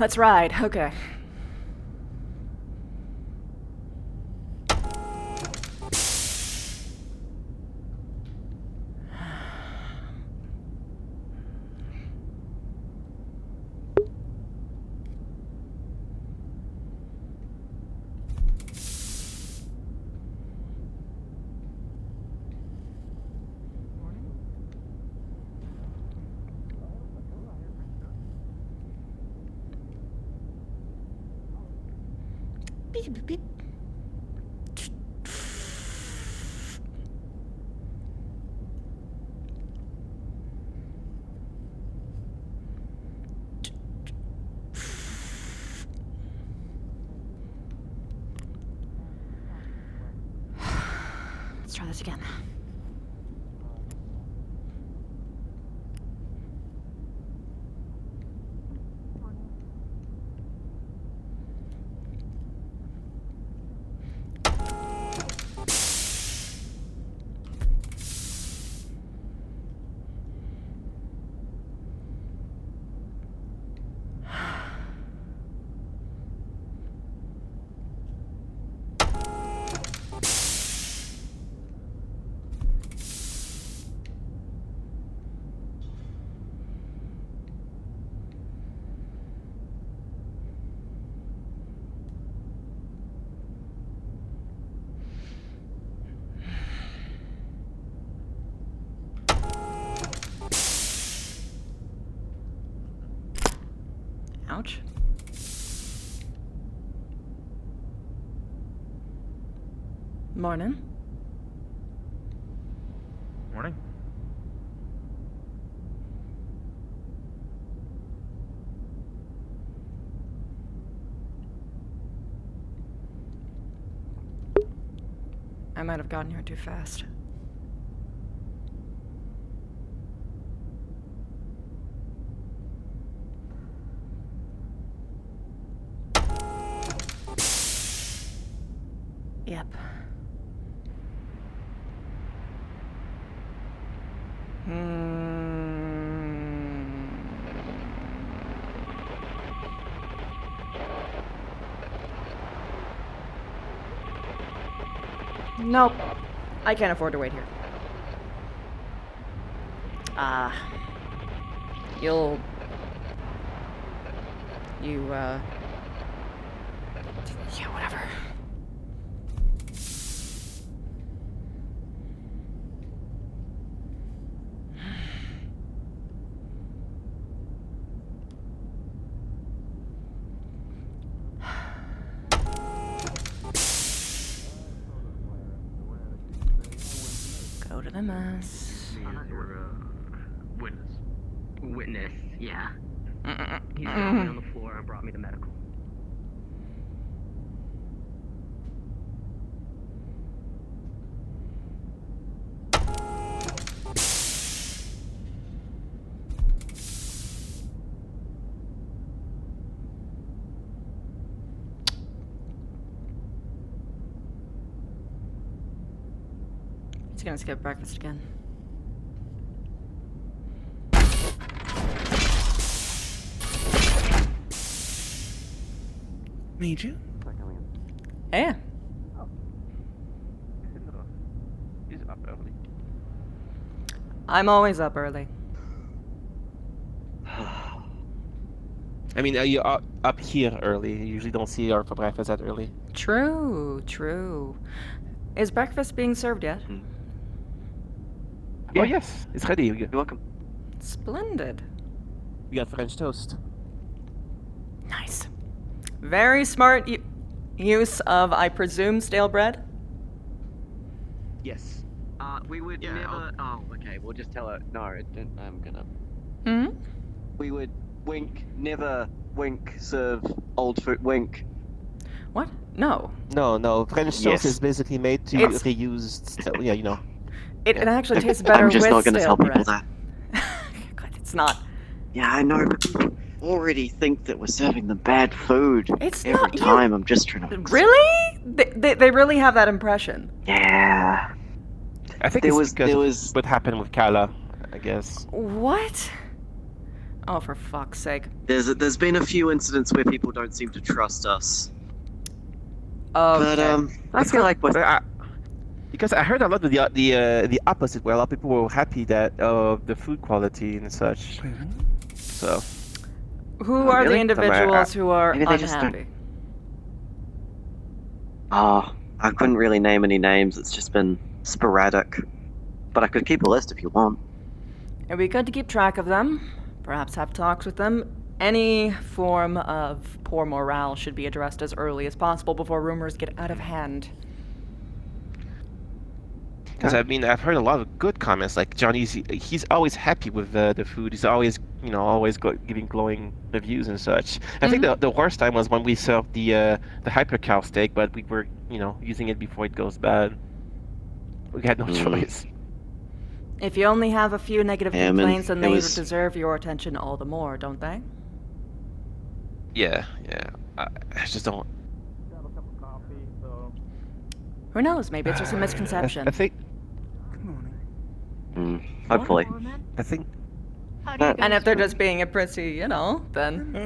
let's ride. Okay. Beep, beep, beep. Let's try this again. Ouch. Morning. Morning. I might have gotten here too fast. Yep. Nope. I can't afford to wait here. Yeah, whatever. Go to the mess. Your witness, yeah. He got me on the floor and brought me to medical. He's gonna skip breakfast again. MAJ? Yeah. Oh. Indra. He's up early. I'm always up early. I mean, you up here early. You usually don't see her for breakfast that early. True, true. Is breakfast being served yet? Oh yes, it's ready. You're welcome. Splendid. We got French toast. Nice. Very smart use of, I presume, stale bread? Yes. We would never... Oh, okay, we'll just tell her. No, I'm gonna... Hmm? We would never serve old food, What? No. No. French toast Yes. is basically made to It's- reuse. Yeah, you know. It actually tastes better I'm just with not gonna stale tell people bread. that. God, it's not. Yeah, I know, but people already think that we're serving them bad food. It's every not- time. I'm just trying to... Really? They really have that impression. Yeah. I think There it's was- because there of was- what happened with Kala, I guess. What? Oh, for fuck's sake. There's been a few incidents where people don't seem to trust us. Okay. But I feel like we're Because I heard a lot of the opposite, where a lot of people were happy that the food quality and such. So Who Oh, are the really? individuals who are maybe they just unhappy? I couldn't really name any names. It's just been sporadic. But I could keep a list if you want. It'd be good to keep track of them, perhaps have talks with them. Any form of poor morale should be addressed as early as possible before rumors get out of hand. because I mean I've heard a lot of good comments. Like Johnny's, he's always happy with the food. He's always giving glowing reviews and such. I think the worst time was when we served the hypercow steak, but we were using it before it goes bad. We had no choice. If you only have a few negative Yeah, man, complaints, then it they was- deserve your attention all the more, don't they? Yeah. I just don't. Who knows? Maybe it's just a misconception. I think. Hopefully. I think. And if they're just being a prissy, then,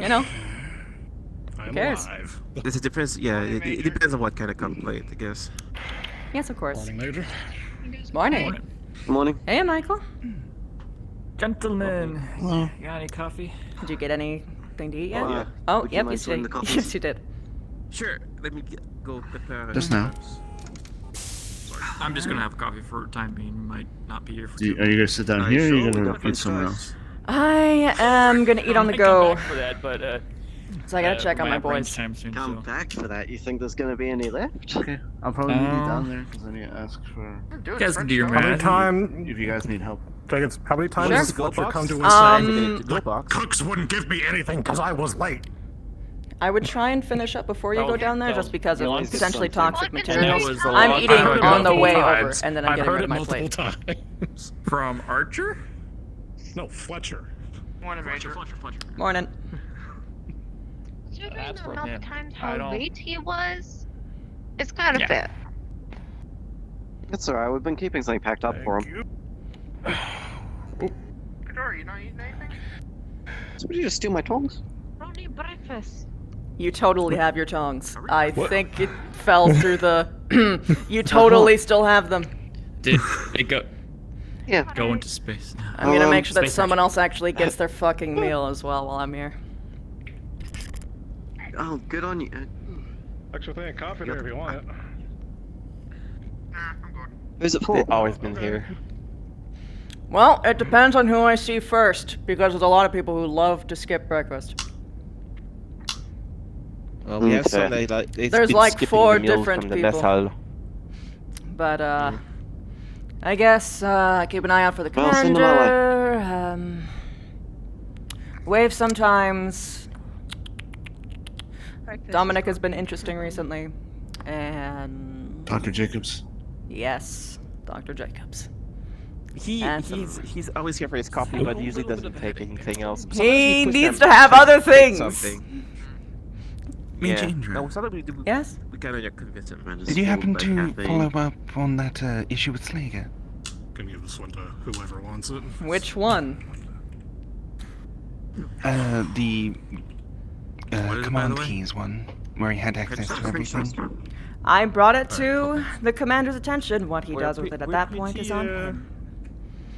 I'm cares? alive. There's a difference. Yeah, it depends on what kind of complaint, I guess. Yes, of course. Morning, Major. Morning. Morning. Hey, Michael. Gentlemen, Hello. you got any coffee? Did you get anything to eat yet? Yeah. Oh, Would you yep, mind you sorting did. the coffees? Yes, you did. Sure. Let me go prepare. Just now. I'm just gonna have coffee for the time being. Might not be here for Are you too long. gonna sit down Are here, you or are you sure? gonna We got eat somewhere french else? I am gonna eat on the I might go, come back for that, but so I gotta check on might my have brunch boys. time soon, Come so. back for that. You think there's gonna be any left? Okay, I'll probably meet you down there because I need to ask for You guys can do your How many math. time? if you guys need help. Jacobs, how many times Sure. does Fletcher come to us saying Go box. cooks wouldn't give me anything because I was late? I would try and finish up before you That go was- down there, that just was because of long potentially something. toxic And materials. that was a I'm lot- eating I've heard on the multiple way times. over, and then I'm I've getting heard rid it of my multiple plate. times. From Archer? No, Fletcher. Morning, Major. Fletcher. Morning. Considering That's the from amount him. of times I how don't- late he was, it's kind of Yeah. bad. It's alright. We've been keeping something packed up for him. Are you not eating anything? So would you just steal my tongs? I don't need breakfast. You totally have your tongs. I What? think it fell through the. You totally still have them. Did they go Yeah. go into space? I'm gonna Um, make sure that space someone else actually gets their fucking meal as well while I'm here. Oh, good on you. Extra thing of coffee there if you want it. Who's it for? They've always been here. Well, it depends on who I see first, because there's a lot of people who love to skip breakfast. Well, we have Okay. some that they've There's been like skipping 4 the meal different from the mess people. hall. But, I guess, keep an eye out for the Well, send them my way. commander, Wave sometimes. Breakfast. Dominic has been interesting recently. And... Dr. Jacobs. Yes, Dr. Jacobs. He's always here for his coffee, but usually doesn't take anything else. Sometimes He push needs them to have other things! Something. Major Yeah. Indra, No, sometimes we Yes? kind of convince him. did you happen to follow up on that issue with Slager? Can give this one to whoever wants it. Which one? The command What is it, by the way? keys one, where he had access to everything. I brought it to the commander's attention. What he We're does with pre- it at we're that point is on pretty, him.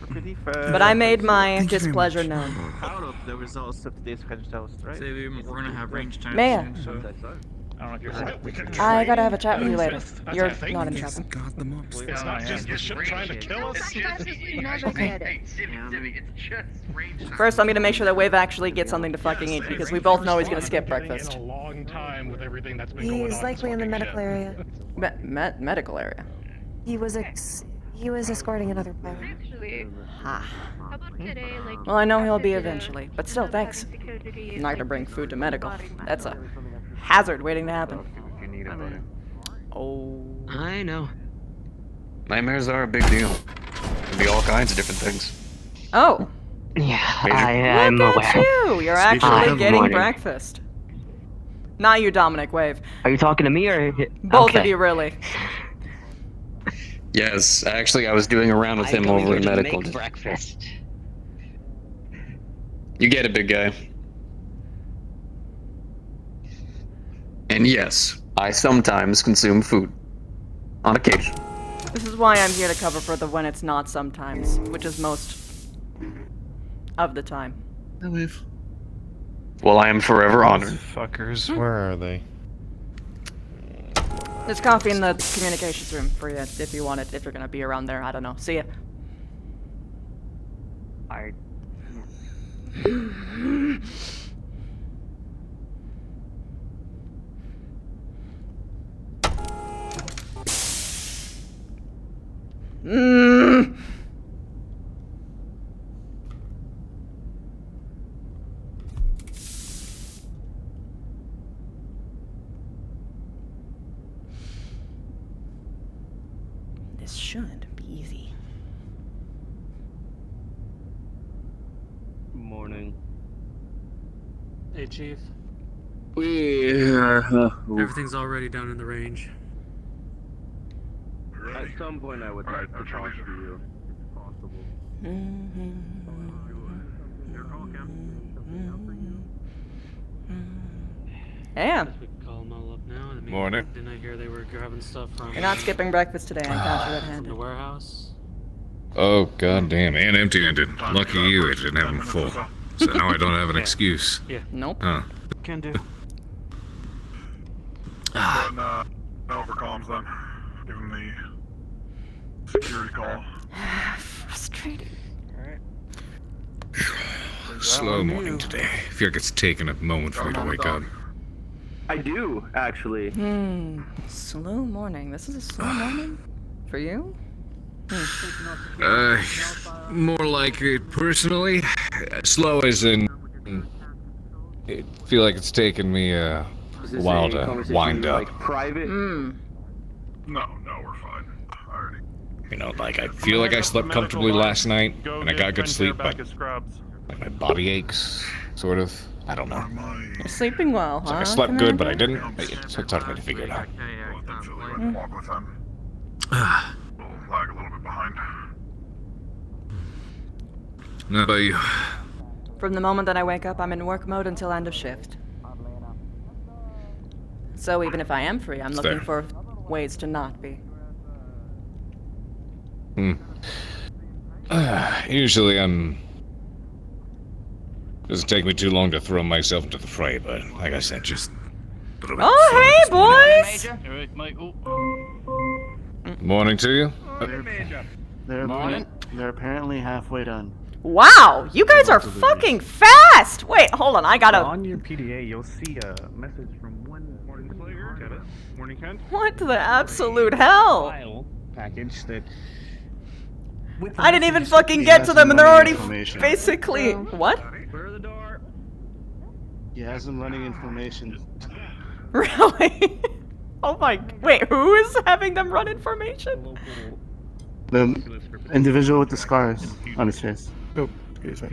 We're pretty But I made my Thank you very displeasure much. known. proud of the results of today's French toast, right? Say we're gonna have range time Maya. soon, so I don't know if you're right. We can I trade. gotta have a chat with you later. That's You're a thing. not in Yes, trouble. God, the mobs. It's not just the ship trying to kill us. You guys never get it. First, I'm gonna make sure that Wave actually gets something to fucking eat, because we both know he's gonna skip breakfast. In a long time with everything that's been going on. He's likely in the medical area. Medical area. He was escorting another pilot. Actually, Ha. how about today, like... Well, I know he'll be after the- eventually, but still, instead of thanks. having security, I'm not gonna like, bring food to medical. body That's a matter. hazard waiting to happen. Oh. I know. Nightmares are a big deal. Can be all kinds of different things. Oh. Yeah, Look at you! You're actually Good getting morning. breakfast. Not you, Dominic. Wave. Are you talking to me or Both of you, really. Yes, actually, I was doing a round with him over in medical. breakfast. You get it, big guy. And yes, I sometimes consume food. On occasion. This is why I'm here to cover for the when it's not sometimes, which is most of the time. Well, I am forever honored. Fuckers, where are they? There's coffee in the communications room for you if you want it, if you're gonna be around there. I don't know. See ya. I... This shouldn't be easy. Morning. Hey, Chief. Everything's already down in the range. At some point, I would like to talk to you, if possible. Yeah. Call them all up now. I mean, Morning. Didn't I hear they were grabbing stuff from You're not skipping breakfast today. I caught you the red-handed. warehouse? Oh, goddamn, and empty-handed. Lucky you, I didn't have them full. So now I don't have an excuse. Nope. Huh. Can do. Over comms then. Give him the security call. Frustrating. Slow morning today. I feel like it's taken a moment for me to wake up. I do, actually. Slow morning. This is a slow morning? For you? More like it personally. Slow as in... I feel like it's taken me a while to wind up. Private? No, we're fine. Already. You know, like I feel like I slept comfortably last night, and I got good sleep, but like my body aches, sort of. I don't know. You're sleeping well, huh? Like I slept good, but I Commander? didn't. So it's hard for me to figure it out. Walk with him. We'll lag a little bit behind. How about you? From the moment that I wake up, I'm in work mode until end of shift. So even if I am free, I'm looking for ways to not be. Usually doesn't take me too long to throw myself into the fray, but like I said, just a little bit. Oh, hey, boys! Morning to you. They're apparently halfway done. Wow, you guys are fucking fast! Wait, hold on, I gotta... On your PDA, you'll see a message from one Morning Kent. What the absolute hell? File package that... I didn't even fucking get to them and they're already basically... What? Clear the door. He has them running information. Really? Oh my... Wait, who is having them run information? The individual with the scars on his face. Oh, excuse me.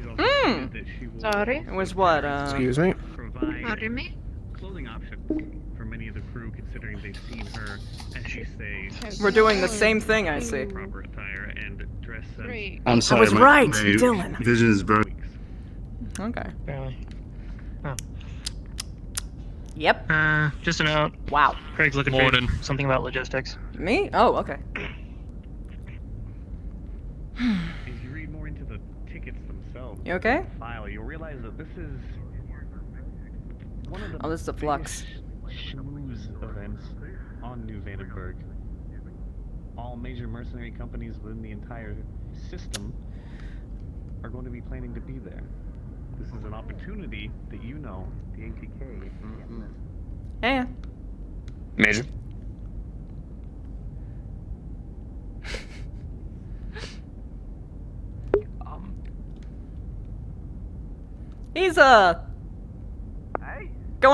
Sorry. It was what, Excuse me? Pardon me? Clothing option for many of the crew, considering they've seen her, as she says, We're doing the same thing, I see. proper attire and dress sense. I'm sorry, I was right, Dylan. Vision is broken. Okay. Oh. Yep. Just a note. Wow. Craig's looking for something about logistics. Me? Oh, okay. As you read more into the tickets themselves, You okay? file, you'll realize that this is one of the Oh, this is a flux. schmooze events on New Vandenberg. All major mercenary companies within the entire system are going to be planning to be there. This is an opportunity that the ATK. Yeah. Major. He's, going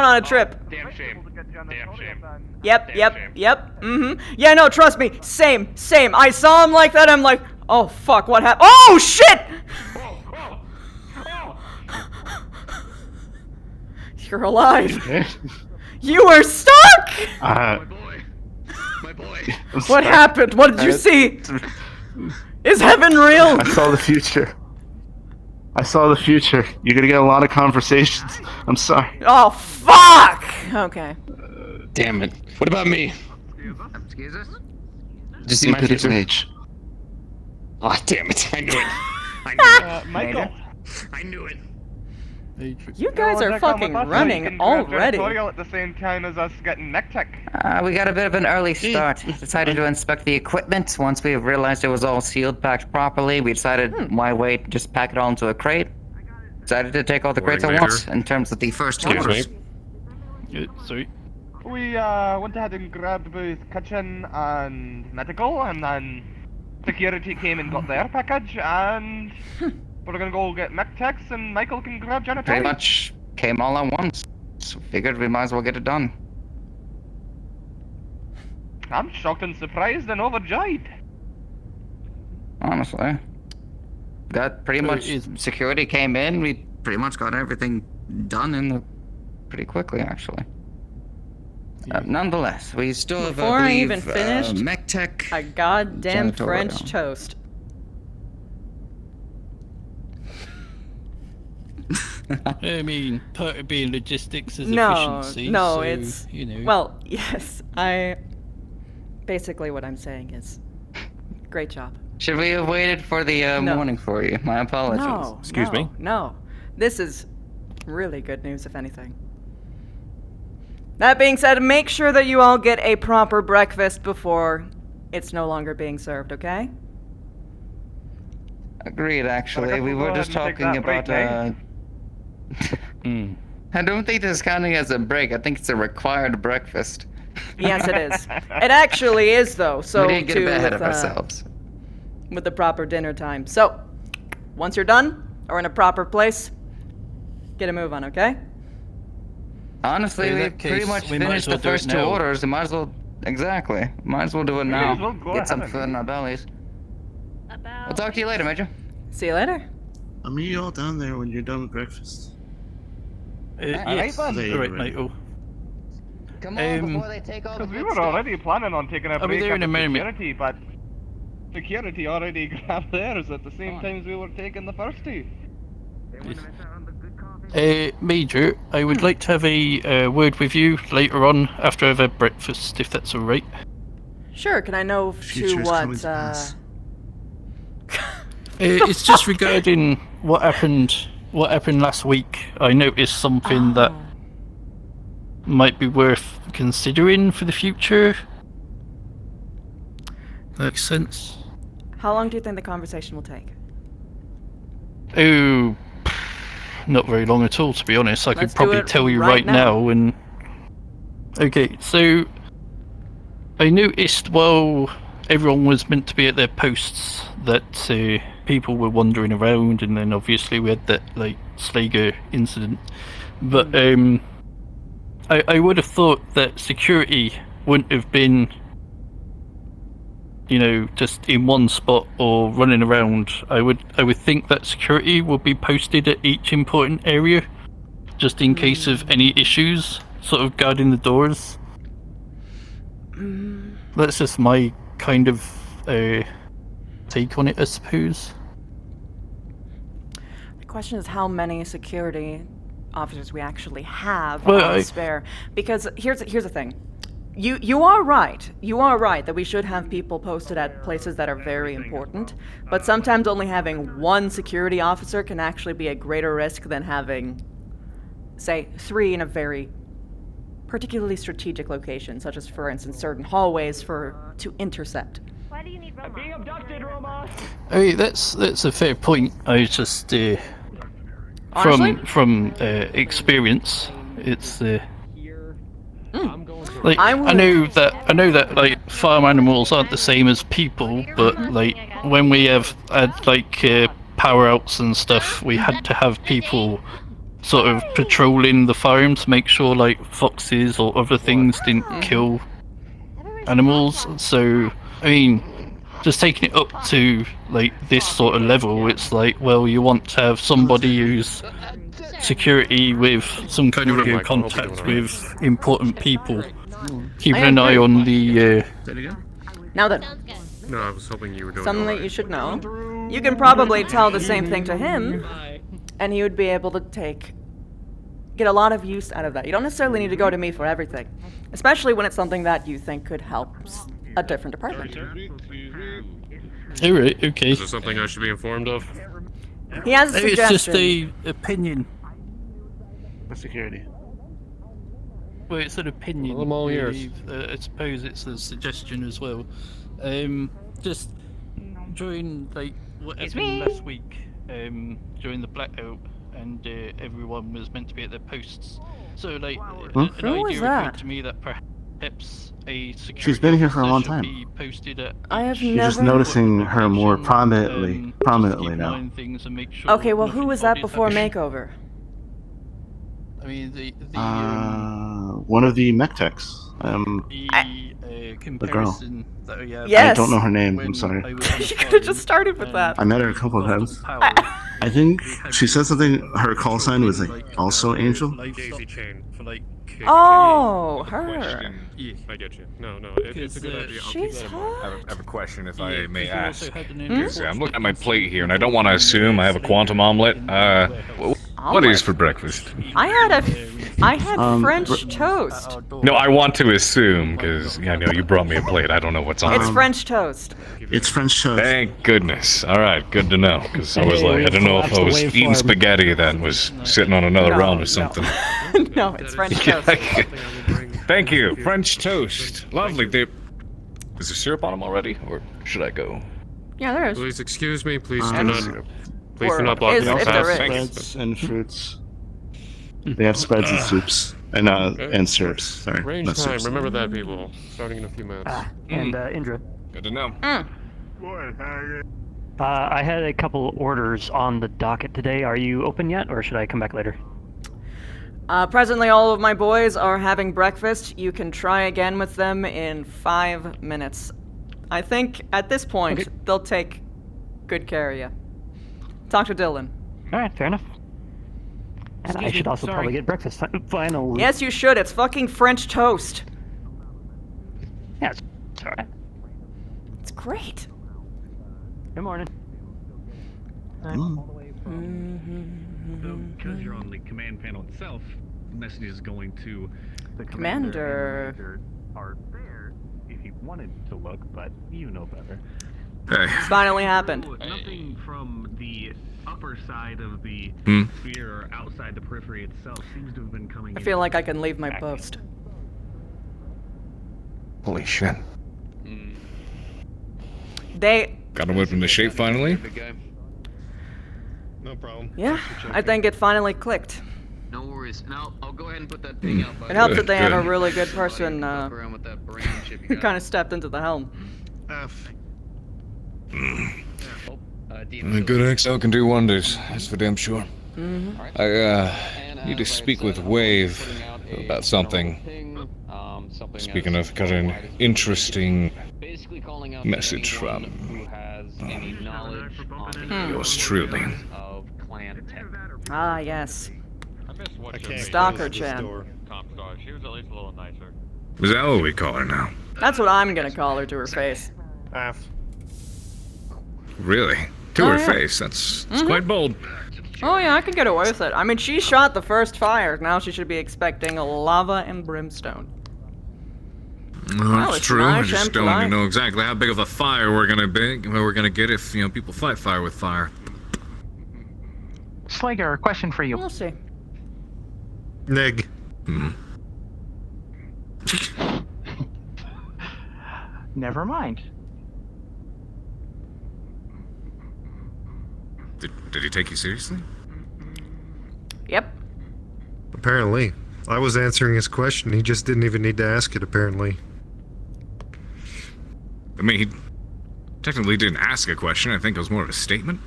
on a trip. Damn shame. Damn shame. Yep. Mm-hmm. Yeah, no, trust me. Same. I saw him like that, I'm like, oh, fuck, what happened? Oh, shit! You're alive. You were stuck! My boy. What happened? What did you see? Is heaven real? I saw the future. I saw the future. You're gonna get a lot of conversations. I'm sorry. Oh, fuck! Okay. Damn it. What about me? Excuse us? Did you see my future? MAJ. Oh, damn it. I knew it. I knew it. Michael. I knew it. You guys are fucking running already. At the same time as us getting mech tech. We got a bit of an early start. Decided to inspect the equipment. Once we realized it was all sealed, packed properly, we decided, why wait, just pack it all into a crate. Decided to take all the crates at once, in terms of the first orders. Sorry. We went ahead and grabbed both kitchen and medical, and then security came and got their package, and we're gonna go get mech techs, and Michael can grab janitorial. Pretty much came all at once. So figured we might as well get it done. I'm shocked and surprised and overjoyed. Honestly. Got pretty much, security came in, we pretty much got everything done pretty quickly, actually. Nonetheless, we still have, Before I even finished, mech tech, a goddamn janitorial. French toast. I mean, part of being logistics is No, efficiency. no, so, it's you know. well, yes. Basically, what I'm saying is, great job. Should we have waited for the morning for you? My apologies. No, Excuse me? No, this is really good news, if anything. That being said, make sure that you all get a proper breakfast before it's no longer being served, okay? Agreed, actually. We were just talking about, I don't think this is counting as a break. I think it's a required breakfast. Yes, it is. It actually is, though. So we didn't get a too, bit ahead with, of ourselves. With the proper dinner time. So, once you're done, or in a proper place, get a move on, okay? Honestly, In we that pretty case, much we might finished as well the do it first two now. orders. We might as well, exactly. Might as well do it now. as well go Get some ahead. food in our bellies. We'll talk to you later, Major. See you later. I'll meet you all down there when you're done with breakfast. Yes. then. There you Alright, go. Michael. Come on, before they take all the Because we good were stuff. already planning on taking a I'll be break there in after a moment. security, but security already grabbed theirs at the same time as we were taking the first two. Major, I would like to have a word with you later on after I've had breakfast, if that's alright. Sure, can I know to Future's coming what, to pass. It's just regarding what happened last week. I noticed something that might be worth considering for the future. Makes sense. How long do you think the conversation will take? Oh, not very long at all, to be honest. I Let's could do probably it tell you right right now. now. And okay, so I noticed while everyone was meant to be at their posts that people were wandering around, and then obviously we had that like Slager incident. But I would have thought that security wouldn't have been, you know, just in one spot or running around. I would think that security would be posted at each important area, just in case of any issues, sort of guarding the doors. That's just my kind of take on it, I suppose. The question is how many security officers we actually have Well, on spare. Because here's the thing. You are right. You are right that we should have people posted at places that are very important. But sometimes only having one security officer can actually be a greater risk than having, say, 3 in a very particularly strategic location, such as, for instance, certain hallways to intercept. Why do you need Roma? Being abducted, Roma! Oh, that's a fair point. I was just Honestly? from experience, it's like I I know that like farm animals aren't the same as people, but like when we had like power outs and stuff, we had to have people sort of patrolling the farm to make sure like foxes or other things didn't kill animals. So I mean, just taking it up to like this sort of level, it's like, well, you want to have somebody who's security with some kind of radio contact with important people, keeping an eye on the Now then, No, I was hoping you were doing something that you should know. You can probably tell the same thing to him. and he would be able to get a lot of use out of that. You don't necessarily need to go to me for everything, especially when it's something that you think could help a different department. Alright, okay. Is there something I should be informed of? He has a Maybe suggestion. it's just a opinion. For security. Well, it's an opinion. Well, I'm all really. I suppose it's a suggestion as well. Just during like what happened last week, during the blackout, and everyone was meant to be at their posts. So like, an Who was idea that? occurred to me that perhaps a security She's been here for a long officer should time. be posted at I have You're never. just noticing her more prominently now. things and make sure Okay, well, who was that nothing before bodies makeover? I mean, the One of the mech techs. comparison that we have. Yes. I don't know her name. when I'm sorry. I was on You the could have just phone started with that. I met her a couple of times. power, I think she said something. Her call sign was like also Angel. Daisy chain for like. Oh, her. Yeah, I get you. No, it's a good idea. I'll She's keep that in mind. I hot. have a question, if Yeah, I may because we also ask. had an Because, enforcement I'm looking at my plate here, and I don't want to assume I have a quantum omelet. What is for breakfast? I had French toast. No, I want to assume, because I know you brought me a plate. I don't know what's on It's it. French toast. It's French toast. Thank goodness. All right, good to know. Because I was like, I don't know if I was eating spaghetti that was sitting on another No, realm or no. something. No, it's French toast. Thank you. French toast. Lovely. Is there syrup on them already, or should I go? Yeah, there is. Please excuse me. Please do And not. syrup. Please Or do not block is- me if off there is. Spreads and fruits. They have spreads and soups and syrups. Sorry, Range not time. soups. Remember that, people. Starting in a few minutes. And Indra, Good to know. I had a couple orders on the docket today. Are you open yet, or should I come back later? Presently, all of my boys are having breakfast. You can try again with them in 5 minutes. I think at this point, they'll take good care of you. Talk to Dylan. All right, fair enough. And I should also probably get breakfast. Finally. Yes, you should. It's fucking French toast. Yeah, it's alright. It's great. Good morning. So, because you're on the command panel itself, the message is going to the Commander. and the major are there if you wanted to look, but you know better. Hey. It's finally happened. Nothing from the upper side of the sphere or outside the periphery itself seems to have been coming I in. feel like I can leave my post. Holy shit. They. Got him whipped into shape finally? No problem. Yeah, I think it finally clicked. No worries. Now I'll go ahead and put that thing out. It helps that they have a Good. really good person around with that brain chip you who got. kind of stepped into the helm. A good Excel can do wonders, that's for damn sure. I need to speak with Wave about something. Speaking of, got an interesting message from yours truly. Ah, yes. I can't Stalker close this Chan. door. She was at least a little nicer. Is that what we call her now? That's what I'm gonna call her to her face. Really? To Oh, her yeah. face, that's quite bold. Oh yeah, I can get away with it. I mean, she shot the first fire. Now she should be expecting lava and brimstone. Well, it's that's true. I nice just and don't polite. know exactly how big of a fire we're gonna get if people fight fire with fire. Slager, a question for you. We'll see. Nig. Never mind. Did he take you seriously? Yep. Apparently. I was answering his question. He just didn't even need to ask it, apparently. I mean, he technically didn't ask a question. I think it was more of a statement.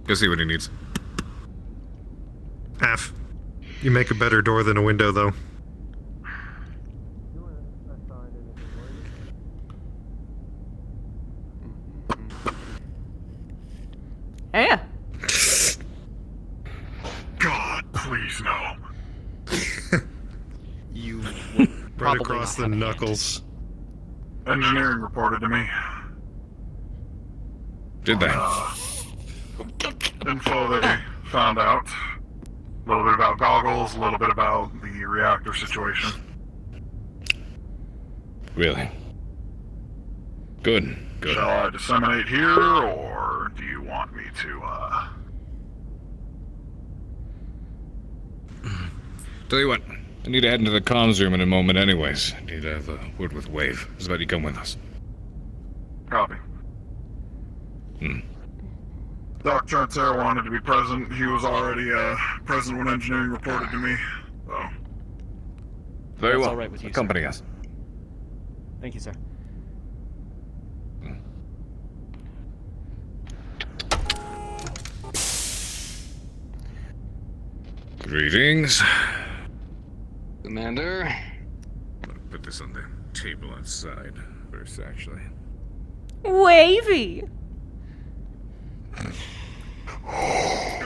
Go see what he needs. Half. You make a better door than a window, though. Yeah. God, please no. You right across the knuckles. Engineering reported to me. Did they? Info they found out. A little bit about goggles, a little bit about the reactor situation. Really? Good. Good. Shall I disseminate here, or do you want me to, Tell you what, I need to head into the comms room in a moment anyways. I need to have a word with Wave. How about you come with us? Copy. Doc Chartera wanted to be present. He was already, present when engineering reported to me, so... Very That's well. all right with you, Accompany sir. us. Thank you, sir. Greetings. Commander. I'm gonna put this on the table outside first, actually. Wavy. Good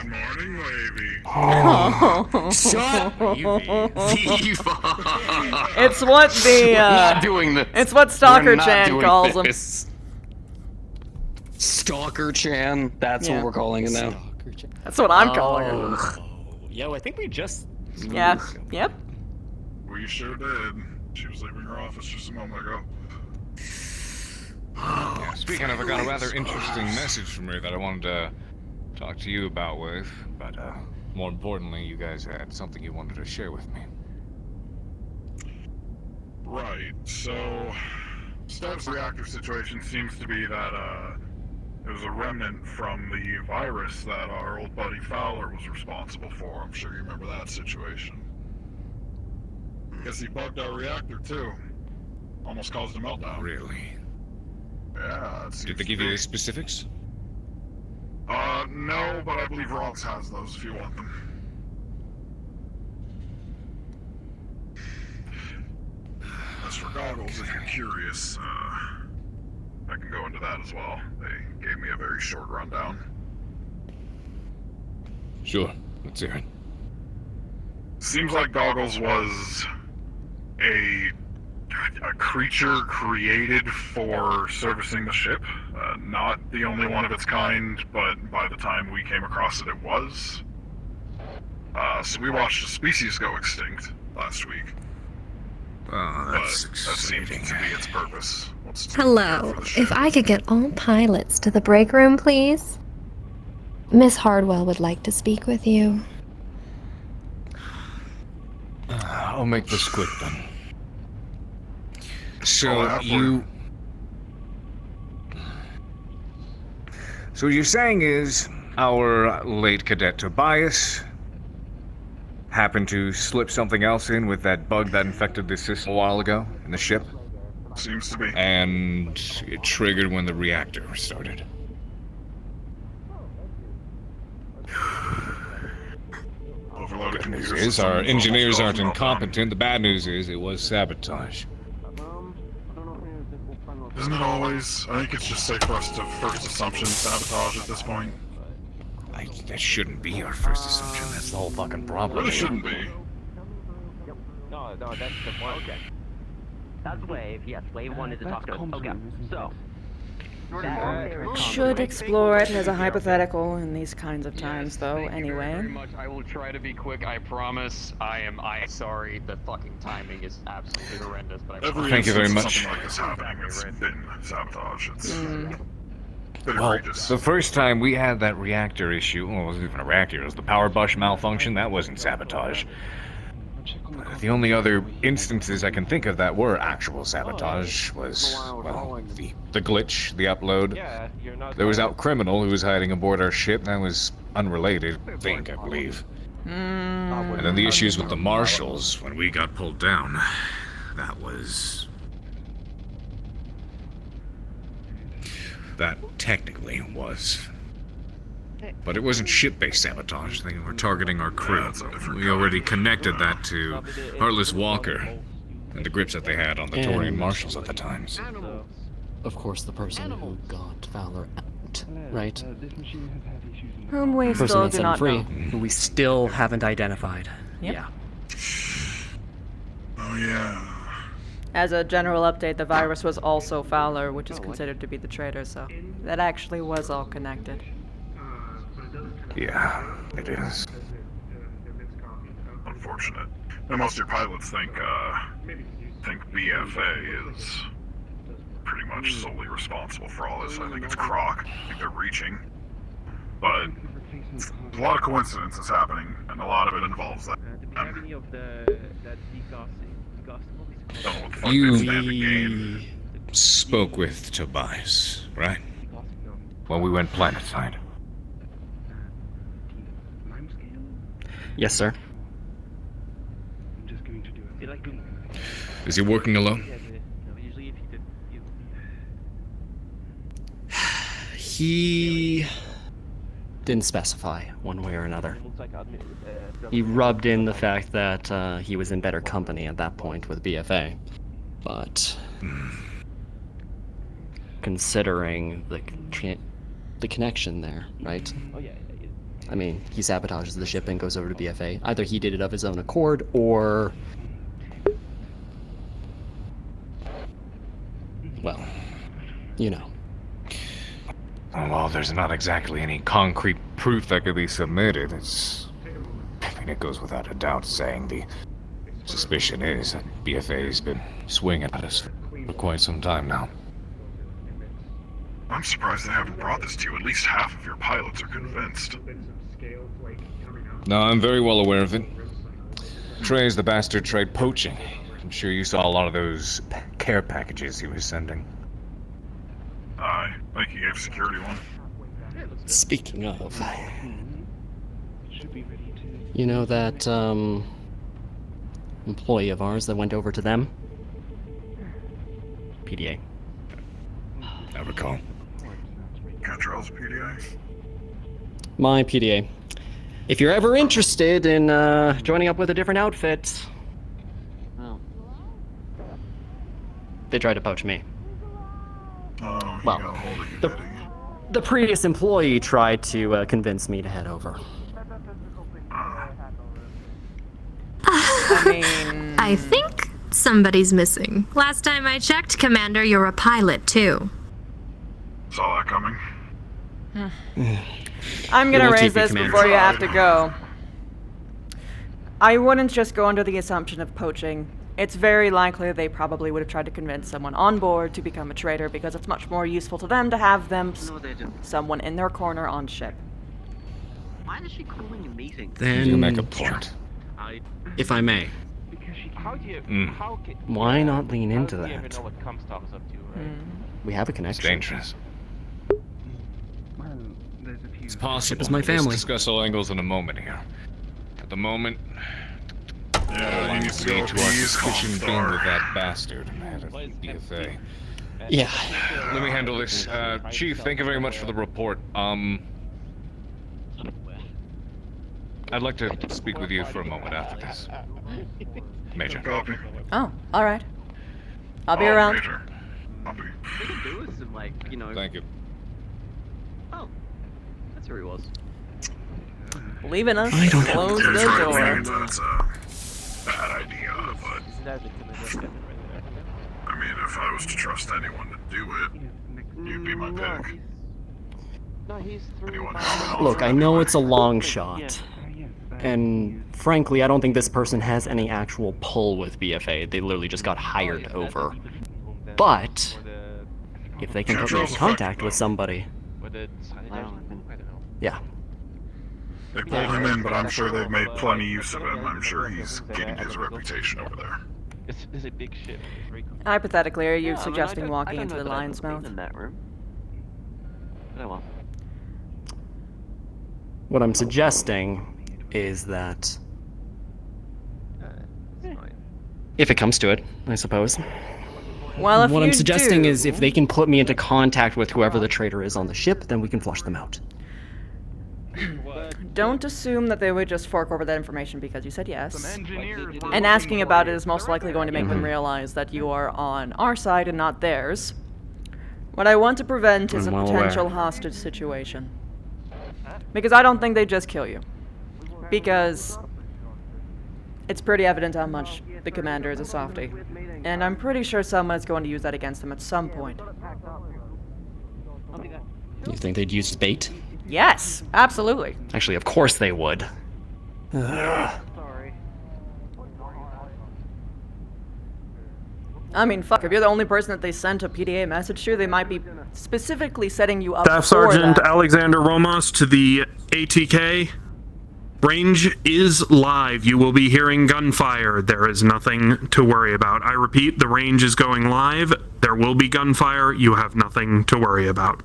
morning, Wavy. Shut It's what the not doing this. It's what Stalker We're not Chan doing calls this. Stalker Chan. That's Yeah. what we're calling it now. Stalker Chan. That's what I'm calling her. Oh. Yo, I think we just. Yeah. Yep. We sure did. She was leaving her office just a moment ago. Yeah, speaking of, I got a rather interesting message from her that I wanted to talk to you about, Wave. But, more importantly, you guys had something you wanted to share with me. Right, so... Status reactor situation seems to be that, it was a remnant from the virus that our old buddy Fowler was responsible for. I'm sure you remember that situation. Guess he bugged our reactor, too. Almost caused a meltdown. Really? Yeah, it seems Did they give to you be. the specifics? No, but I believe Rox has those if you want them. As for goggles, if you're curious, I can go into that as well. They gave me a very short rundown. Sure. Let's hear it. Seems like Goggles was a creature created for servicing the ship. Not the only one of its kind, but by the time we came across it, it was. So we watched a species go extinct last week. Oh, that's That seems to be its purpose. Hello. If I could get all pilots to the break room, please. Miss Hardwell would like to speak with you. I'll make this quick then. So what you're saying is our late cadet Tobias happened to slip something else in with that bug that infected the system a while ago in the ship? Seems to be. And it triggered when the reactor started. Overloaded Good news computers is our almost engineers aren't caused a meltdown. incompetent. The bad news is it was sabotage. Isn't it always? I think it's just safe for us to first assumption sabotage at this point. That shouldn't be our first assumption. That's the whole fucking problem. Really shouldn't be. No, that's the point. Okay. That's Wave. Yes, Wave wanted to talk to us. Okay, so. Should explore it as a hypothetical in these kinds of times, though, anyway. Very much. I will try to be quick. I promise. I am sorry. The fucking timing is absolutely horrendous. But Thank you very much. Something like this happening, it's been sabotage. It's been Well, egregious. the first time we had that reactor issue, well, it wasn't even a reactor, it was the power bush malfunction, that wasn't sabotage. The only other instances I can think of that were actual sabotage was, well, the glitch, the upload. There was Out Criminal who was hiding aboard our ship, that was unrelated, I believe. And then the issues with the marshals when we got pulled down, that technically was. But it wasn't ship-based sabotage. They were targeting our crew. We already connected that to Heartless Walker and the grips that they had on the Taurian marshals at the times. Of course, the person who got Fowler out, right? Whom we Person still that do set him not free, know. who we still haven't identified. Yep. Yeah. Oh yeah. As a general update, the virus was also Fowler, which is considered to be the traitor, so that actually was all connected. Yeah, it is. Unfortunate. And most of your pilots think BFA is pretty much solely responsible for all this. I think it's Croc. I think they're reaching. But it's a lot of coincidences happening, and a lot of it involves that. You spoke with Tobias, right? When we went planetside. Yes, sir. Is he working alone? He didn't specify one way or another. He rubbed in the fact that he was in better company at that point with BFA. But considering the connection there, right? I mean, he sabotages the ship and goes over to BFA. Either he did it of his own accord, or... well, you know. Well, there's not exactly any concrete proof that could be submitted. I mean, it goes without a doubt saying the suspicion is that BFA's been swinging at us for quite some time now. I'm surprised they haven't brought this to you. At least half of your pilots are convinced. No, I'm very well aware of it. Trey's the bastard tried poaching. I'm sure you saw a lot of those care packages he was sending. I think he gave security one. Speaking of... you know that, employee of ours that went over to them? PDA. I recall. Cantrell's PDA? My PDA. If you're ever interested in, joining up with a different outfit... well... they tried to poach me. Oh, well, the previous employee tried to convince me to head over. I think somebody's missing. Last time I checked, Commander, you're a pilot too. Saw that coming. I'm gonna raise this before you have to go. I wouldn't just go under the assumption of poaching. It's very likely they probably would have tried to convince someone on board to become a traitor because it's much more useful to them to have them someone in their corner on ship. Why is she calling a meeting? Then, you make a point. If I may, why not lean into that? We have a connection. It's dangerous. It's possible. It's my family. Let's discuss all angles in a moment here. At the moment, you need to go to our suspicion being with that bastard head of BFA. Yeah. Let me handle this. Chief, thank you very much for the report. I'd like to speak with you for a moment after this. Major. Copy. Oh, alright. I'll be around. Major. Copy. We can do with some, like, you know... Thank you. Oh, that's where he was. Leaving us. I don't Close Yeah, the try to door. think that's a bad idea, but I mean, if I was to trust anyone to do it, you'd be my pick. Anyone who's been Look, I know it's a long shot. And frankly, I don't think this person has any actual pull with BFA. They literally just got hired over. But if they can put me in contact with somebody... yeah. They pulled him in, but I'm sure they've made plenty use of him. I'm sure he's getting his reputation over there. It's a big ship. Hypothetically, are you suggesting walking into the lion's mouth? In that room. Oh well. What I'm suggesting is that... if it comes to it, I suppose. Well, if what you I'm suggesting do... is if they can put me into contact with whoever the traitor is on the ship, then we can flush them out. Don't assume that they would just fork over that information because you said yes. And asking about it is most likely going to make them realize that you are on our side and not theirs. What I want to prevent is a potential hostage situation. Because I don't think they'd just kill you. Because It's pretty evident how much the commander is a softie. And I'm pretty sure someone is going to use that against him at some point. You think they'd use bait? Yes, absolutely. Actually, of course they would. Ugh. I mean, fuck, if you're the only person that they sent a PDA message to, they might be specifically setting you up Staff for Sergeant that. Alexander Romos to the ATK. Range is live. You will be hearing gunfire. There is nothing to worry about. I repeat, the range is going live. There will be gunfire. You have nothing to worry about.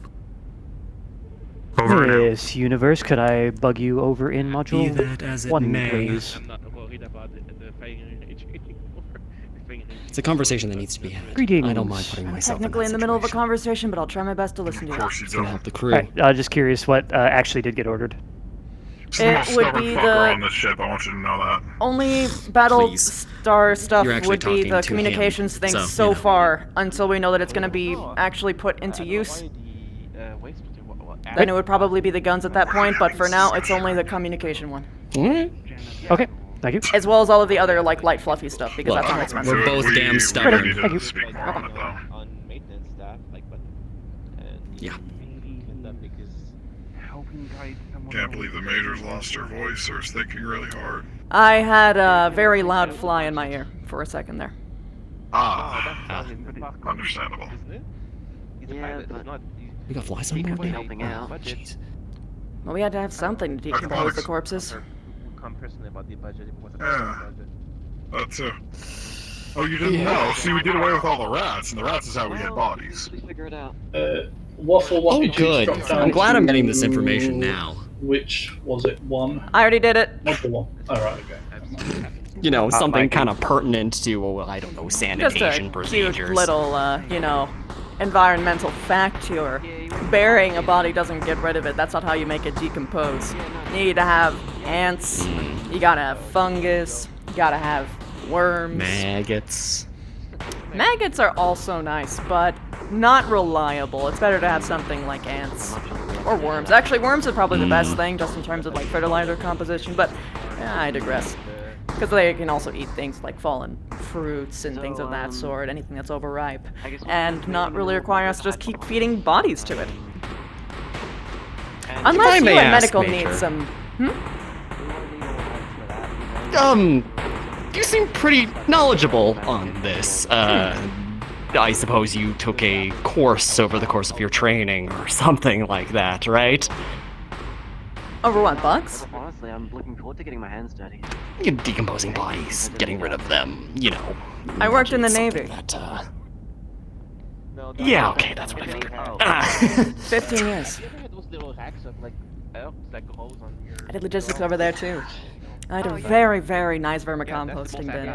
Over and out. Yes, Universe, could I bug you over in module Be that as it 1, may. please? I'm not worried about the fighting range anymore. It's a conversation that needs to be had. Greetings. I don't mind putting I'm myself technically in in the that middle of a situation. conversation, but I'll try my best to listen to you. It's gonna help the crew. Alright, just curious what actually did get ordered. It would be on the this ship. I want you to know that. only battle star stuff You're actually would be talking the to communications him, thing so, so you know. far until we know that it's going to be actually put into use. Then it would probably be the guns at that point, but for now it's only the communication one. Okay, thank you. As well as all of the other like light fluffy stuff because Look, that's not expensive. we're both damn stubborn. Thank you. Speak more on it, though. On maintenance staff, like, but Yeah. Can't believe the Major's lost her voice or is thinking really hard. I had a very loud fly in my ear for a second there. Understandable. Yeah, but We got flies on board now? helping out. Jeez. Well, we had to have something to decompose the corpses. Yeah. That too. Oh, you didn't know? See, we did away with all the rats, and the rats is how we get bodies. Figure it out. Waffle Oh, good. I'm glad I'm getting this information now. Which was it? 1? I already did it. Module 1. Alright, okay. You know, something kind of pertinent to, well, I don't know, Just sanitation a procedures. cute little, you know, environmental fact here. Burying a body doesn't get rid of it. That's not how you make it decompose. You need to have ants. You gotta have fungus. You gotta have worms. Maggots. Maggots are also nice, but not reliable. It's better to have something like ants. Or worms. Actually, worms are probably the best thing, just in terms of like fertilizer composition, but I digress. Because they can also eat things like fallen fruits and things of that sort, anything that's overripe, and not really require us to just keep feeding bodies to it. Unless I you may and ask, medical Major. need some... You seem pretty knowledgeable on this. I suppose you took a course over the course of your training or something like that, right? Over what, bugs? Honestly, I'm looking forward to getting my hands dirty. You're decomposing bodies, getting rid of them, you know. I worked in the something Navy. That, yeah, okay, that's what I figured. 15 years. Those little hacks of like elves that grows on your. I did logistics over there too. I had a very, very nice vermicomposting bin.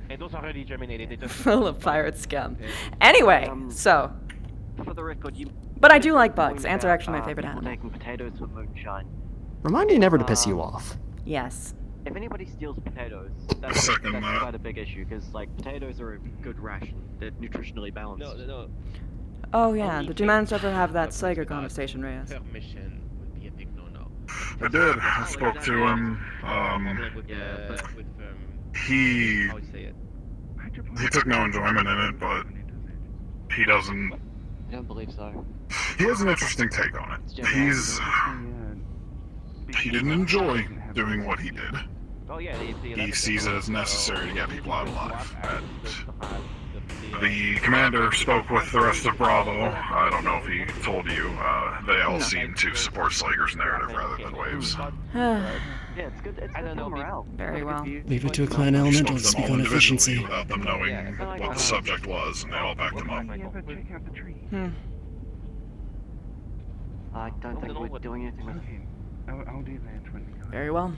And those are already germinated. They just Full of pirate scum. Anyway, so... For the record, you. But I do like bugs. Ants are actually my favorite animal. Making potatoes with moonshine. Remind me never to piss you off. Yes. If anybody steals potatoes, that's quite a big issue because like potatoes are a good ration. They're nutritionally balanced. No. Oh yeah, did you manage to ever have that Sega conversation, Reyes? Permission would be a big no-no. I did. I spoke to him. He took no enjoyment in it, but he doesn't. I don't believe so. He has an interesting take on it. He didn't enjoy doing what he did. Oh yeah, He sees it as necessary to get people out alive. And the commander spoke with the rest of Bravo. I don't know if he told you. They all seem to support Slager's narrative rather than Waves. Yeah, it's good. It's good for morale. Very well. Leave it to a clan elemental to speak on efficiency. Without them knowing what the subject was, and they all backed him up. I don't think we're doing anything with I'll do that when we go. Very well.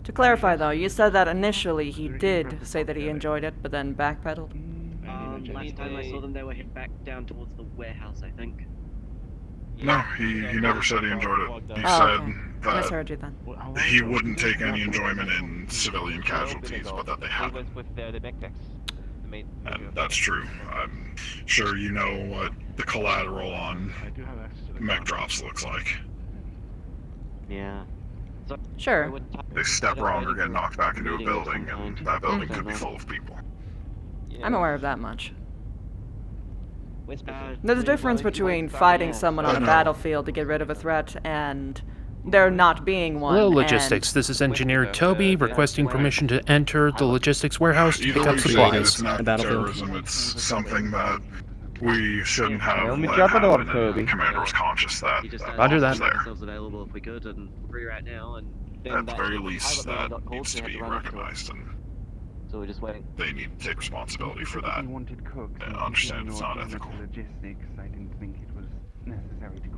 To clarify though, you said that initially he did say that he enjoyed it, but then backpedaled? Last time I saw them, they were heading back down towards the warehouse, I think. No, he never said he enjoyed it. He Oh, said okay. that Misheard you then. he wouldn't take any enjoyment in civilian casualties, but that they happen. And that's true. I'm sure you know what the collateral on mech drops looks like. Yeah. Sure. They step wrong or get knocked back into a building, and that building could be full of people. I'm aware of that much. There's a difference between fighting someone on a battlefield to get rid of a threat and there not being one. Hello, and- logistics. This is Engineer Toby requesting permission to enter the logistics warehouse to pick up Either way, supplies. it's not terrorism, it's something that we shouldn't have let Jump it on, happen, and Toby. the commander was conscious that Roger was that. there. available if we could, and we're right now, and At the very least, that needs to be recognized, and so we're just waiting. they need to take responsibility for that. And understand it's not ethical.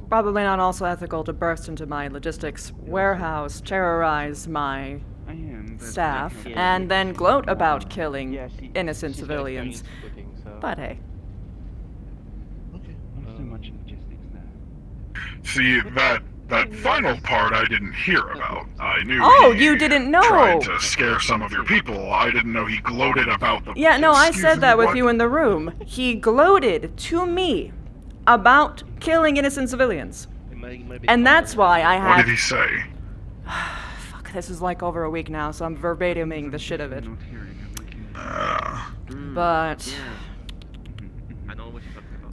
Probably not also ethical to burst into my logistics warehouse, terrorize my staff, and then gloat about killing innocent civilians. But hey. See, that final part I didn't hear about. I knew Oh, he you didn't know! tried to scare some of your people. I didn't know he gloated about the... Yeah, no, I Excuse said me, that with what? you in the room. He gloated to me about killing innocent civilians. And that's why I had... What did he say? Fuck, this is like over a week now, so I'm verbatiming the shit of it. But... I know what you're talking about.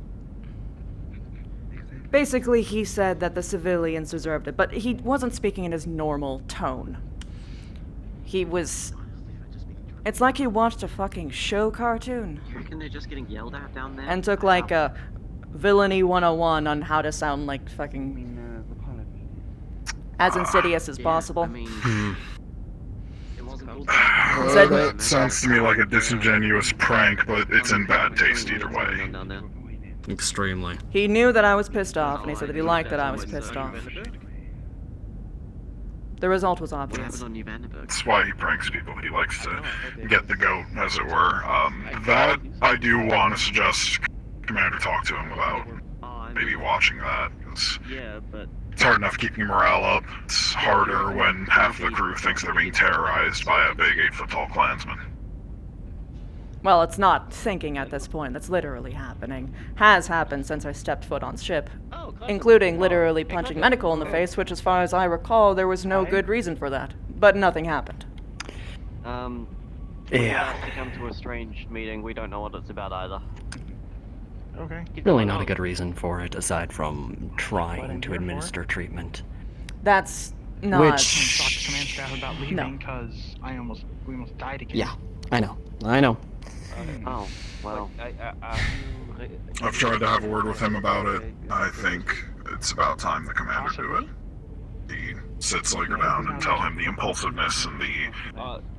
Basically, he said that the civilians deserved it, but he wasn't speaking in his normal tone. He was... It's like he watched a fucking show cartoon. You reckon they're just getting yelled at down there? And took like a villainy 101 on how to sound like fucking... as insidious as possible. Well, that sounds to me like a disingenuous prank, but it's in bad taste either way. Extremely. He knew that I was pissed off, and he said that he liked that I was pissed off. The result was obvious. That's why he pranks people. He likes to get the goat, as it were. That I do want to suggest Commander talk to him about maybe watching that, because it's hard enough keeping morale up. It's harder when half the crew thinks they're being terrorized by a big 8-foot-tall Klansman. Well, it's not thinking at this point. That's literally happening. Has happened since I stepped foot on ship. Including literally punching Medical in the face, which as far as I recall, there was no good reason for that. But nothing happened. We're Yeah. about to come to a strange meeting. We don't know what it's about either. Okay. Really not a good reason for it, aside from trying to administer treatment. That's not... Talk to command staff about leaving because we almost died again. Yeah, I know. I know. Oh, well. I've tried to have a word with him about it. I think it's about time the commander do it. He sit Slager down and tell him the impulsiveness and the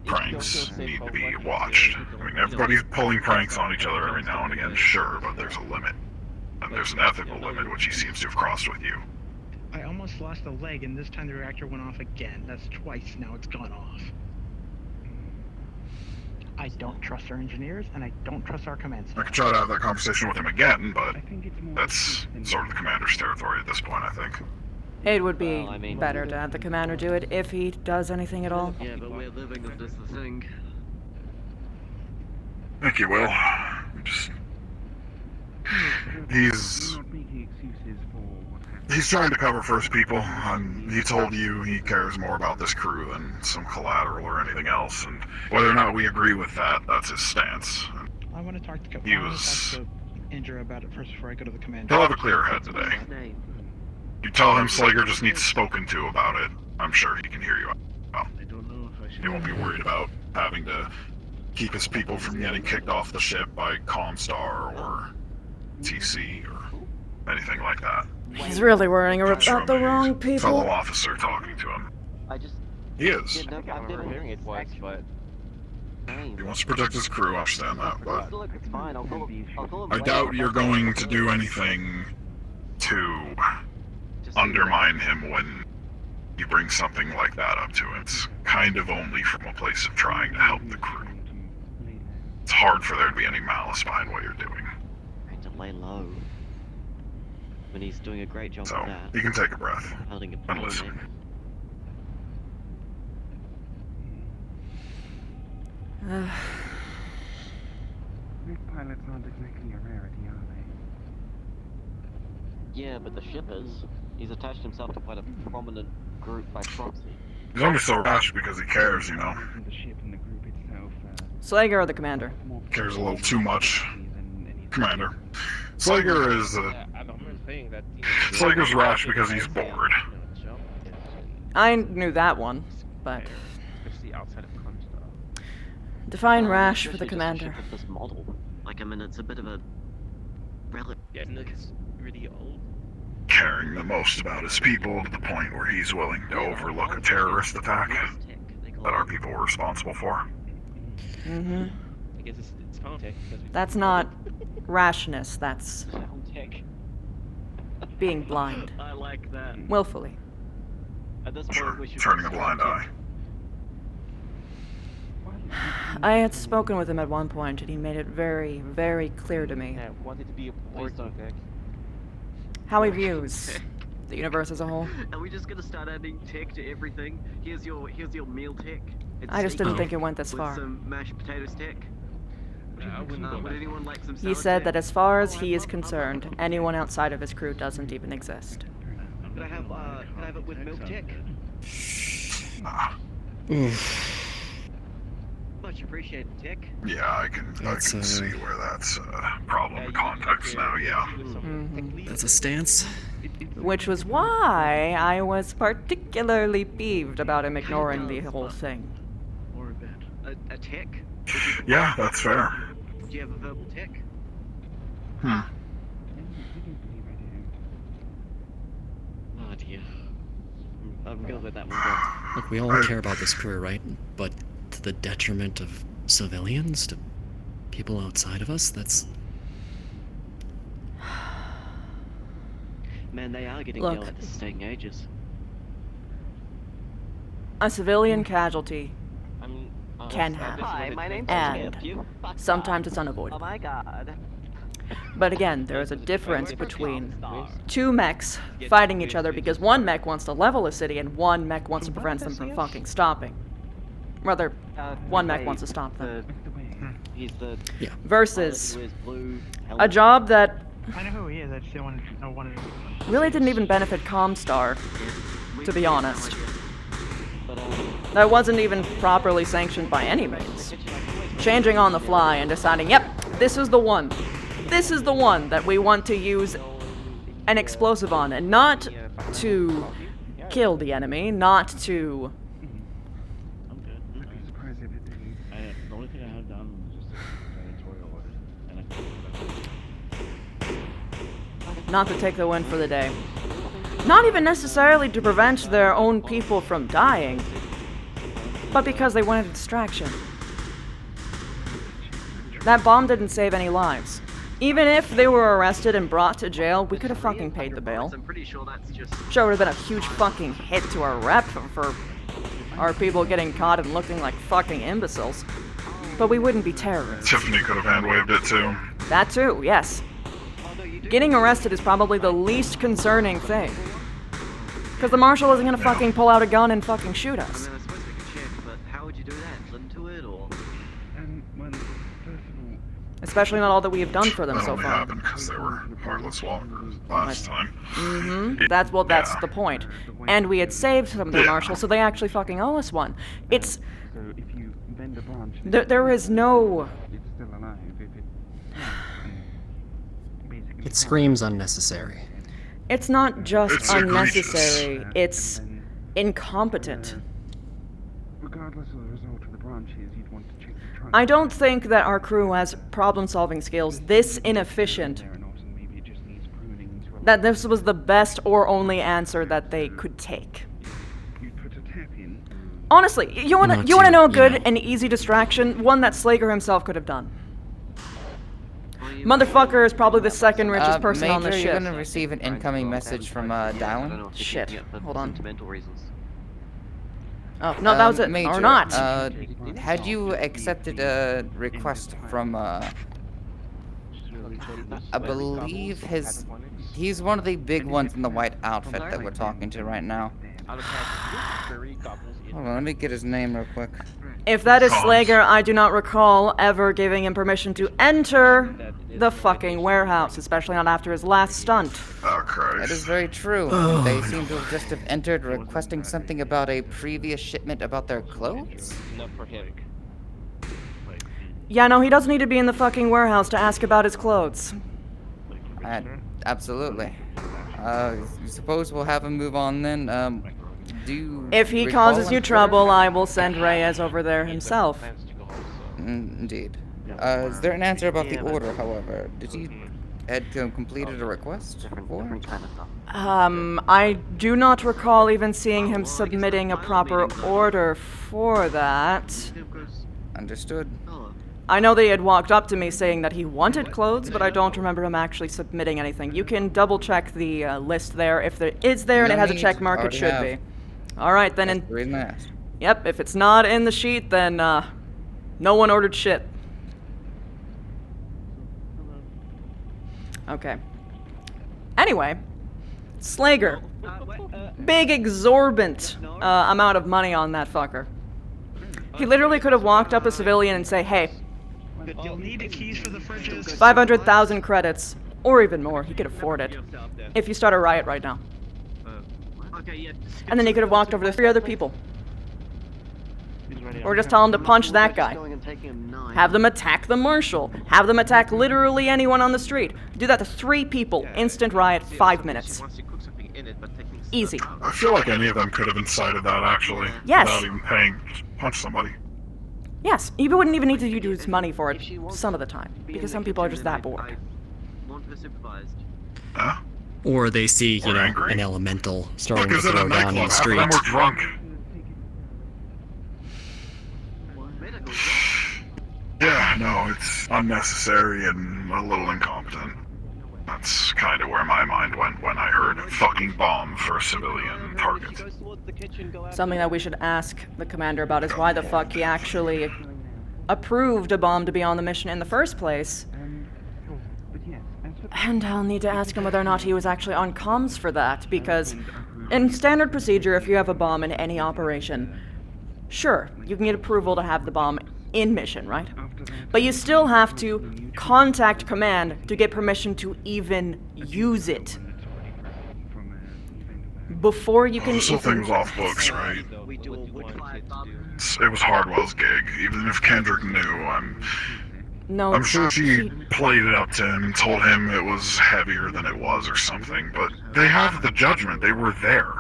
pranks need to be watched. I mean, everybody's pulling pranks on each other every now and again, sure, but there's a limit. And there's an ethical limit which he seems to have crossed with you. I almost lost a leg, and this time the reactor went off again. That's twice now it's gone off. I don't trust our engineers, and I don't trust our command I staff. could try to have that conversation with him again, but that's sort of the commander's territory at this point, I think. It would be better to have the commander do it if he does anything at all. Yeah, but we're living with this thing. Thank you, Will. Just... He's trying to cover first people. He told you he cares more about this crew than some collateral or anything else, and whether or not we agree with that, that's his stance. I want to talk to He was... Indra about it first before I go to the commander. He'll have a clear head today. You tell him Slager just needs spoken to about it. I'm sure he can hear you out. He won't be worried about having to keep his people from getting kicked off the ship by Comstar or TC or anything like that. He's really worrying about the wrong people. Fellow officer talking to him. He is. Hearing it twice, but... He wants to protect his crew, I understand that, but Look, it's fine. I'll call him I doubt you're going to do anything to undermine him when you bring something like that up to him. It's kind of only from a place of trying to help the crew. It's hard for there to be any malice behind what you're doing. Trying to lay low. When he's doing a great job So, with that. you can take a breath Holding a and plan listen. there. These pilots aren't exactly a rarity, are they? Yeah, but the ship is. He's attached himself to quite a prominent group by proxy. He's only so rash because he cares, you know. Slager or the commander? Cares a little too much. Commander. Slager is Slager's rash because he's bored. I knew that one, but... Define rash for the commander. This model. Like, I mean, it's a bit of a relic. Yeah, it's really old. Caring the most about his people to the point where he's willing to overlook a terrorist attack that our people were responsible for. Mm-hmm. I guess it's tech. That's not rashness, that's being blind. I like that. Willfully. At this Sure, point, we should turning a blind eye. I had spoken with him at one point, and he made it very, very clear to me Yeah, wanted to be a working tech. how he views the universe as a whole. Are we just gonna start adding tech to everything? Here's your meal tech. It's I just didn't steak think it went this with far. some mashed potatoes tech. Would anyone like some He salad said tech? that as far as he is concerned, anyone outside of his crew doesn't even exist. Can I have it with milk tech? Much appreciated, tech. Yeah, I can see where that's a problem in context now, yeah. That's a stance. Which was why I was particularly peeved about him ignoring the whole thing. Or a tech? Yeah, that's fair. Do you have a verbal tech? Hmm. Oh dear. I'm gonna let that one go. Look, we all care about this crew, right? But to the detriment of civilians, to people outside of us, that's... Man, they are getting Look. yelled at. This is taking ages. A civilian casualty can Hi, my name's and Skip. sometimes it's Oh unavoidable. my god. But again, there is a difference between two mechs fighting each other because one mech wants to level a city and one mech wants to prevent them from fucking stopping. Rather, one mech wants to stop them. He's the Versus blue a job that I know who he is, I just don't want to know one of really didn't even benefit Comstar, to be honest. That wasn't even properly sanctioned by any means. Changing on the fly and deciding, yep, this is the one. This is the one that we want to use an explosive on, and not to kill the enemy, not to... The only thing I had done was just editorial orders, and not to take the win for the day. Not even necessarily to prevent their own people from dying, but because they wanted a distraction. That bomb didn't save any lives. Even if they were arrested and brought to jail, we could have fucking paid the bail. I'm pretty sure that's just... Sure, would have been a huge fucking hit to our rep for our people getting caught and looking like fucking imbeciles. But we wouldn't be terrorists. Tiffany could have hand-waved it too. That too, yes. Getting arrested is probably the least concerning thing. Because the marshal isn't gonna fucking pull out a gun and fucking shoot us. I suppose we could check, but how would you do that? Listen to it, or...? Well, first of all... Especially not all that we have done for them That so only far. happened because they were heartless walkers last time. Mm-hmm. That's the point. And we had saved some of their marshals, so they actually fucking owe us one. It's... So if you bend a branch... There is no... It's still alive. Basically... It screams unnecessary. It's not just It's unnecessary, egregious. it's incompetent. Regardless of the result of the branches, you'd want to check the trunk. I don't think that our crew has problem-solving skills this inefficient that this was the best or only answer that they could take. Honestly, you wanna know a good and easy distraction? One that Slager himself could have done. Motherfucker is probably the second richest person on the Major, ship. you're gonna receive an incoming message from Dallin. Shit, hold on. Sentimental reasons. Oh, no, that was it. Major, Or not. Had you accepted a request from, I believe he's one of the big ones in the white outfit that we're talking to right now. Hold on, let me get his name real quick. If that is Slager, I do not recall ever giving him permission to enter the fucking warehouse, especially not after his last stunt. Oh, Christ. That is very true. They seem to have just have entered requesting something about a previous shipment about their clothes. Not for him. Yeah, no, he doesn't need to be in the fucking warehouse to ask about his clothes. Absolutely. Suppose we'll have him move on then. If he causes you trouble, I will send Reyes over there himself. Indeed. Is there an answer about the order, however? Did he had completed a request for? I do not recall even seeing him submitting a proper order for that. Understood. I know they had walked up to me saying that he wanted clothes, but I don't remember him actually submitting anything. You can double check the list there. If there is there and it has a check mark, it should be. Alright, then Yep, if it's not in the sheet, then no one ordered shit. Okay. Anyway, Slager. Big exorbitant amount of money on that fucker. He literally could have walked up a civilian and say, hey, You'll need the keys for the fridges. 500,000 credits, or even more. He could afford it. If you start a riot right now. And then he could have walked over to 3 other people. Or just tell him to punch that guy. Have them attack the marshal. Have them attack literally anyone on the street. Do that to 3 people. Instant riot, 5 minutes. Easy. I feel like any of them could have incited that, actually. Yes. Without even paying to punch somebody. Yes, you wouldn't even need to use money for it some of the time. Because some people are just that bored. Huh? Or they see, you know, an elemental starting to throw down in the street. Half of them were drunk. Yeah, no, it's unnecessary and a little incompetent. That's kind of where my mind went when I heard fucking bomb for a civilian target. Something that we should ask the commander about is why the fuck he actually approved a bomb to be on the mission in the first place. And I'll need to ask him whether or not he was actually on comms for that, because in standard procedure, if you have a bomb in any operation, sure, you can get approval to have the bomb in mission, right? But you still have to contact command to get permission to even use it. Before you can This whole thing was off books, right? It was Hardwell's gig. Even if Kendrick knew, I'm sure she played it up to him and told him it was heavier than it was or something, but they have the judgment. They were there.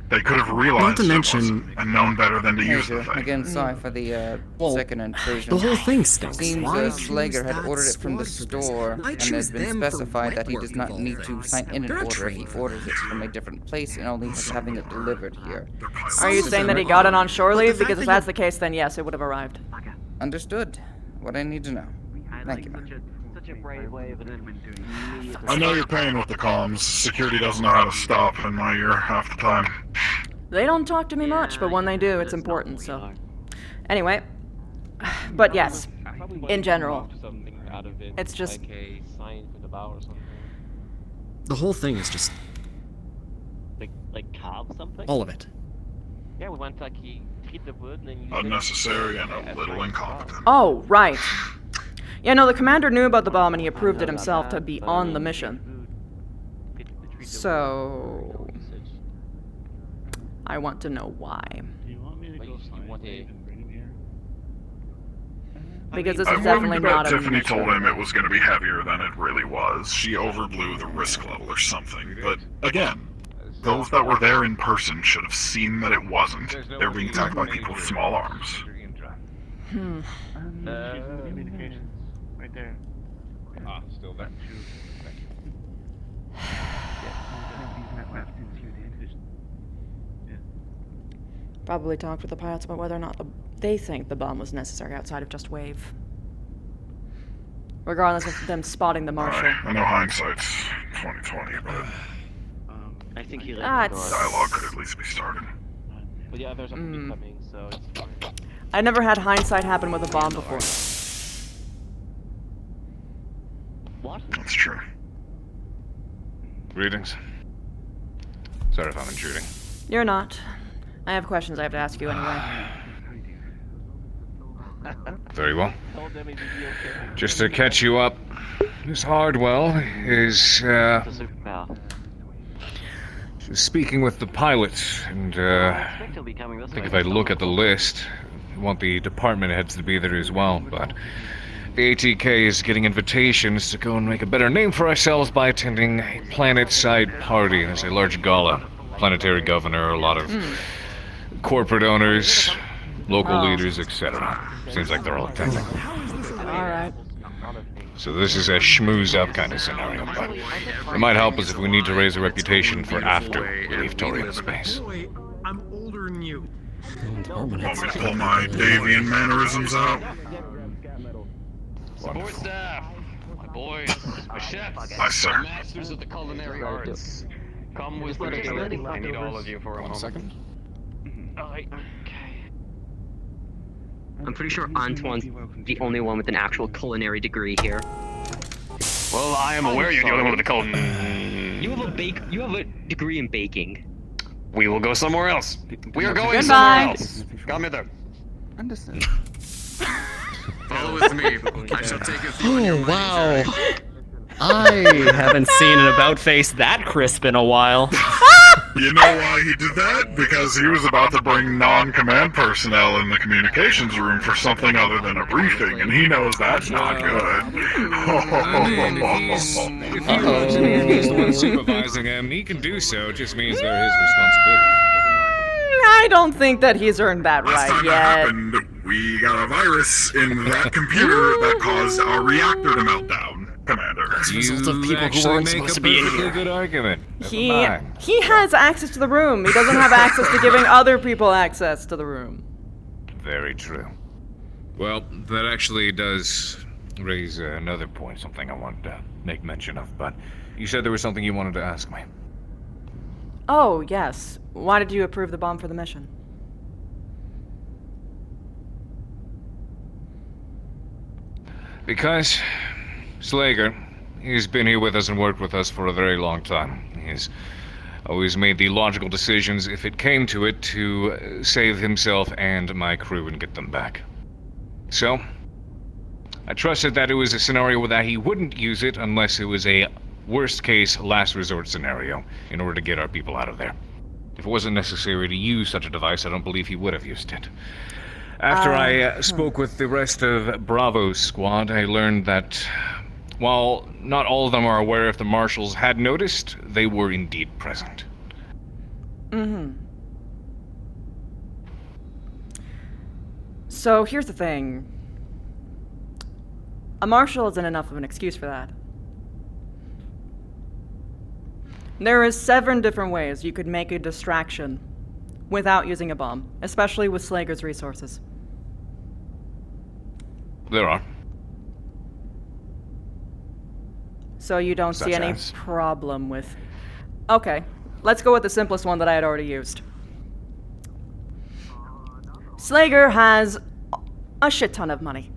They could have realized it wasn't and known better than to use the thing. Again, sorry for the second intrusion. The whole thing stinks. Seems Why Slager had ordered it from the store, and it has been specified that he does not need to sign in an order if he orders it from a different place and only is having it delivered here. Are you saying that he got it on shore leave? Because if that's the case, then yes, it would have arrived. Understood. What I need to know. Thank you. Such a brave way of I know you're paying with the comms. Security doesn't know how to stop in my ear half the time. They don't talk to me much, but when they do, it's important, so. Anyway. But yes, in general, it's just... The whole thing is just... Like carve something? all of it. Yeah, we went like he hit the wood and then you... Unnecessary and a little incompetent. Oh, right. Yeah, no, the commander knew about the bomb and he approved it himself to be on the mission. So... I want to know why. Because this is definitely not a Tiffany mission. told him it was going to be heavier than it really was. She overblew the risk level or something. But again, those that were there in person should have seen that it wasn't. They were being attacked by people with small arms. Communications. Right there. Ah, still there. Probably talked with the pilots about whether or not they think the bomb was necessary outside of just wave. Regardless of them spotting the marshal. I know hindsight's 2020, but I think he dialogue could at least be started. But yeah, there's a coming, so it's fine. I never had hindsight happen with a bomb before. What? That's true. Greetings. Sorry if I'm intruding. You're not. I have questions I have to ask you anyway. Very well. Just to catch you up, Miss Hardwell is speaking with the pilots, and I think if I look at the list, I want the department heads to be there as well, but the ATK is getting invitations to go and make a better name for ourselves by attending a planet-side party. There's a large gala. Planetary governor, a lot of corporate owners, local leaders, etc. Seems like they're all attending. Alright. So this is a schmooze up kind of scenario, but it might help us if we need to raise a reputation for after we leave Torian space. I'm older than you. Want me to pull my Davian mannerisms out? Support staff, my boys, my chefs, Aye, sir. masters of the culinary arts. Come with me. I need all of you for a moment. 1 second. I'm pretty sure Antoine's the only one with an actual culinary degree here. Well, I am aware you're the only one with a culinary. You have a degree in baking. We will go somewhere else. We are going Goodbye. somewhere else. Come hither. Understand. Follow with me. I shall take you through on your Oh, wow. I haven't seen an about face that crisp in a while. You know why he did that? Because he was about to bring non-command personnel in the communications room for something other than a briefing, and he knows that's not good. If he's the one supervising him, he can do so. It just means they're his responsibility. I don't think that he's earned that Last right time yet. that happened, we got a virus in that computer that caused our reactor to melt down, Commander. Result of people who weren't supposed to be in here. Good argument. He has access to the room. He doesn't have access to giving other people access to the room. Very true. Well, that actually does raise another point, something I wanted to make mention of, but you said there was something you wanted to ask me. Oh, yes. Why did you approve the bomb for the mission? Because Slager, he's been here with us and worked with us for a very long time. He's always made the logical decisions, if it came to it, to save himself and my crew and get them back. So, I trusted that it was a scenario where that he wouldn't use it unless it was a worst-case, last-resort scenario in order to get our people out of there. If it wasn't necessary to use such a device, I don't believe he would have used it. After I spoke with the rest of Bravo's squad, I learned that while not all of them are aware if the marshals had noticed, they were indeed present. Mm-hmm. So here's the thing. A marshal isn't enough of an excuse for that. There is 7 different ways you could make a distraction without using a bomb, especially with Slager's resources. There are. So you don't see Such any as? problem with... Okay, let's go with the simplest one that I had already used. Slager has a shit ton of money.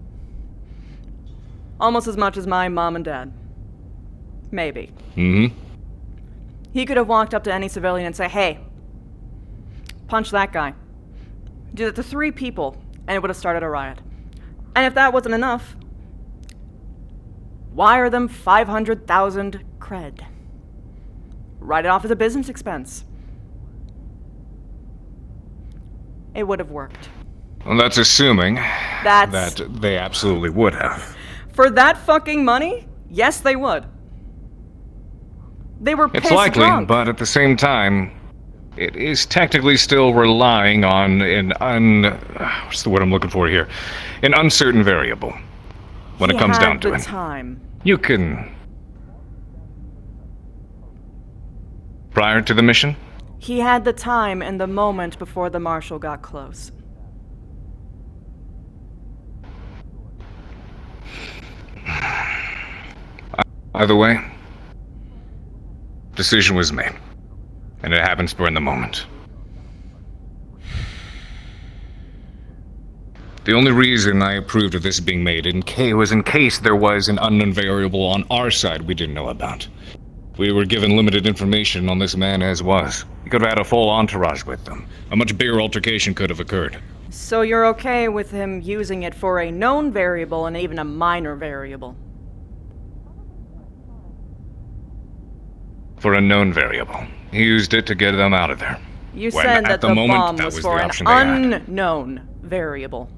Almost as much as my mom and dad. Maybe. Mm-hmm. He could have walked up to any civilian and say, hey, punch that guy. Do that to 3 people, and it would have started a riot. And if that wasn't enough, wire them 500,000 cred. Write it off as a business expense. It would have worked. Well, that's assuming That's... that they absolutely would have. For that fucking money, yes, they would. They were pissed It's likely, drunk. but at the same time, it is technically still relying on an what's the word I'm looking for here? An uncertain variable. When it comes down to it. Time. You can... Prior to the mission? He had the time and the moment before the marshal got close. Either way, decision was made. And it happened spur in the moment. The only reason I approved of this being made was in case there was an unknown variable on our side we didn't know about. We were given limited information on this man as was. He could have had a full entourage with them. A much bigger altercation could have occurred. So you're okay with him using it for a known variable and even a minor variable? For a known variable. He used it to get them out of there. You When said that at the the moment, bomb that was was for the an option they had. unknown variable.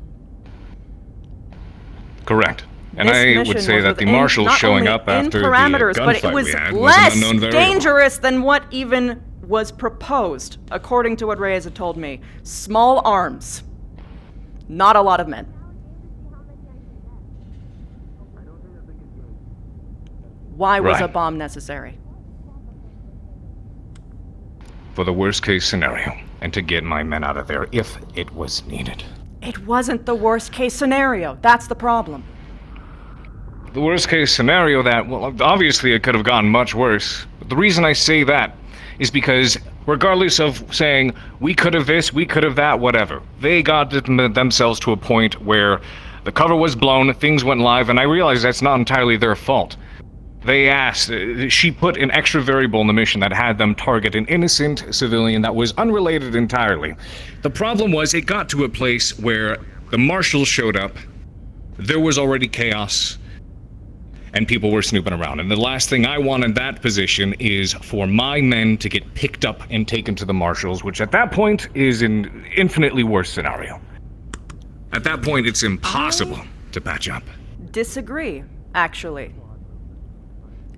Correct. And This I mission would say was that the within marshals not showing only up in after parameters, the but it gunfight was we had was less an unknown variable. dangerous than what even was proposed, according to what Reyes had told me. Small arms. Not a lot of men. Why was Right. a bomb necessary? For the worst case scenario, and to get my men out of there if it was needed. It wasn't the worst case scenario. That's the problem. The worst case scenario that, well, obviously it could have gone much worse. But the reason I say that is because, regardless of saying, we could have this, we could have that, whatever, they got themselves to a point where the cover was blown, things went live, and I realize that's not entirely their fault. They asked, she put an extra variable in the mission that had them target an innocent civilian that was unrelated entirely. The problem was it got to a place where the marshals showed up, there was already chaos, and people were snooping around. And the last thing I want in that position is for my men to get picked up and taken to the marshals, which at that point is an infinitely worse scenario. At that point, it's impossible to patch up. Disagree, actually.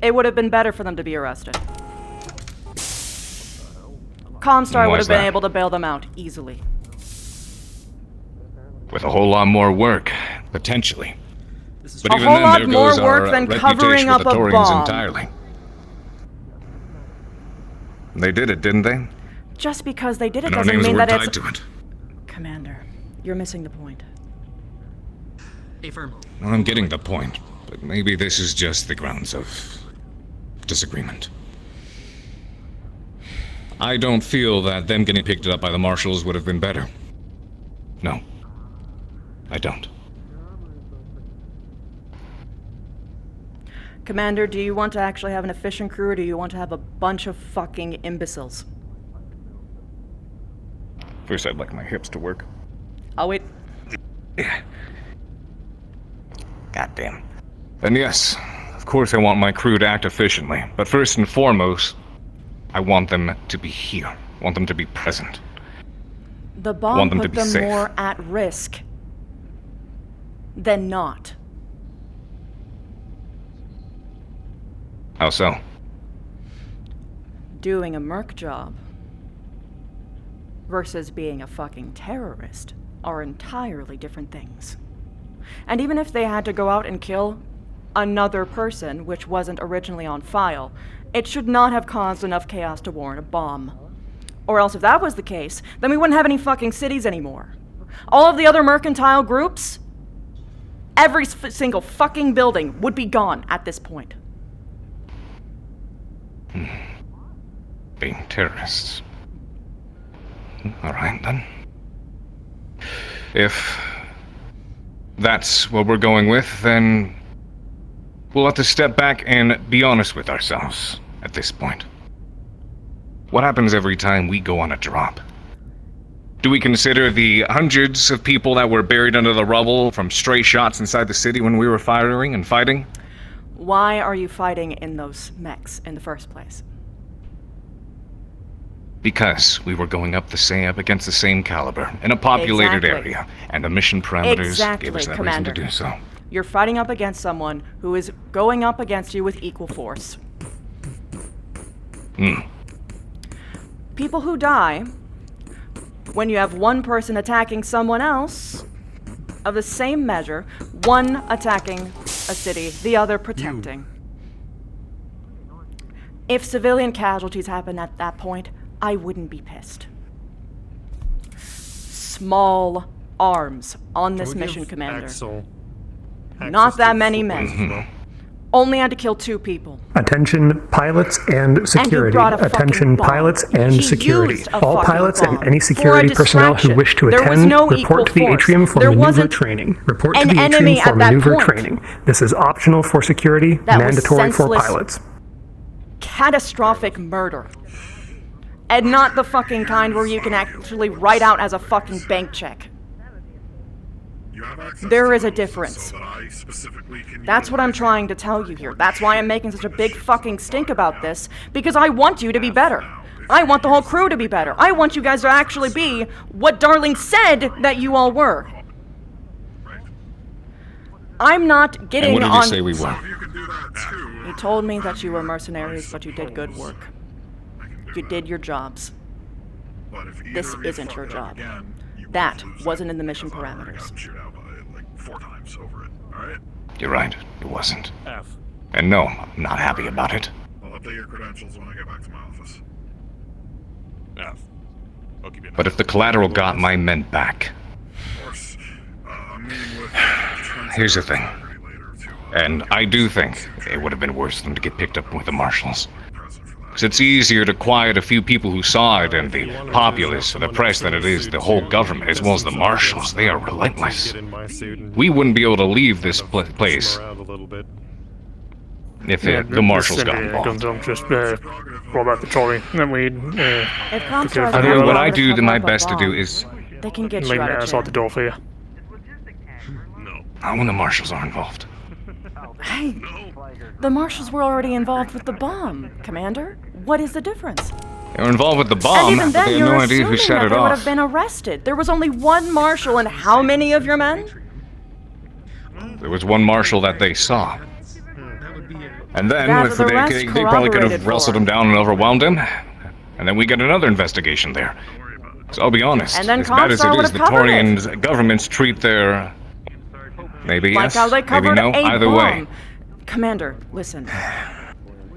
It would have been better for them to be arrested. Comstar Why would is have been that? able to bail them out easily. With a whole lot more work, potentially. But A even whole then, lot there more goes work our than reputation covering with up the a Torians bomb. entirely. They did it, didn't they? Just because they did it And our doesn't names mean were that tied it's... to it. Commander, you're missing the point. Affirm. Well, I'm getting the point, but maybe this is just the grounds of disagreement. I don't feel that them getting picked up by the marshals would have been better. No. I don't. Commander, do you want to actually have an efficient crew, or do you want to have a bunch of fucking imbeciles? First, I'd like my hips to work. I'll wait. Goddamn. And yes, of course I want my crew to act efficiently, but first and foremost, I want them to be here. I want them to be present. The bomb Want them to put be them safe. more at risk than not. How so? Doing a merc job versus being a fucking terrorist are entirely different things. And even if they had to go out and kill another person, which wasn't originally on file, it should not have caused enough chaos to warrant a bomb. Or else if that was the case, then we wouldn't have any fucking cities anymore. All of the other mercantile groups, every single fucking building would be gone at this point. Being terrorists. Alright then. If that's what we're going with, then we'll have to step back and be honest with ourselves at this point. What happens every time we go on a drop? Do we consider the hundreds of people that were buried under the rubble from stray shots inside the city when we were firing and fighting? Why are you fighting in those mechs in the first place? Because we were going up against the same caliber in a populated Exactly. area, and the mission parameters Exactly, gave us that Commander. reason to do so. You're fighting up against someone who is going up against you with equal force. People who die when you have one person attacking someone else of the same measure, one attacking a city, the other protecting. If civilian casualties happen at that point, I wouldn't be pissed. Small arms on this mission, Commander. Not that many men. Only had to kill 2 people. Attention pilots and security. brought a fucking Attention bomb. pilots and He security. used a All fucking pilots bomb and any for a security personnel who distraction. wish to There was attend, no report to the equal force. atrium for There maneuver wasn't training. Report to an the enemy atrium for at that maneuver point. training. This is optional for security, That was mandatory for senseless. pilots. Catastrophic murder. And not the fucking kind where you can actually write out as a fucking bank check. You have access There to is a those difference. So that I specifically can That's what I'm trying to tell you here. That's why I'm making such a big fucking stink about this, because I want you to be better. I want the whole crew to be better. I want you guys to actually be what Darling said that you all were. I'm not getting And what did on... he say we were? He told me that you were mercenaries, but you did good work. You did your jobs. This isn't your job. That wasn't in the mission parameters. You're right, it wasn't. And no, I'm not happy about it. I'll update your credentials when I get back to my office. I'll keep you in But if the collateral got my men back... Of course. I'm meeting with... Here's the thing. And I do think it would have been worse than to get picked up with the marshals. Because it's easier to quiet a few people who saw it and the populace or the press than it is the whole government, as well as the marshals. They are relentless. We wouldn't be able to leave this place if the marshals got involved. Just roll back the trolley, and then we. What I do my best to do is They can get leave you out my of ass jail. out the door for you. Not when the marshals are involved. Hey, the marshals were already involved with the bomb, Commander. What is the difference? They were involved with the And bomb, even but then, they had you're no idea who assuming set that it they would have off. been arrested. There was only one marshal and how many of your men? There was one marshal that they saw. And then, That if the rest they probably could have corroborated wrestled for. him down and overwhelmed him. And then we get another investigation there. So I'll be honest, And then as bad as Comstar it would is, have the covered it. Torian governments treat their... Maybe Like yes, how they maybe covered no, a either bomb. way. Commander, listen.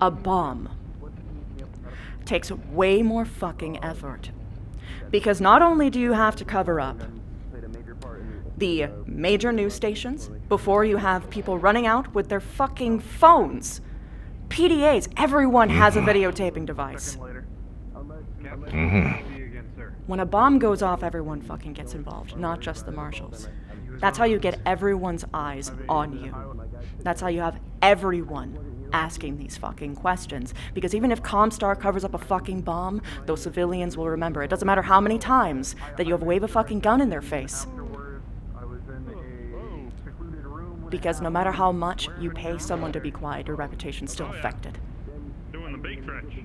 A bomb takes way more fucking effort. Because not only do you have to cover up the major news stations before you have people running out with their fucking phones. PDAs, everyone has a videotaping device. When a bomb goes off, everyone fucking gets involved, not just the marshals. That's how you get everyone's eyes on you. That's how you have everyone asking these fucking questions. Because even if Comstar covers up a fucking bomb, those civilians will remember. It doesn't matter how many times that you wave a fucking gun in their face. Because no matter how much you pay someone to be quiet, your reputation's still affected. Doing the big stretch.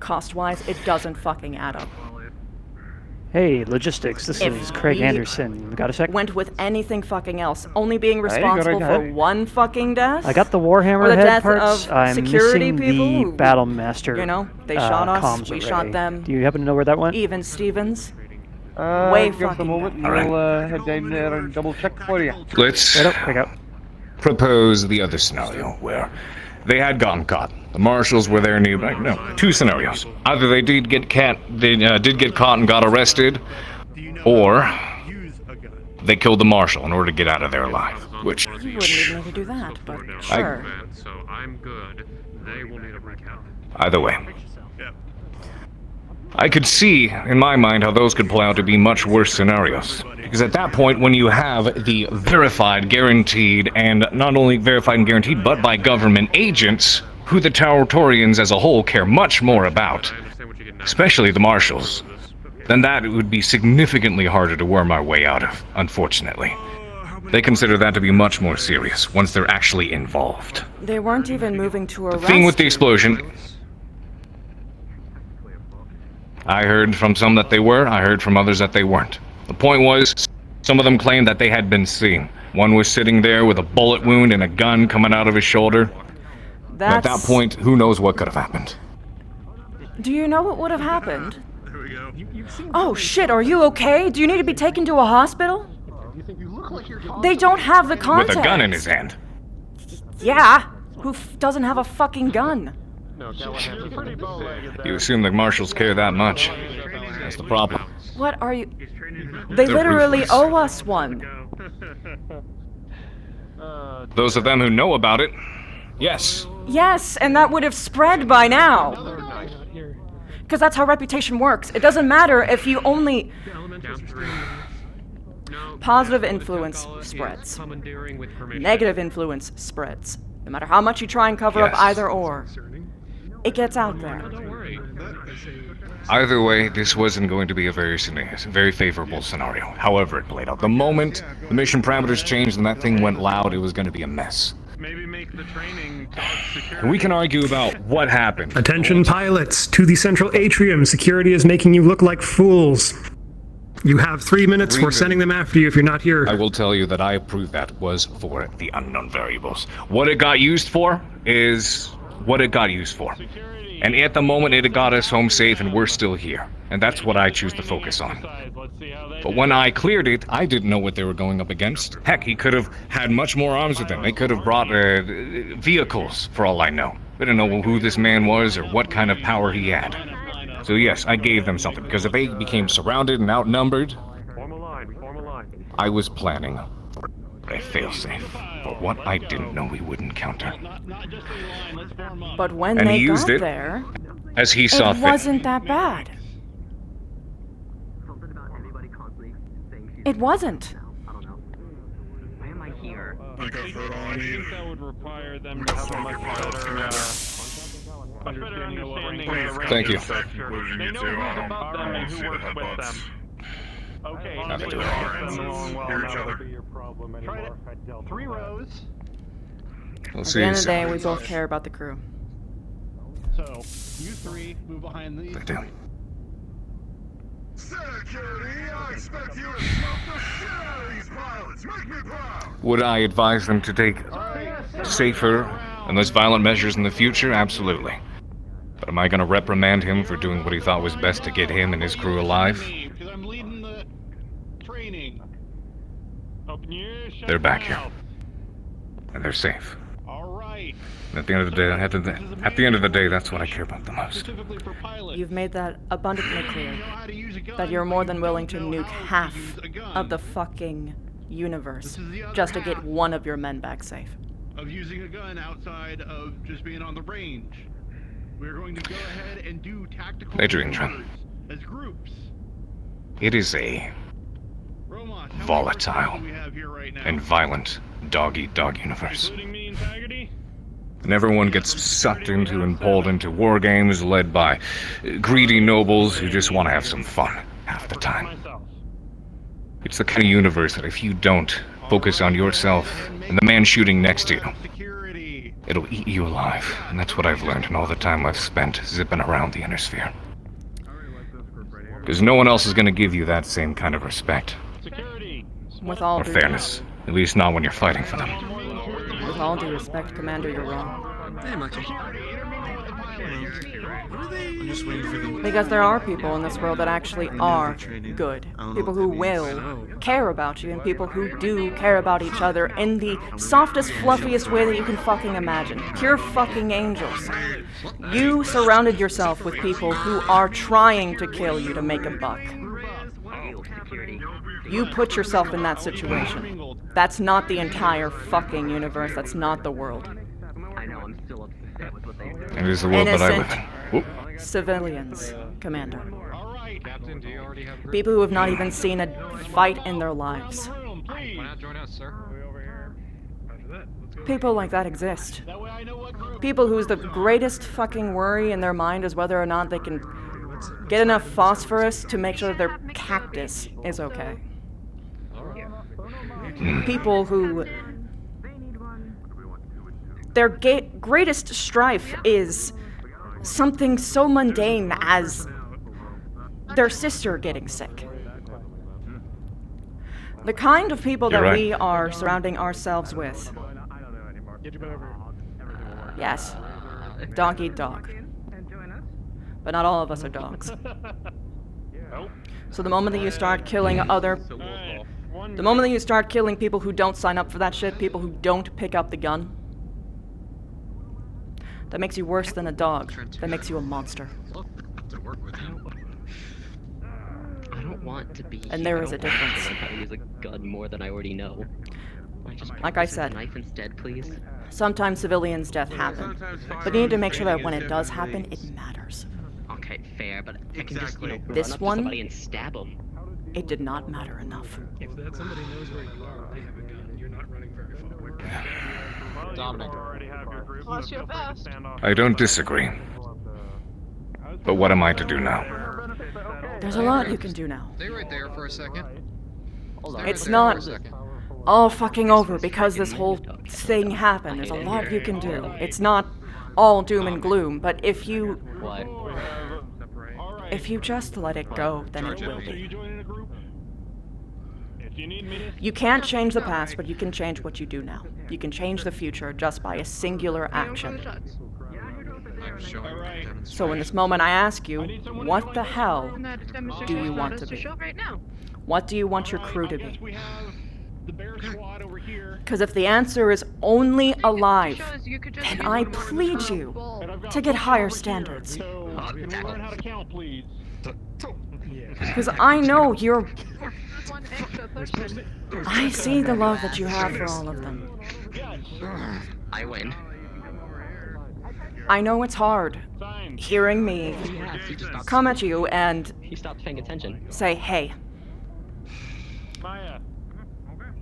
Cost-wise, it doesn't fucking add up. Hey, logistics. This is Craig we Anderson. Got a sec? Went with anything fucking else, only being Hey, responsible good, for hey. one fucking death. I got the Warhammer or the head death parts. of I'm security missing people. the who, Battlemaster. You know, they shot us. comms We array. shot them. Do you happen to know where that went? Even Stevens. Way Give us a fucking moment, and Alright. we'll head down there and double check for you. Let's propose the other scenario where they had gotten caught. The marshals were there nearby. No, two scenarios. Either they did get caught and got arrested, or they killed the marshal in order to get out of there alive. Which You wouldn't even need to do that, but I- sure. So I'm good. They will need a recount. either way. I could see, in my mind, how those could play out to be much worse scenarios. Because at that point, when you have the verified, guaranteed, and not only verified and guaranteed, but by government agents, who the Tauratorians as a whole care much more about, especially the marshals, then that would be significantly harder to worm our way out of, unfortunately. They consider that to be much more serious, once they're actually involved. They weren't even moving to arrest The thing with the you. explosion... I heard from some that they were, I heard from others that they weren't. The point was, some of them claimed that they had been seen. One was sitting there with a bullet wound and a gun coming out of his shoulder. And at that That's- point, who knows what could have happened. Do you know what would have happened? Oh shit, are you okay? Do you need to be taken to a hospital? They don't have the With context. a gun in his hand. Yeah. Who doesn't have a fucking gun? You assume the marshals care that much. That's the problem. What are you... They They're literally ruthless. owe us one. Those of them who know about it, yes. Yes, and that would have spread by now. Because that's how reputation works. It doesn't matter if you only... Positive influence spreads. Negative influence spreads. No matter how much you try and cover up Yes. either or. It gets out there. Don't worry. Either way, this wasn't going to be a very favorable scenario. However it played out. The moment the mission parameters changed and that thing went loud, it was going to be a mess. Maybe make the training dog security. And we can argue about what happened. Attention pilots, to the central atrium. Security is making you look like fools. You have 3 minutes for sending them after you if you're not here. I will tell you that I approve that was for the unknown variables. What it got used for is what it got used for. And at the moment it got us home safe and we're still here. And that's what I choose to focus on. But when I cleared it, I didn't know what they were going up against. Heck, he could have had much more arms with him. They could have brought vehicles, for all I know. We didn't know who this man was or what kind of power he had. So yes, I gave them something, because if they became surrounded and outnumbered, I was planning for a failsafe. For what I didn't know we would encounter. But when And they he used got it there, as he saw it fit. wasn't that bad. It wasn't. Why am I here? I think that would require them to have a much better understanding of the Thank you. structure. They know who's above them and who works with them. Okay, Nothing to so it. them along well Hear each enough. other. Try it. 3 rows. We'll At see the you end of the day, soon. we both care about the crew. So, you 3 move behind these. They do. Security, I expect you to smoke the shit out of these pilots. Make me proud. Would I advise them to take safer and less violent measures in the future? Absolutely. But am I going to reprimand him for doing what he thought was best to get him and his crew alive? Because I'm leading the training. Open your ears, shut They're your back here. mouth. And they're safe. Alright. And at the end of the day, at the end of the day, that's what I care about the most. Specifically for pilots. You've made that abundantly clear. That you're more than willing to nuke half of the fucking universe just to get one of your men back safe. Of using a gun outside of just being on the range. We're going to go ahead and do tactical Major Indra. maneuvers as groups. It is a Romos, how many volatile personnel do we have here right now? and violent dog-eat-dog universe. Including me and Taggart? And everyone gets sucked into and pulled into war games led by greedy nobles who just want to have some fun half the time. It's the kind of universe that if you don't focus on yourself and the man shooting next to you, it'll eat you alive. And that's what I've learned in all the time I've spent zipping around the inner sphere. Because no one else is going to give you that same kind of respect With all or due fairness. At least not when you're fighting for them. With all due respect, Commander, you're wrong. Hey, Michael. I'm just waiting for them. Because there are people in this world that actually are good. People who will care about you, and people who do care about each other in the softest, fluffiest way that you can fucking imagine. Pure fucking angels. You surrounded yourself with people who are trying to kill you to make a buck. You put yourself in that situation. That's not the entire fucking universe. That's not the world. I know, I'm still upset with what they did. It is the world that I live in. Whoop. Civilians, Commander. People who have not even seen a fight in their lives. Why not join us, sir? People like that exist. People whose the greatest fucking worry in their mind is whether or not they can get enough phosphorus to make sure that their cactus is okay. People who... their greatest strife is something so mundane as their sister getting sick. The kind of people that we are surrounding ourselves with. Yes, dog eat dog. But not all of us are dogs. So the moment that you start killing the moment that you start killing people who don't sign up for that shit, people who don't pick up the gun, that makes you worse than a dog. That makes you a monster. I don't want to be. And there is a difference. I don't want to use a gun more than I already know. Like I said, Knife instead, please. sometimes civilians' death happen, but you need to make sure that when it does happen, it matters. Okay, fair, but I can just, run This up to one, somebody and stab them. it did not matter enough. If that somebody knows where you are, they have a gun. You're not running very far. I don't disagree. But what am I to do now? There's a lot you can do now. Stay right there for a second. It's not all fucking over because this whole thing happened. There's a lot you can do. It's not all doom and gloom, but if you just let it go, then it will be. You can't change the past, but you can change what you do now. You can change the future just by a singular action. So in this moment I ask you, what the hell do you want to be? What do you want your crew to be? Because if the answer is only alive, then I plead you to get higher standards. Because I know you're... I see the love that you have for all of them. I win. I know it's hard hearing me come at you and He stopped paying attention. say, hey,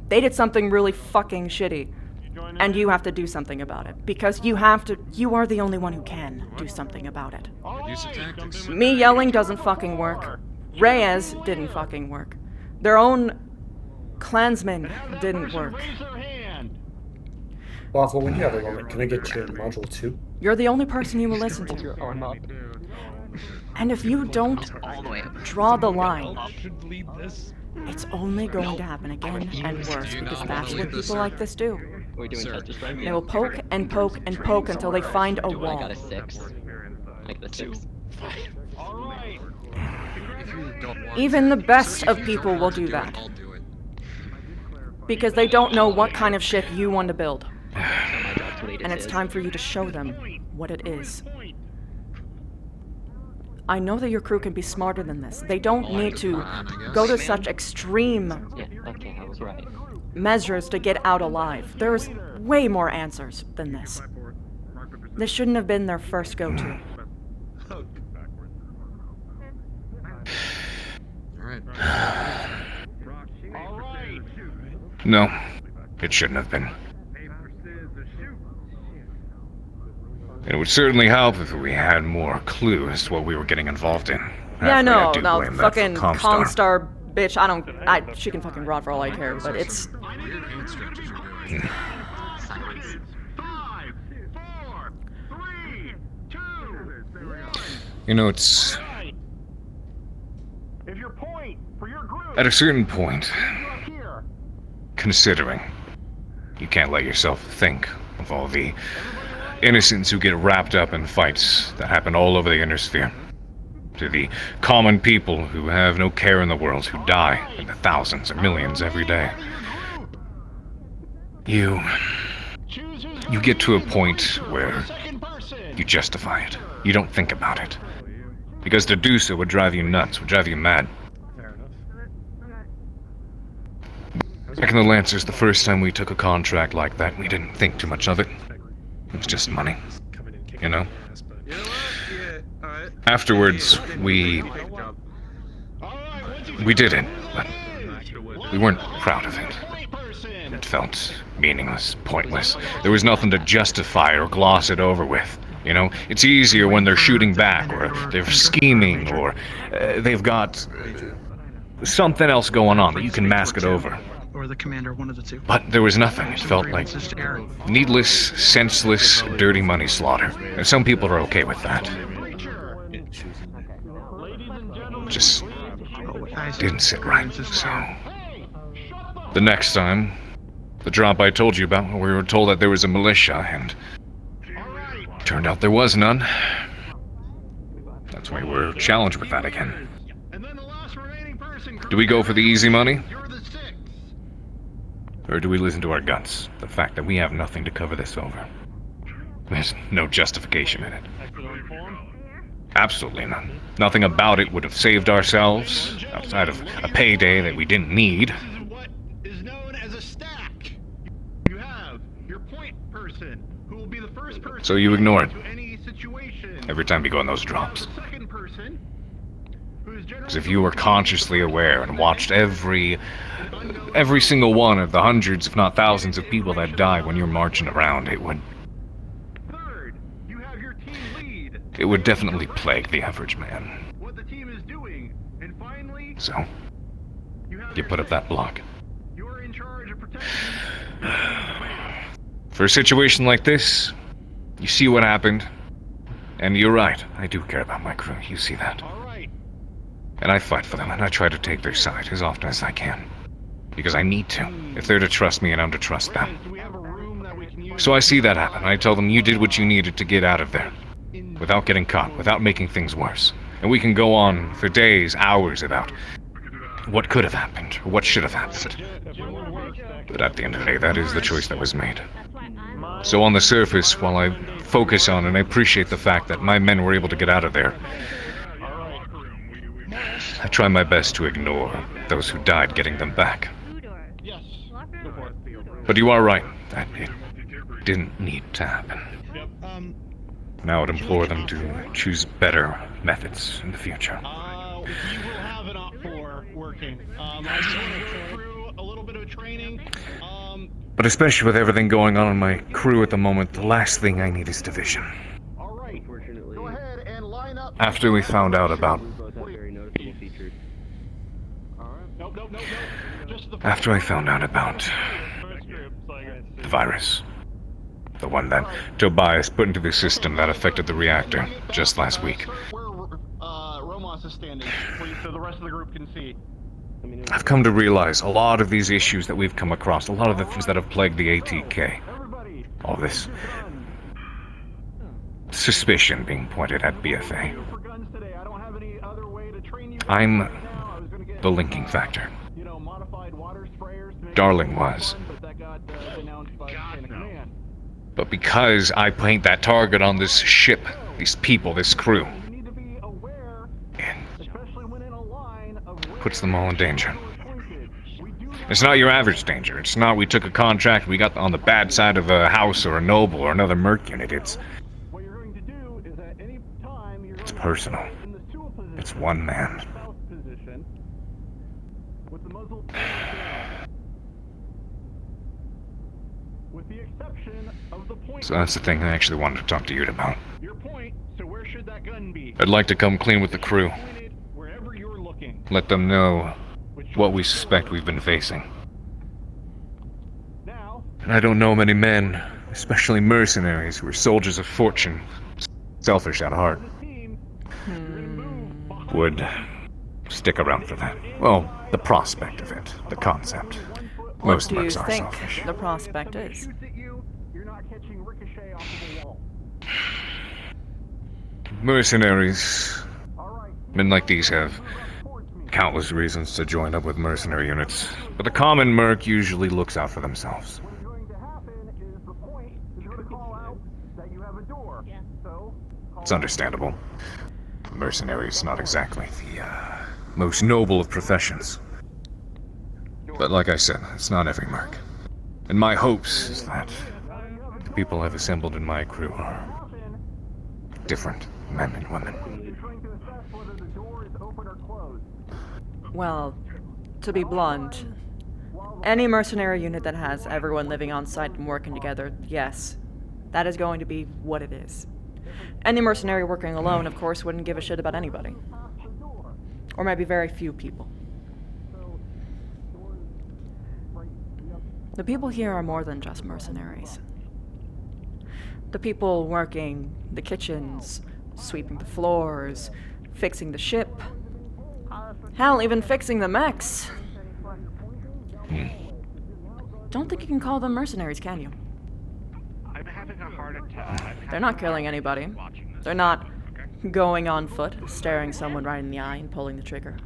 they did something really fucking shitty, and you have to do something about it. Because you are the only one who can do something about it. Me yelling doesn't fucking work. Reyes didn't fucking work. Their own clansmen didn't work. Waffle, when you have a moment, can I get you in module 2? You're the only person you will listen to. And if you don't draw the line, it's only going to happen again and worse, because that's what people like this do. We're doing Tetris right now. They will poke and poke and poke until they find a I wall. got a 6. Like the 6. Even the best of people will do that. Because they don't know what kind of ship you want to build. And it's time for you to show them what it is. I know that your crew can be smarter than this. They don't need to go to such extreme measures to get out alive. There's way more answers than this. This shouldn't have been their first go-to. No, it shouldn't have been. It would certainly help if we had more clue as to what we were getting involved in. Yeah, Actually, I no, do no, blame that for fucking Comstar. Comstar bitch, she can fucking rot for all I care, but it's... You know, it's... At a certain point, considering, you can't let yourself think of all the innocents who get wrapped up in fights that happen all over the Inner Sphere. To the common people who have no care in the world, who die in the thousands or millions every day. You get to a point where you justify it. You don't think about it. Because to do so would drive you nuts, would drive you mad. Back in the Lancers, the first time we took a contract like that, we didn't think too much of it. It was just money, you know? Afterwards, we did it, but we weren't proud of it. It felt meaningless, pointless. There was nothing to justify or gloss it over with. You know, it's easier when they're shooting back, or they're scheming, or they've got something else going on that you can mask it over. Or the commander, one of the two. But there was nothing. It felt like needless, senseless, dirty money slaughter. And some people are okay with that. Just didn't sit right, so... The next time, the drop I told you about, we were told that there was a militia, and... turned out there was none. That's why we're challenged with that again. Do we go for the easy money? Or do we listen to our guts? The fact that we have nothing to cover this over. There's no justification in it. Absolutely none. Nothing about it would have saved ourselves, outside of a payday that we didn't need. So you ignore it. Every time you go on those drops. Because if you were consciously aware and watched every single one of the hundreds, if not thousands of people that die when you're marching around, it it would definitely plague the average man. What the team is doing, and finally, So, you put up that block. you're in charge of protecting. For a situation like this, you see what happened, and you're right, I do care about my crew, you see that. And I fight for them, and I try to take their side as often as I can. Because I need to, if they're to trust me and I'm to trust them. So I see that happen, I tell them you did what you needed to get out of there. Without getting caught, without making things worse. And we can go on for days, hours about what could have happened, or what should have happened. But at the end of the day, that is the choice that was made. So on the surface, while I focus on and I appreciate the fact that my men were able to get out of there, I try my best to ignore those who died getting them back. But you are right, that it didn't need to happen. Now I would implore them to choose better methods in the future. You will have an OPFOR working. I just want to go through a little bit of training. But especially with everything going on in my crew at the moment, the last thing I need is division. Go ahead and line up. After we found out about... After I found out about... the virus. The one that Tobias put into the system that affected the reactor just last week. Where Romos is standing, please, so the rest of the group can see. I've come to realize a lot of these issues that we've come across, a lot of the things that have plagued the ATK. All this suspicion being pointed at BFA. I'm the linking factor. Darling was. But because I paint that target on this ship, these people, this crew, it puts them all in danger. It's not your average danger. It's not we took a contract, we got on the bad side of a house or a noble or another merc unit. It's personal. It's one man. So that's the thing I actually wanted to talk to you about. I'd like to come clean with the crew. Let them know what we suspect we've been facing. And I don't know many men, especially mercenaries, who are soldiers of fortune, selfish at heart, would stick around for that. Well, the prospect of it, the concept. Most What do you mercs are think selfish. the prospect is? Mercenaries. Men like these have countless reasons to join up with mercenary units, but the common merc usually looks out for themselves. It's understandable. Mercenary is not exactly the most noble of professions. But like I said, it's not every merc. And my hopes is that the people I've assembled in my crew are different men and women. Well, to be blunt, any mercenary unit that has everyone living on site and working together, yes, that is going to be what it is. Any mercenary working alone, of course, wouldn't give a shit about anybody. Or maybe very few people. The people here are more than just mercenaries. The people working the kitchens, sweeping the floors, fixing the ship. Hell, even fixing the mechs. Don't think you can call them mercenaries, can you? I'm having a heart attack. They're not killing anybody. They're not going on foot, staring someone right in the eye and pulling the trigger.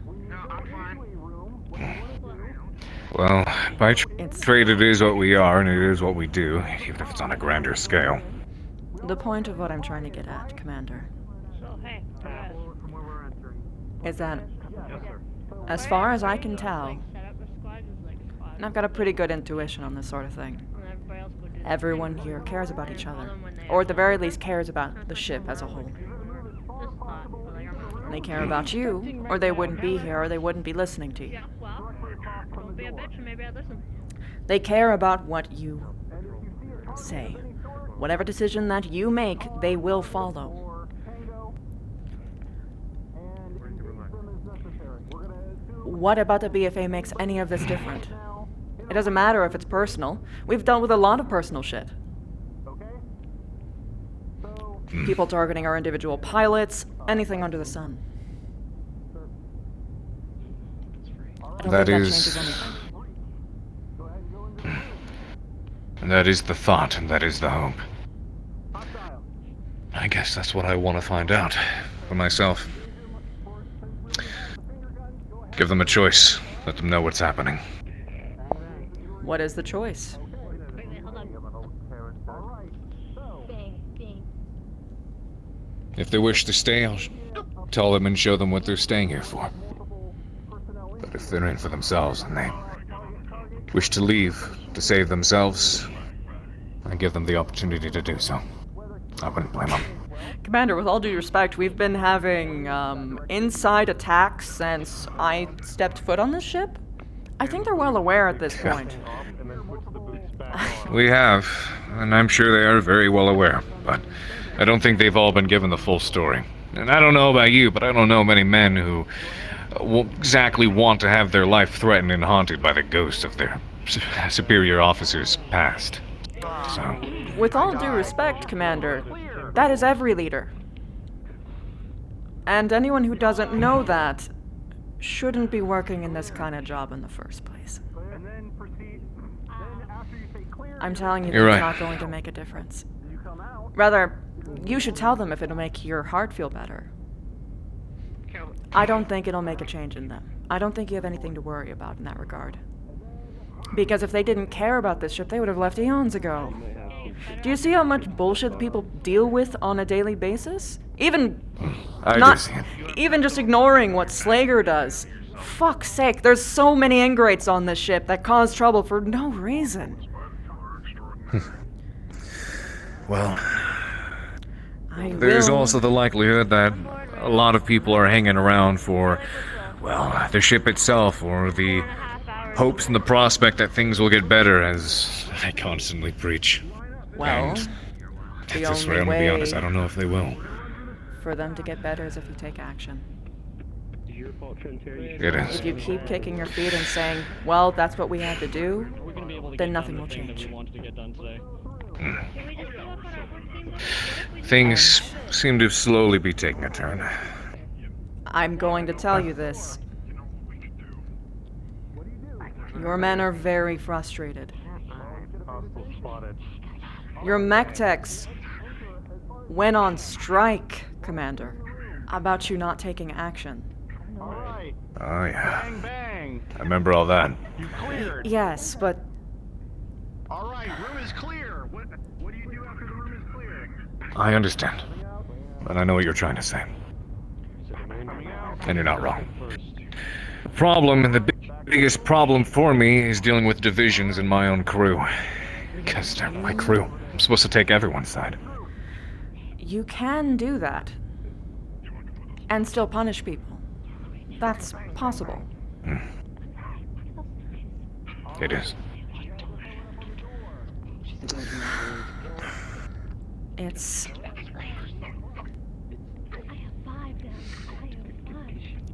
Well, by trade it is what we are, and it is what we do, even if it's on a grander scale. The point of what I'm trying to get at, Commander, is that, as far as I can tell, and I've got a pretty good intuition on this sort of thing, everyone here cares about each other, or at the very least cares about the ship as a whole. They care about you, or they wouldn't be here, or they wouldn't be listening to you. They care about what you say. Whatever decision that you make, they will follow. What about the BFA makes any of this different? It doesn't matter if it's personal. We've dealt with a lot of personal shit. People targeting our individual pilots, anything under the sun. I don't think that changes anything. That is the thought, and that is the hope. I guess that's what I want to find out for myself. Give them a choice. Let them know what's happening. What is the choice? If they wish to stay, I'll tell them and show them what they're staying here for. But if they're in for themselves and they wish to leave to save themselves, I give them the opportunity to do so. I wouldn't blame them. Commander, with all due respect, we've been having inside attacks since I stepped foot on this ship. I think they're well aware at this point. We have, and I'm sure they are very well aware, but I don't think they've all been given the full story. And I don't know about you, but I don't know many men who won't exactly want to have their life threatened and haunted by the ghosts of their superior officers past. So, with all due respect, Commander, that is every leader. And anyone who doesn't know that shouldn't be working in this kind of job in the first place. I'm telling you, You're it's right. not going to make a difference. Rather, you should tell them if it'll make your heart feel better. I don't think it'll make a change in them. I don't think you have anything to worry about in that regard. Because if they didn't care about this ship, they would have left eons ago. Do you see how much bullshit people deal with on a daily basis? Even even just ignoring what Slager does. Fuck's sake, there's so many ingrates on this ship that cause trouble for no reason. well, there's also the likelihood that a lot of people are hanging around for, well, the ship itself, or the hopes and the prospect that things will get better, as I constantly preach. Well, and the that's only where I'm gonna be way honest, I don't know if they will. for them to get better is if you take action. It is. If you keep kicking your feet and saying, well, that's what we had to do, then nothing will change. Things seem to slowly be taking a turn. I'm going to tell you this. Your men are very frustrated. Your mech techs went on strike, Commander, about you not taking action. Oh yeah. I remember all that. Yes, but... Alright, room is clear. What do you do after the room is clear? I understand. But I know what you're trying to say. And you're not wrong. The problem, and the biggest problem for me, is dealing with divisions in my own crew. Because they're my crew. I'm supposed to take everyone's side. You can do that. And still punish people. That's possible. It is. It's...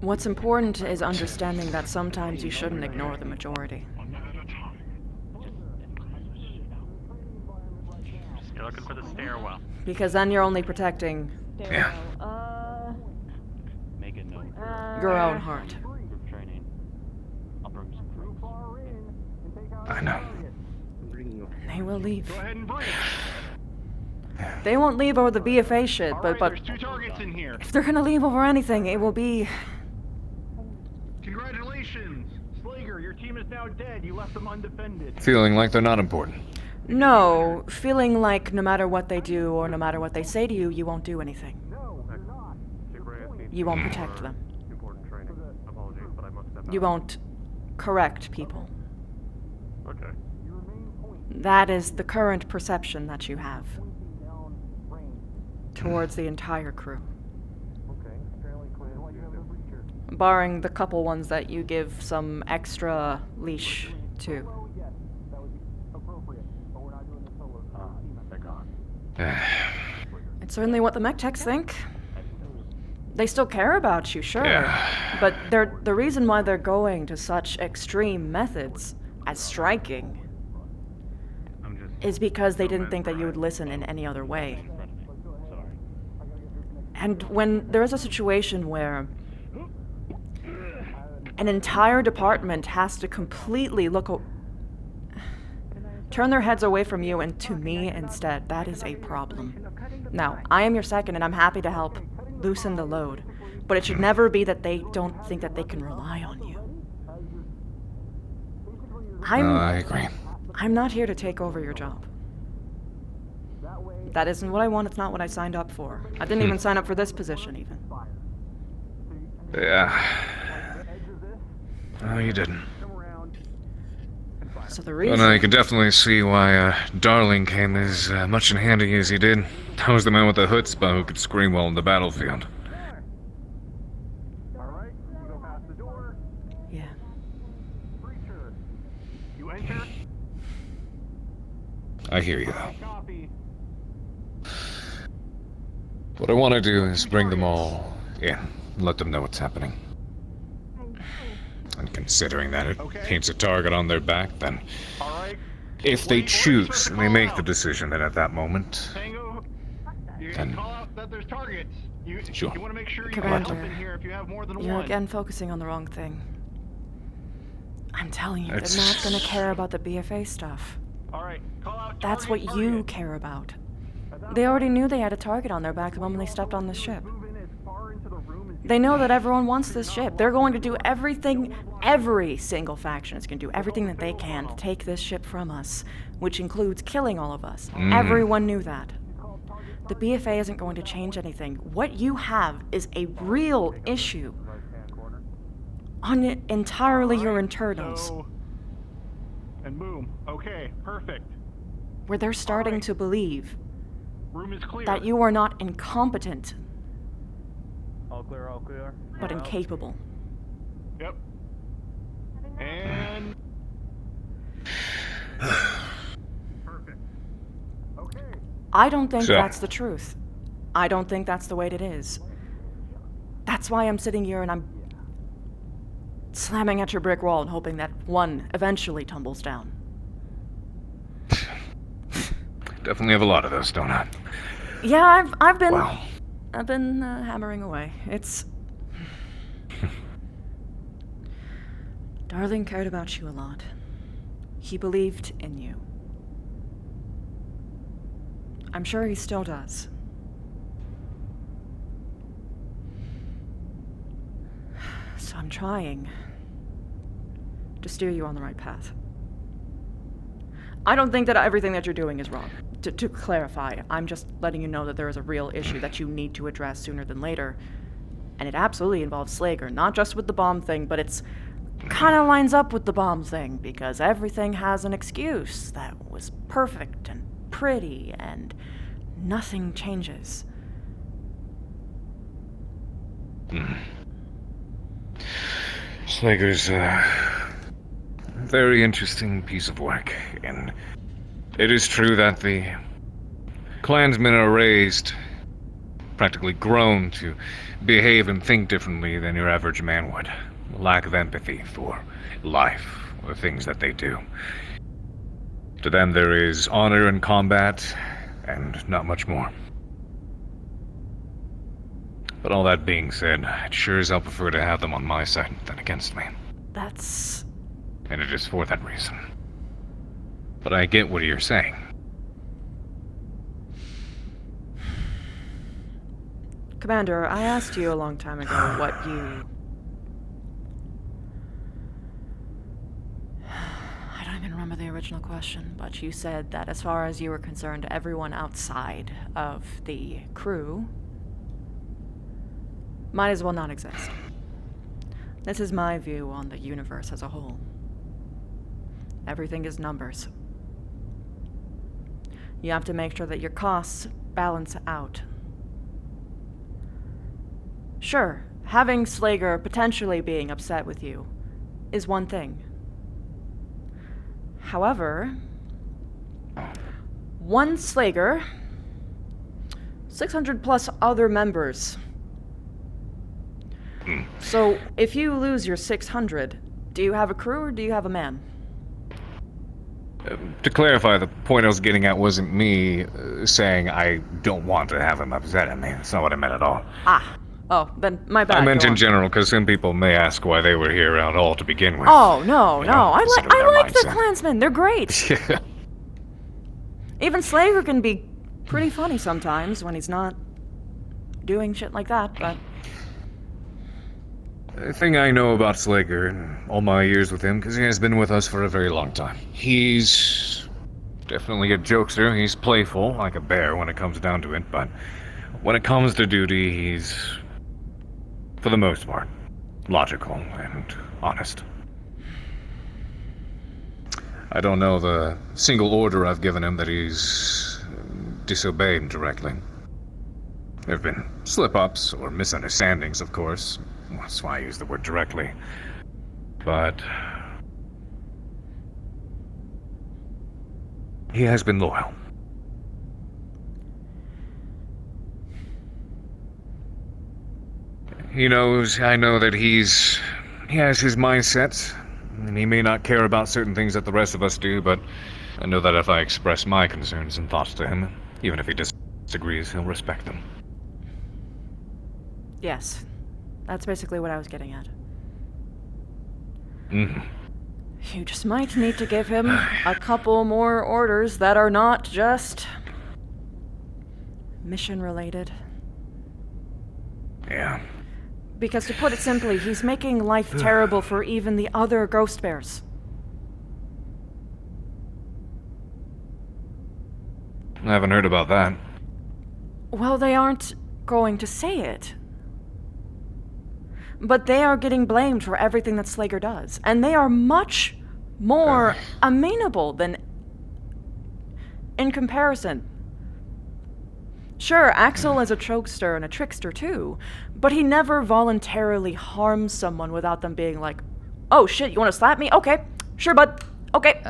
What's important is understanding that sometimes you shouldn't ignore the majority. You're looking for the stairwell. Because then you're only protecting your own heart. I know. They will leave. They won't leave over the BFA shit, but There's 2 targets in here. if they're gonna leave over anything, it will be... Congratulations! Slager, your team is now dead. You left them undefended. Feeling like they're not important. No, feeling like no matter what they do or no matter what they say to you, you won't do anything. You won't protect them. You won't correct people. Okay. That is the current perception that you have towards the entire crew. Barring the couple ones that you give some extra leash to. It's certainly what the mech techs think. They still care about you, sure. Yeah. But the reason why they're going to such extreme methods as striking is because they didn't think that you would listen in any other way. And when there is a situation where an entire department has to completely turn their heads away from you and to me instead, that is a problem. Now, I am your second and I'm happy to help loosen the load, but it should never be that they don't think that they can rely on you. I agree. I'm not here to take over your job. That isn't what I want, it's not what I signed up for. I didn't even sign up for this position, even. Yeah. No, you didn't. So the reason... Well, no, you can definitely see why Darling came as much in handy as he did. I was the man with the chutzpah who could scream well in the battlefield. Yeah. You enter. I hear you, though. What I want to do is bring them all in, and let them know what's happening. And considering that it paints a target on their back, then if they choose and they make the decision that at that moment, then call out that there's targets. Sure. You want to make sure you Commander, have in here if you have more than you're one. again focusing on the wrong thing. I'm telling you, It's- they're not gonna care about the BFA stuff. All right, call out That's what you care about. They already knew they had a target on their back the moment they stepped on the ship. They know that everyone wants this ship. They're going to do everything, every single faction is going to do everything that they can to take this ship from us, which includes killing all of us. Everyone knew that. The BFA isn't going to change anything. What you have is a real issue on entirely your internals. And boom. Okay, perfect. Where they're starting to believe Room is clear. that you are not incompetent, All clear, all clear. but incapable. Yep. And perfect. Okay. I don't think So- that's the truth. I don't think that's the way it is. That's why I'm sitting here and I'm slamming at your brick wall and hoping that one eventually tumbles down. definitely have a lot of those, don't I? Yeah, I've been Wow. I've been hammering away. It's Darling cared about you a lot. He believed in you. I'm sure he still does. So I'm trying to steer you on the right path. I don't think that everything that you're doing is wrong. To clarify, I'm just letting you know that there is a real issue that you need to address sooner than later. And it absolutely involves Slager, not just with the bomb thing, but it's kind of lines up with the bomb thing, because everything has an excuse that was perfect and pretty, and nothing changes. Slager's a very interesting piece of work, and it is true that the clansmen are raised, practically grown, to behave and think differently than your average man would. A lack of empathy for life, or things that they do. To them there is honor in combat, and not much more. But all that being said, it sure as hell prefer to have them on my side than against me. That's... And it is for that reason. But I get what you're saying. Commander, I asked you a long time ago what you... I don't even remember the original question, but you said that as far as you were concerned, everyone outside of the crew might as well not exist. This is my view on the universe as a whole. Everything is numbers. You have to make sure that your costs balance out. Sure, having Slager potentially being upset with you is one thing. However, one Slager, 600 plus other members So, if you lose your 600, do you have a crew or do you have a man? To clarify, the point I was getting at wasn't me saying I don't want to have him upset at me. That's not what I meant at all. Ah. Oh, then my bad. I meant Go in on. general, because some people may ask why they were here at all to begin with. Oh, no, You no. know, I considering like their the mindset. Klansmen. They're great. Yeah. Even Slager can be pretty funny sometimes when he's not doing shit like that, but... The thing I know about Slager and all my years with him, because he has been with us for a very long time. He's definitely a jokester. He's playful, like a bear when it comes down to it, but when it comes to duty, he's, for the most part, logical and honest. I don't know the single order I've given him that he's disobeyed directly. There have been slip-ups or misunderstandings, of course. That's why I use the word directly. But he has been loyal. He knows, I know that he has his mindset, and he may not care about certain things that the rest of us do, but I know that if I express my concerns and thoughts to him, even if he disagrees, he'll respect them. Yes. That's basically what I was getting at. Mm-hmm. You just might need to give him a couple more orders that are not just... mission-related. Yeah. Because to put it simply, he's making life terrible for even the other ghost bears. I haven't heard about that. Well, they aren't going to say it. But they are getting blamed for everything that Slager does. And they are much more amenable than... in comparison. Sure, Axel is a jokester and a trickster too, but he never voluntarily harms someone without them being like, oh shit, you want to slap me? Okay, sure, bud. Okay.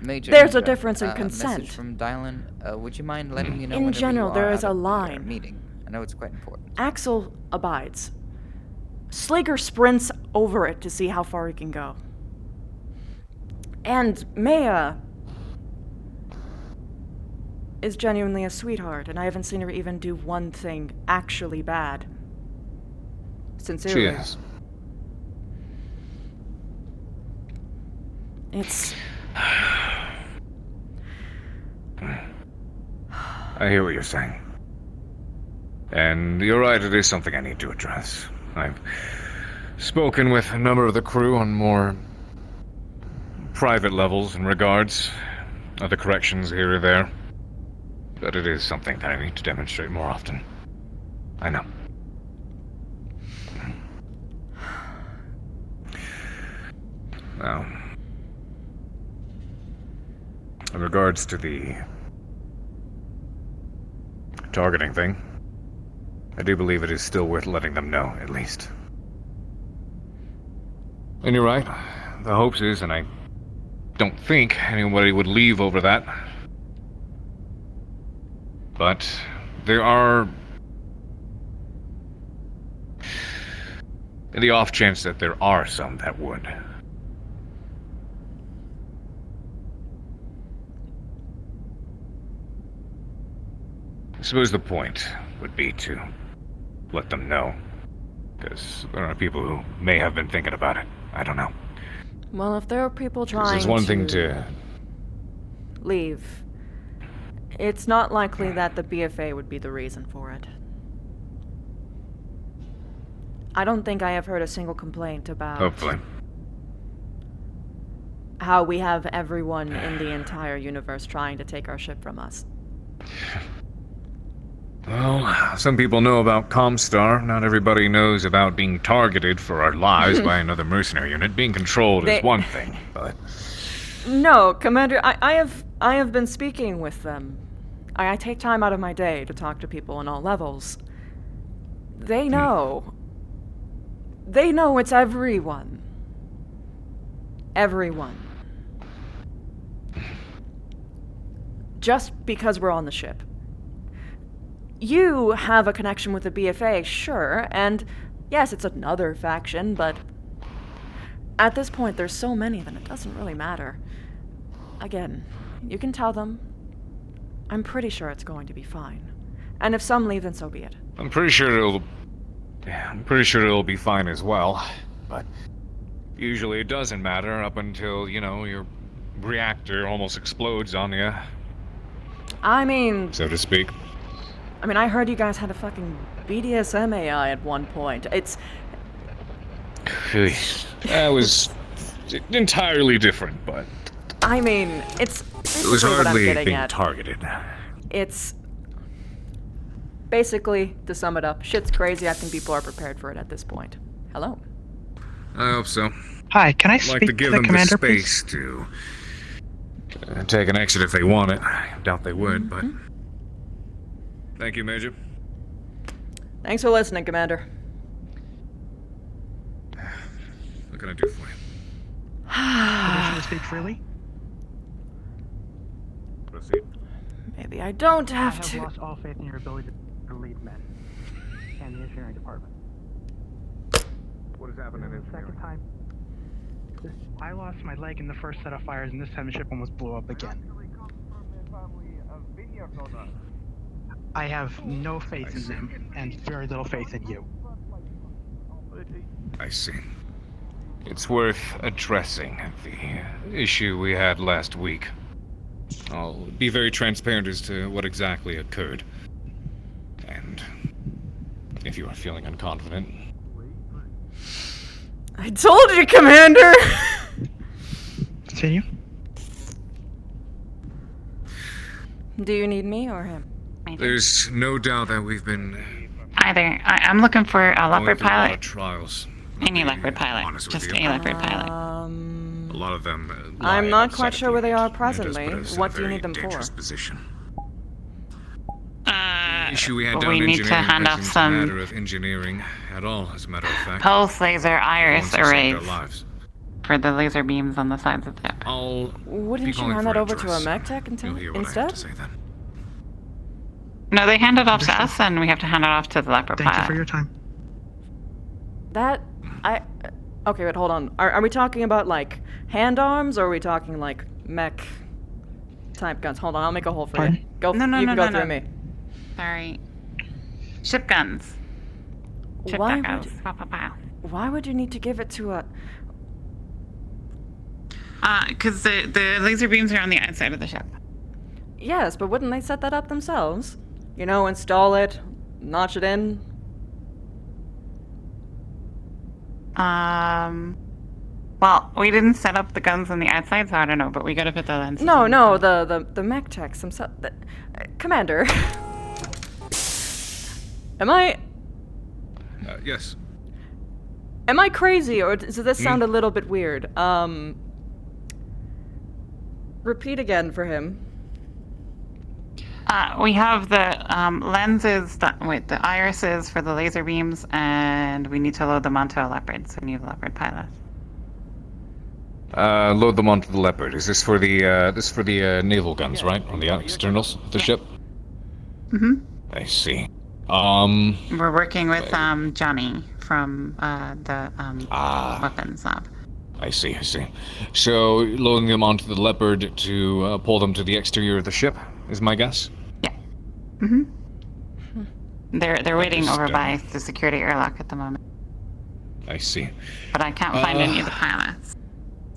Major There's a Indra, difference in consent. Message from Dylan. Would you mind letting me know In whenever general, you there are is out a of your line. meeting? I know it's quite important. Axel abides. Slager sprints over it to see how far he can go. And Maya is genuinely a sweetheart, and I haven't seen her even do one thing actually bad. Sincerely. She is. It's... I hear what you're saying. And you're right, it is something I need to address. I've spoken with a number of the crew on more private levels in regards, other corrections here or there. But it is something that I need to demonstrate more often. I know. Now, in regards to the targeting thing, I do believe it is still worth letting them know, at least. And you're right. The hopes is, and I don't think anybody would leave over that. But there are... in the off chance that there are some that would. I suppose the point would be to let them know. Because there are people who may have been thinking about it. I don't know. Well, if there are people 'Cause trying there's one thing to... leave, it's not likely that the BFA would be the reason for it. I don't think I have heard a single complaint about Hopefully. how we have everyone in the entire universe trying to take our ship from us. Well, some people know about Comstar. Not everybody knows about being targeted for our lives by another mercenary unit. Being controlled is one thing, but... No, Commander, I have been speaking with them. I take time out of my day to talk to people on all levels. They know. They know it's everyone. Everyone. Just because we're on the ship. You have a connection with the BFA, sure, and Yes, it's another faction, but at this point there's so many that it doesn't really matter. Again, you can tell them. I'm pretty sure it's going to be fine. And if some leave, then so be it. I'm pretty sure it'll be fine as well. But usually it doesn't matter up until, you know, your reactor almost explodes on you. I mean... so to speak. I mean, I heard you guys had a fucking BDSM AI at one point. It's... That was entirely different, but... I mean, it's... it was what I'm hardly getting being at. targeted. It's... basically, to sum it up, shit's crazy. I think people are prepared for it at this point. Hello. I hope so. Hi, can I I'd speak like to give the them commander, the space to take an exit if they want it. I doubt they would, but... thank you, Major. Thanks for listening, Commander. What can I do for you? Permission to speak freely? Proceed. Maybe I don't have I to. have lost all faith in your ability to lead men and the engineering department. What has happened in engineering? Second time. I lost my leg in the first set of fires, and this time the ship almost blew up again. I have no faith in them, and very little faith in you. I see. It's worth addressing the issue we had last week. I'll be very transparent as to what exactly occurred. And if you are feeling unconfident... I told you, Commander! Continue. Do you need me or him? There's no doubt that we've been... Either. I'm looking for a leopard going through a lot of pilot. trials. Any leopard pilot. Just any leopard pilot. A lot of them... I'm not quite sure where they are presently. What do you need them for? Position. The issue we had we down in need to engineering hand off isn't a some matter of engineering at all, as a matter of fact. pulse laser iris Ones that saved arrays our lives. for the laser beams on the sides of the ship. Wouldn't you calling hand for that over to a address. mech tech You'll hear what I have to instead? say then. No, they hand it off to us, and we have to hand it off to the leopard Thank you pilot. for your time. That... Okay, wait, hold on. Are we talking about, like, hand arms, or are we talking, like, mech type guns? Hold on, I'll make a hole for you. Go. No, You can go through me. Sorry. Ship guns. Ship Why guns. would- Pow, pow, pow. Why would you need to give it to a... Because the laser beams are on the outside of the ship. Yes, but wouldn't they set that up themselves? You know, install it, notch it in? Well, we didn't set up the guns on the outside, so I don't know, but we gotta put the lenses No, on. no, the mech techs themselves... Commander... Am I... Yes. Am I crazy, or does this sound a little bit weird? Repeat again for him. We have the lenses, the irises for the laser beams, and we need to load them onto a leopard, so we need a leopard pilot. Load them onto the Leopard. Is this for the naval guns, right? On the externals of the ship? Mm-hmm. I see. We're working with Johnny from the weapons lab. I see. So, loading them onto the Leopard to pull them to the exterior of the ship, is my guess? Yeah. Mm-hmm. They're waiting over by the security airlock at the moment. I see. But I can't find any of the pilots.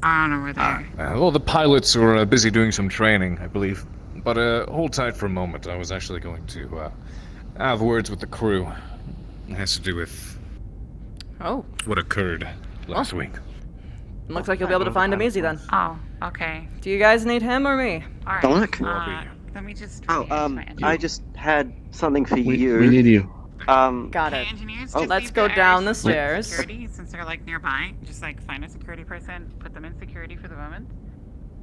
I don't know where they are. Well, the pilots were busy doing some training, I believe. But hold tight for a moment. I was actually going to have words with the crew. It has to do with what occurred last week. Looks like you'll be able to find him easy then. Oh, okay. Do you guys need him or me? All right. Dominic? Let me just. I just had something for you. We need you. Got it. Let's go down the stairs. Security, since they're like nearby, just like find a security person, put them in security for the moment,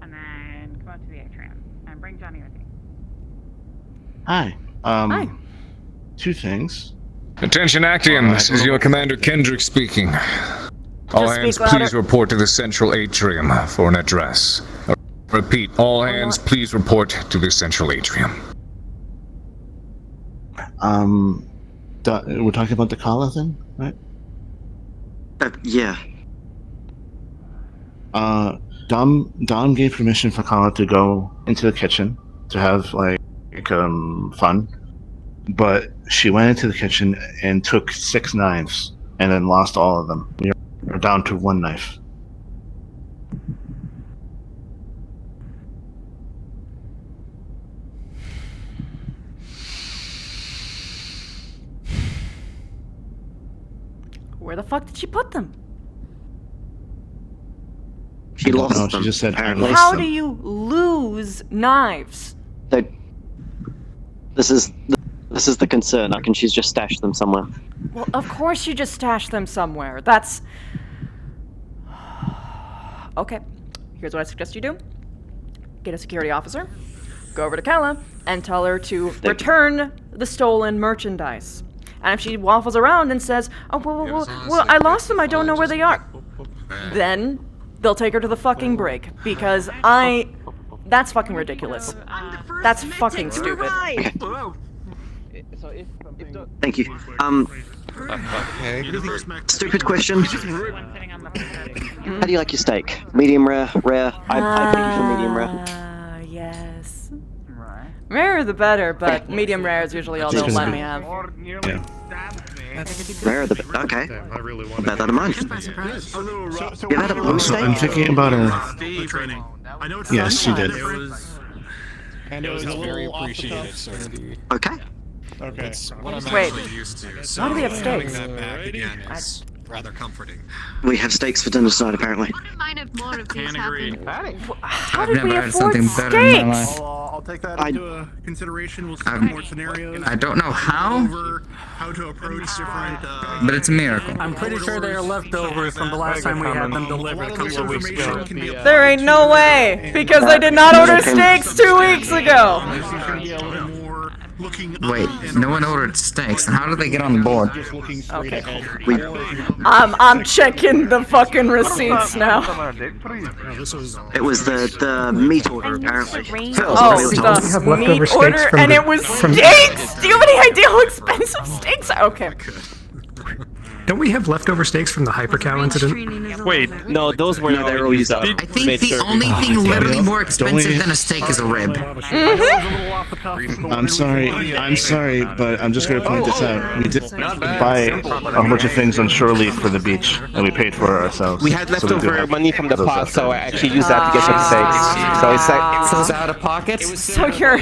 and then come out to the atrium and bring Johnny with you. Hi. Hi. Two things. Attention, Actium. This is your Commander Kendrick speaking. All hands, please report to the central atrium for an address. Repeat, all hands, please report to the central atrium. We're talking about the Kala thing, right? Yeah. Dom gave permission for Kala to go into the kitchen to have fun, but she went into the kitchen and took 6 knives and then lost all of them. We're down to 1 knife. Where the fuck did she put them? She lost them. She just said, apparently. How do you lose knives? This is the concern. I reckon she's just stashed them somewhere. Well, of course she just stashed them somewhere. That's... Okay, here's what I suggest you do. Get a security officer, go over to Kala, and tell her to return the stolen merchandise. And if she waffles around and says, oh, well, I lost them, I don't know where they are, then they'll take her to the fucking brig, because that's fucking ridiculous. That's fucking stupid. Thank you. Stupid question. How do you like your steak? Medium rare? Rare? I think for medium rare. Yes. Rarer the better, but medium rare is usually all they'll let me have. Yeah. Rare the better. Okay. I'll bear that in mind. You had a blue steak? I'm thinking about her. Yes, she did. And it was very appreciated, sir. Okay. Okay. Wait, why do we have steaks? Rather comforting. We have steaks for dinner tonight, apparently. Mind if more of these happen? How I've did never we had afford something better in my steaks? life. I'll take that into consideration. We'll see more scenarios. I don't know how, How to approach different. but it's a miracle. I'm pretty sure they are leftovers from the last time we had them delivered a couple of weeks ago. There ain't no way, because they did not order steaks 2 weeks ago. Wait, no one ordered steaks, and how did they get on the board? Okay. I'm checking the fucking receipts now. It was the meat order, apparently. Oh, the meat order, and it was steaks! Do you have any idea how expensive steaks are? Okay. Don't we have leftover steaks from the Hypercow incident? Wait, no, those were they were used up. I think the only thing literally more expensive than a steak is a rib. I'm sorry, but I'm just gonna point this out. We did buy a bunch of things on shore leave for the beach, and we paid for it ourselves. We had So we do leftover have money from the those pot, left. so I actually used that to get some steaks. So it's like So it's out of pocket? So you're...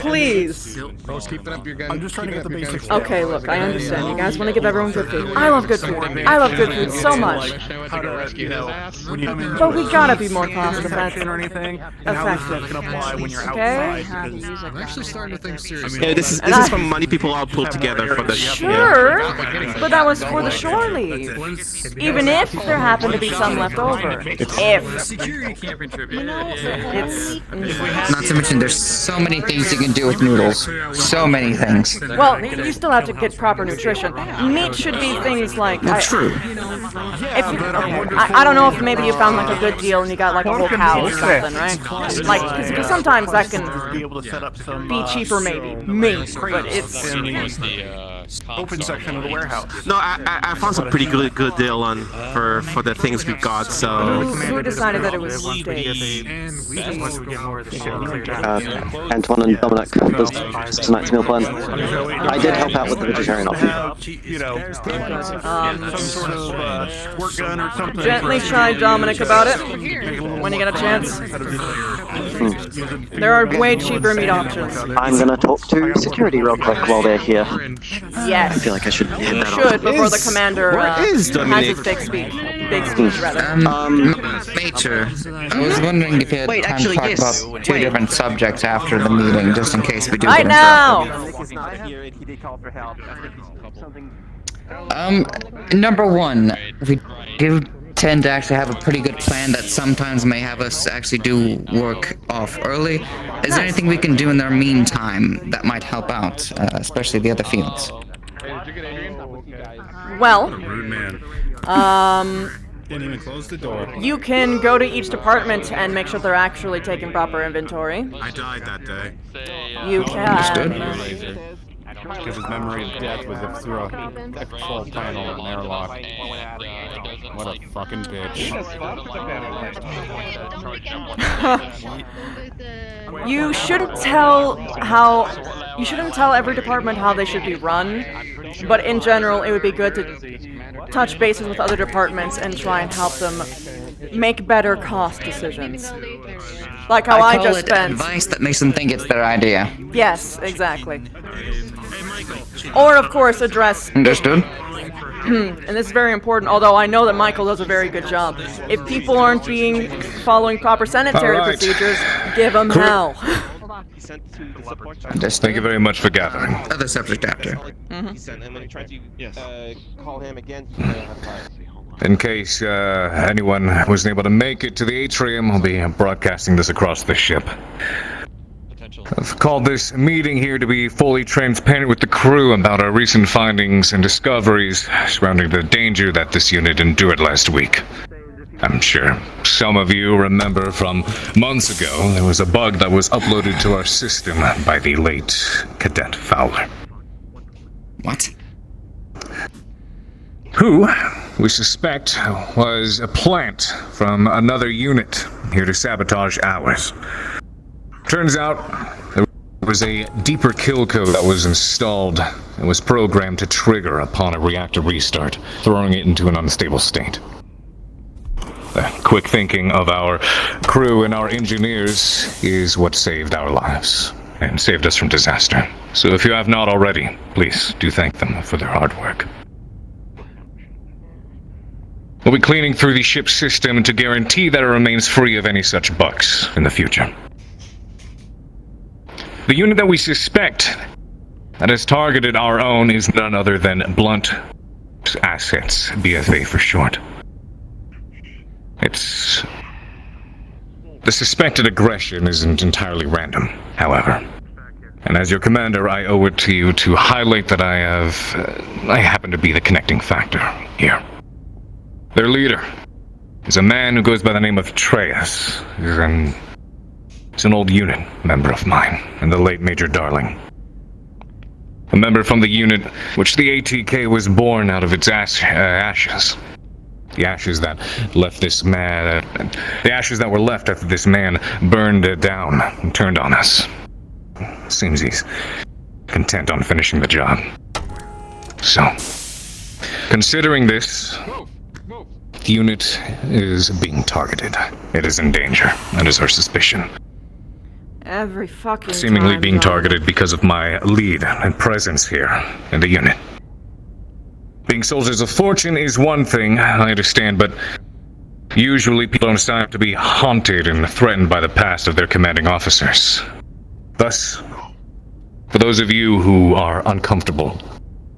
Please. I'm just trying to get the basics. Okay, look, I understand. You guys want to give everyone good food. I love good food. I love good food so much. How to rescue when you come in. But we gotta be more cost effective. Or anything. And how this can apply when you're Okay? outside. I'm actually starting to think seriously. yeah, this is from money people all pulled together for the Sure, but that was for the shore leave. Even if there happened to be some left over. If. Security can't contribute. It's... Not to mention, there's so many things you can do with noodles. So many things. Well, you still have to get proper nutrition. Meat should be things like... True. I don't know if maybe you found like a good deal and you got like a whole cow or something, right? Like, because sometimes that can be cheaper maybe. Maybe, but it's... Open section of the warehouse. No, I found some pretty good deal on for the things we got. So Who decided that it was steak? Antoine and Dominic was tonight's meal plan. I did help out with the vegetarian option. You know, some sort of squirt gun or something. Gently shy Dominic about it when you get a chance. There are way cheaper meat options. I'm gonna talk to security real quick while they're here. Yes. I feel like I should hit You that should before the commander has Dominic? his big speech. Big speech, rather. Major, I was wondering if you had Wait, time actually, to talk yes. about two different subjects after the meeting, just in case we do Right get now! Number one, we do tend to actually have a pretty good plan that sometimes may have us actually do work off early. Is there anything we can do in the meantime that might help out, especially the other fields? Well, Didn't even close the door. you can go to each department and make sure they're actually taking proper inventory. I died that day. You can. Because his memory of death was through a full panel of an airlock. What a fucking bitch. You shouldn't tell every department how they should be run, but in general, it would be good to touch bases with other departments and try and help them make better cost decisions. Like how I just spent. Advice that makes them think it's their idea. Yes, exactly. Or, of course, address... Understood. And this is very important, although I know that Michael does a very good job. If people aren't following proper sanitary procedures, give them hell. Thank you very much for gathering. Other subject after. Call him again. In case anyone wasn't able to make it to the atrium, I'll be broadcasting this across the ship. I've called this meeting here to be fully transparent with the crew about our recent findings and discoveries surrounding the danger that this unit endured last week. I'm sure some of you remember from months ago there was a bug that was uploaded to our system by the late Cadet Fowler. What? Who we suspect was a plant from another unit here to sabotage ours. Turns out there was a deeper kill code that was installed and was programmed to trigger upon a reactor restart, throwing it into an unstable state. The quick thinking of our crew and our engineers is what saved our lives and saved us from disaster. So if you have not already, please do thank them for their hard work. We'll be cleaning through the ship's system to guarantee that it remains free of any such bugs in the future. The unit that we suspect that has targeted our own is none other than Blunt Assets, BFA for short. The suspected aggression isn't entirely random, however. And as your commander, I owe it to you to highlight that I happen to be the connecting factor here. Their leader is a man who goes by the name of Treyas. He's an old unit member of mine, and the late Major Darling. A member from the unit which the ATK was born out of its ashes. The ashes that left this man... the ashes that were left after this man burned down and turned on us. Seems he's content on finishing the job. So, considering this, the unit is being targeted. It is in danger, that is our suspicion. Every fucking Seemingly time, being John. targeted because of my lead and presence here in the unit. Being soldiers of fortune is one thing, I understand, but usually people don't sign up to be haunted and threatened by the past of their commanding officers. Thus, for those of you who are uncomfortable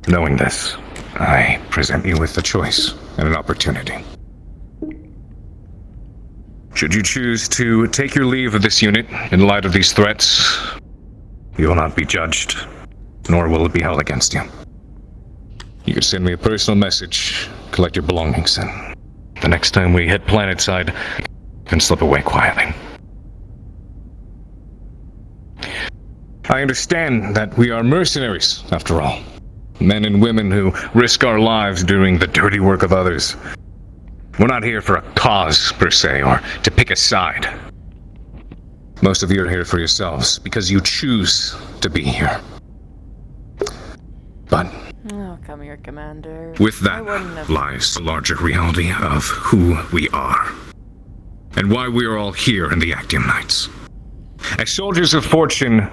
knowing this, I present you with a choice and an opportunity. Should you choose to take your leave of this unit in light of these threats, you will not be judged, nor will it be held against you. You can send me a personal message, collect your belongings, and the next time we hit planetside, you can slip away quietly. I understand that we are mercenaries, after all. Men and women who risk our lives doing the dirty work of others. We're not here for a cause, per se, or to pick a side. Most of you are here for yourselves, because you choose to be here. But Oh, come here, Commander. with I wouldn't that have- lies the larger reality of who we are, and why we are all here in the Actium Knights. As soldiers of fortune,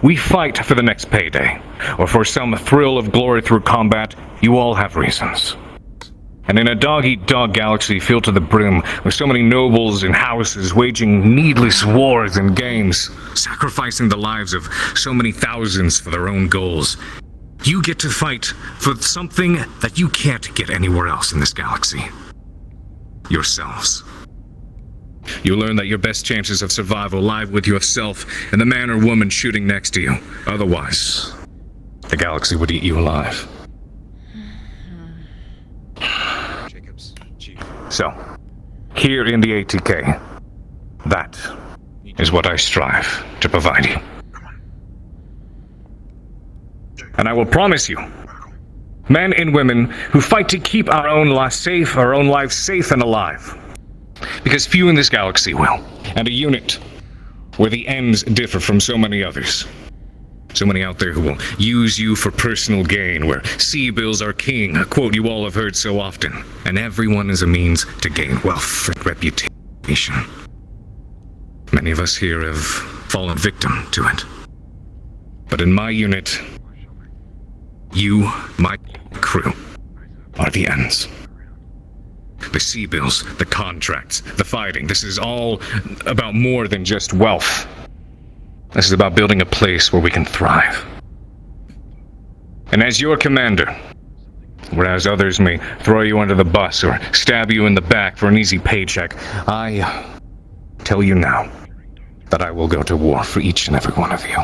we fight for the next payday, or for some thrill of glory through combat. You all have reasons. And in a dog-eat-dog galaxy filled to the brim, with so many nobles and houses waging needless wars and games, sacrificing the lives of so many thousands for their own goals, you get to fight for something that you can't get anywhere else in this galaxy. Yourselves. You learn that your best chances of survival lie with yourself and the man or woman shooting next to you. Otherwise, the galaxy would eat you alive. So, here in the ATK, that is what I strive to provide you. And I will promise you, men and women who fight to keep our own lives safe and alive. Because few in this galaxy will. And a unit where the ends differ from so many others. So many out there who will use you for personal gain, where C-bills are king, a quote you all have heard so often. And everyone is a means to gain wealth and reputation. Many of us here have fallen victim to it. But in my unit, you, my crew, are the ends. The C-bills, the contracts, the fighting. This is all about more than just wealth. This is about building a place where we can thrive. And as your commander, whereas others may throw you under the bus or stab you in the back for an easy paycheck, I tell you now that I will go to war for each and every one of you.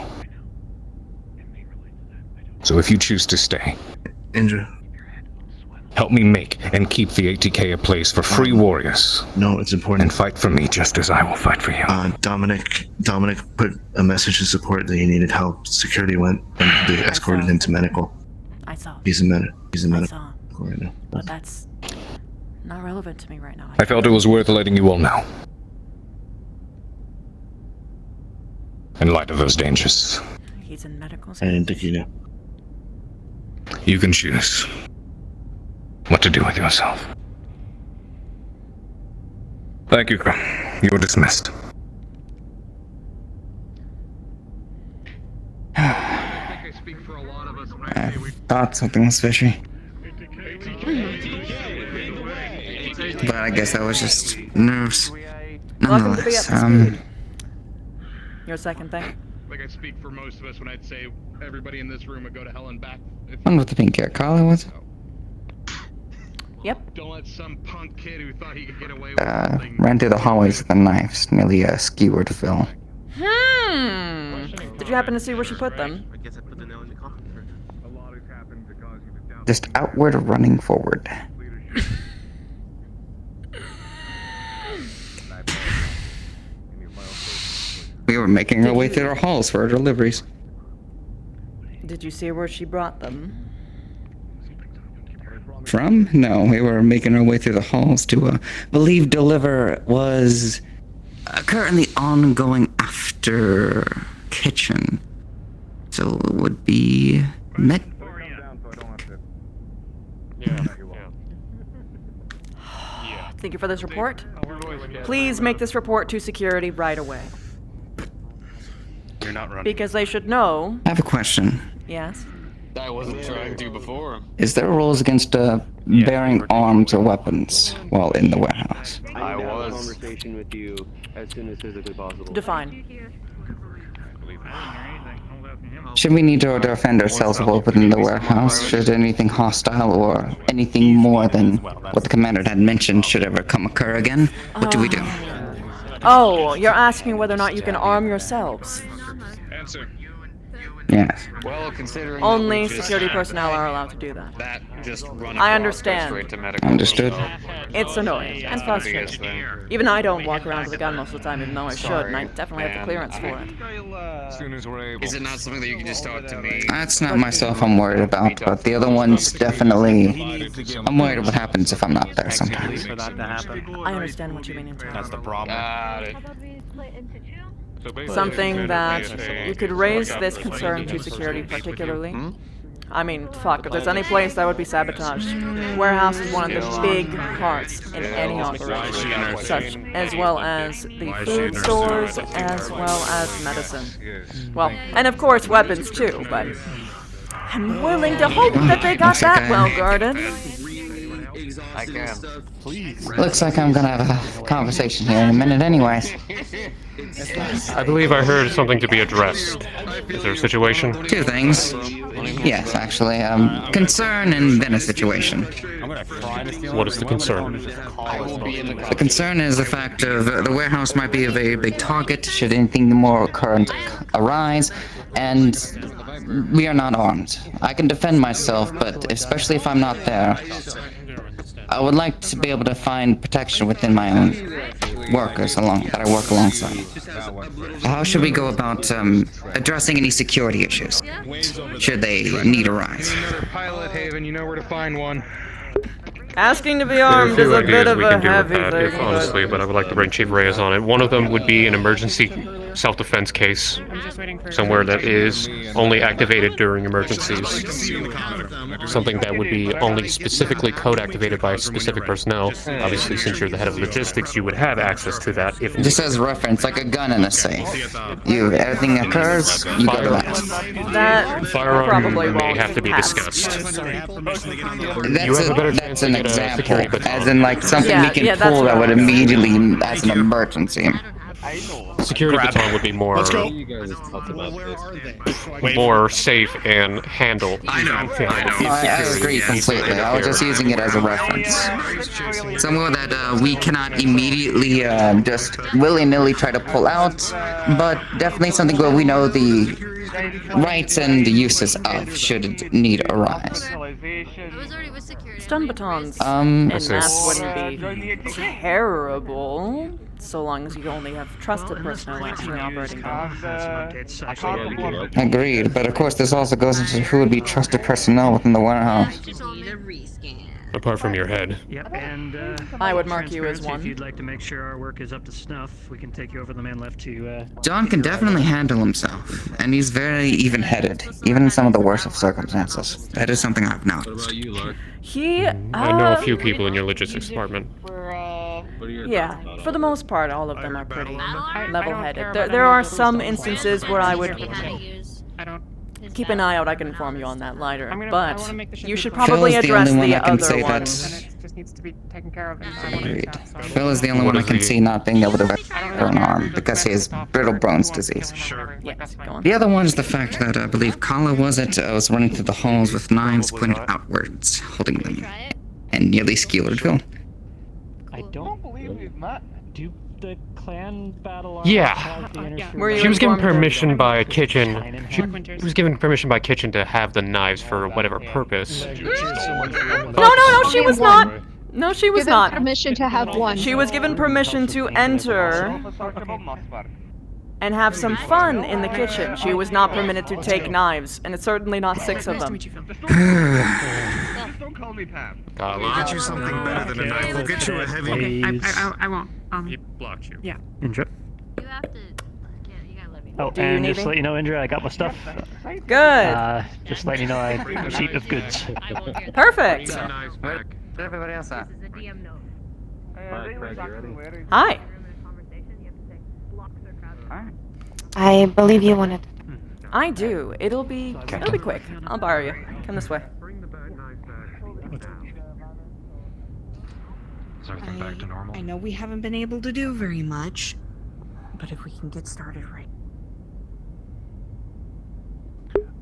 So if you choose to stay, Indra, help me make and keep the ATK a place for free warriors. No, it's important. And fight for me just as I will fight for you. Dominic put a message of support that he needed help. Security went and they escorted him to medical. I saw. He's in medical I saw. right now. But that's not relevant to me right now. I felt it was worth letting you all know. In light of those dangers. He's in medical. I didn't think you knew. You can choose what to do with yourself. Thank you, Grum. You are dismissed. I thought something was fishy. But I guess that was just nerves. Welcome to be up Nonetheless, to speed. Your second thing? Like I speak for most of us when I'd say everybody in this room would go to hell and back. one with the pink hair, Carla, was it? Yep. Don't let some punk kid who thought he could get away with something. Ran through the hallways with the knives, nearly skewered Phil. Did you happen to see where she put them? Just outward running forward. We were making our way through our halls for our deliveries. Did you see where she brought them? From? No, we were making our way through the halls to, believe deliver was currently ongoing after kitchen. So it would be met. Thank you for this report. Please make this report to security right away. You're not running. Because they should know. I have a question. Yes. I wasn't trying to before. Is there rules against bearing arms or weapons while in the warehouse? I was. Conversation with you as soon as physically possible. Define. Should we need to defend ourselves while within the warehouse? Should anything hostile or anything more than what the commander had mentioned should ever occur again? What do we do? Oh, you're asking whether or not you can arm yourselves. Answer. Yes. Well, considering Only security personnel are allowed to do that. that just run I across, understand. go straight to medical, Understood. so- It's annoying and frustrating. Even I don't walk around with a gun most of the time, even though I should, and I definitely have the clearance for it. As soon as we're able. Is it not something that you can just talk to me? That's not myself I'm worried about, but the other ones definitely. I'm worried what happens if I'm not there sometimes. I understand what you mean entirely. That's the problem. Got it. Something that you could raise this concern to security particularly. I mean, fuck, if there's any place that would be sabotaged, warehouse is one of the big parts in any operation, such as well as the food stores, as well as medicine. Well, and of course weapons too, but I'm willing to hope that they got that well guarded. I can. Please. Looks like I'm gonna have a conversation here in a minute anyways. I believe I heard something to be addressed. Is there a situation? Two things. Yes, actually, concern and then a situation. What is the concern? The concern is the fact of the warehouse might be a very big target should anything more current arise, and we are not armed. I can defend myself, but especially if I'm not there, I would like to be able to find protection within my own workers that I work alongside. How should we go about addressing any security issues? Should they need arise? Another pilot haven, you know where to find one. Asking to be There are a armed is few a bit ideas of we a can do with heavy that, thing, if honestly, but but I would like to bring Chief Reyes on it. One of them would be an emergency self-defense case, somewhere that is only activated during emergencies. Something that would be only specifically code-activated by specific personnel. Obviously, since you're the head of logistics, you would have access to that if Just as reference, like a gun in a safe. Everything occurs, you go to that. that Firearm probably may won't have to be pass. discussed. That's an example, as in like something Yeah, we can yeah, that's pull that what would I'm saying. immediately, as an emergency. Security baton would be more more safe and handle. I agree completely. I was just using it as a reference. Somewhere that we cannot immediately just willy-nilly try to pull out, but definitely something where we know the rights and the uses of should need arise. Stun batons Um, en masse wouldn't be terrible, so long as you only have trusted personnel actually operating them. Agreed, but of course this also goes into who would be trusted personnel within the warehouse. Apart from your head. Yep, and I would mark you as transparency, one. If you'd like to make sure our work is up to snuff, we can take you over the man left to. John can definitely handle himself, and he's very even-headed, even in some of the worst of circumstances. That is something I've noticed. He, I know a few people in your logistics department. yeah, for the most part, all of them are pretty level-headed. There are some instances where I would keep an eye out. I can inform you on that later, but you should probably Phil is the address only one the I can other say ones. Just needs to be taken care of. Agreed. Phil is the only one I can see not being able to repair an arm because he has brittle bones disease. Yes, go on. The other one is the fact that I believe Kala was running through the halls with knives pointed outwards, holding them, and nearly skewered Phil. I don't believe we've met. Do the clan battle? Yeah. She was given permission by Kitchen. She was given permission by Kitchen to have the knives for whatever purpose. No, she was not. No, she was Given not. permission to have one. She was given permission to enter and have some fun in the kitchen. She was not permitted to take knives, and it's certainly not 6 of them. Just don't call me Pap. We'll get you something better than a knife. We'll get you a heavy. I won't. He blocked you. Yeah. Indra. You have to. You gotta let me Oh, Do you and need just me? to let you know, Indra, I got my stuff. Good. Just letting you know I cheat of goods. Perfect. Where's everybody else at? Hi. I believe you wanted. I do. It'll be quick. I'll borrow you. Come this way. Is everything back to normal? I know we haven't been able to do very much, but if we can get started right.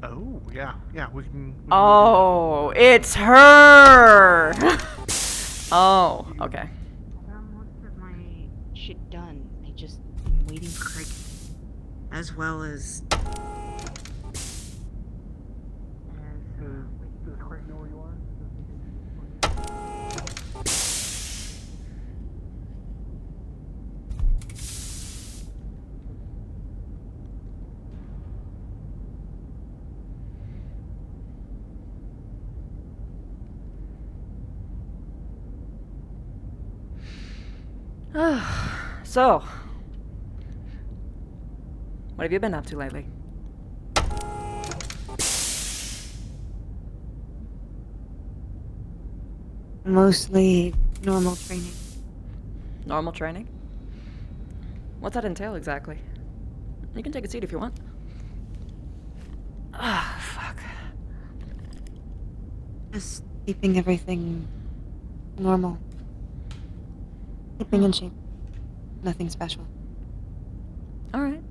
Oh, yeah, we can. Oh, it's her. Oh, okay. Most of my shit done. I just am waiting for Craig, as well as. So, what have you been up to lately? Mostly normal training. Normal training? What's that entail exactly? You can take a seat if you want. Ah, fuck. Just keeping everything normal. Keeping in shape. Nothing special. Alright.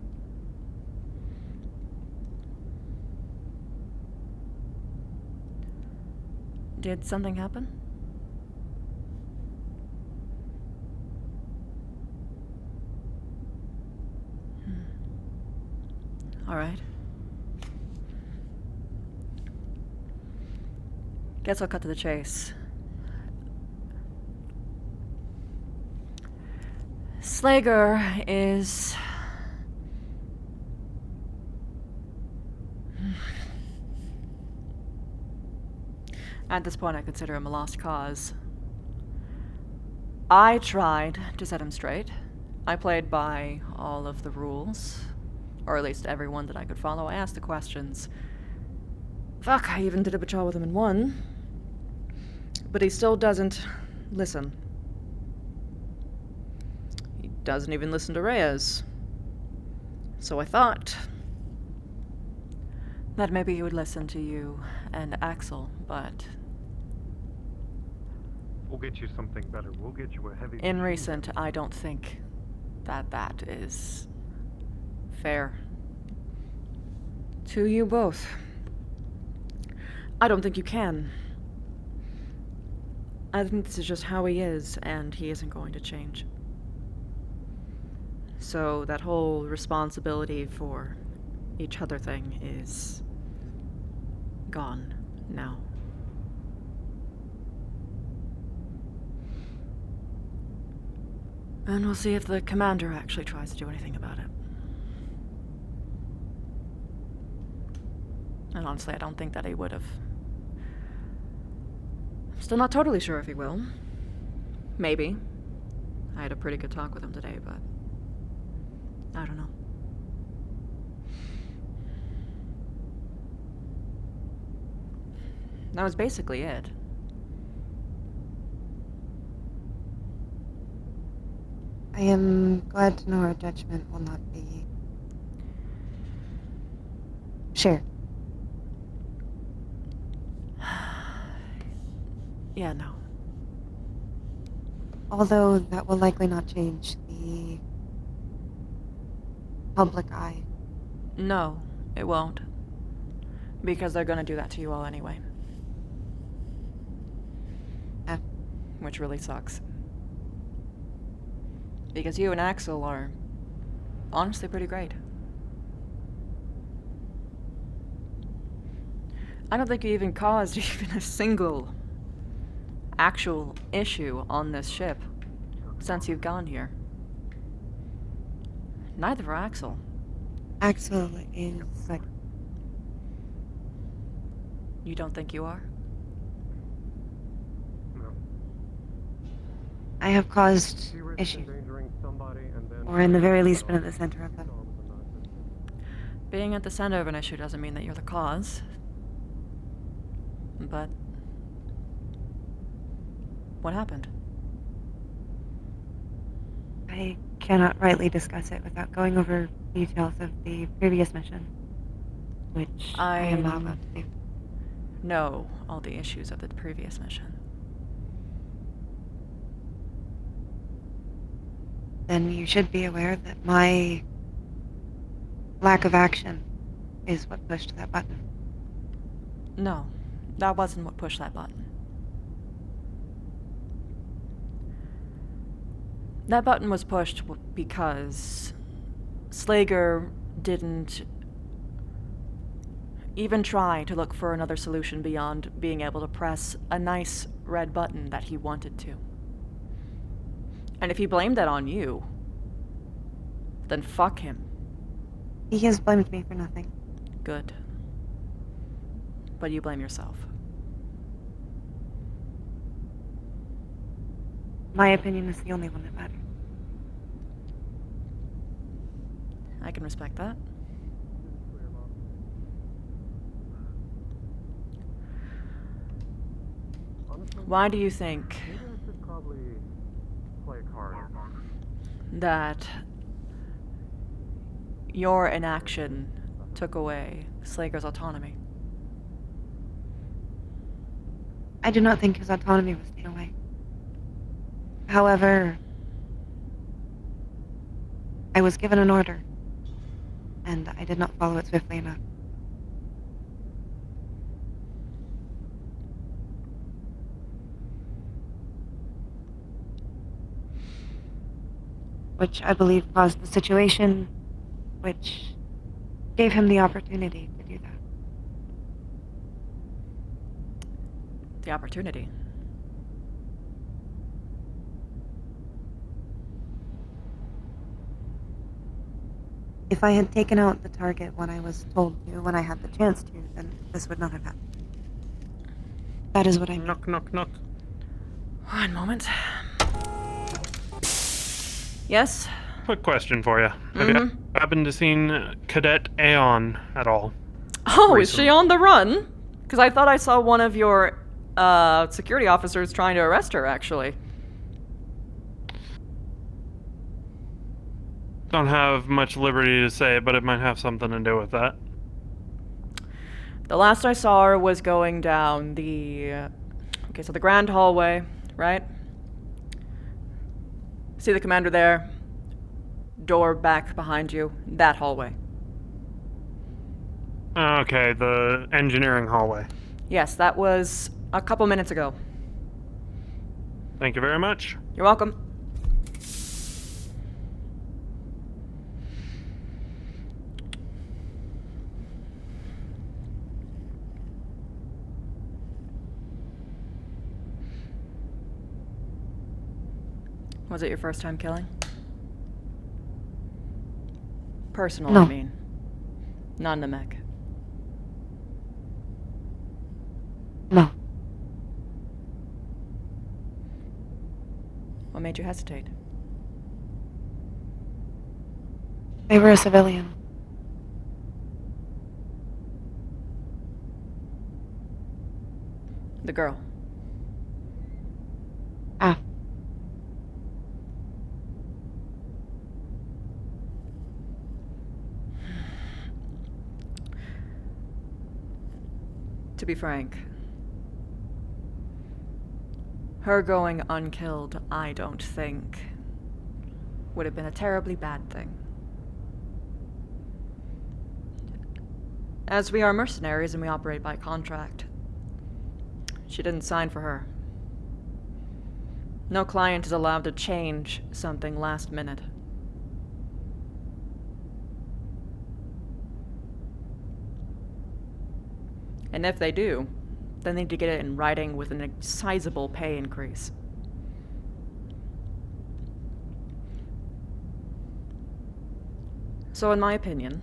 Did something happen? Alright. Guess I'll cut to the chase. Slager is... At this point, I consider him a lost cause. I tried to set him straight. I played by all of the rules, or at least every one that I could follow. I asked the questions. Fuck, I even did a patrol with him in one. But he still doesn't listen. He doesn't even listen to Reyes. So I thought that maybe he would listen to you and Axel, but... We'll get you something better. We'll get you a heavy... In recent, I don't think that that is fair to you both. I don't think you can. I think this is just how he is, and he isn't going to change. So that whole responsibility for each other thing is gone now. And we'll see if the commander actually tries to do anything about it. And honestly, I don't think that he would have. I'm still not totally sure if he will. Maybe. I had a pretty good talk with him today, but I don't know. That was basically it. I am glad to know our judgment will not be shared. Yeah, no. Although that will likely not change the public eye. No, it won't. Because they're gonna do that to you all anyway. Which really sucks. Because you and Axel are honestly pretty great. I don't think you even caused even a single actual issue on this ship since you've gone here. Neither for Axel. Axel is like... You don't think you are? I have caused issues. Or in the very least been at the center of them. Being at the center of an issue doesn't mean that you're the cause. But... what happened? I cannot rightly discuss it without going over details of the previous mission. Which I am not allowed to do. Know all the issues of the previous mission. Then you should be aware that my lack of action is what pushed that button. No, that wasn't what pushed that button. That button was pushed because Slager didn't even try to look for another solution beyond being able to press a nice red button that he wanted to. And if he blamed that on you, then fuck him. He has blamed me for nothing. Good. But you blame yourself. My opinion is the only one that matters. I can respect that. Why do you think that your inaction took away Slager's autonomy? I do not think his autonomy was taken away. However, I was given an order, and I did not follow it swiftly enough. Which I believe caused the situation, which gave him the opportunity to do that. The opportunity. If I had taken out the target when I was told to, when I had the chance to, then this would not have happened. That is what I mean. Knock, knock, knock. One moment. Yes? Quick question for you. Have you happened to seen Cadet Aeon at all? Oh, is she on the run? Because I thought I saw one of your security officers trying to arrest her, actually. Don't have much liberty to say, but it might have something to do with that. The last I saw her was going down the... okay, so the grand hallway, right? See the commander there? Door back behind you. That hallway. Okay, the engineering hallway. Yes, that was a couple minutes ago. Thank you very much. You're welcome. Was it your first time killing? Personal, No. I mean. Not in the mech. No. What made you hesitate? They were a civilian. The girl. Ah. To be frank, her going unkilled, I don't think, would have been a terribly bad thing. As we are mercenaries and we operate by contract, she didn't sign for her. No client is allowed to change something last minute. And if they do, they need to get it in writing with a sizable pay increase. So in my opinion,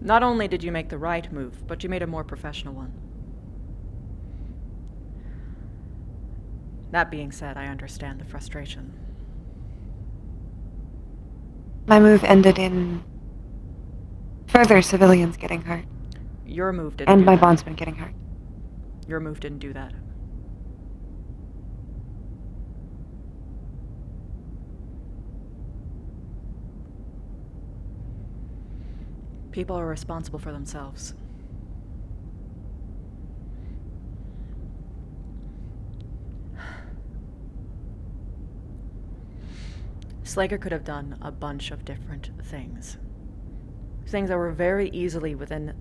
not only did you make the right move, but you made a more professional one. That being said, I understand the frustration. My move ended in further civilians getting hurt. Your move didn't And do my that. bondsman getting hurt. Your move didn't do that. People are responsible for themselves. Slaker could have done a bunch of different things. Things that were very easily within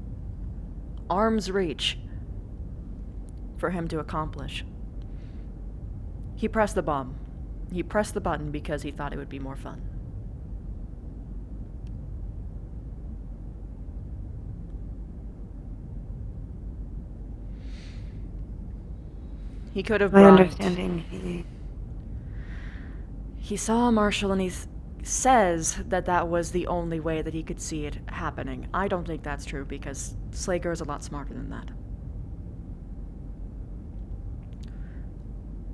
arm's reach for him to accomplish. He pressed the bomb. He pressed the button because he thought it would be more fun. He could have My brought... understanding, He saw Marshall and he says that that was the only way that he could see it happening. I don't think that's true because Slaker is a lot smarter than that.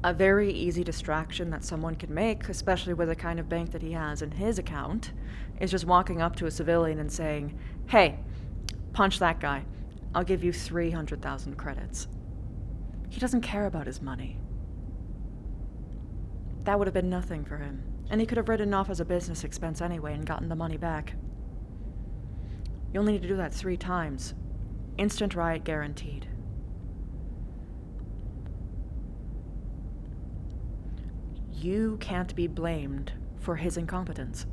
A very easy distraction that someone can make, especially with the kind of bank that he has in his account, is just walking up to a civilian and saying, "Hey, punch that guy. I'll give you 300,000 credits." He doesn't care about his money. That would have been nothing for him, and he could have written off as a business expense anyway and gotten the money back. You only need to do that 3 times. Instant riot guaranteed. You can't be blamed for his incompetence.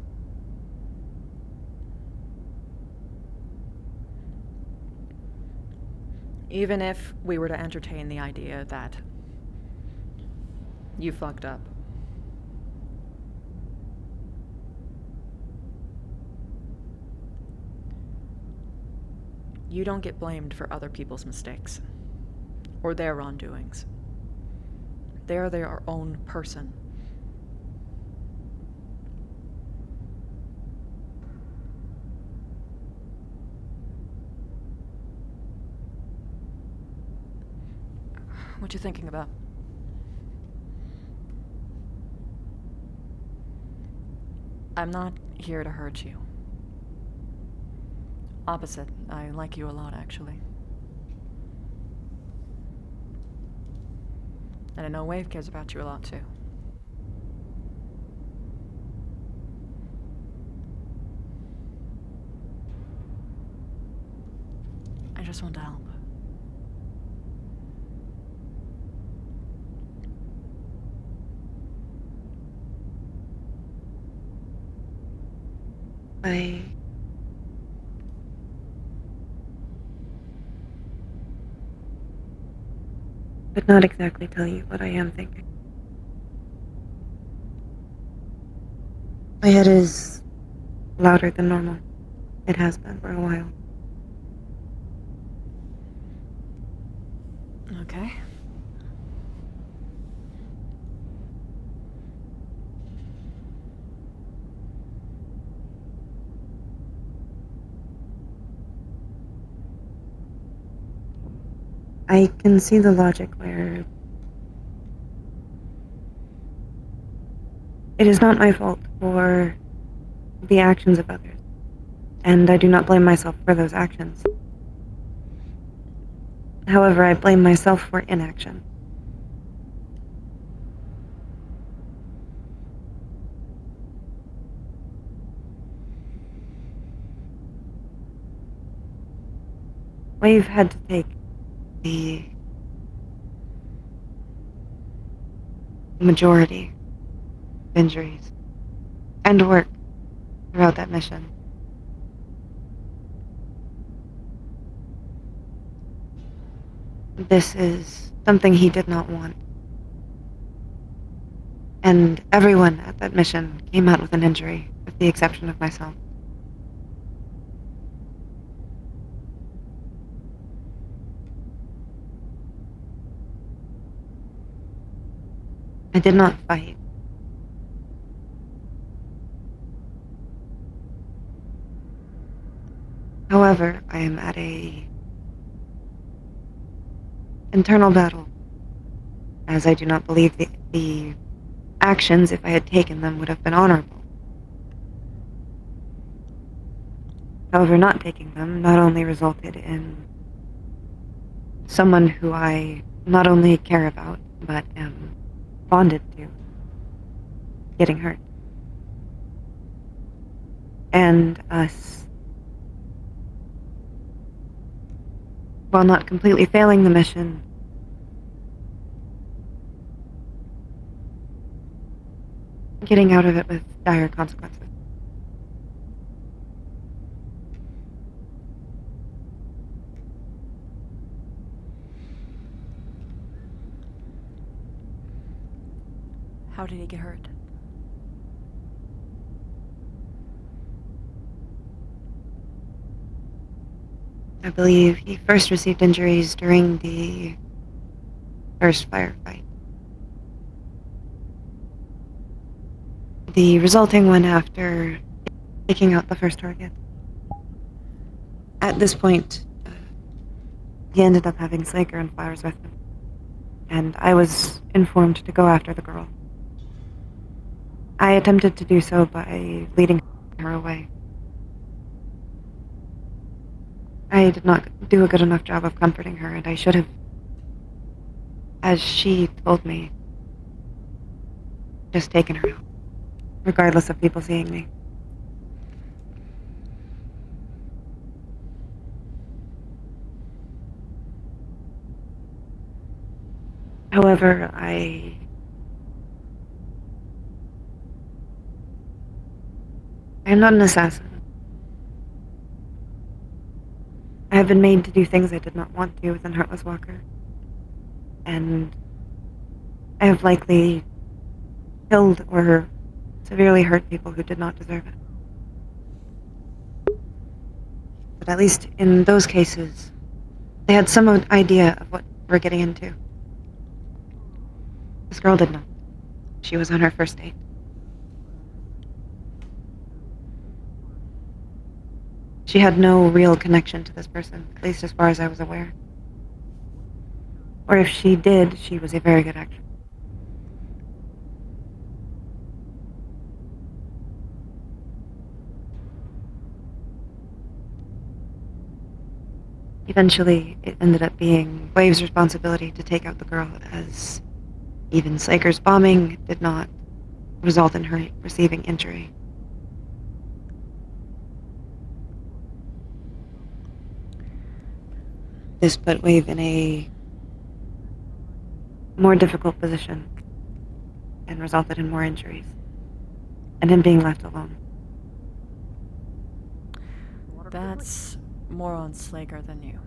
Even if we were to entertain the idea that you fucked up. You don't get blamed for other people's mistakes or their wrongdoings. They're their own person. What you thinking about? I'm not here to hurt you. Opposite. I like you a lot, actually. And I know Wave cares about you a lot, too. I just want to help. I could not exactly tell you what I am thinking. My head is louder than normal. It has been for a while. Okay. I can see the logic where it is not my fault for the actions of others, and I do not blame myself for those actions. However, I blame myself for inaction. Wave had to take the majority of injuries and work throughout that mission. This is something he did not want. And everyone at that mission came out with an injury, with the exception of myself. I did not fight. However, I am at a internal battle, as I do not believe the actions, if I had taken them, would have been honorable. However, not taking them not only resulted in someone who I not only care about, but am bonded to, getting hurt. And us, while not completely failing the mission, getting out of it with dire consequences. How did he get hurt? I believe he first received injuries during the first firefight. The resulting one after taking out the first target. At this point, he ended up having Slaker and Flowers with him, and I was informed to go after the girl. I attempted to do so by leading her away. I did not do a good enough job of comforting her, and I should have, as she told me, just taken her out, regardless of people seeing me. However, I am not an assassin. I have been made to do things I did not want to within Heartless Walker. And I have likely killed or severely hurt people who did not deserve it. But at least in those cases, they had some idea of what we're getting into. This girl did not. She was on her first date. She had no real connection to this person, at least as far as I was aware. Or if she did, she was a very good actress. Eventually, it ended up being Wave's responsibility to take out the girl, as even Slaker's bombing did not result in her receiving injury. This put Wave in a more difficult position and resulted in more injuries, and him being left alone. That's more on Slaker than you.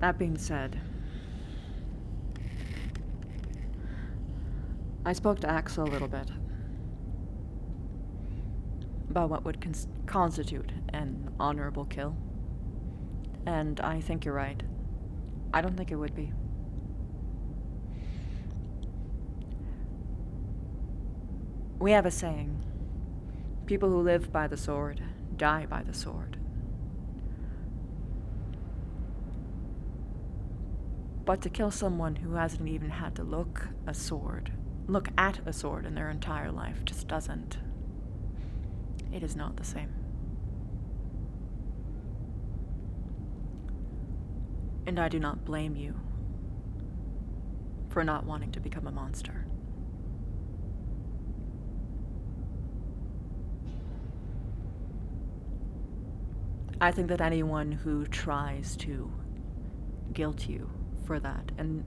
That being said, I spoke to Axel a little bit about what would constitute an honorable kill, and I think you're right. I don't think it would be. We have a saying, people who live by the sword die by the sword. But to kill someone who hasn't even had to look at a sword in their entire life just doesn't. It is not the same. And I do not blame you for not wanting to become a monster. I think that anyone who tries to guilt you for that, and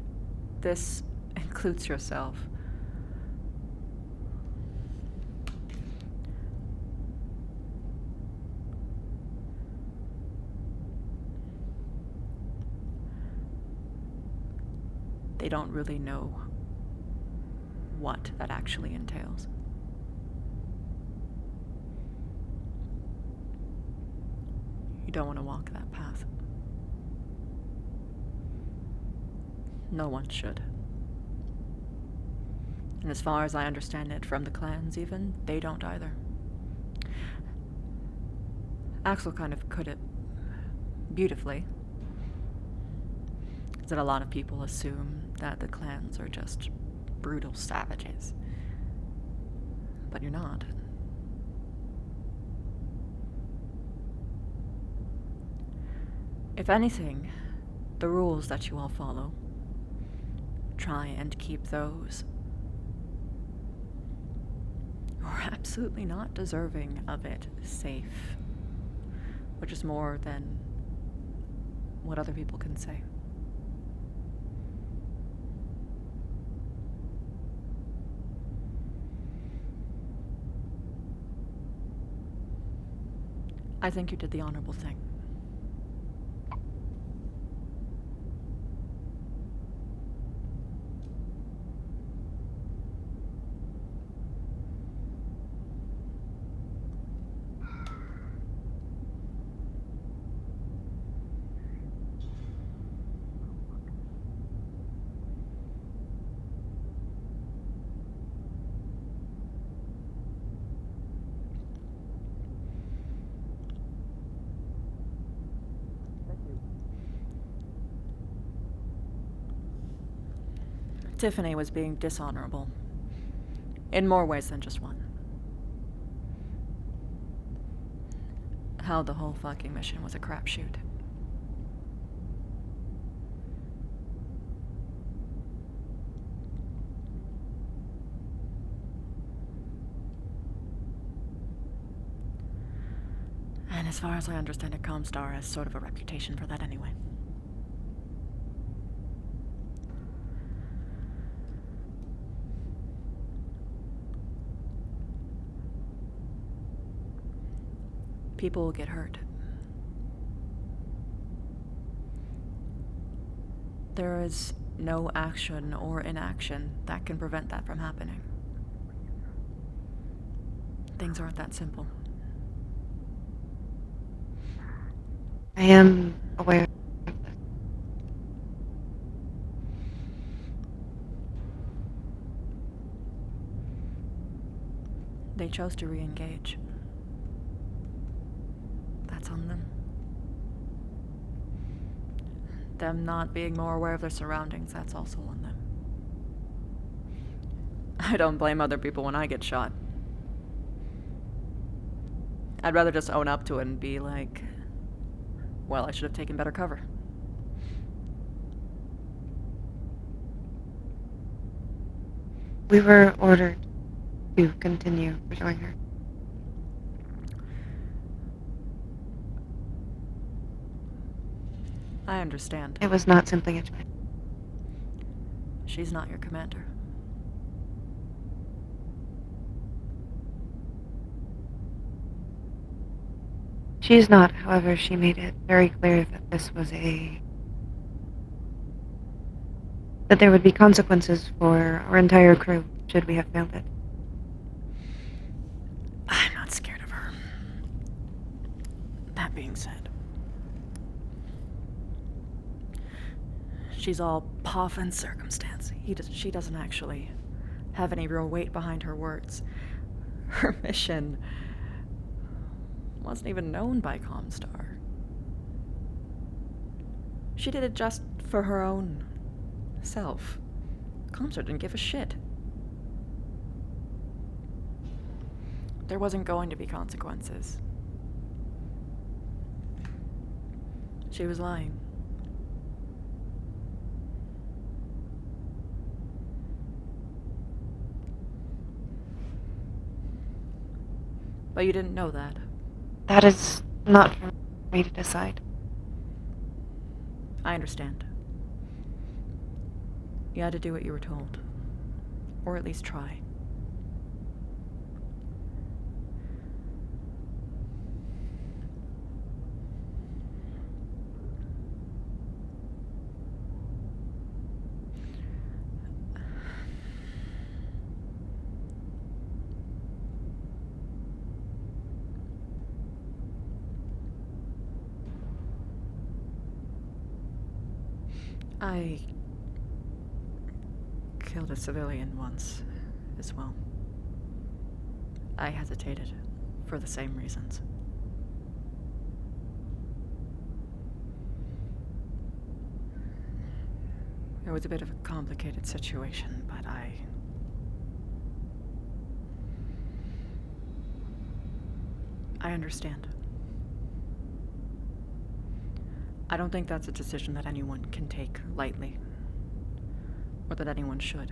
this includes yourself, they don't really know what that actually entails. You don't want to walk that path. No one should. And as far as I understand it from the clans even, they don't either. Axel kind of put it beautifully. That a lot of people assume that the clans are just brutal savages. But you're not. If anything, the rules that you all follow, try and keep those who are absolutely not deserving of it safe, which is more than what other people can say. I think you did the honorable thing. Tiffany was being dishonorable. In more ways than just one. How the whole fucking mission was a crapshoot. And as far as I understand it, Comstar has sort of a reputation for that anyway. People will get hurt. There is no action or inaction that can prevent that from happening. Things aren't that simple. I am aware of this. They chose to re-engage. That's on them. them not being more aware of their surroundings, that's also on them. I don't blame other people when I get shot. I'd rather just own up to it and be like, well, I should have taken better cover. We were ordered to continue pursuing her. I understand. It was not simply a choice. She's not your commander. She is not, however, she made it very clear that that there would be consequences for our entire crew should we have failed it. I'm not scared of her. That being said, she's all puff and circumstance. She doesn't actually have any real weight behind her words. Her mission wasn't even known by Comstar. She did it just for her own self. Comstar didn't give a shit. There wasn't going to be consequences. She was lying. But you didn't know that. That is not for me to decide. I understand. You had to do what you were told. Or at least try. I killed a civilian once, as well. I hesitated for the same reasons. It was a bit of a complicated situation, but I understand. I don't think that's a decision that anyone can take lightly, or that anyone should.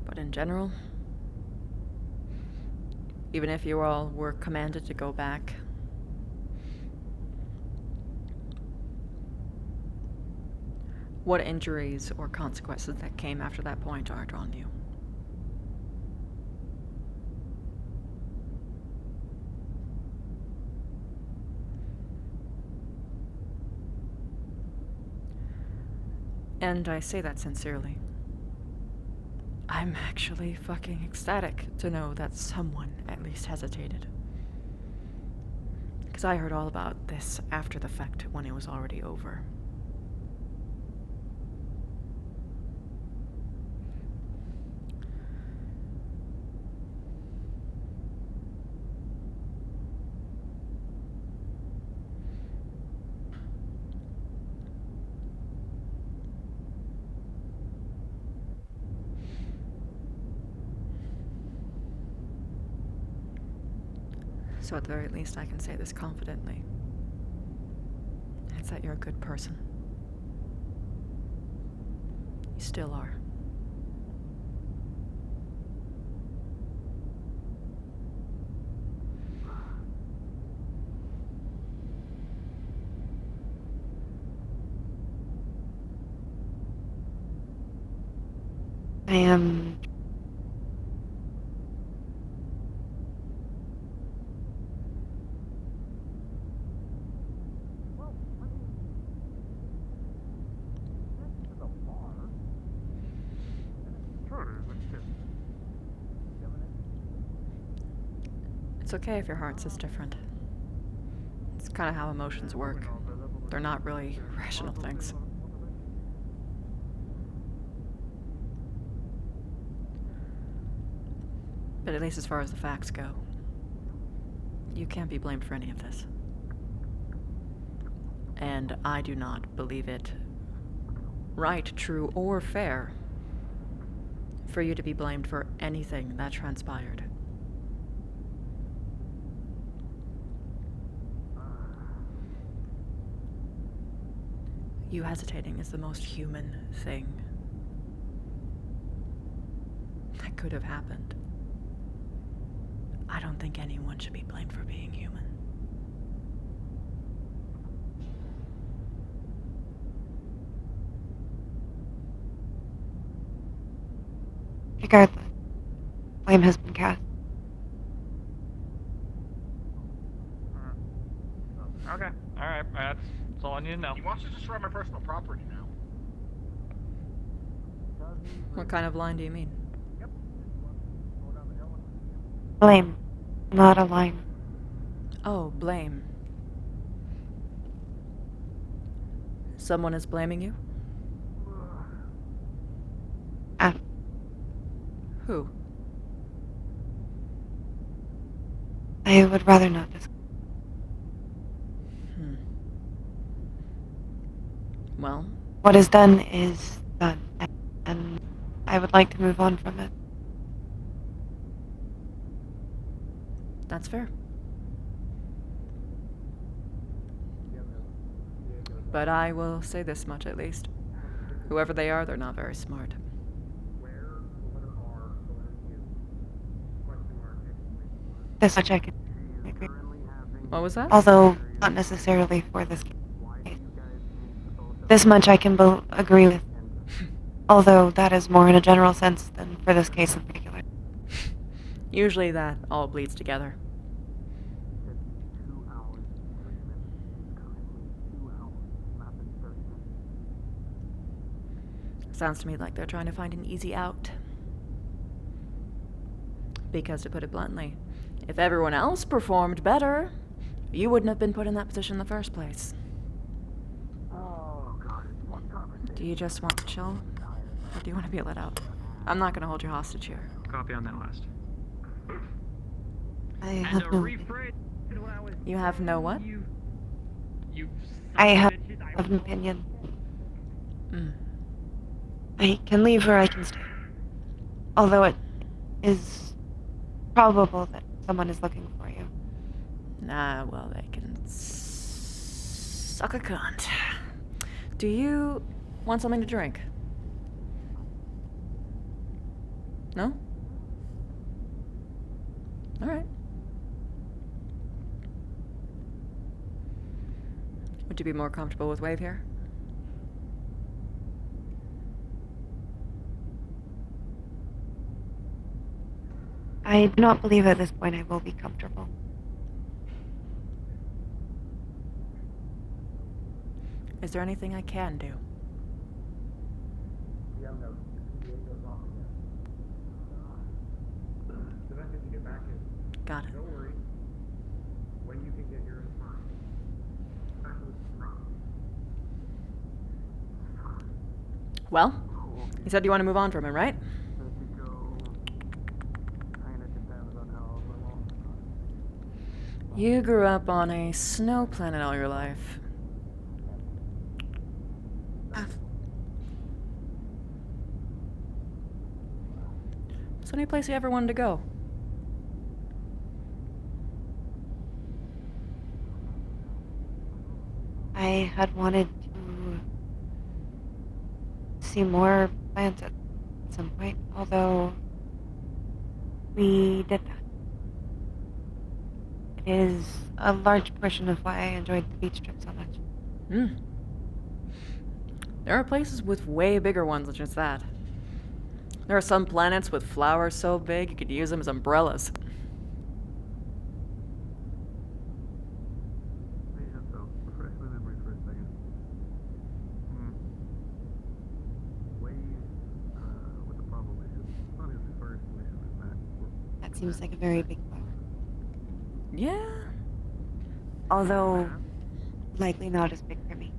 But in general, even if you all were commanded to go back, what injuries or consequences that came after that point aren't on you. And I say that sincerely. I'm actually fucking ecstatic to know that someone at least hesitated. Because I heard all about this after the fact when it was already over. So at the very least, I can say this confidently. It's that you're a good person. You still are. I am It's okay if your heart's is different. It's kind of how emotions work. They're not really rational things. But at least as far as the facts go, you can't be blamed for any of this. And I do not believe it right, true, or fair for you to be blamed for anything that transpired. You hesitating is the most human thing that could have happened. I don't think anyone should be blamed for being human. Regardless, blame has been cast. Okay. Alright. That's all I need to know. He wants to destroy my personal property now. What kind of line do you mean? Blame, not a line. Oh, blame. Someone is blaming you? Who? I would rather not discuss. Well? What is done is done, and I would like to move on from it. That's fair. But I will say this much at least. Whoever they are, they're not very smart. This much I can agree. What was that? Although, not necessarily for this case. This much I can agree with. Although that is more in a general sense than for this case in particular. Usually that all bleeds together. Sounds to me like they're trying to find an easy out. Because to put it bluntly, if everyone else performed better, you wouldn't have been put in that position in the first place. Do you just want to chill? Or do you want to be let out? I'm not going to hold you hostage here. Copy on that last. I have no... You have no what? I have an opinion. I can leave or I can stay. Although it is probable that someone is looking for you. Nah, well, they can suck a cunt. Do you want something to drink? No? Alright. Would you be more comfortable with Wave here? I do not believe at this point I will be comfortable. Is there anything I can do? Got it. Don't worry. When you can get here is fine. Well, you said you want to move on from him, right? You grew up on a snow planet all your life. Is there any place you ever wanted to go? I had wanted to see more plants at some point, although we did that. It is a large portion of why I enjoyed the beach trip so much. There are places with way bigger ones than just that. There are some planets with flowers so big you could use them as umbrellas. That seems like a very big flower. Yeah. Although, likely not as big for me.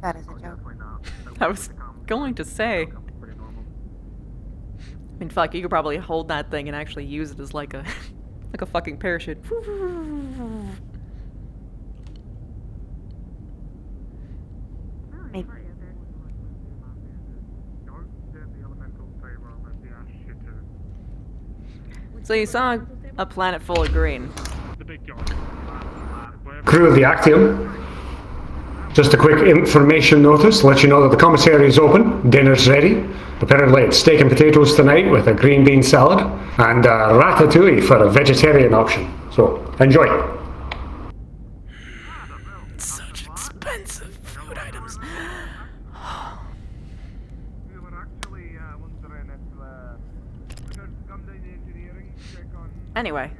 That is a joke. I was going to say. I mean, fuck, you could probably hold that thing and actually use it as like a, like a fucking parachute. Maybe. So you saw a planet full of green. Crew of the Actium. Just a quick information notice, let you know that the commissary is open, dinner's ready. Apparently it's steak and potatoes tonight with a green bean salad, and ratatouille for a vegetarian option. So, enjoy. Such expensive food items. Anyway,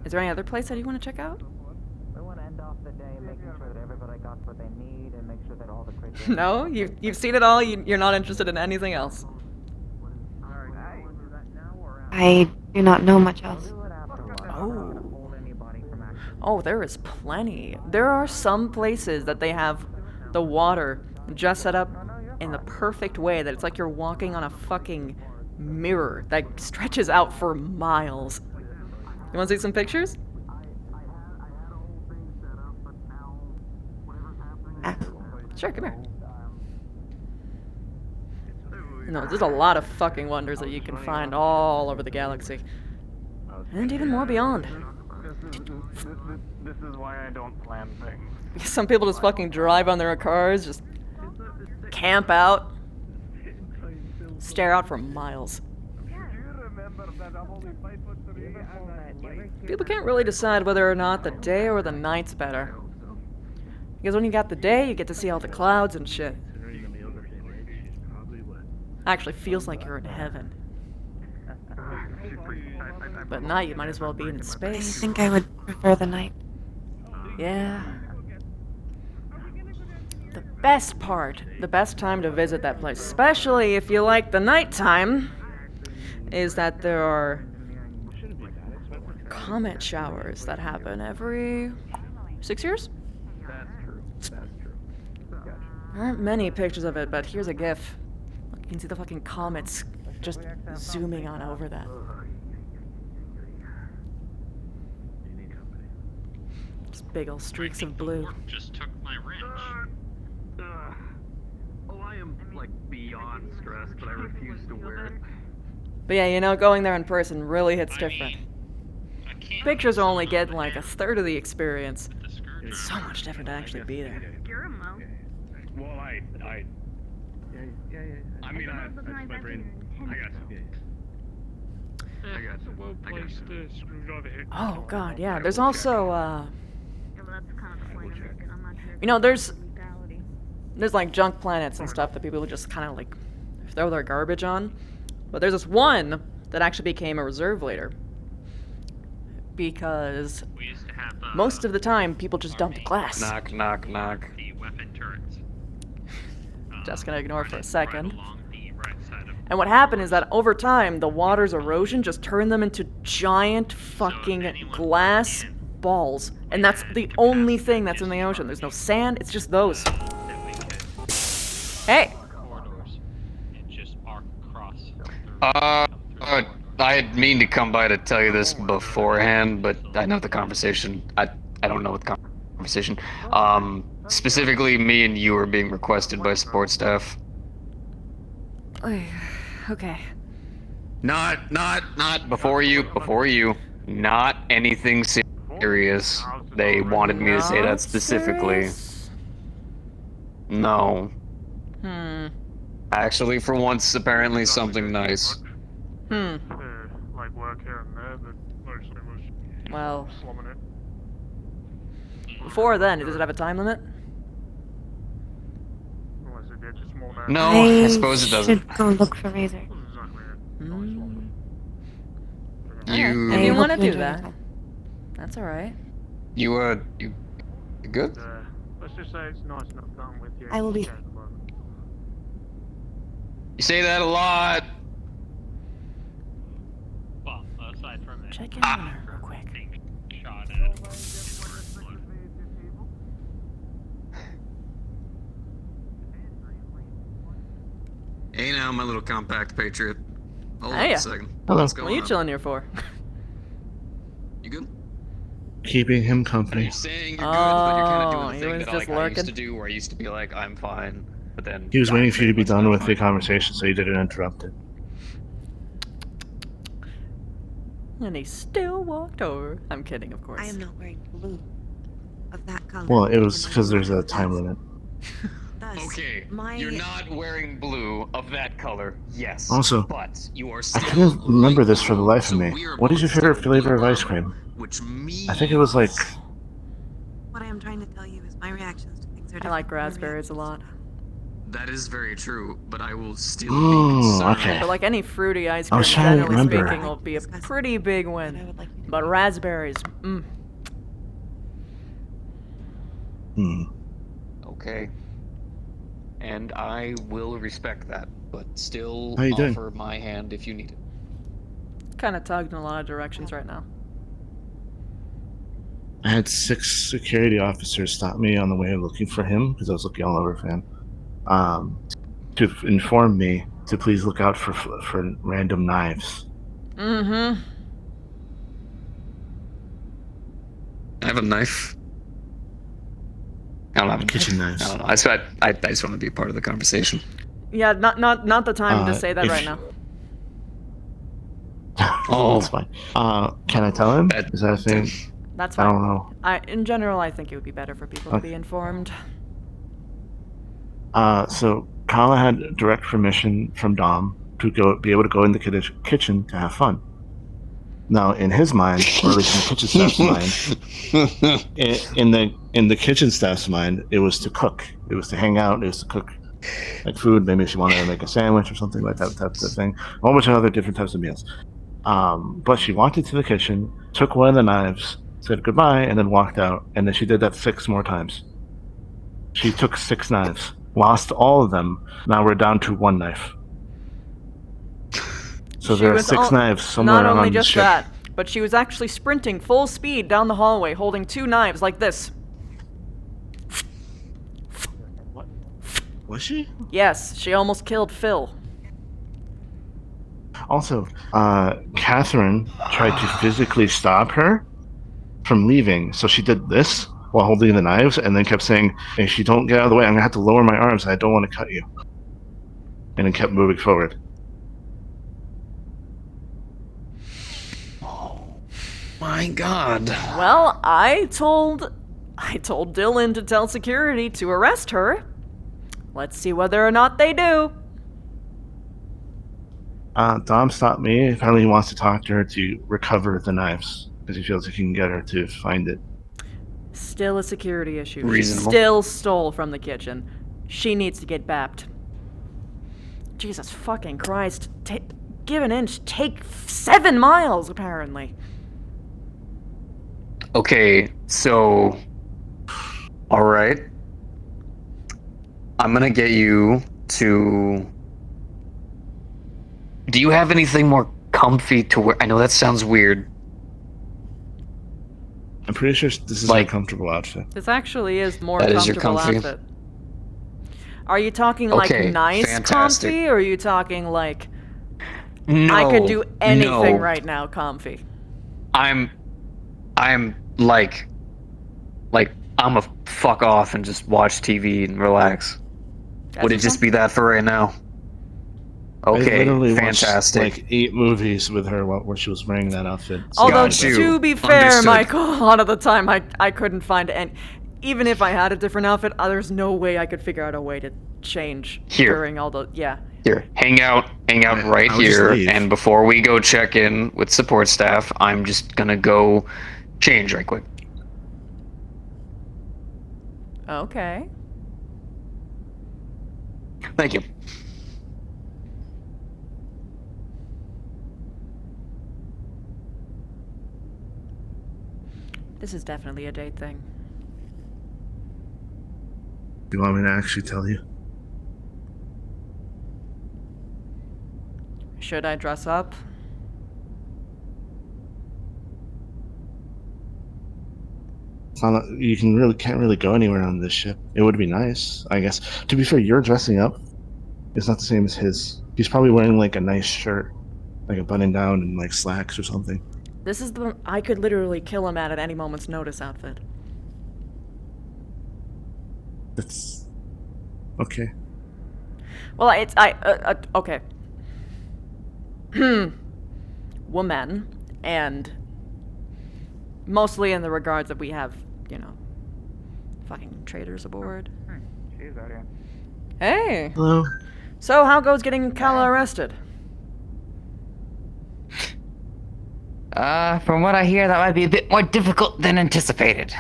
is there any other place that you want to check out? We want to end off the day making sure that everybody got what they need and make sure that all the crates. No, you've seen it all. You're not interested in anything else. I do not know much else. Oh, there is plenty. There are some places that they have the water just set up in the perfect way that it's like you're walking on a fucking mirror that stretches out for miles. You want to see some pictures? Sure, come here. No, there's a lot of fucking wonders that you can find all over the galaxy. And even more beyond. This is why I don't plan things. Some people just fucking drive on their cars, just camp out, stare out for miles. People can't really decide whether or not the day or the night's better. Because when you got the day, you get to see all the clouds and shit. Actually feels like you're in heaven. But at night, you might as well be in space. I think I would prefer the night. Yeah. The best part, the best time to visit that place, especially if you like the nighttime, is that there are comet showers that happen every 6 years? There aren't many pictures of it, but here's a GIF. Look, you can see the fucking comets just zooming on over that. Just big old streaks of blue. Just took my wrench. I am like beyond stressed, but I refuse to wear it. But yeah, you know, going there in person really hits different. Pictures only get like a third of the experience. It's so much different to actually be there. You're a mo. Well, I mean, that's my brain. I got you. I got you. I got you. Oh god, yeah. There's also you know, there's like junk planets and stuff that people just kind of like throw their garbage on. But there's this one that actually became a reserve later. Because most of the time people just dump glass. Knock, knock, knock. Just gonna ignore for a second. And what happened is that over time, the water's erosion just turned them into giant fucking glass balls. And that's the only thing that's in the ocean. There's no sand, it's just those. Hey! I had mean to come by to tell you this beforehand, but I know the conversation. I don't know what the conversation. Specifically, me and you are being requested by support staff. Okay. Not before you. Not anything serious. They wanted me to say that specifically. No. Actually, for once, apparently something nice. Like work here and there, but mostly was Well, slumming it. before then, does it have a time limit? Unless it gets a small man. No, I suppose it doesn't. Should go look for Razor. You. If you want to do that, that's all right. You good? Let's just say it's nice enough that I'm with you. I will be. You say that a lot. Check in on her real quick. Hey now, my little compact patriot. Hold on Hey. a second. Hello. What's What going are you on? chilling here for? You good? Keeping him company. You're saying you're good, but you're kind of doing Oh, the he thing was that just like I used lurking. to do, where I used to be like, I'm fine, but then He was I'm waiting for you to very be much done not with the fine. conversation so you didn't interrupt it. And he still walked over. I'm kidding, of course. I am not wearing blue of that color. Well, it was and I because do there's not a have time this. limit. Thus, Okay, my... you're not wearing blue of that color, yes. Also, but you are I still couldn't remember this for the life of so me. we are What is your both favorite still flavor of blue ice armor, cream? which means I think it was like... What I am trying to tell you is my reactions to things are different. I like from your raspberries a lot. that is very true, but I will still be Ooh, concerned. okay. But like any fruity ice I cream, was trying to generally remember. speaking, will be a pretty big win. But raspberries, Okay. And I will respect that, but still How you doing? offer my hand if you need it. kind of tugged in a lot of directions right now. I had 6 security officers stop me on the way looking for him because I was looking all over for him. To inform me to please look out for random knives. I have a knife. I don't have a Kitchen knife. knives. I don't know. I just want to be a part of the conversation. Yeah, not the time to say that right now. Oh, that's fine. Can I tell him? Is that a thing? That's fine. I don't know. In general, I think it would be better for people to be informed. So Kala had direct permission from Dom to be able to go in the kitchen to have fun. Now, in his mind, or at least in the kitchen staff's mind, in the kitchen staff's mind, it was to cook. It was to hang out. It was to cook like food. Maybe she wanted to make a sandwich or something like that type of thing. A whole bunch of other different types of meals. But she walked into the kitchen, took one of the knives, said goodbye, and then walked out. And then she did that 6 more times. She took 6 knives, lost all of them. Now we're down to 1 knife. So there are 6 knives somewhere Not only on the just ship. that, but she was actually sprinting full speed down the hallway, holding 2 knives like this. Was she? Yes, she almost killed Phil. Also, Catherine tried to physically stop her from leaving. So she did this while holding the knives and then kept saying, if you don't get out of the way, I'm going to have to lower my arms. I don't want to cut you. And then kept moving forward. My God. Well, I told Dylan to tell security to arrest her. Let's see whether or not they do. Dom stopped me. Apparently he wants to talk to her to recover the knives because he feels he can get her to find it. Still a security issue. Reasonable. She still stole from the kitchen. She needs to get bapped. Jesus fucking Christ. Give an inch. Take 7 miles, apparently. Okay, so... Alright. I'm gonna get you to... Do you have anything more comfy to wear? I know that sounds weird. I'm pretty sure this is a comfortable outfit. This actually is more That is your comfortable comfy? outfit. Are you talking like Okay, nice fantastic. comfy, or are you talking like No, I could do anything no. right now comfy? I'm like I'm a fuck off and just watch TV and relax. Would it just be that for right now? I Okay, literally fantastic. watched like 8 movies with her where she was wearing that outfit. So Although, Got you. to be fair, Understood. Michael, a lot of the time I couldn't find any. Even if I had a different outfit, there's no way I could figure out a way to change Here. during all the. Yeah. Here, hang out right I would just here, leave. and before we go check in with support staff, I'm just gonna go change right quick. Okay. Thank you. This is definitely a date thing. Do you want me to actually tell you? Should I dress up? It's not. You can't really go anywhere on this ship. It would be nice, I guess. To be fair, your dressing up is not the same as his. He's probably wearing like a nice shirt, like a button down and like slacks or something. This is the I could literally kill him at any moment's notice outfit. That's okay. Well, okay. Woman, and mostly in the regards that we have, you know, fucking traitors aboard. She's out here. Hey. Hello. So how goes getting Kala arrested? From what I hear, that might be a bit more difficult than anticipated.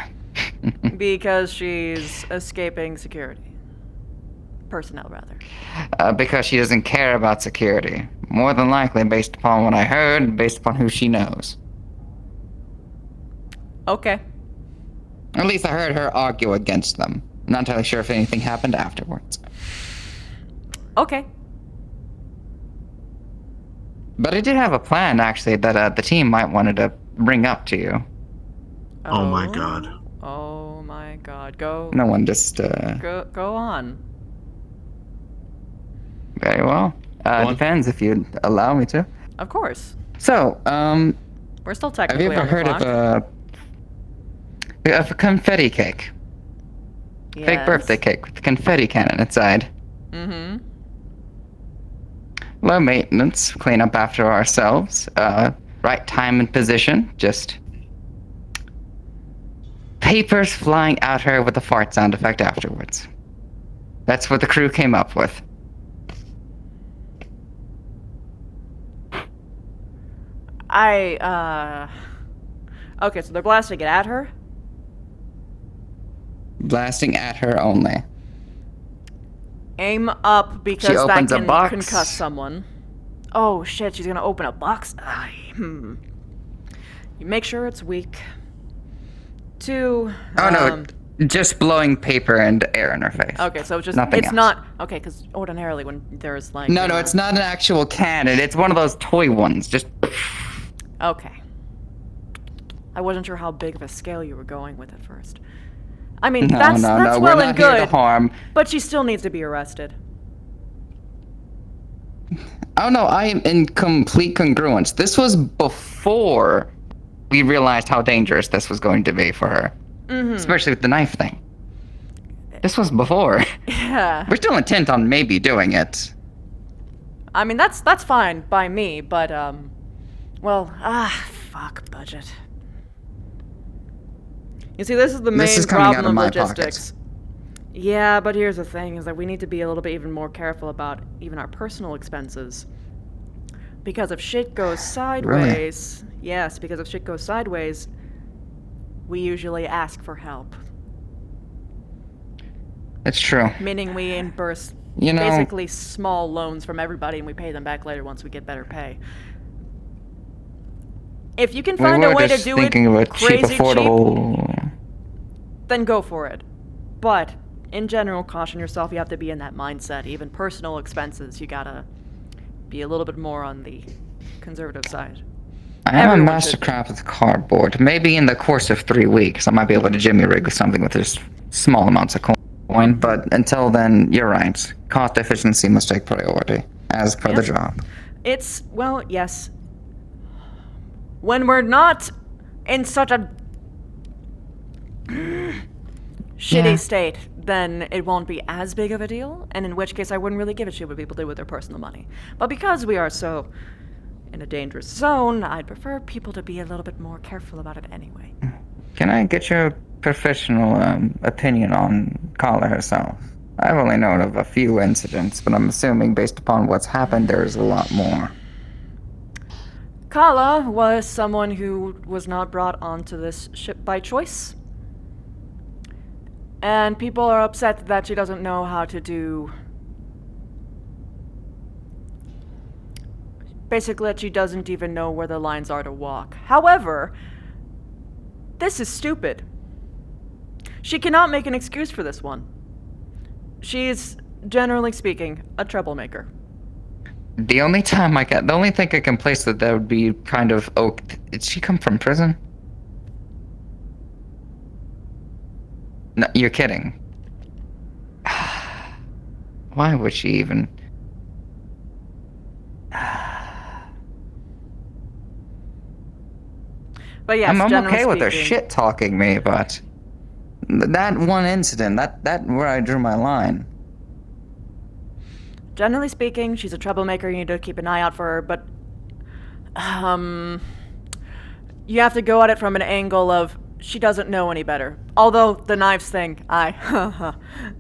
Because she's escaping security. Personnel, rather. Because she doesn't care about security. More than likely, based upon what I heard, based upon who she knows. Okay. At least I heard her argue against them. I'm not entirely sure if anything happened afterwards. Okay. But I did have a plan, actually, that the team might wanted to bring up to you. Oh my god. Oh my god. Go. No one just, Go on. Very well. Depends if you'd allow me to. Of course. So, We're still have technically you ever on the heard clock. of a confetti cake? Yes. Fake birthday cake with confetti cannon inside. Mm-hmm. Low maintenance, clean up after ourselves. Right time and position, just papers flying at her with a fart sound effect afterwards. That's what the crew came up with. Okay, so they're blasting it at her? Blasting at her only. Aim up because She that opens a can box. concuss someone. Oh shit, she's gonna open a box? You make sure it's weak. 2. Oh no, just blowing paper and air in her face. Okay, so it's Nothing else. not okay, because ordinarily when there's like No, it's not an actual cannon. It's one of those toy ones. Just okay. I wasn't sure how big of a scale you were going with at first. I mean, that's well we're not and here to good, harm. but she still needs to be arrested. Oh no, I am in complete congruence. This was before we realized how dangerous this was going to be for her. Mm-hmm. Especially with the knife thing. This was before. Yeah. We're still intent on maybe doing it. I mean, that's fine by me, but, fuck budget. You see, this is the This main is coming out problem of of my logistics. Yeah, but here's the thing, is that we need to be a little bit even more careful about even our personal expenses. Because if shit goes sideways... Really? Yes, because if shit goes sideways, we usually ask for help. It's true. Meaning we reimburse basically small loans from everybody and we pay them back later once we get better pay. If you can find a way to do it crazy cheap, then go for it. But, in general, caution yourself, you have to be in that mindset. Even personal expenses, you gotta be a little bit more on the conservative side. I am a mastercraft with cardboard. Maybe in the course of 3 weeks, I might be able to jimmy rig with something with just small amounts of coin, but until then, you're right. Cost efficiency must take priority, as per the job. It's, well, yes. When we're not in such a shitty state, then it won't be as big of a deal, and in which case I wouldn't really give a shit what people do with their personal money. But because we are so in a dangerous zone, I'd prefer people to be a little bit more careful about it anyway. Can I get your professional opinion on Kala herself? I've only known of a few incidents, but I'm assuming based upon what's happened, there's a lot more. Kala was someone who was not brought onto this ship by choice. And people are upset that she doesn't know how to do... Basically, that she doesn't even know where the lines are to walk. However, this is stupid. She cannot make an excuse for this one. She's, generally speaking, a troublemaker. The only thing I can place that would be kind of... Oh, did she come from prison? No, you're kidding. Why would she even? But yes, I'm generally okay with her speaking- shit talking me, but that one incident, that where I drew my line. Generally speaking, she's a troublemaker. You need to keep an eye out for her, but you have to go at it from an angle of she doesn't know any better. Although the knives thing, oh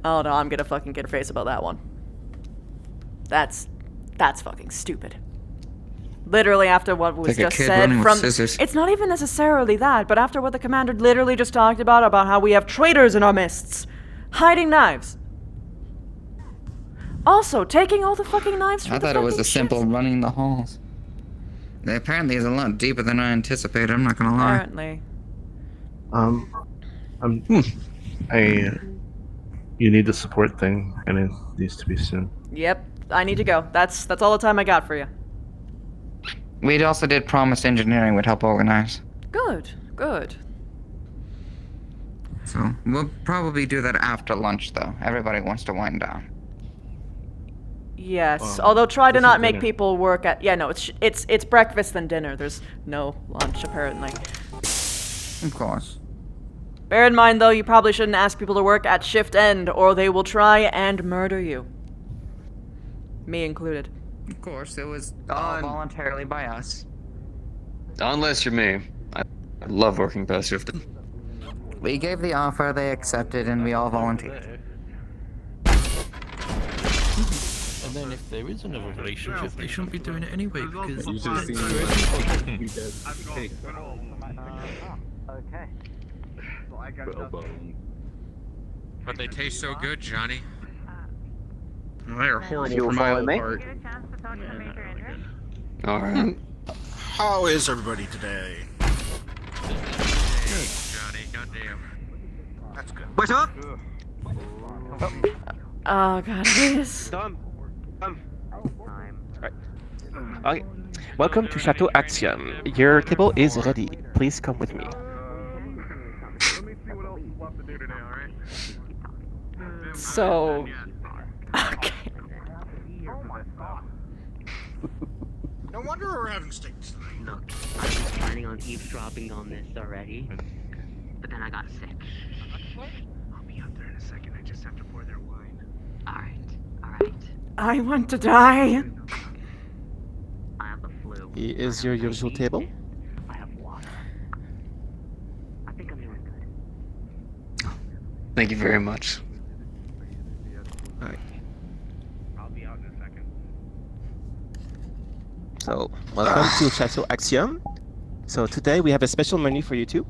no, I'm gonna fucking get her face about that one. That's fucking stupid. Literally after what was Like a just kid said running with from scissors. it's not even necessarily that, but after what the commander literally just talked about how we have traitors in our midst, hiding knives. Also, taking all the fucking knives from I the thought it was fucking a simple running the halls. Apparently, it's a lot deeper than I anticipated. I'm not gonna lie. Apparently. You need the support thing, and it needs to be soon. Yep, I need to go. That's all the time I got for you. We also did promise engineering would help organize. Good, good. So we'll probably do that after lunch, though. Everybody wants to wind down. Yes, although try to this not is make dinner. people work at. Yeah, no, it's breakfast and dinner. There's no lunch apparently. Of course. Bear in mind, though, you probably shouldn't ask people to work at shift end, or they will try and murder you. Me included. Of course, it was all voluntarily by us. Unless you're me. I love working past shift. We gave the offer, they accepted, and we all volunteered. And then if there is another relationship, they shouldn't be doing it anyway because You should have seen Okay. But they taste so good, Johnny. They're horrible You'll for my follow old me? heart. Alright. How is everybody today? Johnny, goddamn. That's good. What's up? Oh god, please. Okay. Welcome to Chateau Action. Your table is ready. Please come with me. So. Okay. No wonder we're having steaks tonight. Look, I was planning on eavesdropping on this already, but then I got sick. I'll be up there in a second. I just have to pour their wine. Alright. I want to die. I have the flu. Is your usual table? I have water. I think I'm doing good. Thank you very much. Alright. I'll be out in a second. So, welcome to Chateau Action. So today we have a special menu for you two.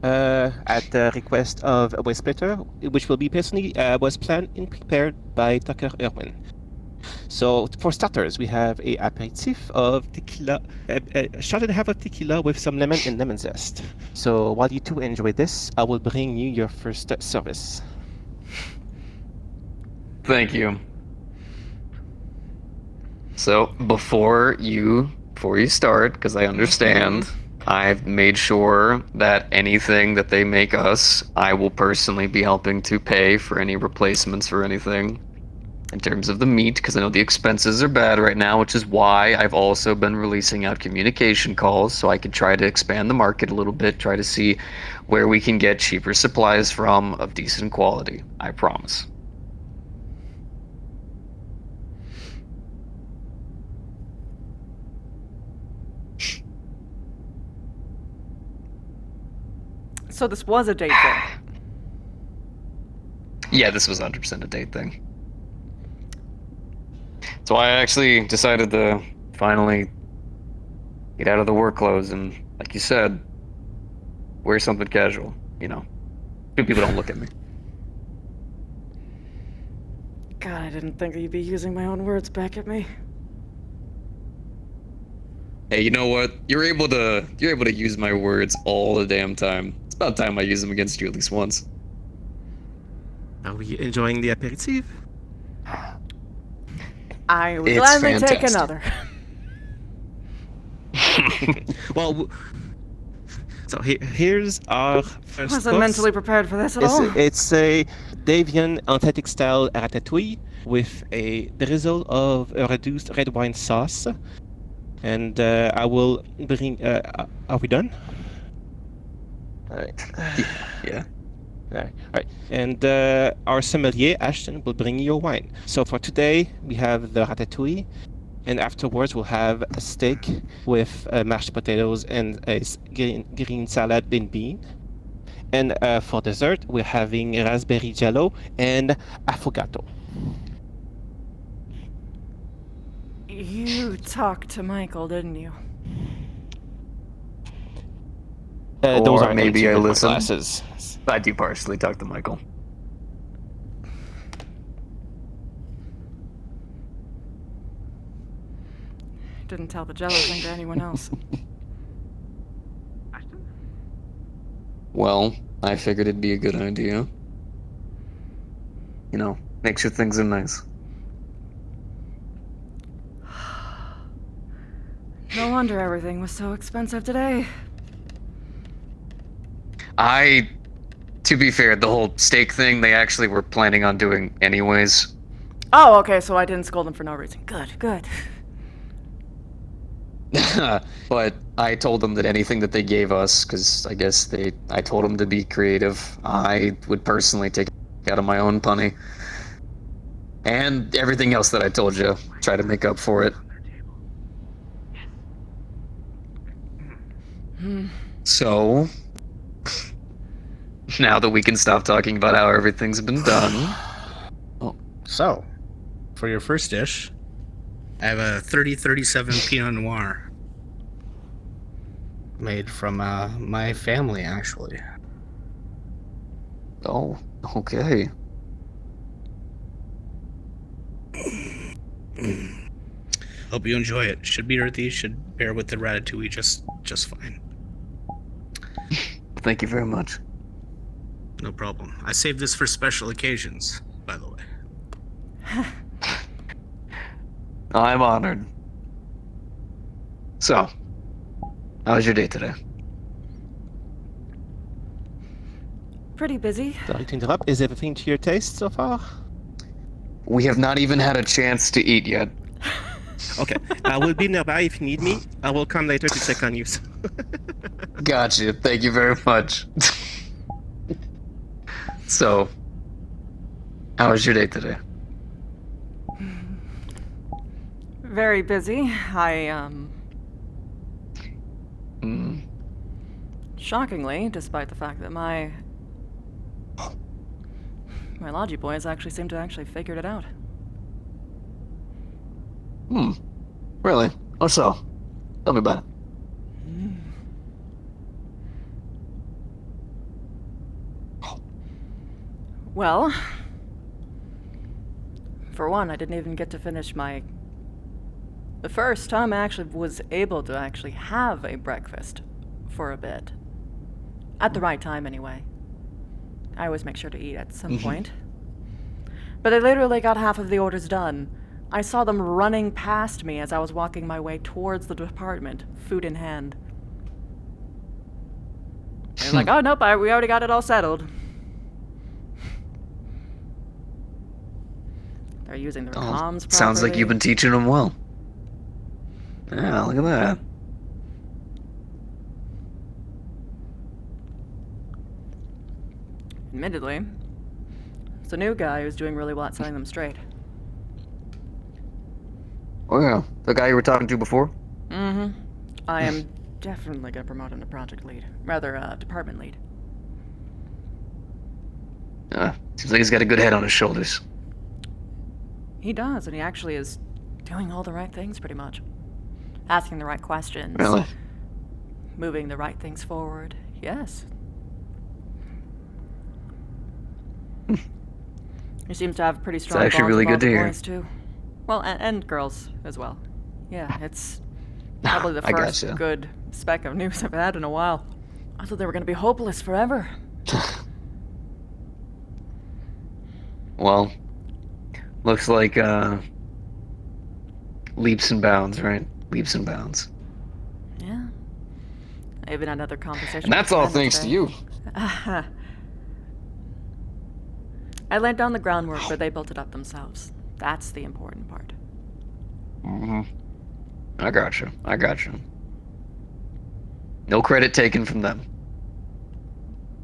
At the request of a waste splitter, which will be personally was planned and prepared by Tucker Irwin. So for starters, we have a aperitif of tequila, a shot and a half of tequila with some lemon and lemon zest. So while you two enjoy this, I will bring you your first service. Thank you. So before you start, because I understand, I've made sure that anything that they make us, I will personally be helping to pay for any replacements for anything. In terms of the meat, because I know the expenses are bad right now, which is why I've also been releasing out communication calls so I could try to expand the market a little bit, try to see where we can get cheaper supplies from of decent quality. I promise. So this was a date thing. Yeah, this was 100% a date thing. So I actually decided to finally get out of the work clothes and, like you said, wear something casual, you know. So people don't look at me. God, I didn't think you'd be using my own words back at me. Hey, you know what? You're able to use my words all the damn time. It's about time I use them against you at least once. Are we enjoying the aperitif? I would It's gladly take fantastic. another. Well, So here's our first Wasn't course. mentally prepared for this at all. It's a Davian authentic style ratatouille with a drizzle of a reduced red wine sauce. And I will bring. Are we done? Alright. Yeah. Alright. And our sommelier, Ashton, will bring you your wine. So for today, we have the ratatouille. And afterwards, we'll have a steak with mashed potatoes and a green salad and bean. And for dessert, we're having raspberry jello and affogato. You talked to Michael, didn't you? Those Or are maybe I listen. classes. I do partially talk to Michael. Didn't tell the jello thing to anyone else. Well, I figured it'd be a good idea. You know, make sure things are nice. No wonder everything was so expensive today. To be fair, the whole steak thing, they actually were planning on doing anyways. Oh, okay, so I didn't scold them for no reason. Good, good. But I told them that anything that they gave us, because I guess I told them to be creative, I would personally take it out of my own punny. And everything else that I told you, try to make up for it. So, now that we can stop talking about how everything's been done. So, for your first dish, I have a 3037 Pinot Noir. Made from my family, actually. Oh, okay. Hope you enjoy it. Should be earthy, should pair with the ratatouille just fine. Thank you very much. No problem. I saved this for special occasions, by the way. I'm honored. So, how was your day today? Pretty busy. Sorry to interrupt. Is everything to your taste so far? We have not even had a chance to eat yet. Okay. I will be nearby if you need me. I will come later to check on you. Gotcha. Thank you very much. So, how was your day today? Very busy. Shockingly, despite the fact that my Logi boys actually seem to actually figured it out. Really? Oh, so? Tell me about it. Well, for one, I didn't even get to finish the first time I actually was able to actually have a breakfast for a bit. At the right time, anyway. I always make sure to eat at some point. But I literally got half of the orders done. I saw them running past me as I was walking my way towards the department, food in hand. They're like, oh, nope, we already got it all settled. They're using their comms properly. Sounds like you've been teaching them well. Yeah, look at that. Admittedly, it's a new guy who's doing really well at setting them straight. Oh yeah, the guy you were talking to before? Mm-hmm. I am definitely gonna promote him to project lead. Rather, department lead. Seems like he's got a good head on his shoulders. He does, and he actually is doing all the right things, pretty much. Asking the right questions. Really? Moving the right things forward. Yes. He seems to have pretty strong It's actually bonds really with all good to the hear. boys, too. Well, and girls as well. Yeah, it's probably the first gotcha. good speck of news I've had in a while. I thought they were going to be hopeless forever. Well, looks like leaps and bounds, right? Leaps and bounds. Yeah. Even another conversation. And that's with all friends thanks to today. you. I laid down the groundwork, but they built it up themselves. That's the important part. I gotcha. No credit taken from them.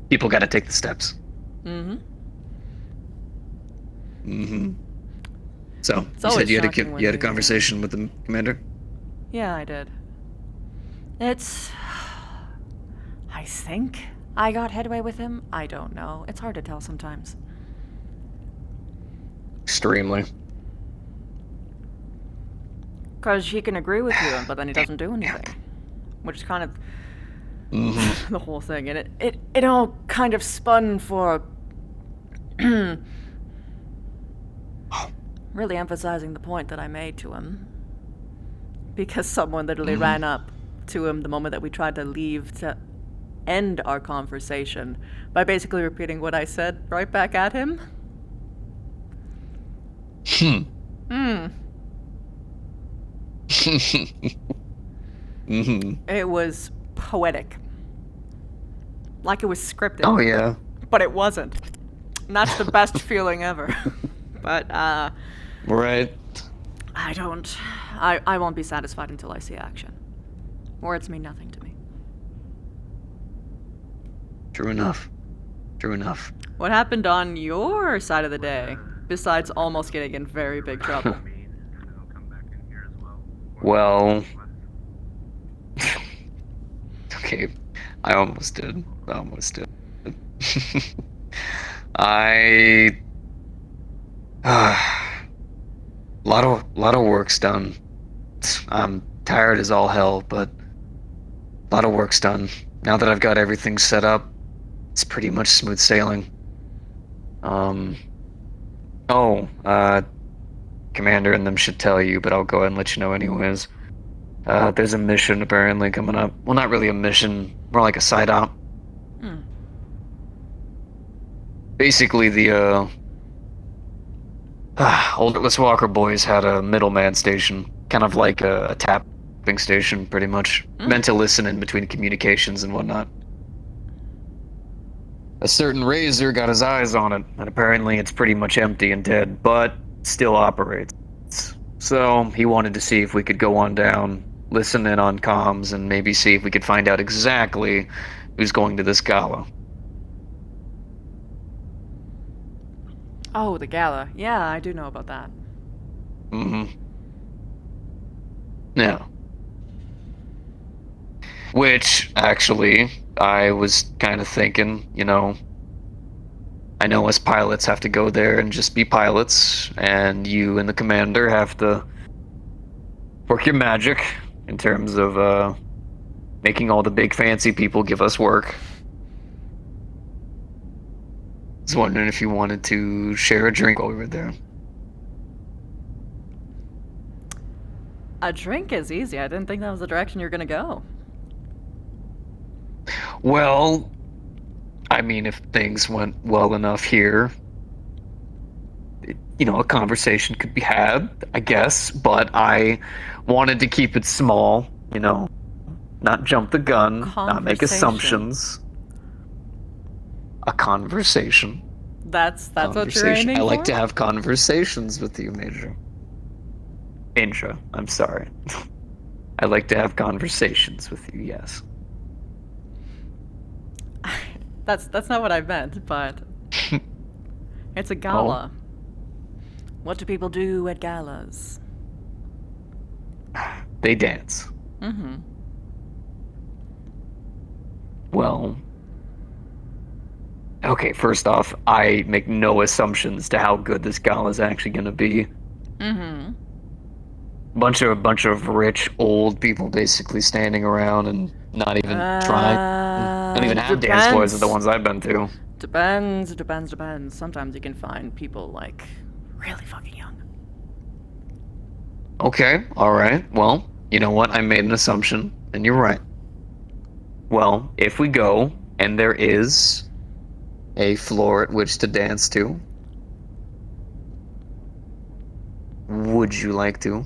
People gotta take the steps. So, you said you had a conversation with the commander? Yeah, I did. It's... I think I got headway with him. I don't know. It's hard to tell sometimes. Extremely. Because he can agree with you, but then he doesn't do anything. Which is kind of the whole thing. And it all kind of spun for... really emphasizing the point that I made to him. Because someone literally ran up to him the moment that we tried to leave to end our conversation by basically repeating what I said right back at him. It was poetic. Like it was scripted. Oh, yeah. But it wasn't. And that's the best feeling ever. But, Right. I won't be satisfied until I see action. Words mean nothing to me. True enough. What happened on your side of the day, besides almost getting in very big trouble? Well... okay, I almost did. lot of work's done. I'm tired as all hell, but a lot of work's done. Now that I've got everything set up, it's pretty much smooth sailing. Commander and them should tell you, but I'll go ahead and let you know anyways. There's a mission apparently coming up. Well, not really a mission, more like a side op. Basically, the old Atlas Walker boys had a middleman station, kind of like a tapping station, pretty much, meant to listen in between communications and whatnot. A certain Razor got his eyes on it, and apparently it's pretty much empty and dead, but still operates. So he wanted to see if we could go on down, listen in on comms, and maybe see if we could find out exactly who's going to this gala. Oh, the gala. Yeah, I do know about that. Yeah. Which, actually, I was kind of thinking, I know us pilots have to go there and just be pilots, and you and the commander have to work your magic in terms of making all the big fancy people give us work. I was wondering if you wanted to share a drink while we were there. A drink is easy. I didn't think that was the direction you were gonna go. Well, I mean, if things went well enough here, a conversation could be had, I guess, but I wanted to keep it small, not jump the gun, not make assumptions. A conversation. That's what you're aiming for? I like to have conversations with you, Major. Indra, I'm sorry. I like to have conversations with you, yes. That's not what I meant, but it's a gala. What do people do at galas? They dance. Well, okay, first off, I make no assumptions to how good this gala is actually going to be. Bunch of rich old people basically standing around and not even trying. Don't even have dance floors at the ones I've been to. Depends. Sometimes you can find people like really fucking young. Okay, alright. Well, you know what? I made an assumption, and you're right. Well, if we go, and there is a floor at which to dance to, would you like to?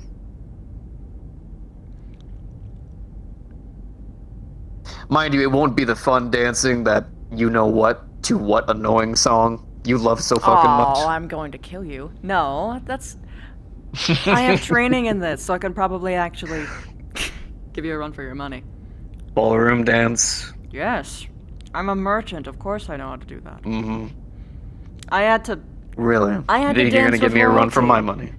Mind you, it won't be the fun dancing that you know what to what annoying song you love so fucking much. Oh, I'm going to kill you. No, that's... I have training in this, so I can probably actually give you a run for your money. Ballroom dance. Yes. I'm a merchant, of course I know how to do that. Mm-hmm. I had to... Really? I had You think to you're dance gonna give with me a run for royalty. my money?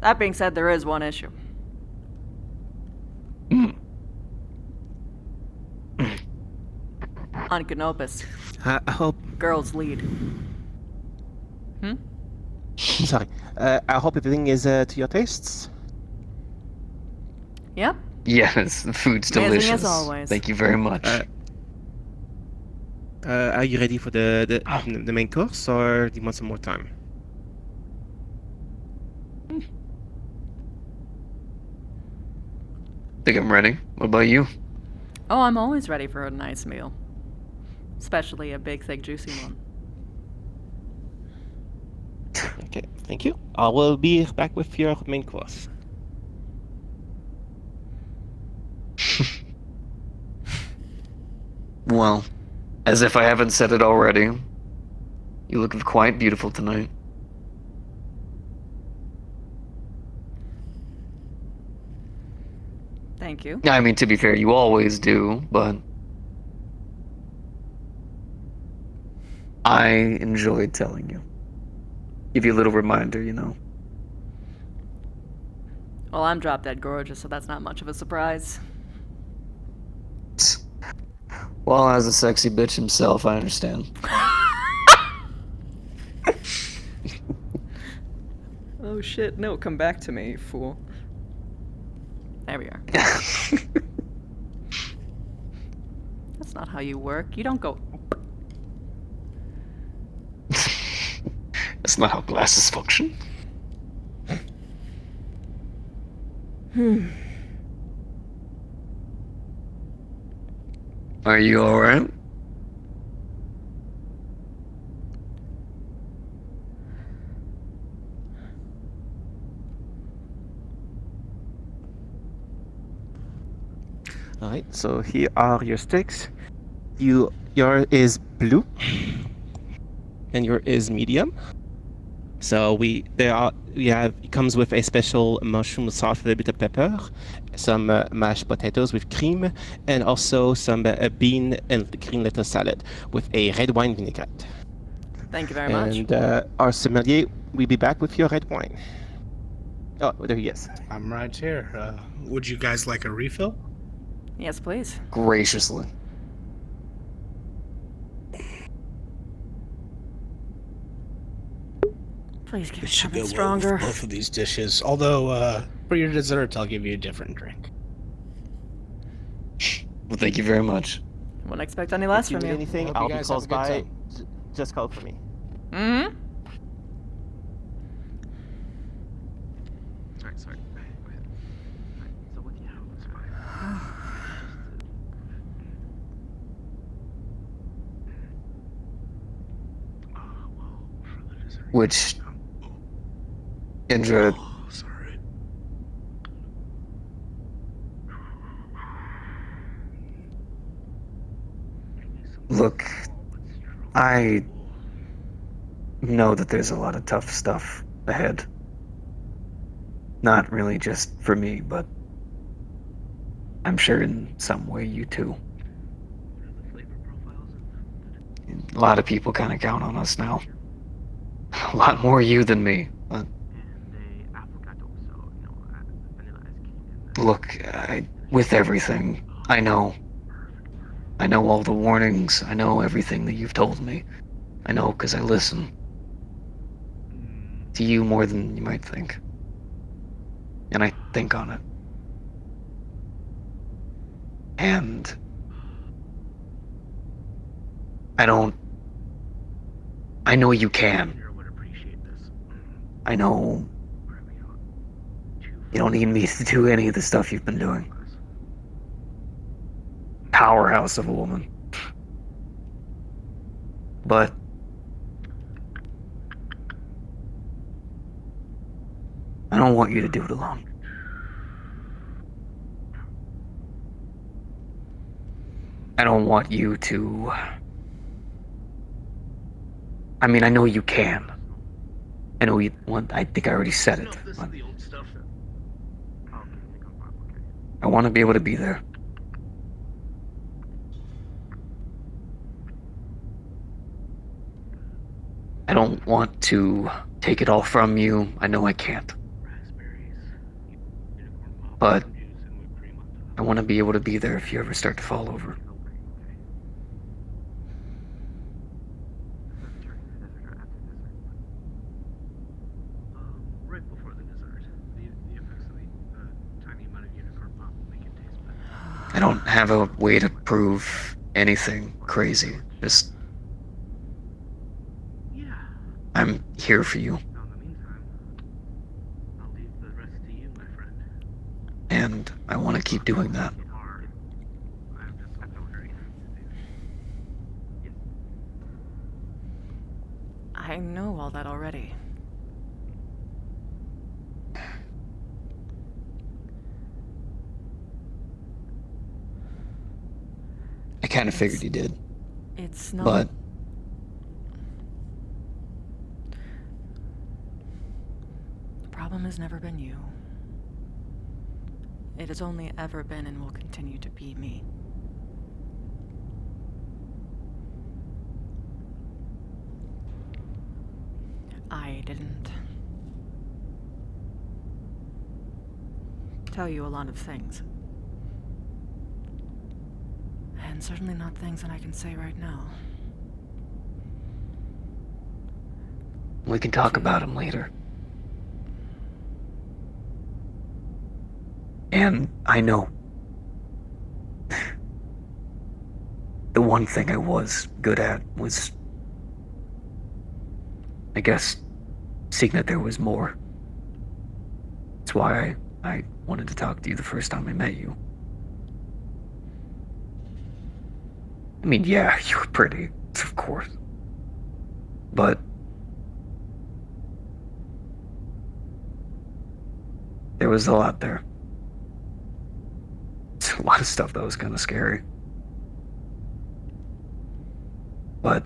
That being said, there is one issue. On Canopus. I hope. Girls lead. Hmm? Sorry. I hope everything is to your tastes. Yep. Yes, the food's Amazing delicious. as always. Thank you very much. Are you ready for the main course, or do you want some more time? Think I'm ready. What about you? Oh, I'm always ready for a nice meal. Especially a big, thick, juicy one. Okay, thank you. I will be back with your main course. Well, as if I haven't said it already, you look quite beautiful tonight. Thank you. I mean, to be fair, you always do, but I enjoyed telling you. Give you a little reminder, you know. Well, I'm drop dead gorgeous, so that's not much of a surprise. Well, as a sexy bitch himself, I understand. Oh shit, no, come back to me, you fool. There we are. That's not how you work. You don't go... That's not how glasses function. Are you alright? Alright, so here are your sticks. Your is blue, and your is medium. So it comes with a special mushroom sauce with a bit of pepper, some mashed potatoes with cream, and also some bean and green lettuce salad with a red wine vinaigrette. Thank you very much. And our sommelier will be back with your red wine. Oh, there he is. I'm right here. Would you guys like a refill? Yes, please. Graciously. Please give me It should something go well stronger. with both of these dishes. Although, for your dessert, I'll give you a different drink. Well, thank you very much. Wouldn't expect any less If you from need you. anything, Hope you I'll be guys close have a good by. time. Just call for me. Mm-hmm. Sorry. Go ahead. So what do you have? Which, Indra, look, I know that there's a lot of tough stuff ahead. Not really just for me, but I'm sure in some way you too. A lot of people kind of count on us now. A lot more you than me, but... Look, with everything, I know all the warnings, I know everything that you've told me. I know because I listen to you more than you might think. And I think on it. And I know you can. I know you don't need me to do any of the stuff you've been doing. Powerhouse of a woman. But don't want you to do it alone. I don't want you to... I mean, I know you can. I know you want... I think I already said it. But I want to be able to be there. I don't want to take it all from you. I know I can't. But I want to be able to be there if you ever start to fall over. Right before the dessert, the effects of the tiny amount of unicorn pop will make it taste better. I don't have a way to prove anything crazy. Just... I'm here for you. Now, in the meantime, I'll leave the rest to you, my friend. And I want to keep doing that. I'm just so very I know all that already. I kind of figured you did. It's not... But... the problem has never been you. It has only ever been and will continue to be me. I didn't tell you a lot of things. And certainly not things that I can say right now. We can talk about them later. And I know. The one thing I was good at was, I guess, seeing that there was more. That's why I wanted to talk to you the first time I met you. I mean, yeah, you were pretty, of course. But... there was a lot there. It's a lot of stuff that was kind of scary. But...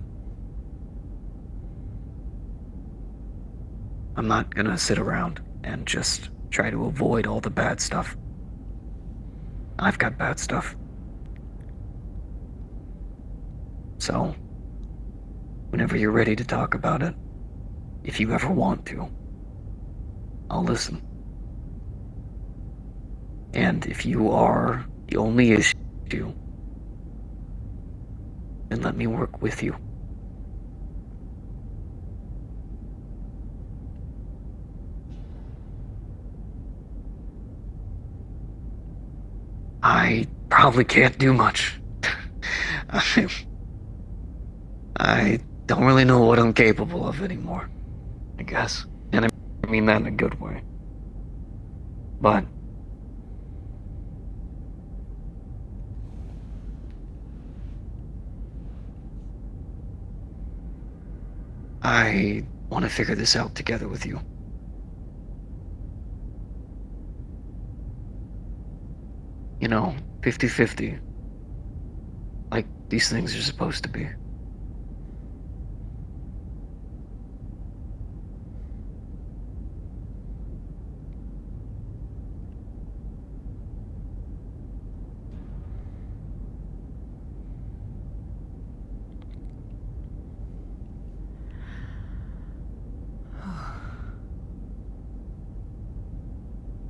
I'm not gonna sit around and just try to avoid all the bad stuff. I've got bad stuff. So, whenever you're ready to talk about it, if you ever want to, I'll listen. And if you are the only issue, then let me work with you. I probably can't do much. I don't really know what I'm capable of anymore, I guess. And I mean that in a good way. But... I want to figure this out together with you. You know, 50-50. Like these things are supposed to be.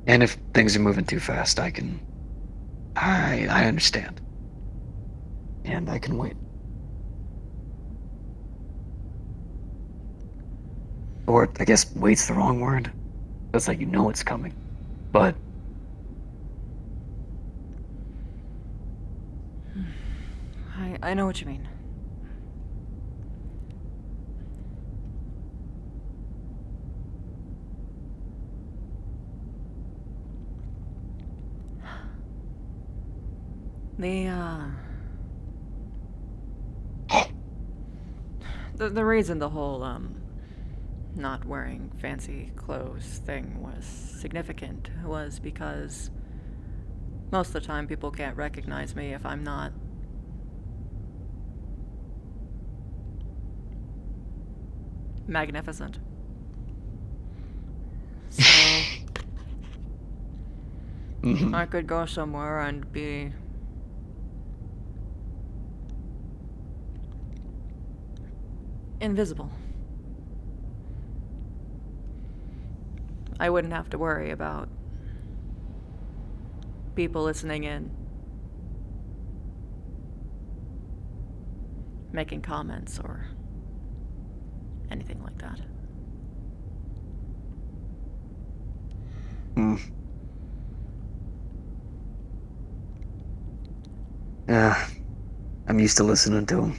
And if things are moving too fast, I understand. And I can wait. Or, I guess wait's the wrong word. It's like you know it's coming. But... I know what you mean. The reason the whole, not wearing fancy clothes thing was significant was because most of the time people can't recognize me if I'm not magnificent. So I could go somewhere and be invisible. I wouldn't have to worry about people listening in, making comments or anything like that. Yeah, I'm used to listening to him.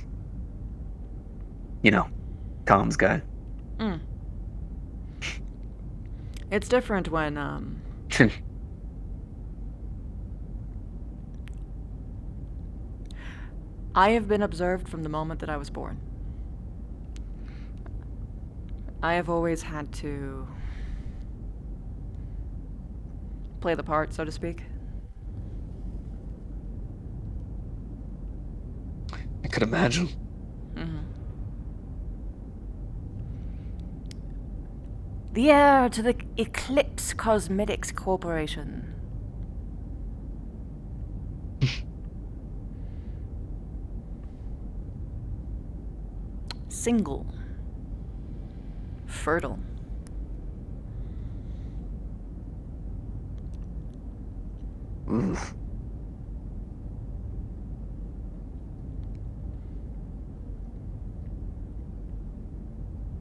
You know, comms guy. It's different when, I have been observed from the moment that I was born. I have always had to play the part, so to speak. I could imagine. The heir to the Eclipse Cosmetics Corporation. Single. Fertile.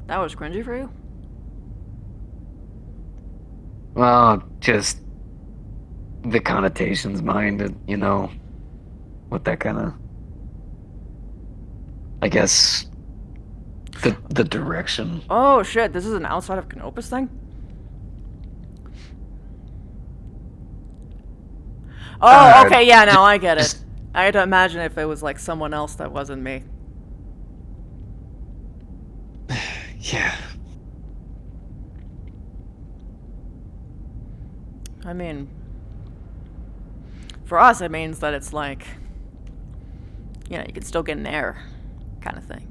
That was cringy for you? Well, just the connotations behind it, you know, what that kind of, I guess, the direction. Oh shit, this is an outside of Canopus thing? Oh, okay, yeah, now I get it. I had to imagine if it was like someone else that wasn't me. Yeah. I mean, for us, it means that it's like, you know, you can still get an heir, kind of thing.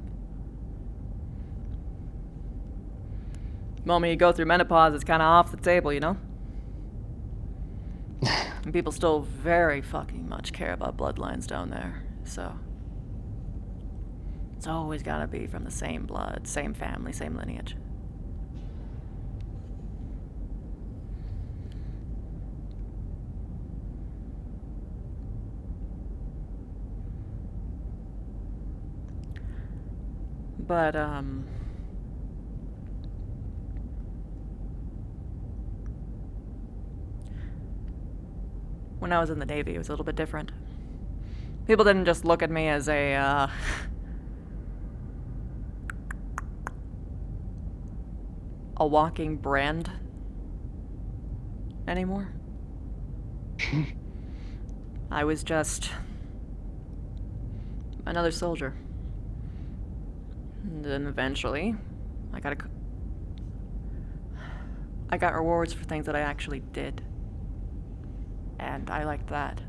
The moment you go through menopause, it's kind of off the table, you know? And people still very fucking much care about bloodlines down there, so. It's always gotta be from the same blood, same family, same lineage. But, when I was in the Navy, it was a little bit different. People didn't just look at me as a walking brand anymore. I was just another soldier. And then eventually, I got rewards for things that I actually did. And I liked that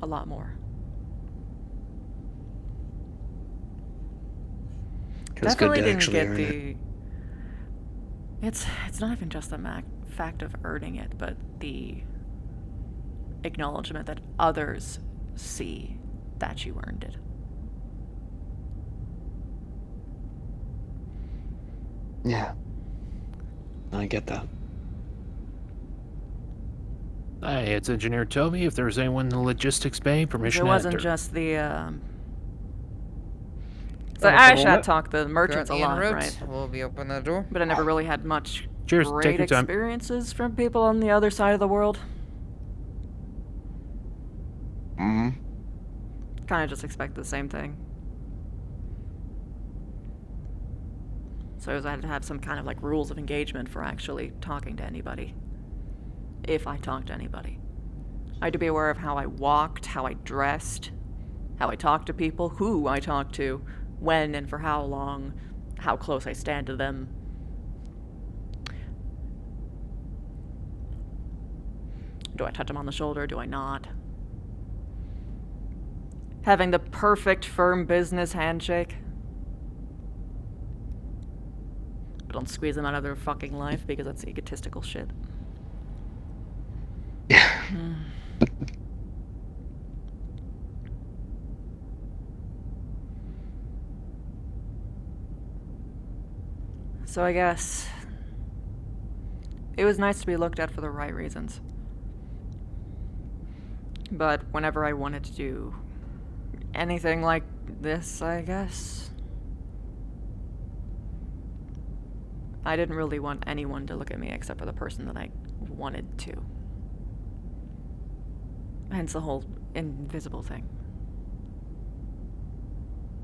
a lot more. Definitely didn't get the... It's not even just the fact of earning it, but the acknowledgement that others see that you earned it. Yeah. I get that. Hey, it's Engineer Toby. If there's anyone in the logistics bay, permission It to wasn't enter. just the, So I should talk to the merchants a lot, right? We'll be open the door. But I never really had much Cheers, great take your time. experiences from people on the other side of the world. Kind of just expect the same thing. So I had to have some kind of like rules of engagement for actually talking to anybody. If I talked to anybody. I had to be aware of how I walked, how I dressed, how I talked to people, who I talked to, when and for how long, how close I stand to them. Do I touch him on the shoulder? Do I not? Having the perfect firm business handshake. But don't squeeze them out of their fucking life because that's egotistical shit. So I guess it was nice to be looked at for the right reasons. But whenever I wanted to do anything like this, I guess, I didn't really want anyone to look at me except for the person that I wanted to. Hence the whole invisible thing.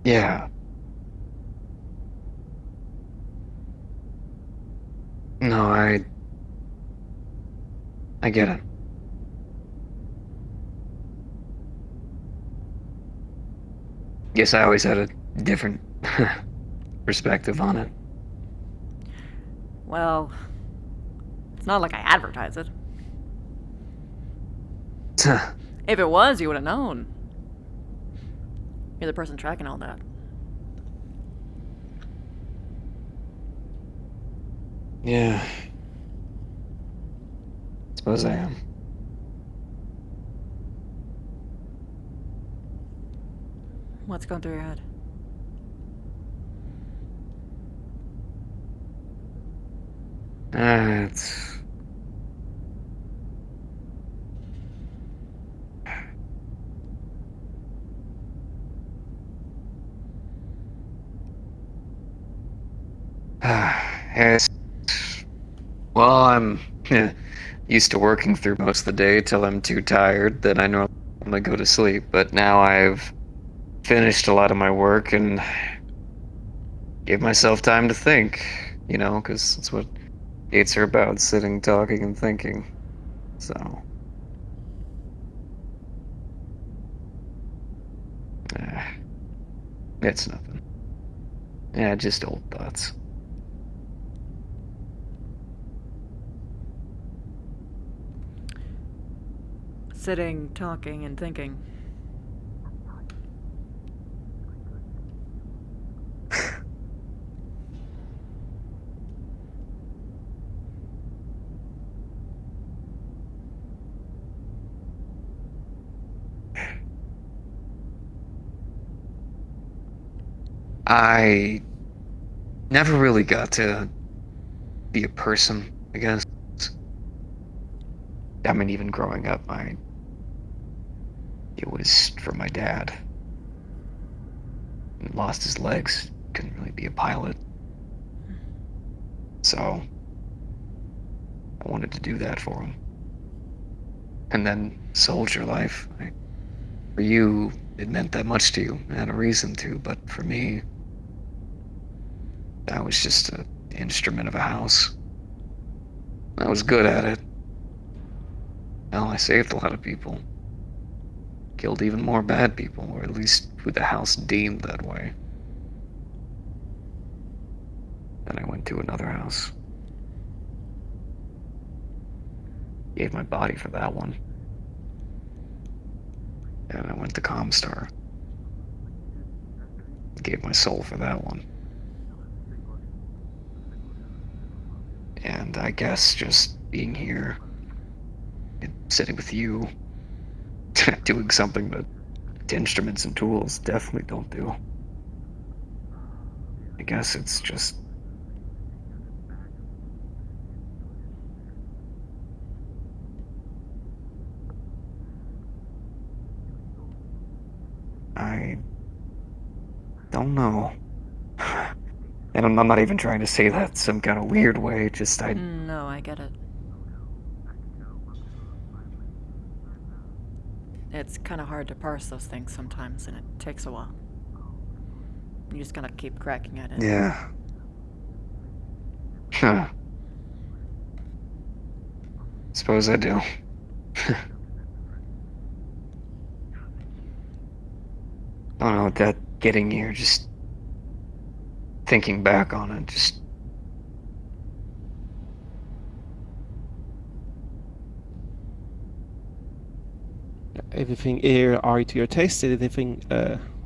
Yeah. No, I get it. Guess I always had a different perspective on it. Well, it's not like I advertise it. If it was, you would have known. You're the person tracking all that. Yeah. Suppose I am. What's going through your head? It's... It's... Well, I'm used to working through most of the day till I'm too tired that I normally go to sleep, but now I've finished a lot of my work and gave myself time to think, you know, because that's what dates are about, sitting, talking, and thinking. So... it's nothing. Yeah, just old thoughts. Sitting, talking, and thinking. I never really got to be a person, I guess. I mean, even growing up, it was for my dad. He lost his legs, couldn't really be a pilot. So, I wanted to do that for him. And then, soldier life. For you, it meant that much to you. I had a reason to, but for me, I was just an instrument of a house. I was good at it. Well, I saved a lot of people. Killed even more bad people, or at least who the house deemed that way. Then I went to another house. Gave my body for that one. And I went to Comstar. Gave my soul for that one. And I guess just being here, and sitting with you, doing something that instruments and tools definitely don't do. I guess it's just... I don't know. And I'm not even trying to say that some kind of weird way, just No, I get it. It's kind of hard to parse those things sometimes, and it takes a while. You just gotta keep cracking at it. Yeah. Huh. Suppose I do. I don't know, that getting here, just thinking back on it, just... everything here are to your taste? Everything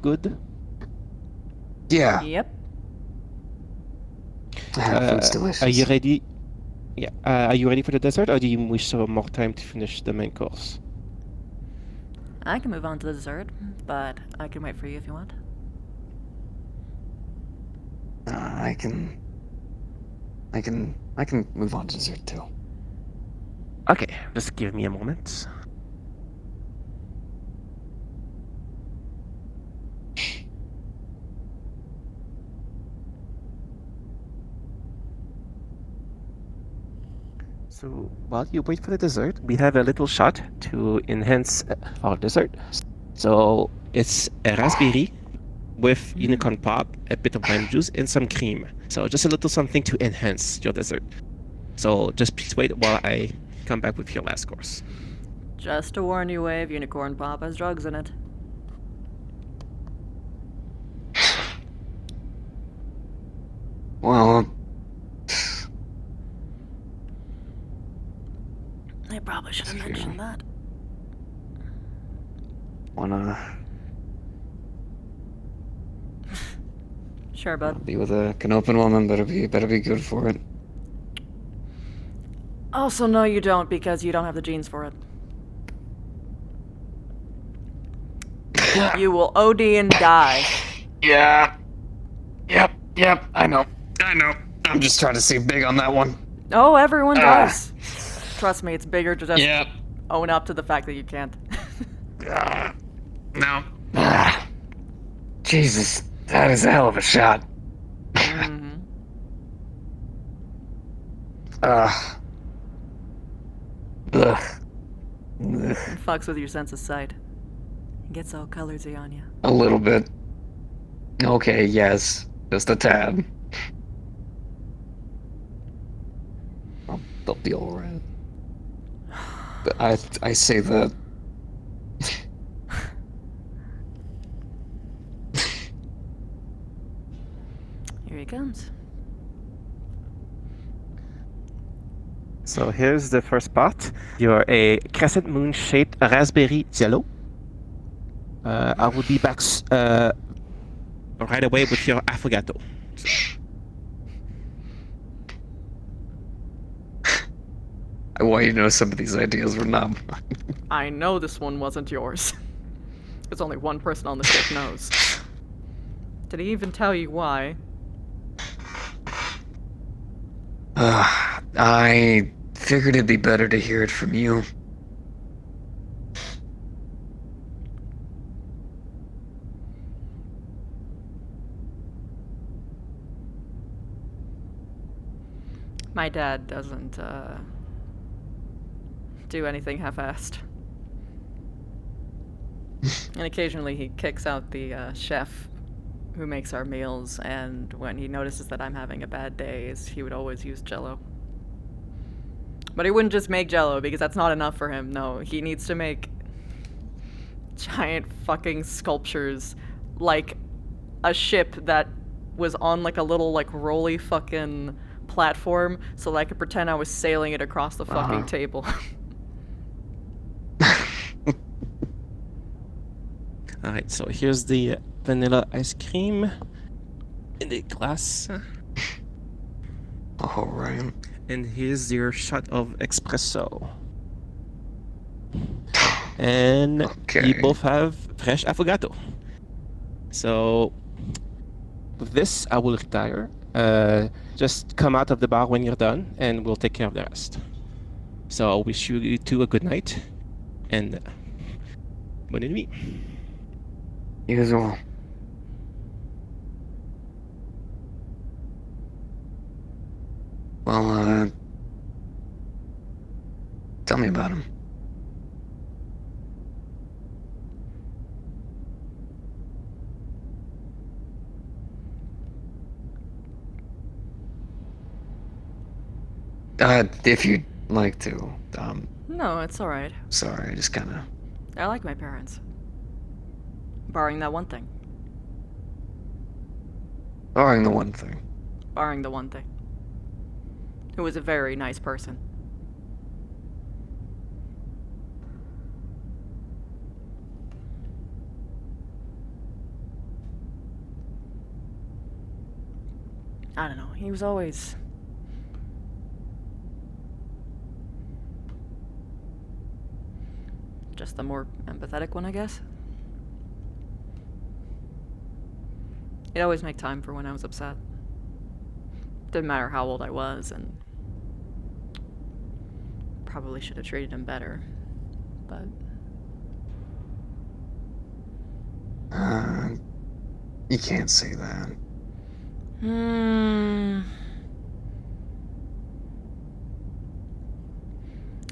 good? Yeah. Yep. Food's delicious. Are you ready? Yeah. Are you ready for the dessert, or do you wish some more time to finish the main course? I can move on to the dessert, but I can wait for you if you want. I can move on to dessert too. Okay, just give me a moment. So while you wait for the dessert, we have a little shot to enhance our dessert. So it's a raspberry with unicorn pop, a bit of lime juice, and some cream. So just a little something to enhance your dessert. So just please wait while I come back with your last course. Just to warn you, Wave, unicorn pop has drugs in it. Well, I probably should have mentioned that. wanna Sure, bud. be with a Canopan woman, better be good for it. Also, no, you don't, because you don't have the genes for it. You will OD and die. Yeah. Yep, I know. I'm just trying to see big on that one. Oh, everyone does. Trust me, it's bigger to just Yep. own up to the fact that you can't. No. Jesus, that is a hell of a shot. Mm-hmm. Ugh. It fucks with your sense of sight. It gets all colorsy on you. A little bit. Okay, yes. Just a tad. They'll be alright. But I say that. Here he comes. So here's the first part. You're a crescent moon shaped raspberry jello. I will be back right away with your affogato. I want you to know some of these ideas were not mine. I know this one wasn't yours. There's only one person on the ship knows. Did he even tell you why? I figured it'd be better to hear it from you. My dad doesn't, do anything half-assed. And occasionally he kicks out the, chef who makes our meals, and when he notices that I'm having a bad day, he would always use Jell-O. But he wouldn't just make Jell-O, because that's not enough for him. No, he needs to make giant fucking sculptures, like a ship that was on like a little like rolly fucking platform, so that I could pretend I was sailing it across the fucking table. Alright, so here's the vanilla ice cream in the glass. Alright. And here's your shot of espresso. And you both have fresh affogato. So with this, I will retire. Just come out of the bar when you're done, and we'll take care of the rest. So I wish you two a good night, and bonne nuit. You as well. Well, tell me about him. If you'd like to. No, it's alright. Sorry, I just kinda... I like my parents. Barring that one thing. Barring the one thing. Barring the one thing. Who was a very nice person. I don't know, he was always... just the more empathetic one, I guess. He'd always make time for when I was upset. Didn't matter how old I was, and probably should have treated him better, but... You can't say that.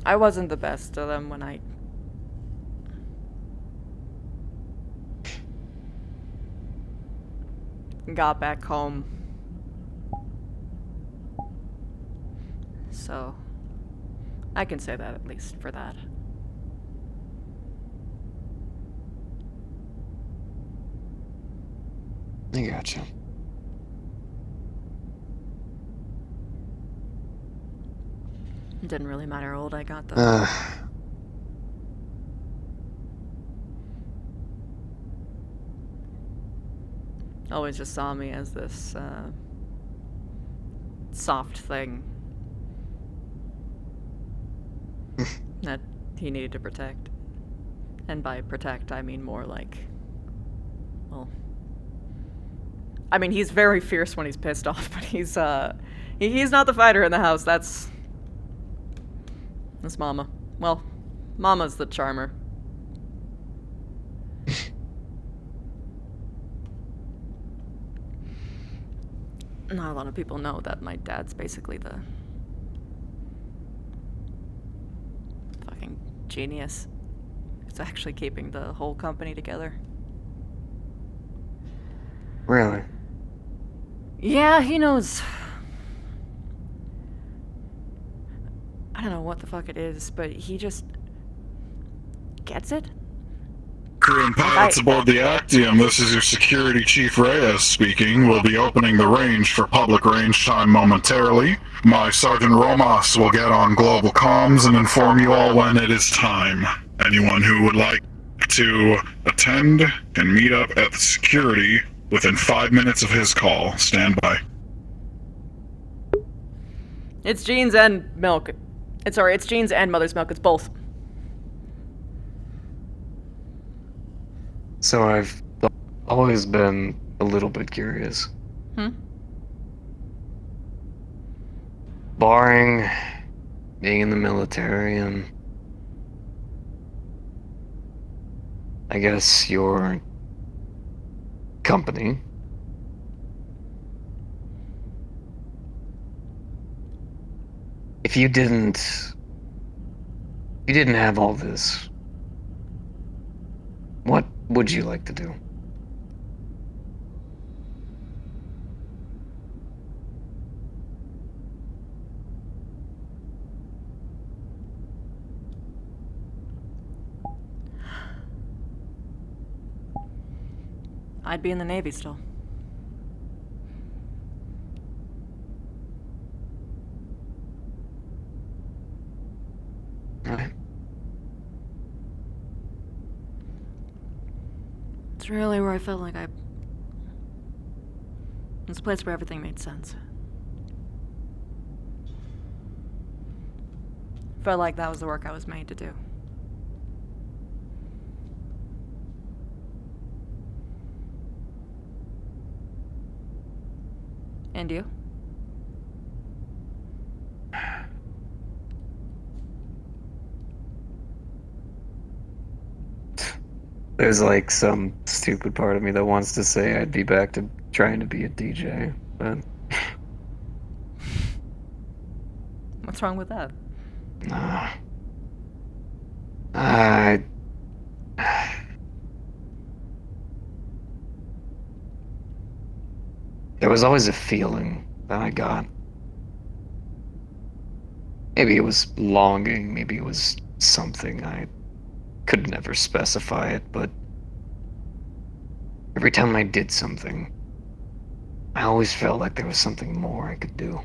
I wasn't the best to them when I... got back home. So, I can say that at least for that. I gotcha. It didn't really matter how old I got, though. Always just saw me as this, soft thing that he needed to protect. And by protect, I mean more like, well... I mean, he's very fierce when he's pissed off, but he's not the fighter in the house. That's Mama. Well, Mama's the charmer. Not a lot of people know that my dad's basically the fucking genius. It's actually keeping the whole company together. Really? Yeah, he knows. I don't know what the fuck it is, but he just gets it. Korean pilots aboard the Actium, this is your security chief Reyes speaking. We'll be opening the range for public range time momentarily. My Sergeant Romas will get on global comms and inform you all when it is time. Anyone who would like to attend can meet up at the security within 5 minutes of his call. Stand by. It's jeans and milk. It's jeans and mother's milk. It's both. So I've always been a little bit curious. Barring being in the military and I guess your company. If you didn't have all this, what would you like to do? I'd be in the Navy still. Alright. It's really where I felt like it's a place where everything made sense. Felt like that was the work I was made to do. And you? There's like some stupid part of me that wants to say I'd be back to trying to be a DJ, but... What's wrong with that? There was always a feeling that I got. Maybe it was longing, maybe it was something, I could never specify it, but every time I did something, I always felt like there was something more I could do.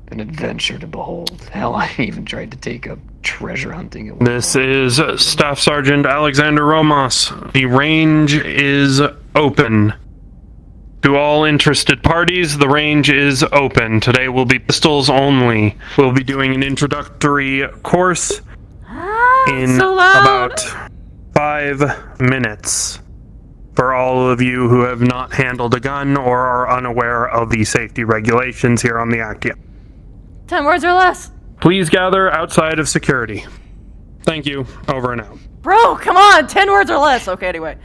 An adventure to behold. Hell, I even tried to take up treasure hunting at one This is Staff Sergeant Alexander Romas. The range is open. To all interested parties, the range is open. Today will be pistols only. We'll be doing an introductory course in so loud. about 5 minutes. For all of you who have not handled a gun or are unaware of the safety regulations here on the Actium. 10 words or less. Please gather outside of security. Thank you. Over and out. Bro, come on, 10 words or less. Okay, anyway.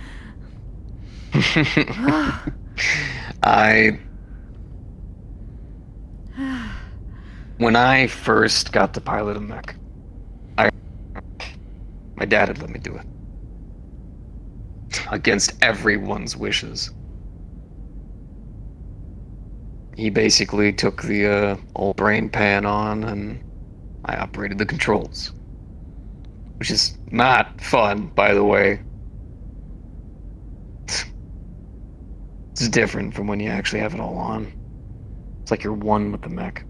When I first got to pilot a mech, my dad had let me do it. Against everyone's wishes. He basically took the old brain pan on and I operated the controls. Which is not fun, by the way. It's different from when you actually have it all on. It's like you're one with the mech,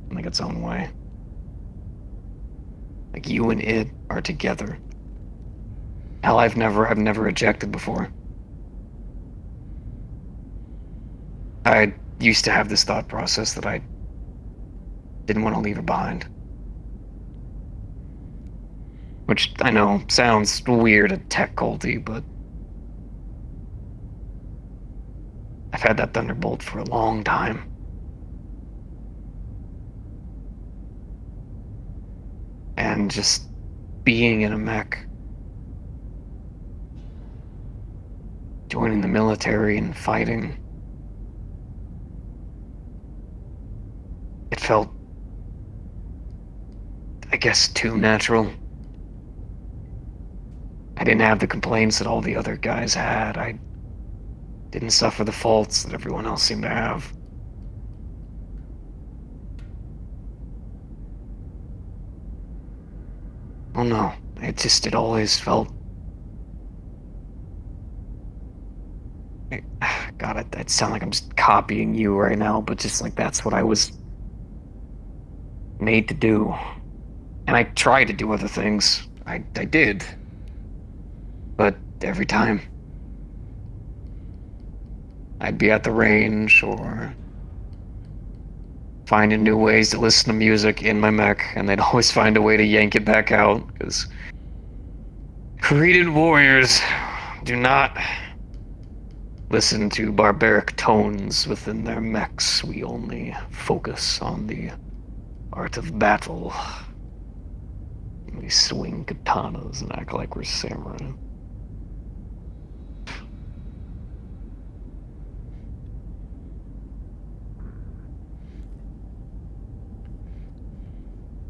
like its own way. Like you and it are together. Hell, I've never ejected before. I used to have this thought process that I didn't want to leave her behind. Which I know sounds weird and tech culty, but I've had that thunderbolt for a long time. And just being in a mech, joining the military and fighting, it felt, I guess, too natural. I didn't have the complaints that all the other guys had. I didn't suffer the faults that everyone else seemed to have. Oh no, it always felt... God, it sound like I'm just copying you right now, but just like that's what I was made to do. And I tried to do other things. I did. But every time, I'd be at the range or finding new ways to listen to music in my mech, and they'd always find a way to yank it back out, because created warriors do not listen to barbaric tones within their mechs. We only focus on the art of battle. We swing katanas and act like we're samurai.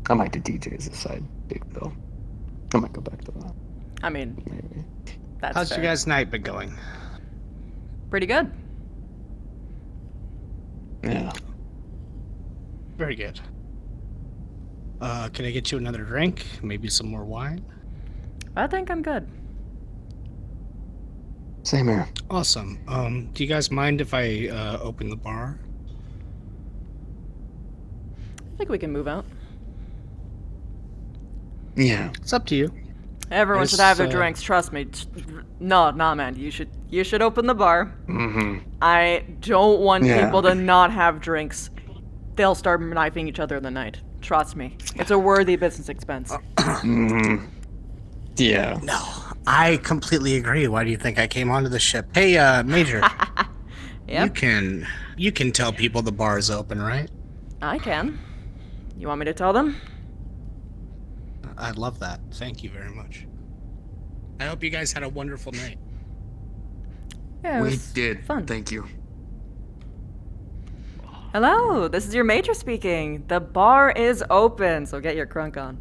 I might do DJ as a side gig, though. I might go back to that. I mean, maybe. That's How's fair. your guys' night been going? Pretty good. Yeah. Very good. Can I get you another drink? Maybe some more wine? I think I'm good. Same here. Awesome. Do you guys mind if I open the bar? I think we can move out. Yeah. It's up to you. Everyone should have their drinks. Trust me. No, man. You should open the bar. Mm-hmm. I don't want Yeah. people to not have drinks. They'll start knifing each other in the night. Trust me. It's a worthy business expense. Mm-hmm. Yeah. No, I completely agree. Why do you think I came onto the ship? Hey, Major. Yep. You can tell people the bar is open, right? I can. You want me to tell them? I love that. Thank you very much. I hope you guys had a wonderful night. Yeah, it We was did. fun. Thank you. Hello, this is your major speaking. The bar is open, so get your crunk on.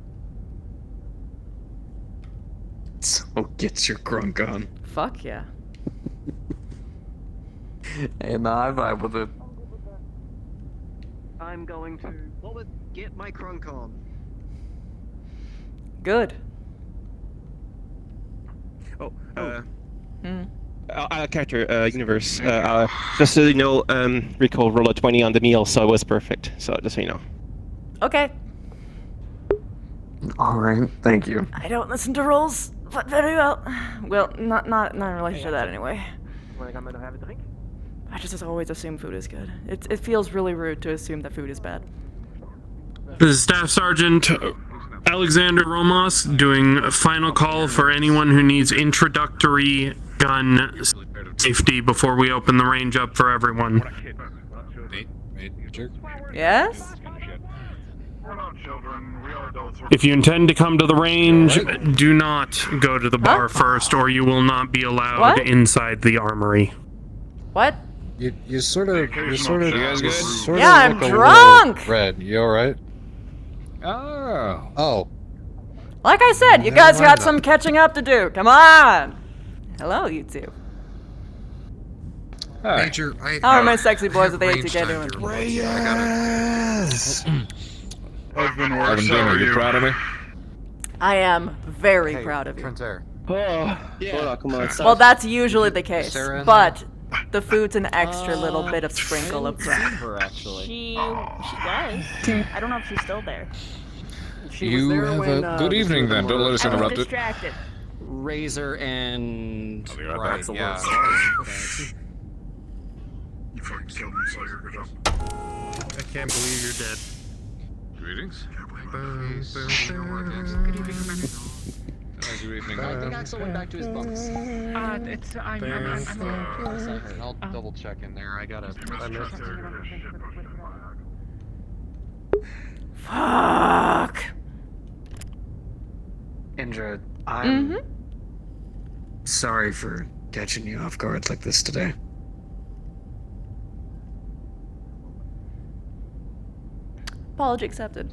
So get your crunk on. Fuck yeah. Hey, nah, I vibe with it. I'm going to get my crunk on. Good. Oh, Hmm. character, universe. Just so you know, recall roll a 20 on the meal, so it was perfect. So just so you know. Okay. All right. Thank you. I don't listen to rolls, but very well. Well, not in relation to that anyway. Wanna come and have a drink? I just always assume food is good. It feels really rude to assume that food is bad. This is Staff Sergeant Alexander Romos doing a final call for anyone who needs introductory gun safety before we open the range up for everyone. Yes? If you intend to come to the range, do not go to the bar first, or you will not be allowed What? inside the armory. What? You sort of. You guys good? Sort Yeah, of I'm look a drunk! little red. You alright? Oh. Like I said, you guys got some catching up to do. Come on! Hello, you two. Major, How are my sexy boys at the ATK doing? Yes! I've been worse. I've been doing. Are you proud of me? I am very proud of you. Well, that's usually the case, but the food's an extra little bit of sprinkle of crap. She was. I don't know if she's still there. You have a good evening then. Don't let us I was interrupt it. distracted. Razor and Right, yeah. You fucking killed me, Slayer. Good job. I can't believe you're dead. Greetings. I think Axel went back to his bunks. I'll double check in there. I missed Fuck! Indra, I'm sorry for catching you off guard like this today. Apology accepted.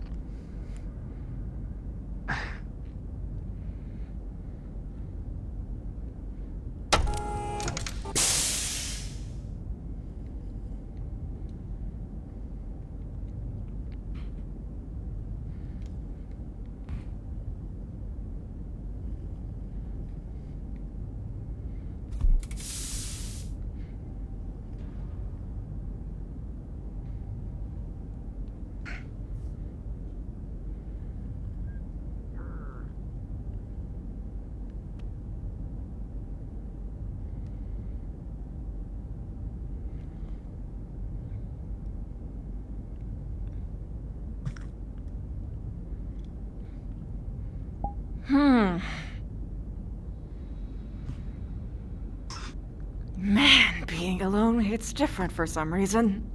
Man, being alone hits different for some reason.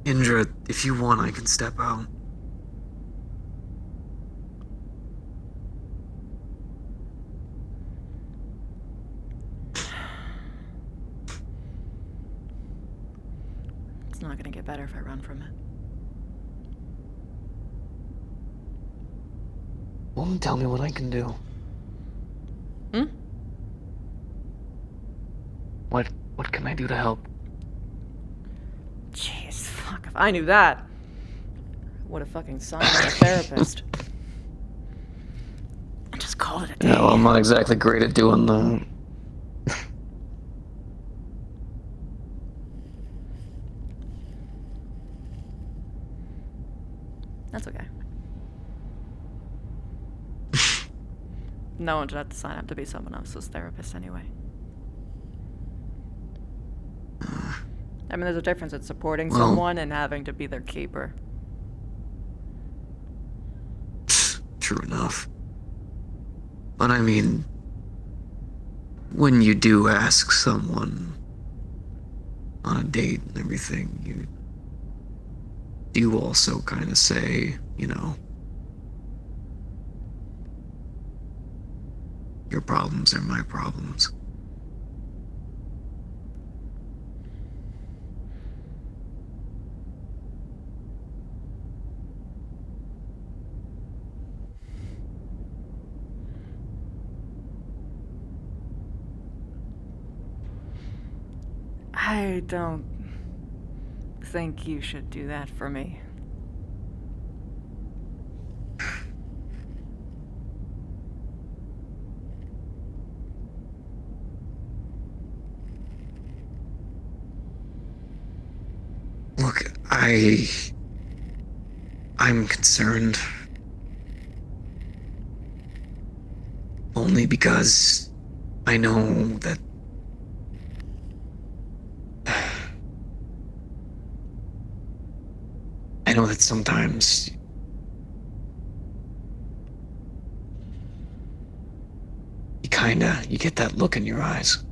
Indra, if you want, I can step out. It's not gonna get better if I run from it. Well, tell me what I can do. What can I do to help? Jeez, fuck, if I knew that, I would have fucking signed with a therapist. And just call it a day. Yeah, well, I'm not exactly great at doing that. That's okay. No one should have to sign up to be someone else's therapist anyway. I mean, there's a difference in supporting someone and having to be their keeper. True enough. But I mean, when you do ask someone on a date and everything, you do also kind of say, you know, your problems are my problems. I don't think you should do that for me. Look, I'm concerned. Only because I know that I know that sometimes you get that look in your eyes.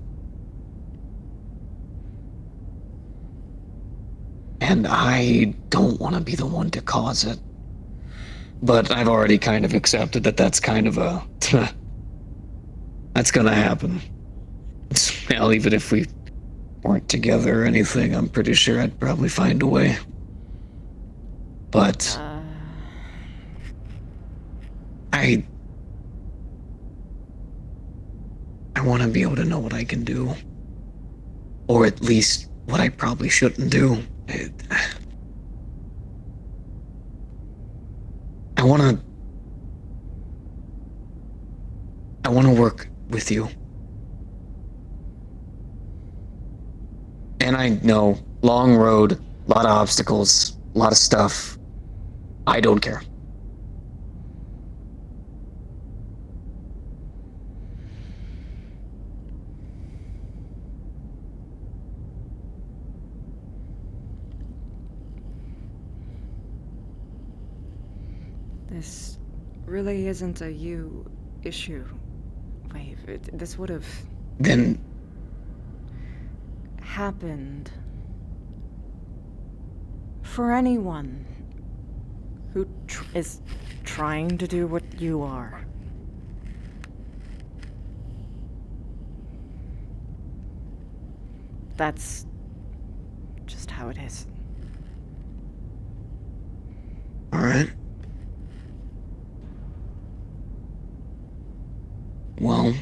And I don't want to be the one to cause it. But I've already kind of accepted that that's kind of a... that's gonna happen. Well, even if we weren't together or anything, I'm pretty sure I'd probably find a way. But... I want to be able to know what I can do. Or at least what I probably shouldn't do. I want to work with you. And I know, long road, a lot of obstacles, a lot of stuff. I don't care. This really isn't a you issue. Wait, this would have... Then... happened for anyone who is trying to do what you are. That's just how it is. All right. Well,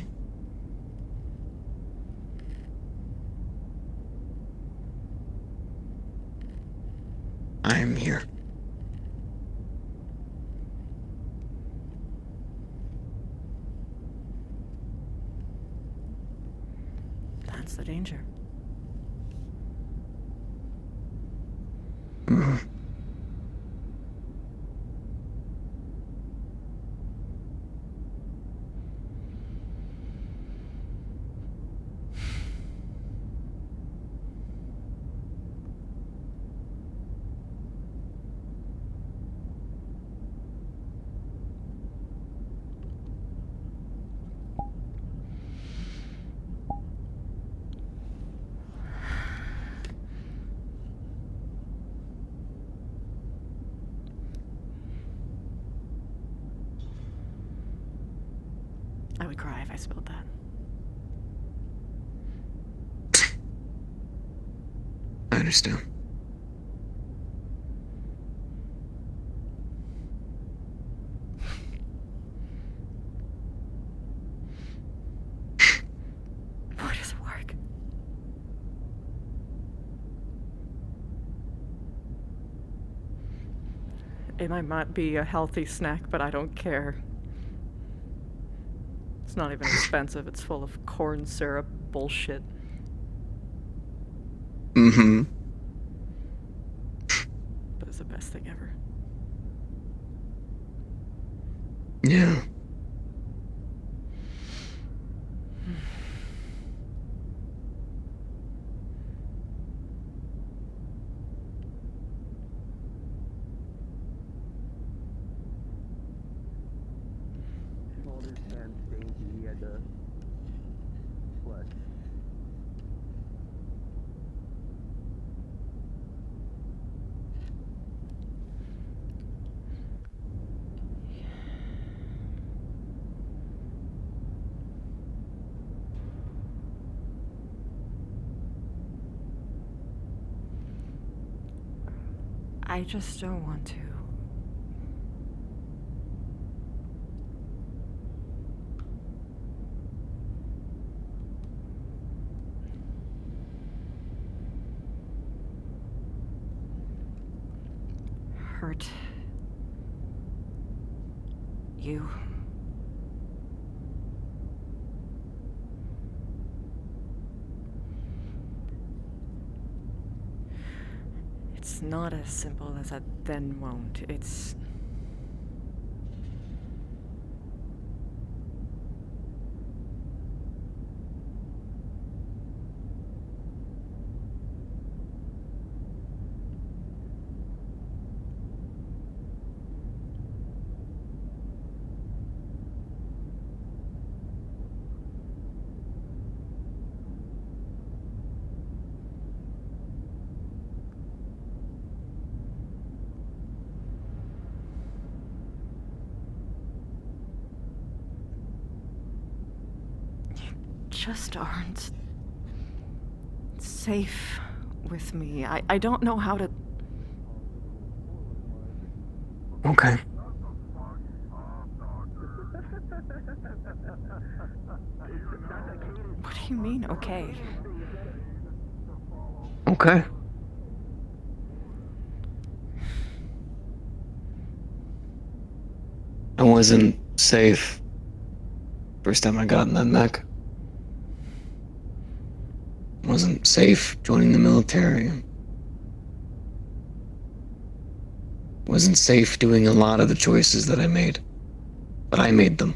I'm here. That's the danger. Mm-hmm. I would cry if I spilled that. I understand. Why does it work? It might not be a healthy snack, but I don't care. It's not even expensive. It's full of corn syrup bullshit. Mm-hmm. But it's the best thing ever. Yeah. I just don't want to. Hurt you. It's not as simple as a then won't. It just aren't safe with me. I don't know how to... Okay. What do you mean, okay? Okay. I wasn't safe first time I got in that mech. Wasn't safe joining the military. Wasn't safe doing a lot of the choices that I made. But I made them.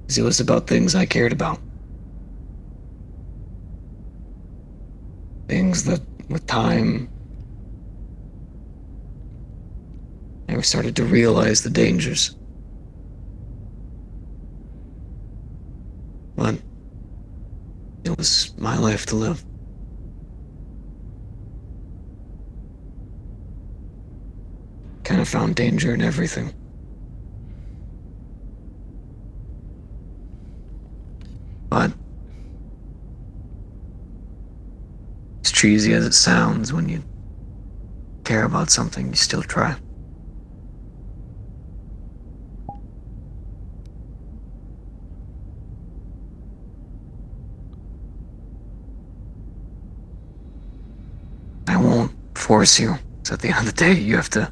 Because it was about things I cared about. Things that, with time, I started to realize the dangers. But it was my life to live. Kind of found danger in everything. But as cheesy as it sounds, when you care about something, you still try. I won't force you. 'Cause at the end of the day, you have to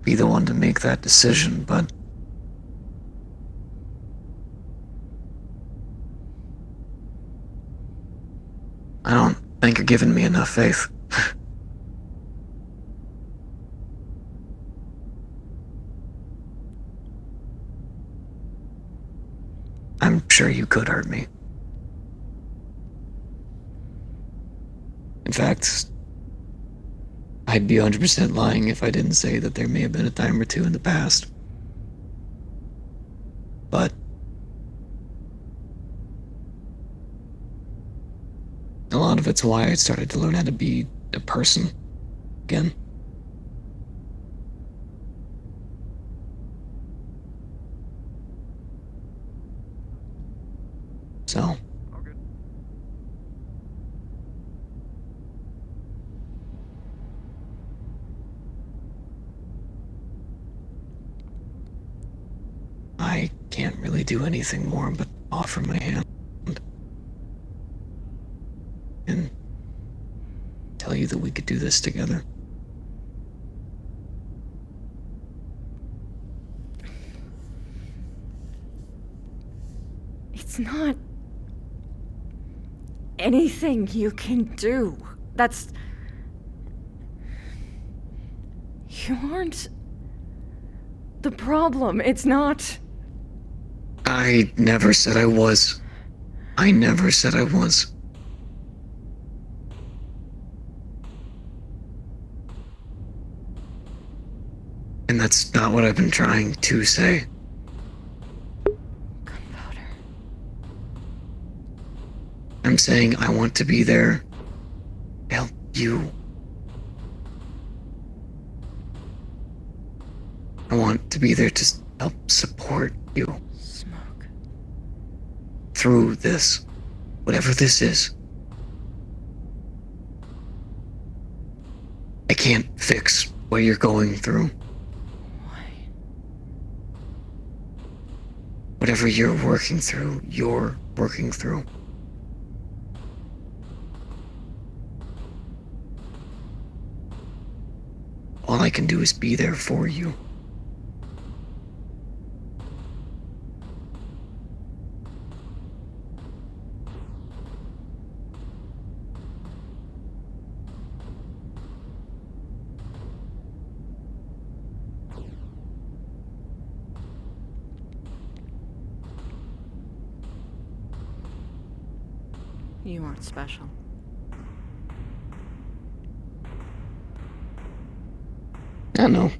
be the one to make that decision, but I don't think you're giving me enough faith. I'm sure you could hurt me. In fact, I'd be 100% lying if I didn't say that there may have been a time or two in the past. But a lot of it's why I started to learn how to be a person again. So. I can't really do anything more but offer my hand and tell you that we could do this together. It's not anything you can do. That's... You aren't the problem. It's not... I never said I was. I never said I was. And that's not what I've been trying to say. Gunpowder. I'm saying I want to be there to help you. I want to be there to help support you. Smoke. Through this. Whatever this is. I can't fix what you're going through. Why? Whatever you're working through, you're working through. All I can do is be there for you. You aren't special. I know.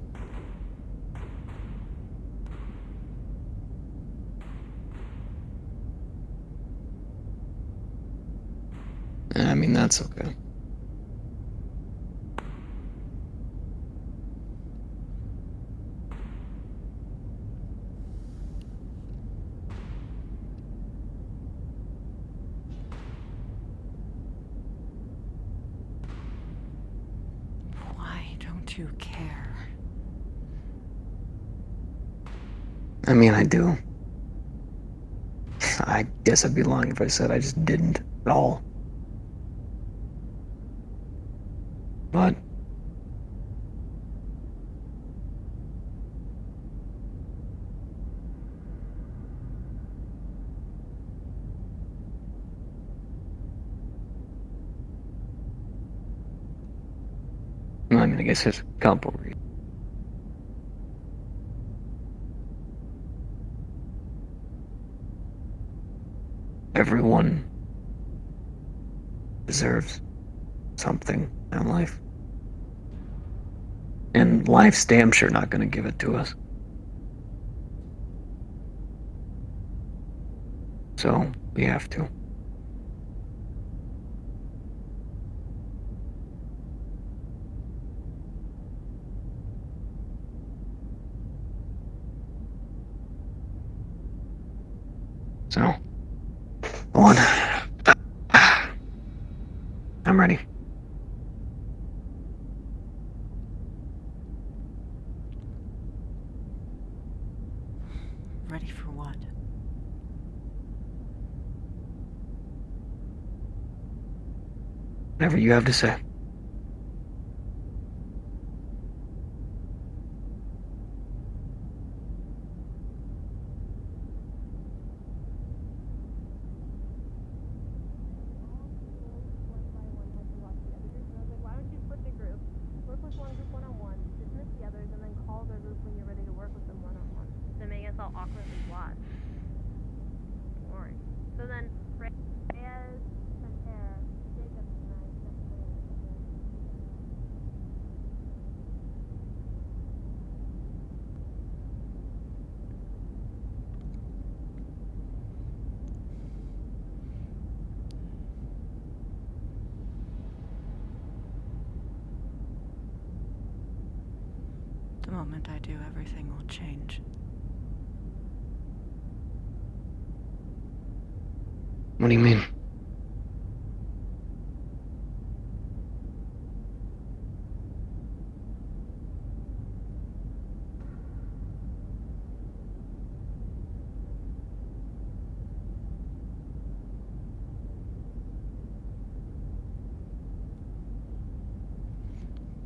I mean, that's okay. to care. I mean, I do. I guess I'd be lying if I said I just didn't at all. But I mean, I guess there's a couple reasons. Everyone deserves something in life. And life's damn sure not gonna give it to us. So, we have to. So, on. I'm ready. Ready for what? Whatever you have to say. The moment I do, everything will change. What do you mean?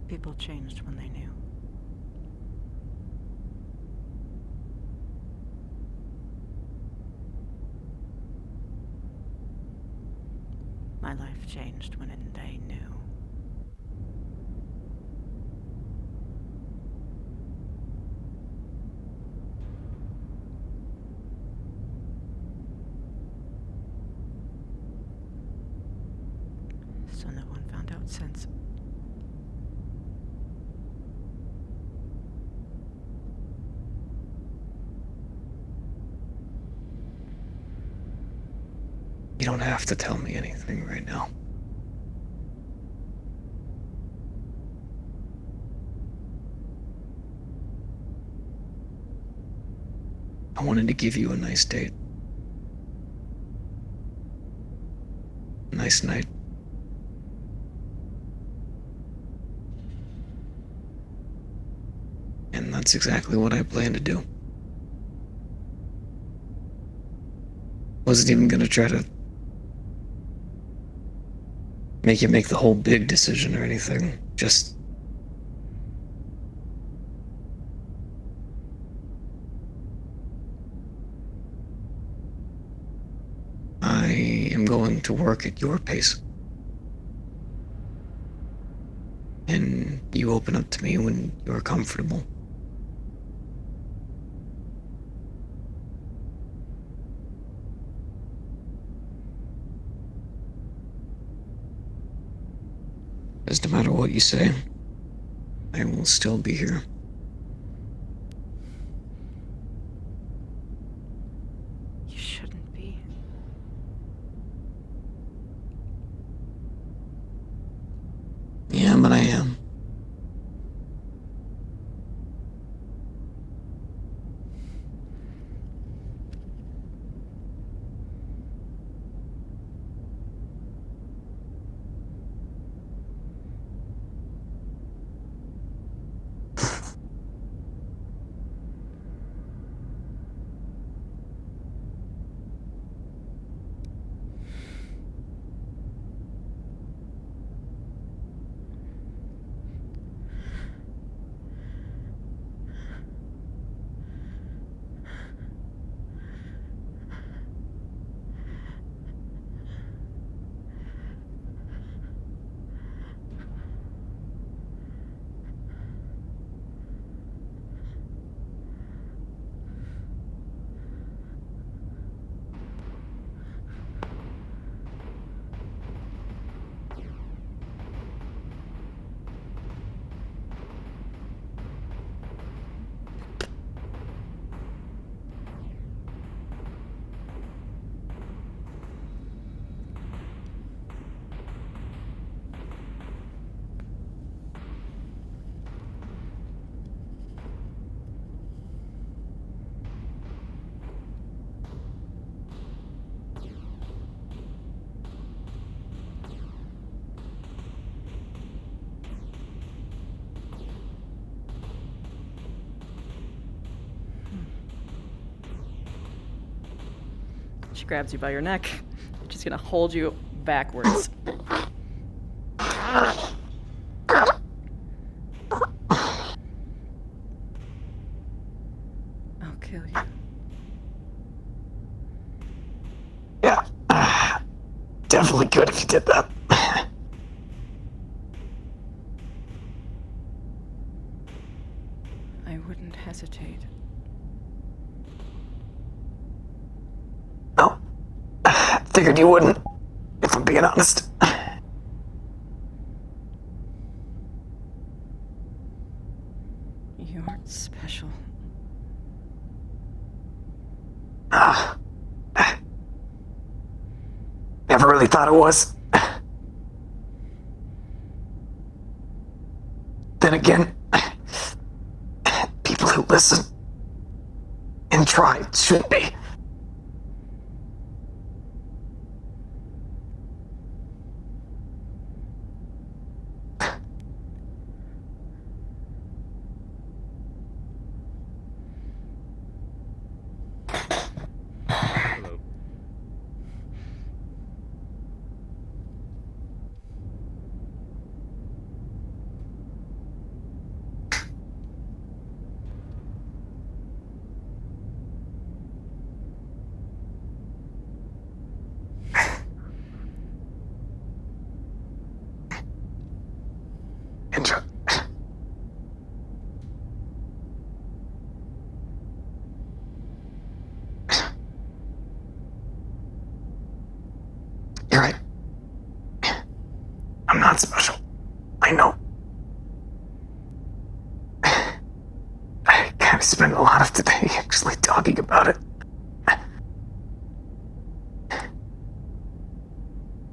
People changed when they knew. My life changed when they knew. So no one found out since. You don't have to tell me anything right now. I wanted to give you a nice date. A nice night. And that's exactly what I plan to do. Wasn't even gonna try to make you make the whole big decision or anything. Just I am going to work at your pace. And you open up to me when you're comfortable. Because no matter what you say, I will still be here. You shouldn't be. Yeah, but I am. She grabs you by your neck. She's gonna hold you backwards. I'll kill you. Yeah. Definitely good if you did that. I wouldn't hesitate. No. Figured you wouldn't, if I'm being honest. You aren't special. Never really thought it was. Then again, people who listen and try should be. Indra. You're right. I'm not special. I know. I kind of spent a lot of today actually talking about it.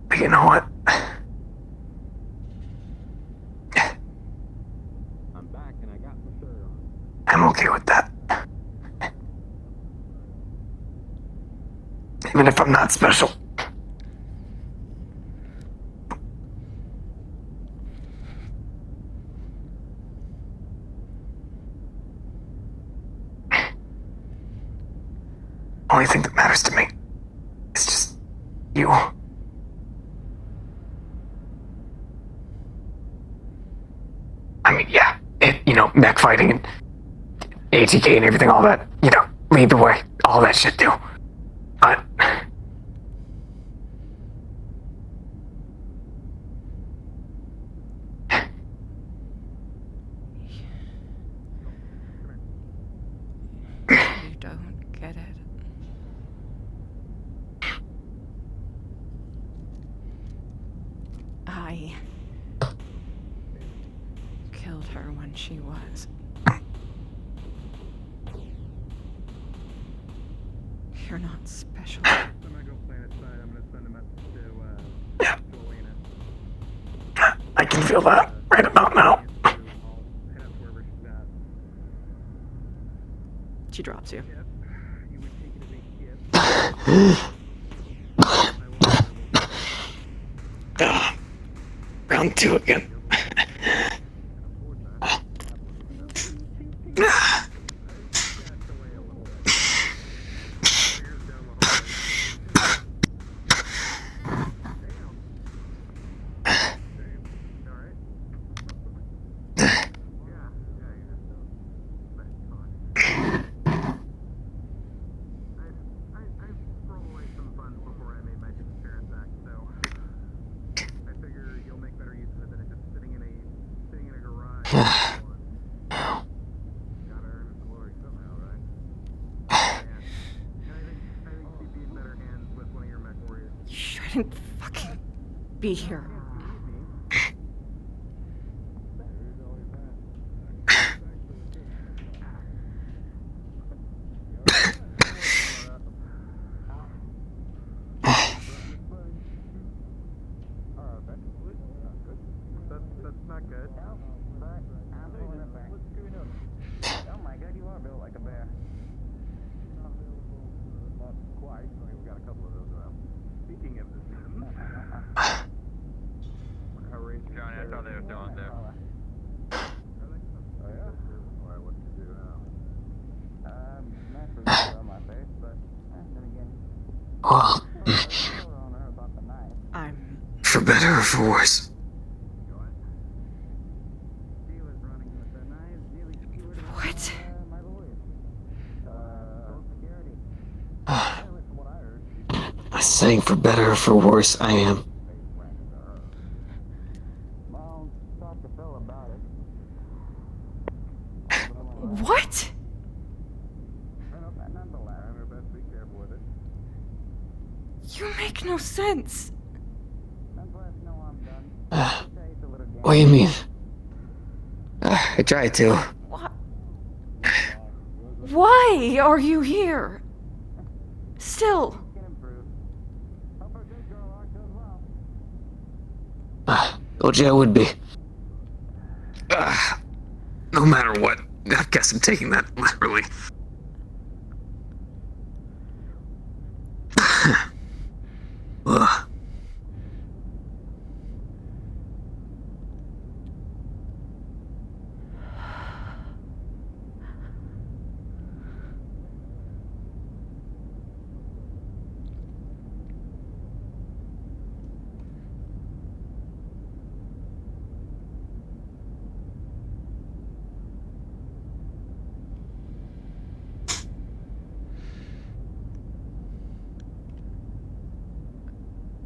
But you know what? I'm back and I got my shirt on. I'm okay with that. Even if I'm not special. Only thing that matters to me is just you. I mean, yeah, mech fighting and ATK and everything, all that, lead the way, all that shit too. But You don't get it. I killed her when she was. You're not special. I'm gonna go planet side. I'm gonna send a message to Elena. I can feel that right about now. I'll head up to wherever she's at. She drops you. You would take it as a gift. Round two again. You shouldn't fucking be here. That's not good. Oh my god, you are built like a bear. Not quite. I mean, we got a couple of those around. Speaking of the Sims. Johnny, I thought they were still on there. Oh yeah? Why, what did you do now? Naturally on my face, but then again, Well, I'm. for better or for worse. What? I was saying for better or for worse, I am. What? You make no sense. What do you mean? I tried to. Why are you here? Still. Told you I would be. No matter what, I guess I'm taking that literally. Ugh.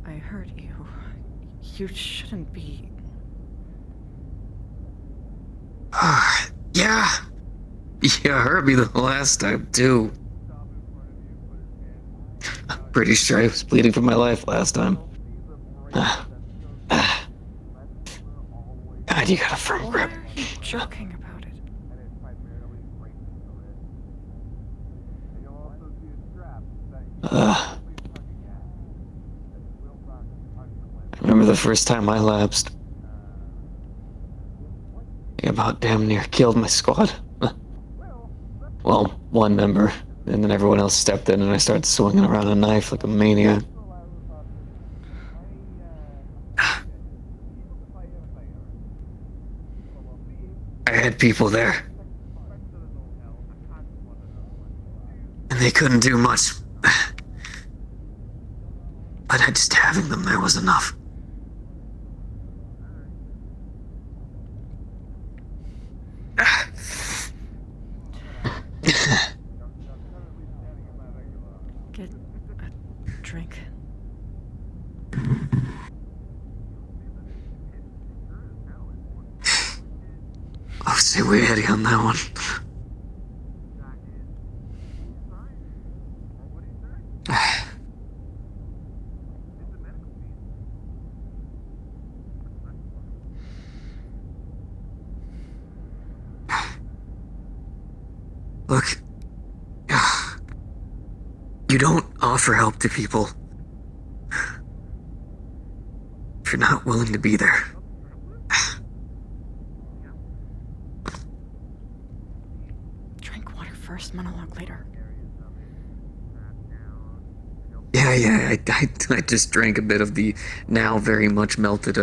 I heard you. You shouldn't be. Yeah. Yeah, hurt me the last time, too. I'm pretty sure I was bleeding for my life last time. God, you got a firm grip. Why are you joking about it? I remember the first time I lapsed. I about damn near killed my squad. Well, one member, and then everyone else stepped in and I started swinging around a knife like a maniac. I had people there. And they couldn't do much. But just having them there was enough. Get a drink. I'll stay way ahead on that one. Look, you don't offer help to people if you're not willing to be there. Drink water first, monologue later. Yeah, I just drank a bit of the now very much melted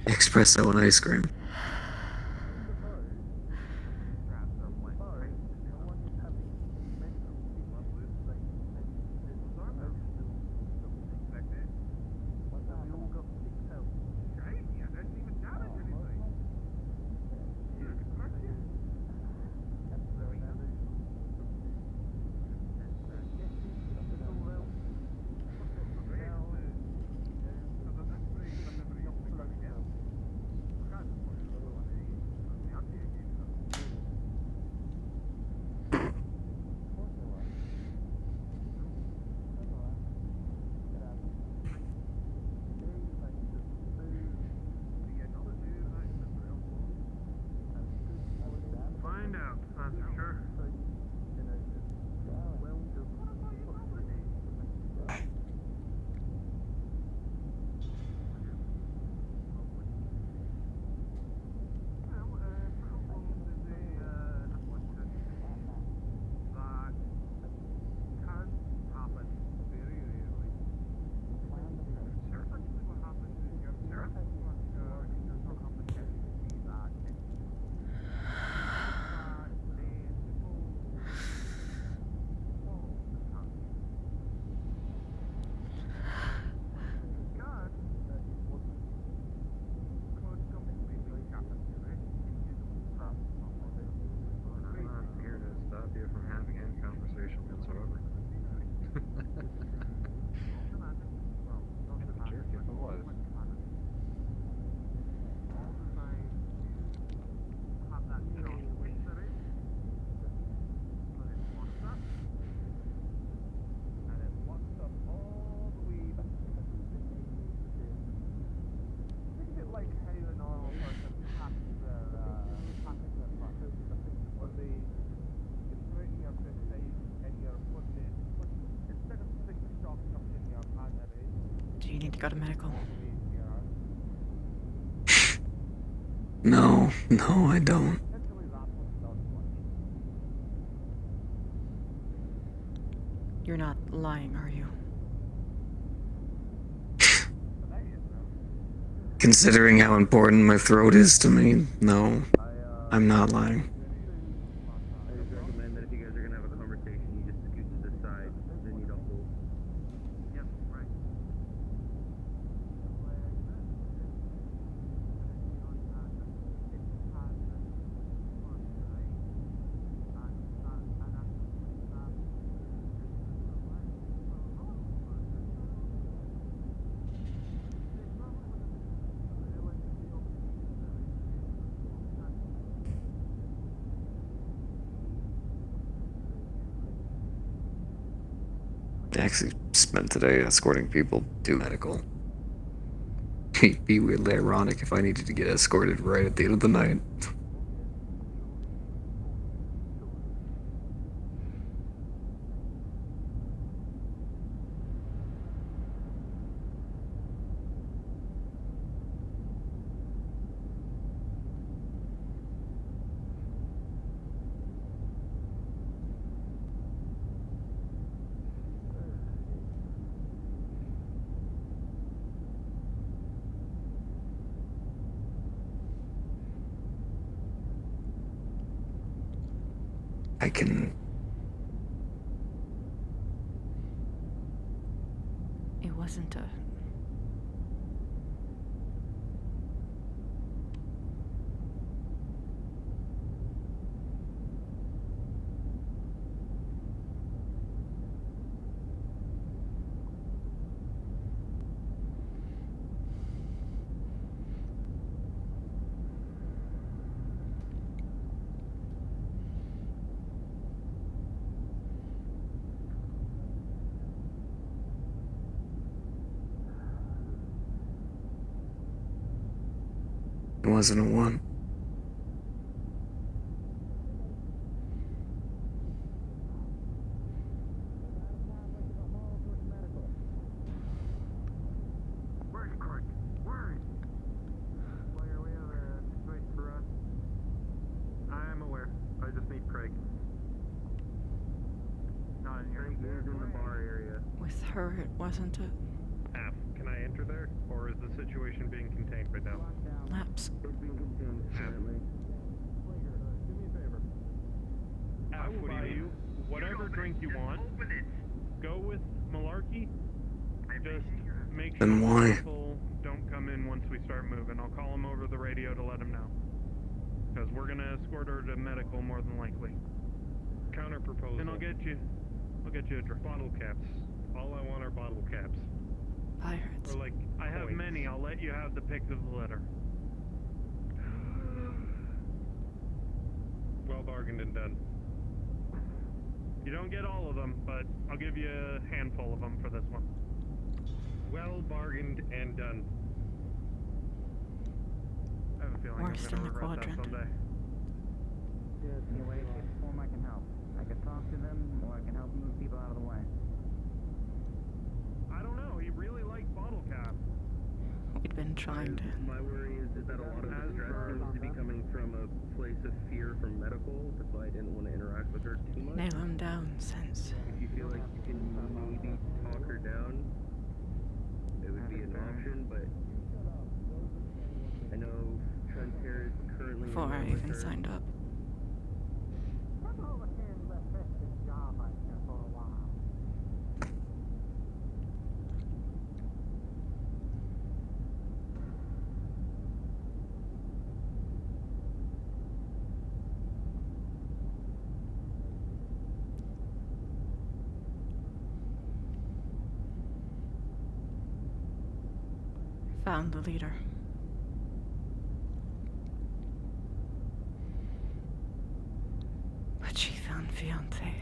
espresso and ice cream. you need to go to medical? No, I don't. You're not lying, are you? Considering how important my throat is to me, no, I'm not lying. I just recommend that if you guys are gonna have a conversation, you just scoot to the side. Then you don't move. Yep, right. I actually spent today escorting people to medical. It'd be weirdly ironic if I needed to get escorted right at the end of the night. I can... It wasn't a... It wasn't a one. Where are you, Corey? Where are you? Player, we have a situation for us. I am aware. I just need Craig. Not in here. Craig is in the bar area. With her, it wasn't a... Half. Can I enter there? Or is the situation being contained right now? Lapse. It's being contained currently. Do me a favor. I will buy you whatever drink you want. Go with Malarkey. Just make sure Then why? people don't come in once we start moving. I'll call them over the radio to let them know. Because we're gonna escort her to medical more than likely. Counter proposal. And I'll get you a drink. Bottle caps. All I want are bottle caps. Pirates. Or like, I have many. I'll let you have the pick of the litter. Well bargained and done. You don't get all of them, but I'll give you a handful of them for this one. Well bargained and done. I have a feeling Worst I'm in gonna the regret that quadrant. someday. Just any way, shape, or form I can help. I can talk to them, or I can help move people out of the way. I don't know. He really liked bottle caps. We'd been trying to... My worry is that a lot of the stress seems to be coming from a place of fear from medical. That's why I didn't want to interact with her too much. Nail him down since... If you feel like you can maybe talk her down, it would be an option, but I know Frontier is currently Before I even signed up. Found the leader. But she found fiancé.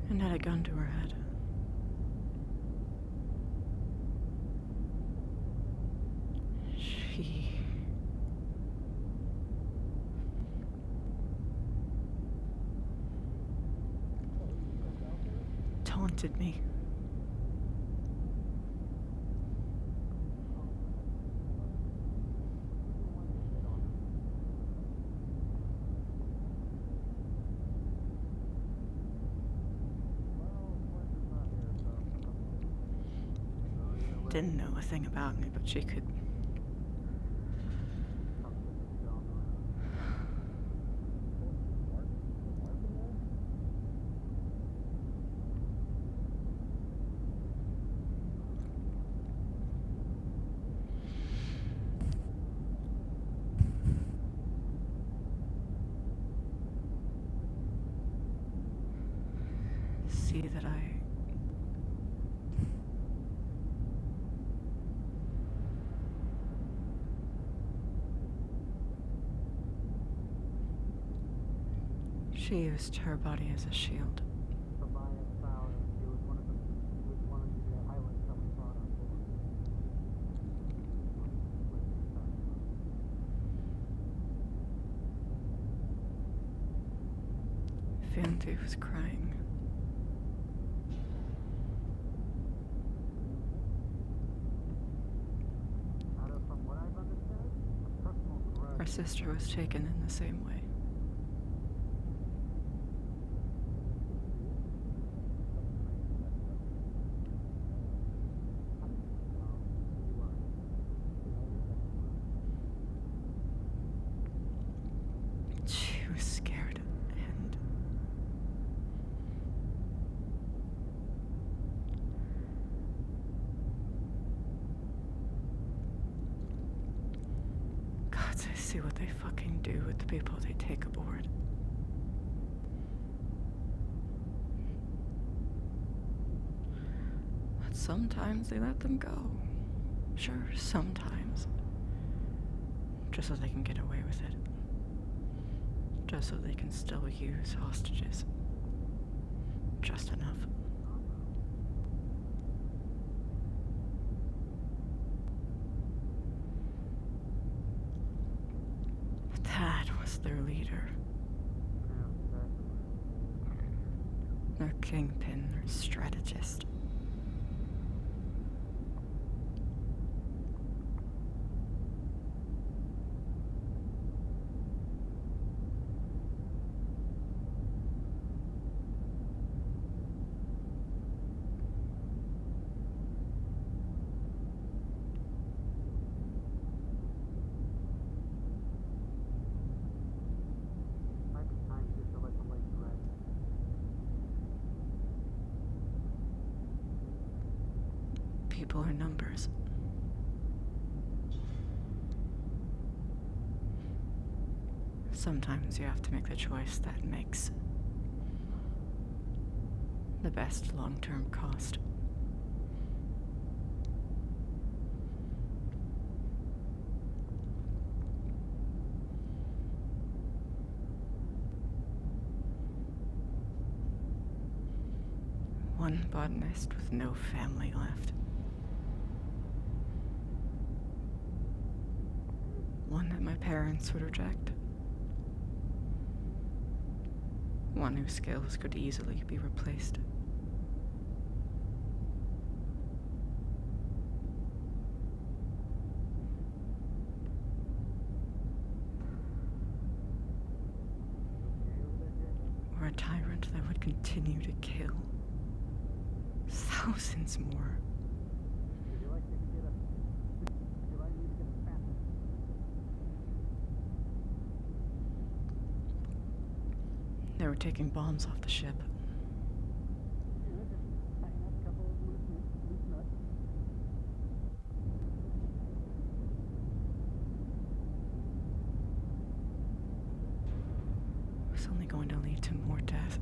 And had a gun to her head. disappointed me. Didn't know a thing about me, but she could. See that she used her body as a shield. Fiante was crying. Her sister was taken in the same way. She was scared, and gods, I see what they fucking do with the people they take aboard. But sometimes they let them go. Sure, sometimes. Just so they can get away with it. Just so they can still use hostages. Just enough. But that was their leader. Their kingpin, their strategist. People are numbers. Sometimes you have to make the choice that makes the best long-term cost. One botanist with no family left. One that my parents would reject. One whose skills could easily be replaced. Or a tyrant that would continue to kill thousands more. They were taking bombs off the ship. It was only going to lead to more death.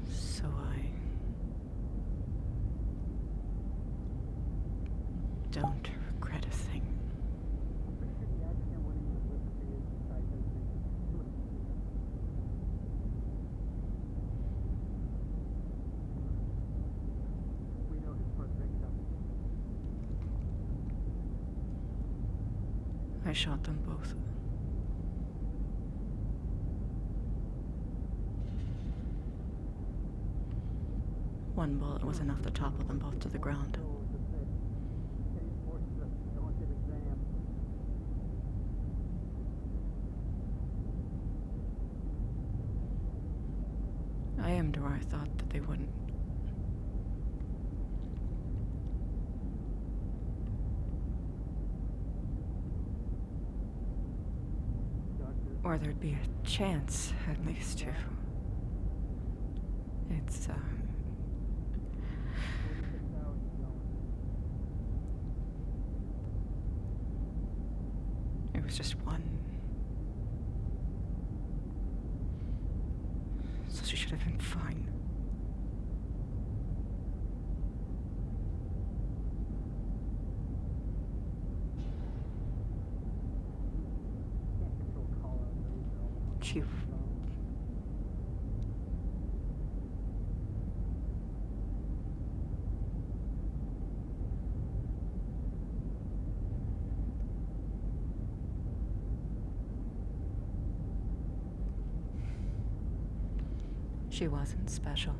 So I don't regret a thing. I shot them both. One bullet was enough to topple them both to the ground. I aimed where I thought that they wouldn't. Or there'd be a chance, at least, to... It's, It was just one. So she should have been fine. Chief. She wasn't special.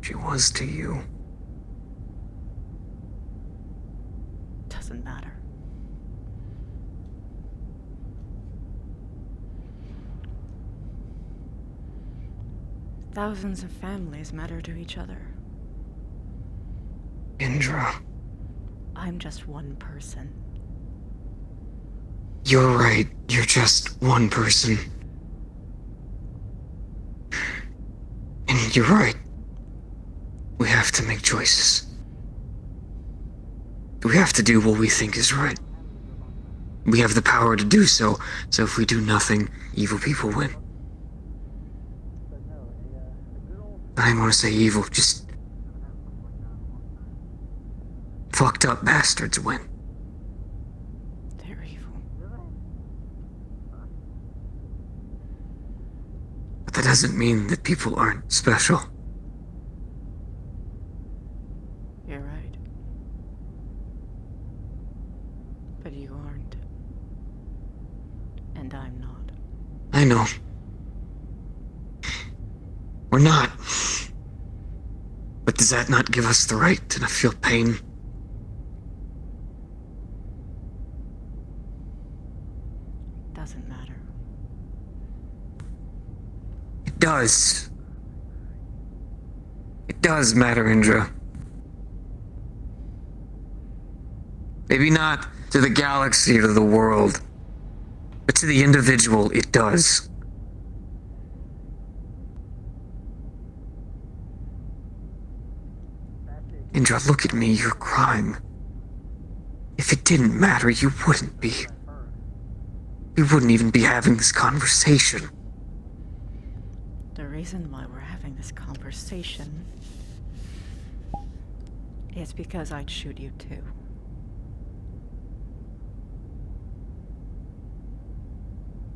She was to you. Doesn't matter. Thousands of families matter to each other. Indra. I'm just one person. You're right. You're just one person. And you're right. We have to make choices. We have to do what we think is right. We have the power to do so, so if we do nothing, evil people win. I didn't want to say evil, just... fucked up bastards win. They're evil. But that doesn't mean that people aren't special. You're right. But you aren't. And I'm not. I know. We're not. But does that not give us the right to not feel pain? Doesn't matter. It does. It does matter, Indra. Maybe not to the galaxy or to the world, but to the individual, it does. Indra, look at me, you're crying. If it didn't matter, you wouldn't be. We wouldn't even be having this conversation. The reason why we're having this conversation is because I'd shoot you too.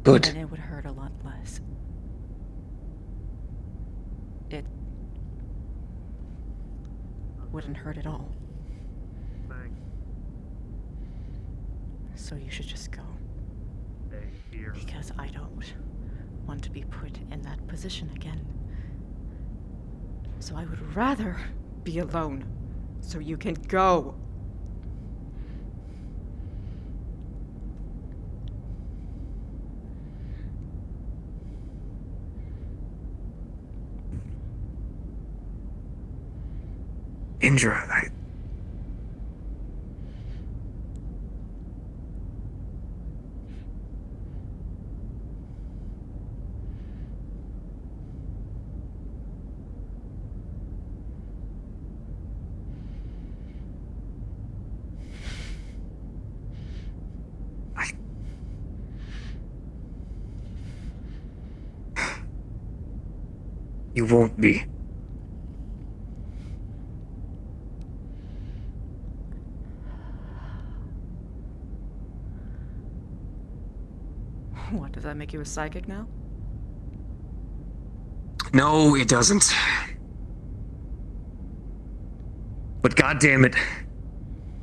Good. And it would hurt a lot less. It wouldn't hurt at all. Thanks. So you should just go. Stay here. Because I don't want to be put in that position again. So I would rather be alone. So you can go. Indra, you won't be. What, does that make you a psychic now? No, it doesn't. But goddammit,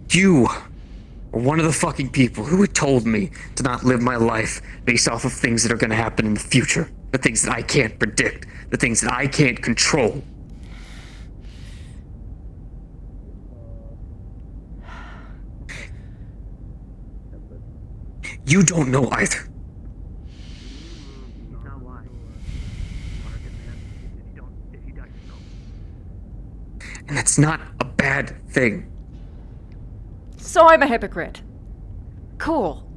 you are one of the fucking people who had told me to not live my life based off of things that are gonna happen in the future. The things that I can't predict. The things that I can't control. You don't know either. And that's not a bad thing. So I'm a hypocrite. Cool.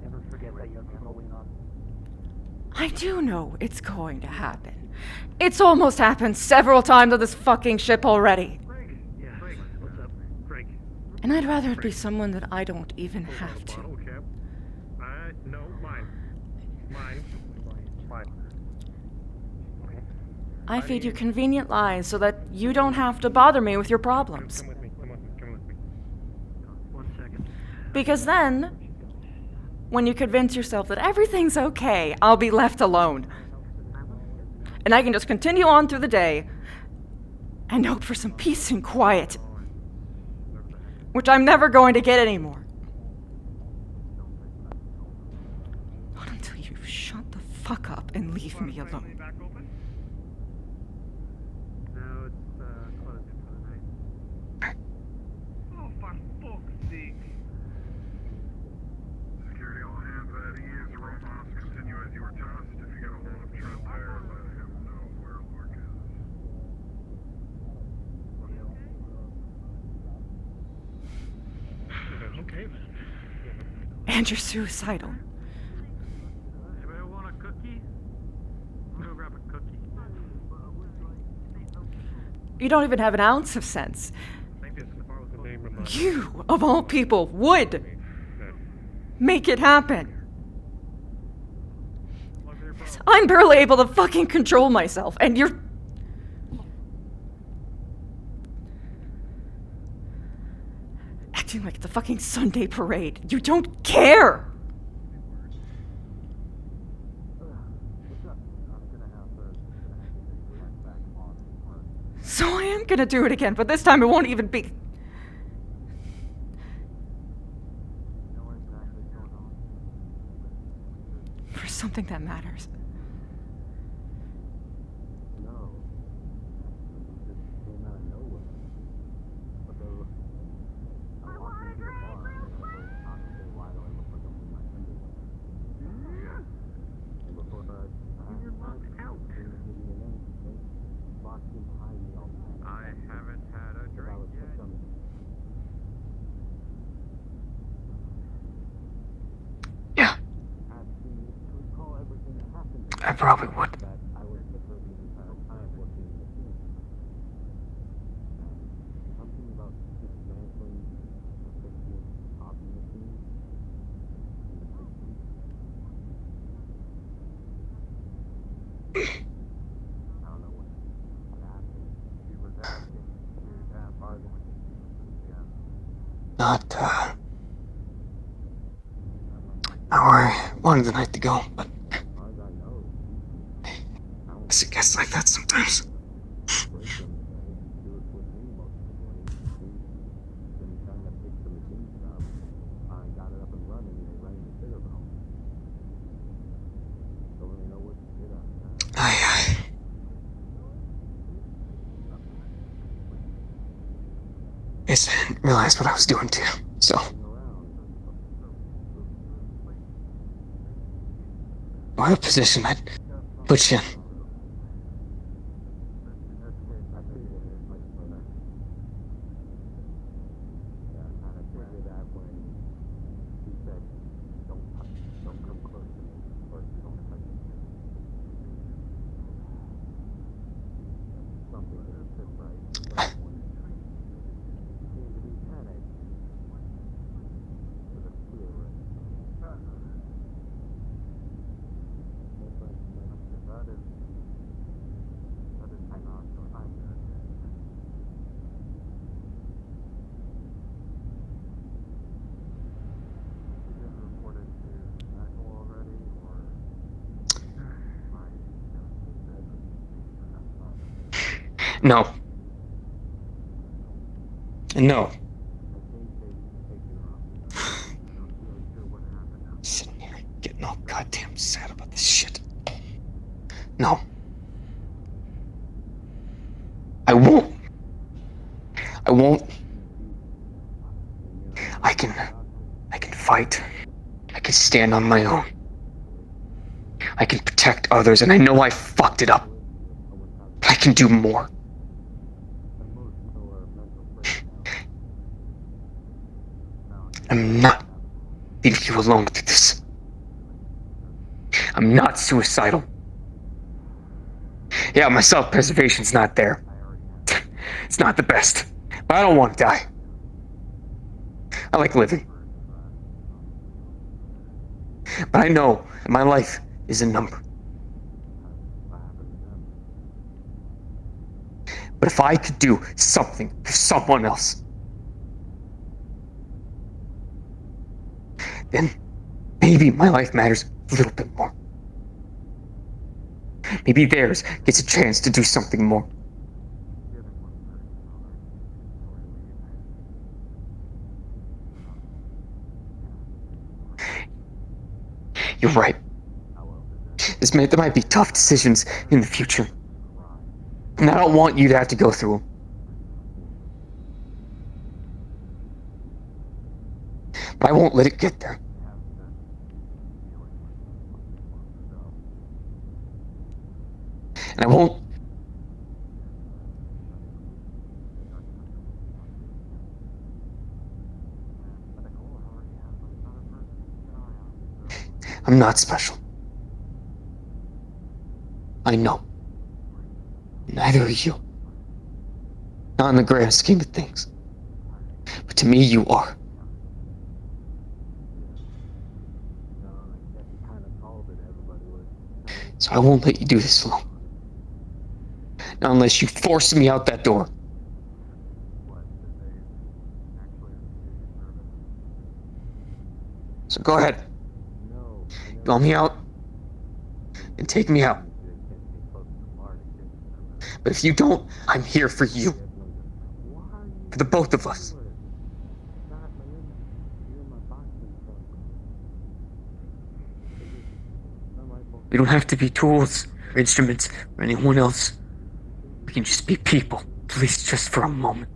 Never forget that you're going on. I do know it's going to happen. It's almost happened several times on this fucking ship already. Yeah, what's up? Frank. And I'd rather it be someone that I don't even have to. Bottle cap. No, mine. Mine. I feed you convenient lies so that you don't have to bother me with your problems. Come with me. Come with me. 1 second. Because then, when you convince yourself that everything's okay, I'll be left alone. And I can just continue on through the day and hope for some peace and quiet, which I'm never going to get anymore. Not until you shut the fuck up and leave me alone. No, it's closed for the night. Oh, for fuck's sake. Security all hands at ease. Robots continue as you were tasked. If you get a hold of Trent there, let him know where Lork is. Okay, then. And you're suicidal. Anybody want a cookie? I'm gonna grab a cookie. You don't even have an ounce of sense. I think this was the name of my... You, of all people, would make it happen. I'm barely able to fucking control myself, and you're... acting like it's a fucking Sunday parade. You don't care! So I am gonna do it again, but this time it won't even be... for something that matters. I haven't had a drink yet. Yeah. I probably would. Not, not where I wanted the night to go, but it gets like that sometimes. I didn't realize what I was doing to you, so. What a position I'd put you in. No. No. Sitting here getting all goddamn sad about this shit. No. I won't. I won't. I can fight. I can stand on my own. I can protect others, and I know I fucked it up. But I can do more. I'm not leaving you alone through this. I'm not suicidal. Yeah, my self-preservation's not there. It's not the best. But I don't want to die. I like living. But I know that my life is a number. But if I could do something for someone else, then maybe my life matters a little bit more. Maybe theirs gets a chance to do something more. You're right. There might be tough decisions in the future. And I don't want you to have to go through them. But I won't let it get there. And I won't. I'm not special. I know. Neither are you. Not in the grand scheme of things. But to me, you are. So I won't let you do this alone. Not unless you force me out that door. So go ahead. Bail me out. And take me out. But if you don't, I'm here for you. For the both of us. We don't have to be tools or instruments or anyone else. We can just be people, at least just for a moment.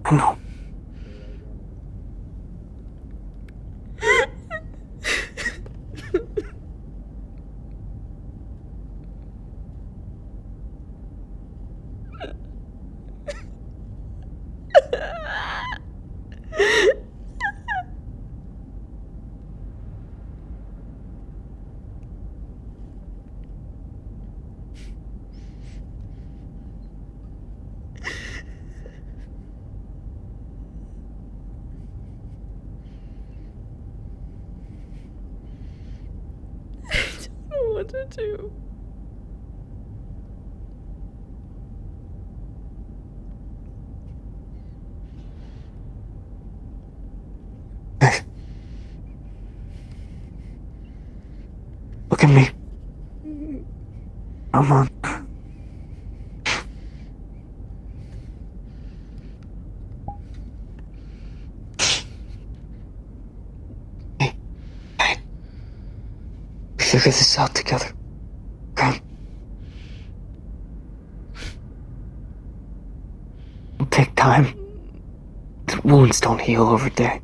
I know. What to do? Come on. We figure this out together. Come. It'll take time. The wounds don't heal over day.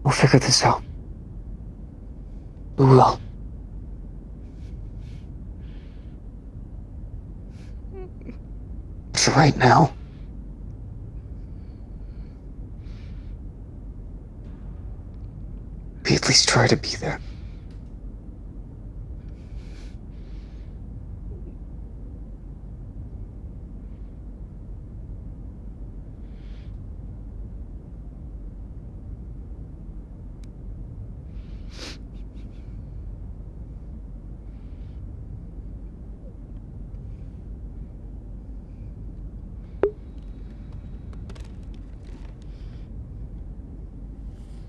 We'll figure this out. We will. For right now, we at least try to be there.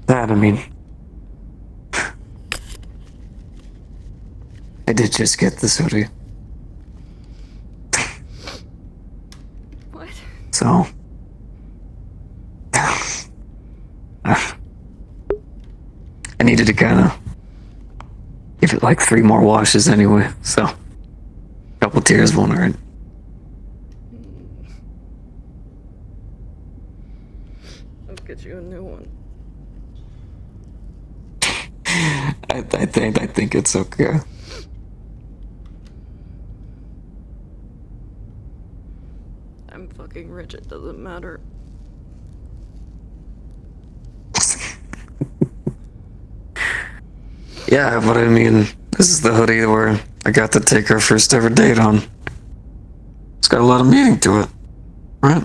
That, I mean, I did just get this hoodie. What? So, I needed to kind of give it like 3 more washes anyway, so a couple tears won't hurt. I'll get you a new one. I think it's okay. I'm fucking rich, it doesn't matter. Yeah, but I mean, this is the hoodie where I got to take our first ever date on. It's got a lot of meaning to it, right?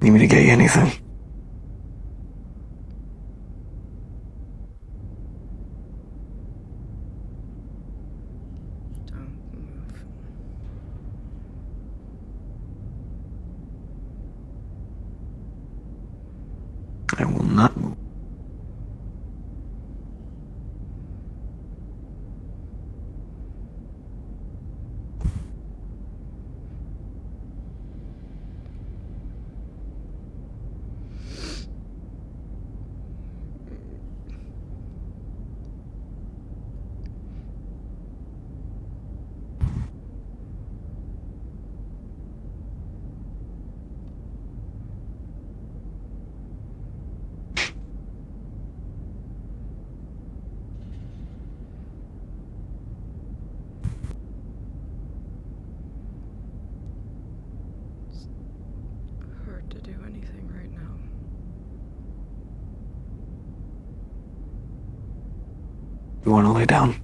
Need me to get you anything? Don't move. I will not move. Hard to do anything right now. You want to lay down?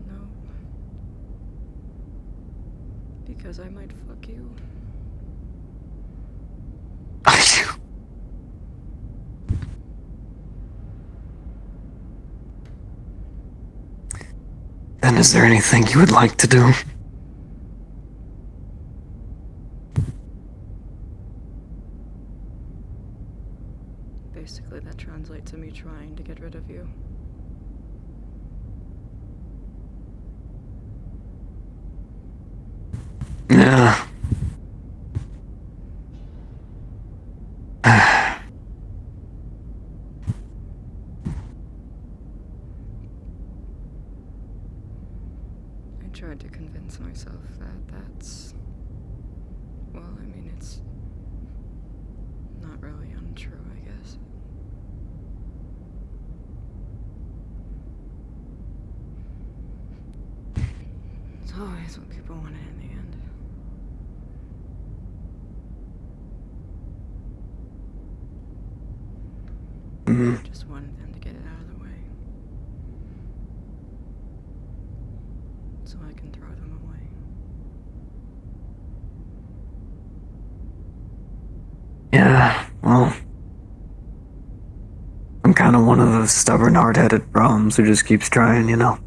No. Because I might fuck you. Then is there anything you would like to do? Basically, that translates to me trying to get rid of you. Yeah. I tried to convince myself that that's... Well, I mean, it's not really untrue, I guess. always what people wanted in the end. Just wanted them to get it out of the way. So I can throw them away. Yeah, well, I'm kind of one of those stubborn, hard-headed problems who just keeps trying, you know?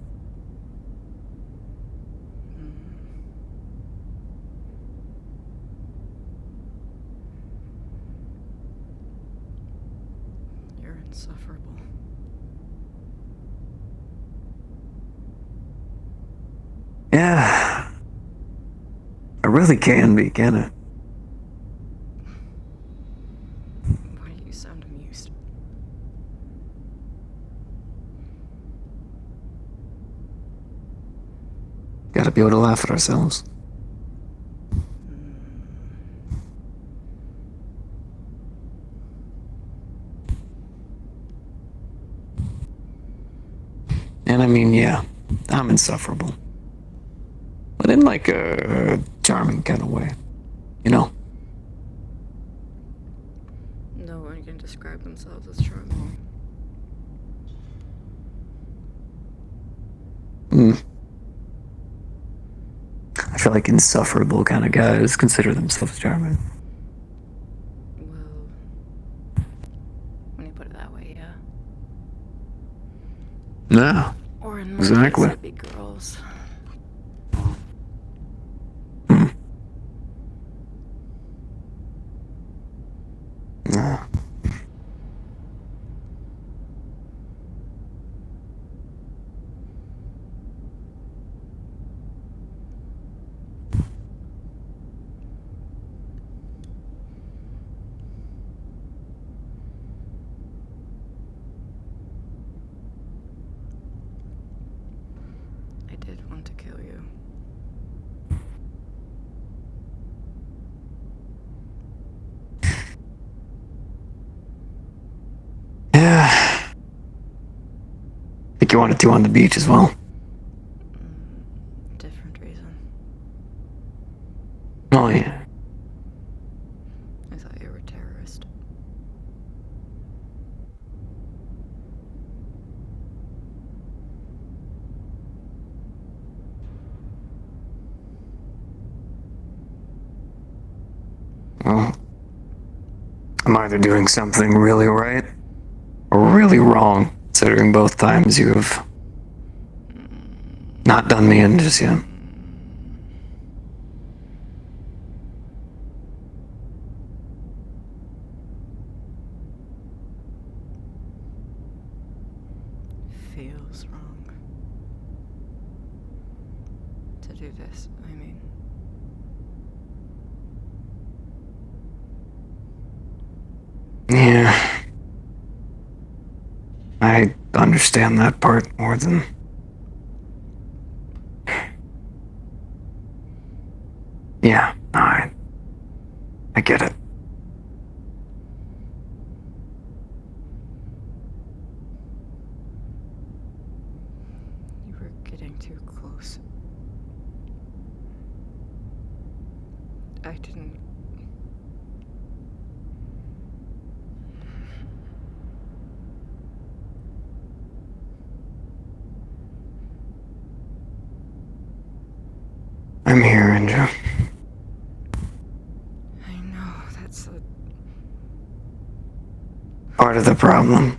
You're insufferable. Yeah. I really can be, can it? Why do you sound amused? Gotta be able to laugh at ourselves. And I mean, yeah, I'm insufferable. But in like a charming kind of way. You know? No one can describe themselves as charming. I feel like insufferable kind of guys consider themselves charming. Well, when you put it that way, yeah. Yeah. Or in my Exactly. case, it'd be girls. Yeah. I did want to kill you. Yeah. Think you wanted to on the beach as well. Different reason. Oh, yeah. I thought you were a terrorist. Well, I'm either doing something really right or really wrong, considering both times you have not done me in just yet. Feels wrong. To do this, I mean. Yeah. I understand that part more than... Yeah, I get it. You were getting too close. I didn't. I'm here, Indra. I know, that's a. Part of the problem.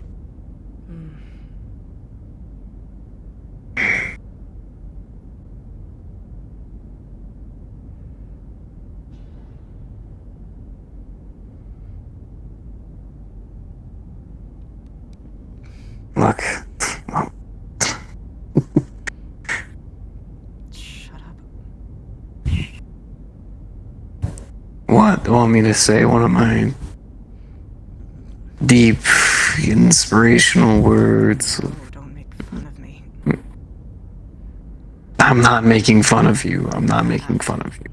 Look. Shut up. What? Do you want me to say one of my deep, inspirational words? Don't make fun of me. I'm not making fun of you. I'm not making fun of you.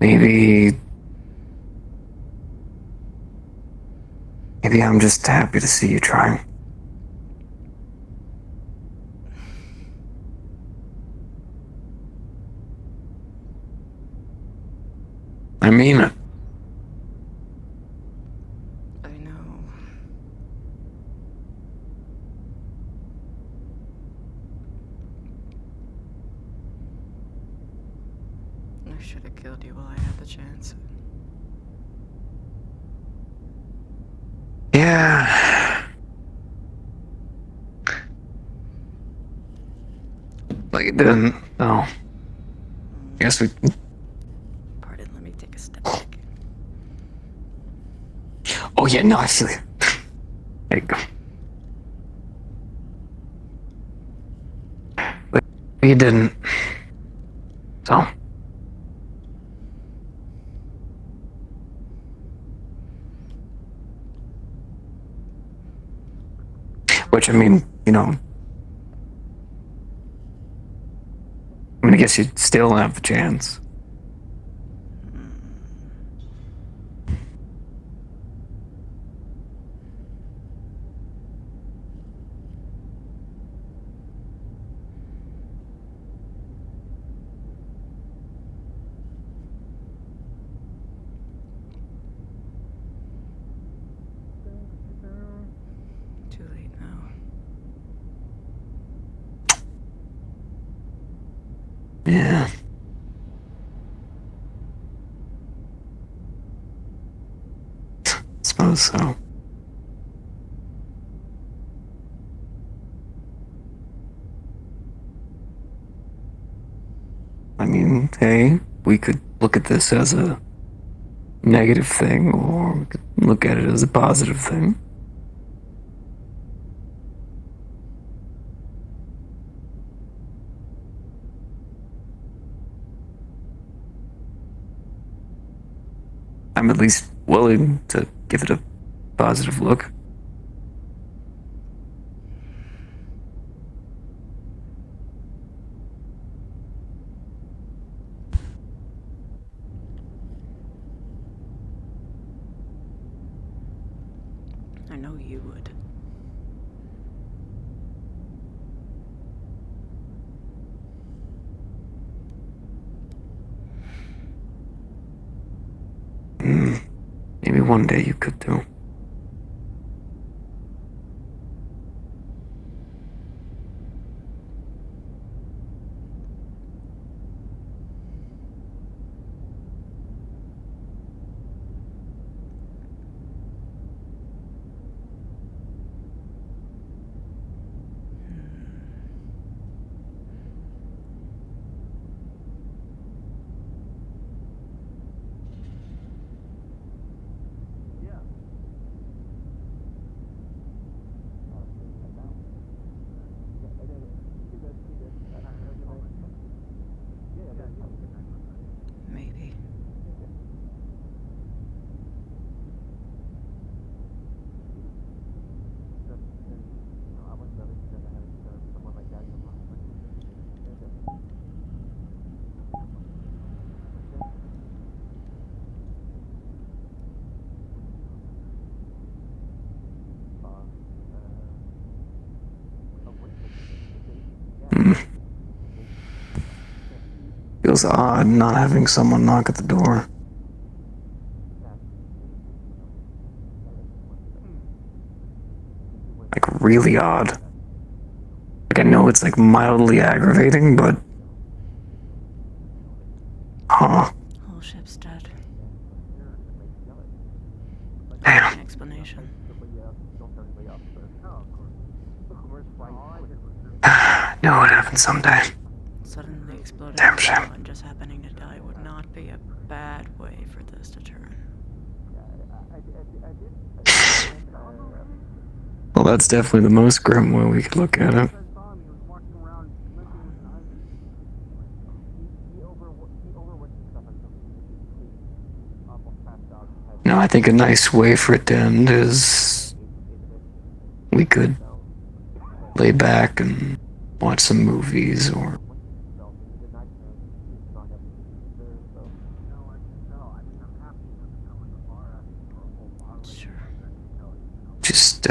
Maybe I'm just happy to see you trying. mean it. I know. I should have killed you while I had the chance. Yeah. But you didn't. No. I guess we. Pardon, let me take a step back. Oh yeah, no, I feel you. There you go. But you didn't. So. Which, I mean, you know. I mean, I guess you'd still have the chance. Too late now. Yeah. Suppose so. I mean, hey, we could look at this as a negative thing, or we could look at it as a positive thing. I'm at least willing to give it a positive look. I know you would. Maybe one day you could do. Maybe. Feels odd not having someone knock at the door. Like, really odd. Like, I know it's like mildly aggravating, but. Huh. Whole ship's dead. Damn. Explanation. Know it happened someday. Suddenly exploding Damn shame. and just happening to die would not be a bad way for this to turn. Well, that's definitely the most grim way we could look at it. No, I think a nice way for it to end is we could lay back and watch some movies or just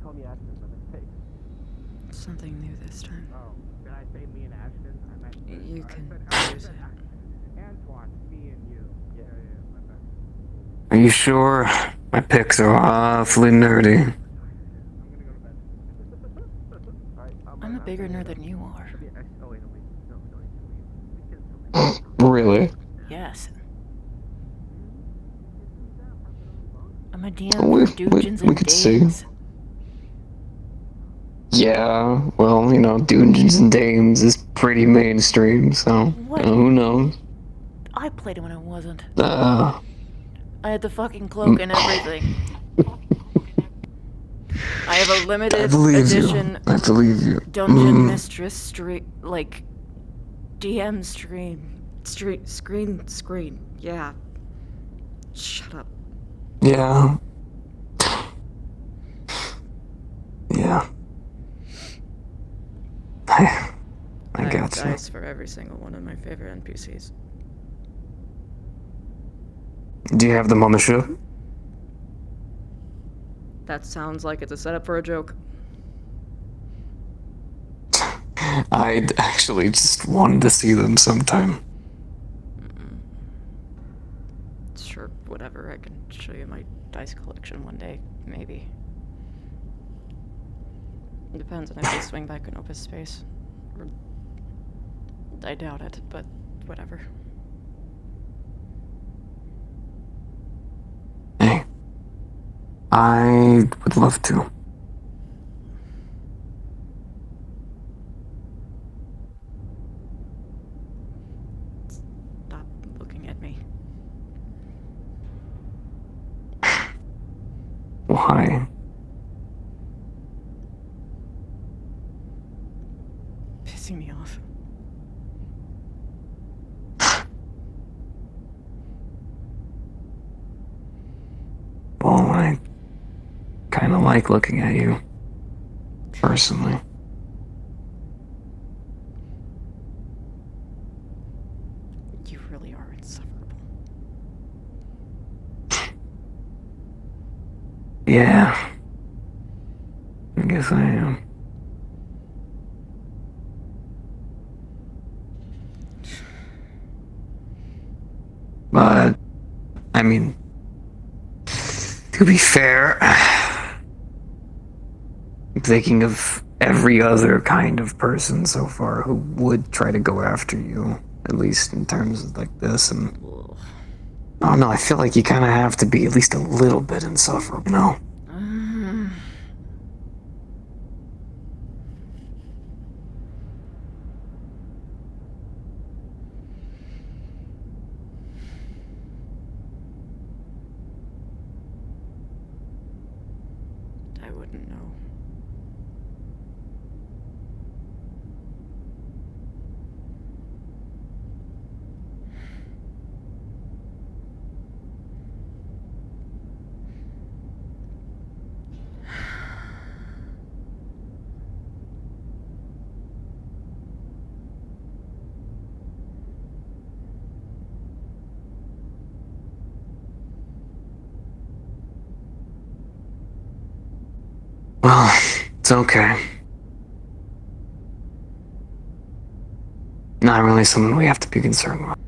call me Ashton by mistake. Something new this time. Oh, did I say me and Ashton? I meant. You can use it. Antoine, me and you. Yeah, my bad. Are you sure? My pics are awfully nerdy. I'm a bigger nerd than you are. Oh, wait, no, wait. Really? Yes. I'm a DM for Dungeons and could see. Dames. Yeah, well, you know, Dungeons and Dames is pretty mainstream, so What? who knows? I played it when I wasn't. Uh, I had the fucking cloak and everything. I have a limited edition I believe you. Dungeon Mistress like DM screen. Yeah. Shut up. Yeah. Yeah. I have got you. dice for every single one of my favorite NPCs. Do you have them on the ship? That sounds like it's a setup for a joke. I'd actually just wanted to see them sometime. Sure, whatever. I can show you my dice collection one day, maybe. It depends on if I swing back in Opus Space. I doubt it, but whatever. Hey. I would love to. Stop looking at me. Why? Pissing me off. Well, I kind of like looking at you. Personally. You really are insufferable. Yeah. I guess I am. But, I mean, to be fair, I'm thinking of every other kind of person so far who would try to go after you, at least in terms of like this, and I don't know, I feel like you kind of have to be at least a little bit insufferable, you know? I wouldn't know. Well, it's okay. Not really something we have to be concerned with.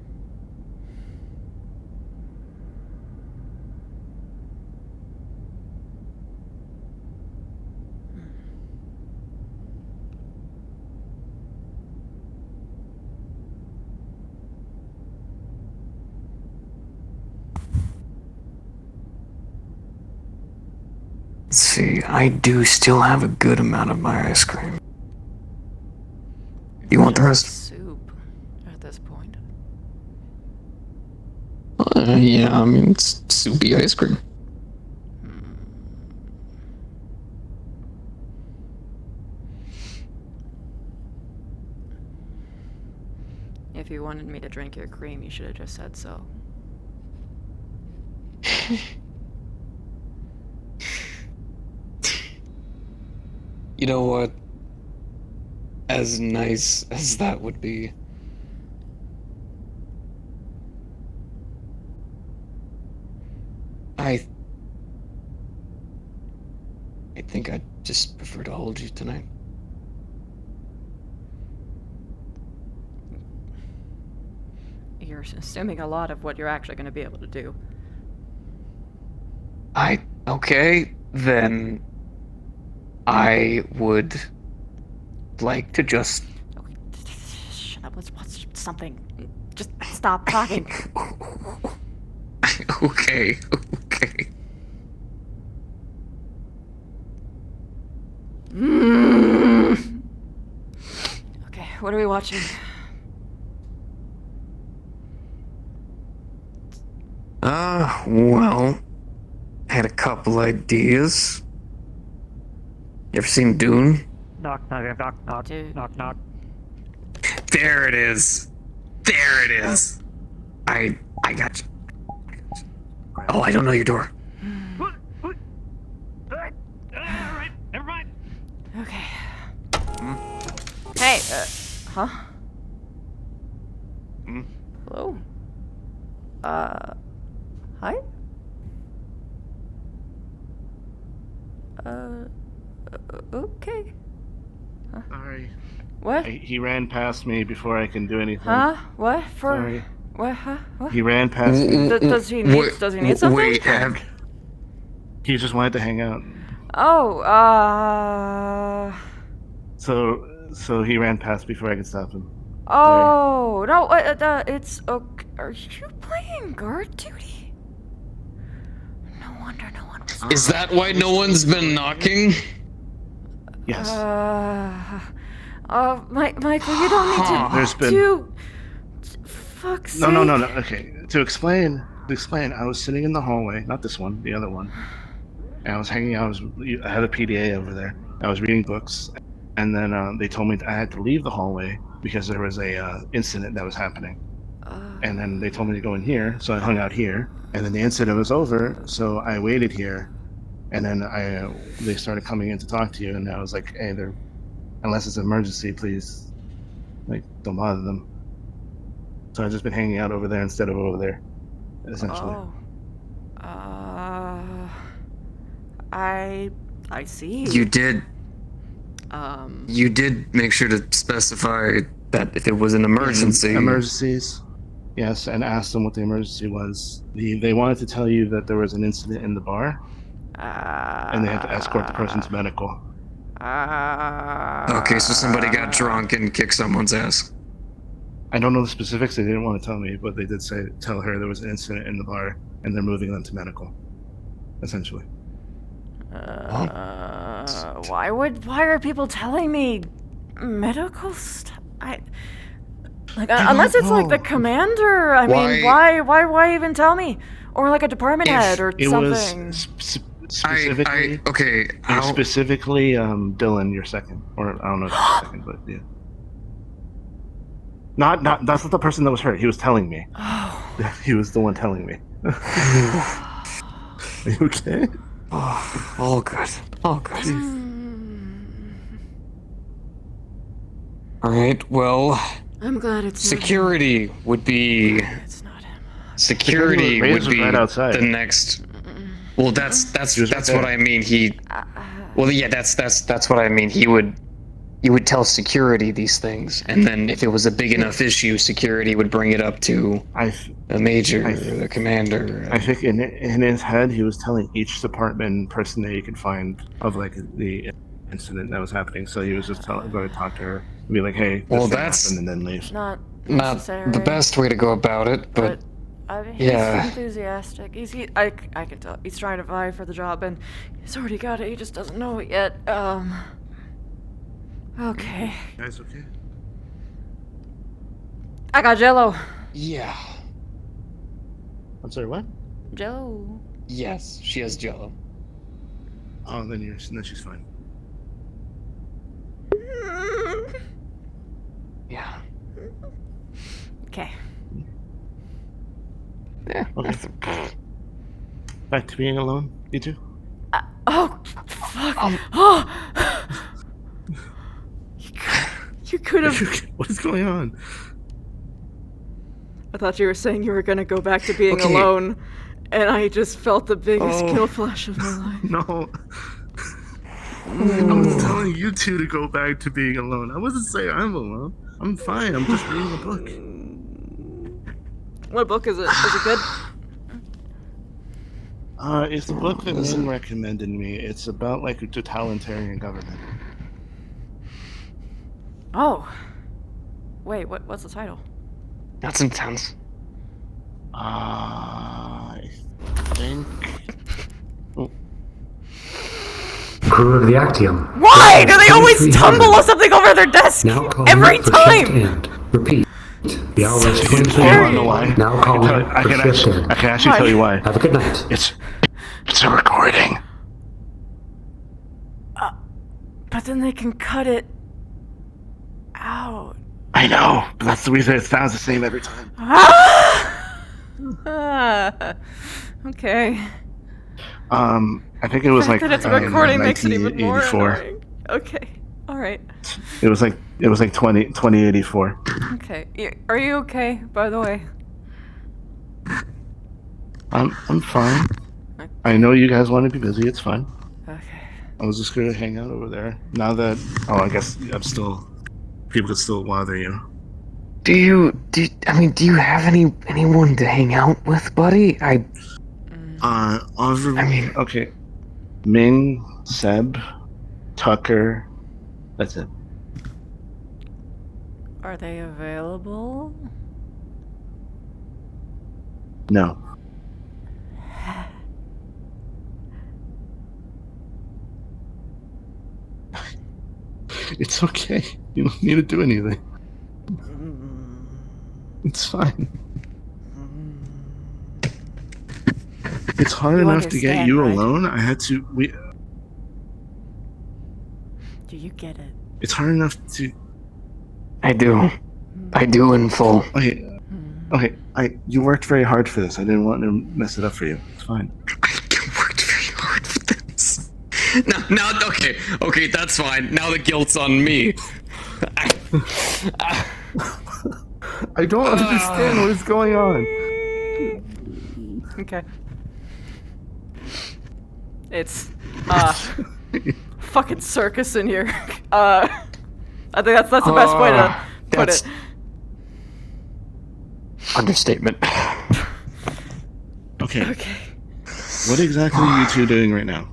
Let's see, I do still have a good amount of my ice cream. You want the rest? Soup at this point. Yeah, I mean, it's soupy ice cream. If you wanted me to drink your cream, you should have just said so. You know what? As nice as that would be, I think I'd just prefer to hold you tonight. You're assuming a lot of what you're actually going to be able to do. Okay, then I would like to just... Shut up, let's watch something. Just stop talking. Okay. Okay, what are we watching? Well, I had a couple ideas. You ever seen Dune? Knock, knock, knock, knock, knock, knock. There it is. I got you. Oh, I don't know your door. Alright, never mind. Okay. Hey, huh? Hello? Hi? Okay. Huh? Sorry. What? He ran past me before I can do anything. Huh? What? For... Sorry. What? Huh? What? He ran past me. Does he need something? Wait, He just wanted to hang out. Oh, So he ran past before I could stop him. Oh, no, it's okay. Are you playing guard duty? No wonder no one was... Is that why no one's been knocking? Yes. Michael, you don't need to There's been... do... Fuck's sake. No. Okay, to explain, I was sitting in the hallway, not this one, the other one. And I was hanging out, I had a PDA over there. I was reading books. And then they told me I had to leave the hallway because there was a incident that was happening. And then they told me to go in here, so I hung out here. And then the incident was over, so I waited here. And then they started coming in to talk to you, and I was like, hey, unless it's an emergency, please, don't bother them. So I've just been hanging out over there instead of over there, essentially. I see. You did. You did make sure to specify that if it was an emergency. Emergencies, yes, and asked them what the emergency was. They wanted to tell you that there was an incident in the bar, and they had to escort the person to medical. Okay, so somebody got drunk and kicked someone's ass. I don't know the specifics. They didn't want to tell me, but they did tell her there was an incident in the bar, and they're moving them to medical, essentially. Why are people telling me medical stuff? Unless it's like the commander. I mean, why even tell me? Or like a department head or something. Was specifically, specifically, Dylan, your second, or I don't know if you're second, but yeah. Not that's not the person that was hurt. He was telling me. Oh. He was the one telling me. Are you okay? Oh, all good. Alright, well... I'm glad it's security not him. Would be... It's not him. Security would be right outside. the next... Well, that's what I mean. Well, yeah, that's what I mean. He would tell security these things, and then if it was a big enough issue, security would bring it up to the major or the commander. I think in his head, he was telling each department person that he could find of the incident that was happening. So he was just going to talk to her and be like, "Hey, this thing happened," and then leave. Not the best way to go about it, but he's yeah. enthusiastic. I can tell he's trying to vie for the job, and he's already got it. He just doesn't know it yet. Okay. Guys, okay? I got Jello. Yeah. I'm sorry, what? Jello. Yes, she has Jello. Oh, then she's fine. Yeah. Okay. Yeah. Okay. Back to being alone, you two? Oh, fuck. You could have... What is going on? I thought you were saying you were gonna go back to being alone, and I just felt the biggest kill flash of my life. No. I was telling you two to go back to being alone. I wasn't saying I'm alone. I'm fine. I'm just reading a book. What book is it? Is it good? It's the book that Min recommended me. It's about like a totalitarian government. Oh. Wait, what's the title? That's intense. I think. Oh. Crew of the Actium. Why do they always tumble on something over their desk every time? Repeat. The hour is 23. I don't know why. Now calling I can actually tell you why. Have a good night. It's a recording. But then they can cut it out. I know, but that's the reason it sounds the same every time. Okay. I think it was The like fact that it's a recording makes it even more 1984. annoying. Okay. All right. It was like 2084. Okay. Are you okay, by the way? I'm fine. I know you guys want to be busy. It's fine. Okay. I was just gonna hang out over there. Now that I guess people could still bother you. Do you have anyone to hang out with, buddy? Okay. Ming, Seb, Tucker. That's it. Are they available? No. It's okay. You don't need to do anything. It's fine. It's hard You enough to get understand, you right? alone. I had to. Do you get it? It's hard enough to. I do. I do in full. Okay. Okay. You worked very hard for this. I didn't want to mess it up for you. It's fine. Now, okay, that's fine. Now the guilt's on me. I don't understand what is going on. Okay. It's fucking circus in here. I think that's the best way to put that's it. Understatement. Okay. What exactly are you two doing right now?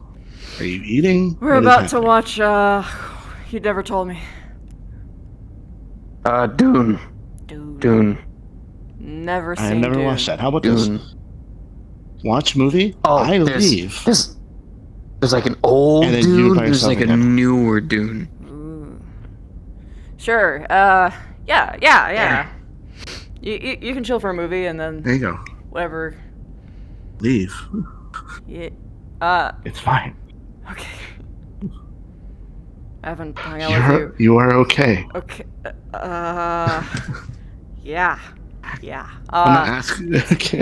Are you eating? We're about to watch, you never told me. Dune. Dune. Never seen I never Dune. watched that. How about Dune. this? Watch movie? Oh, I leave. There's like an old And then you Dune, by there's yourself like a again. newer Dune. Sure, yeah. You can chill for a movie and then There you go. whatever. Leave. Yeah. It's fine. Okay. I haven't hung out with you. You are okay. Okay. Yeah. I'm not asking. Okay.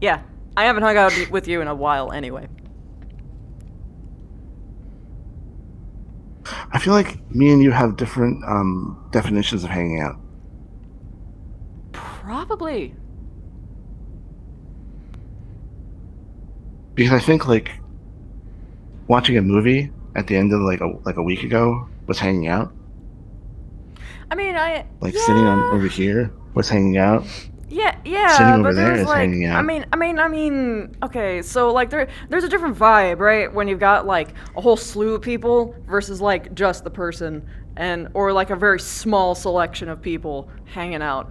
Yeah. I haven't hung out with you in a while anyway. I feel like me and you have different definitions of hanging out. Probably. Because I think like watching a movie at the end of like a week ago was hanging out. I mean, Sitting on over here was hanging out. Yeah, Sitting over but there there's is like, hanging out. I mean, okay, so like there's a different vibe, right? When you've got like a whole slew of people versus like just the person, or like a very small selection of people hanging out.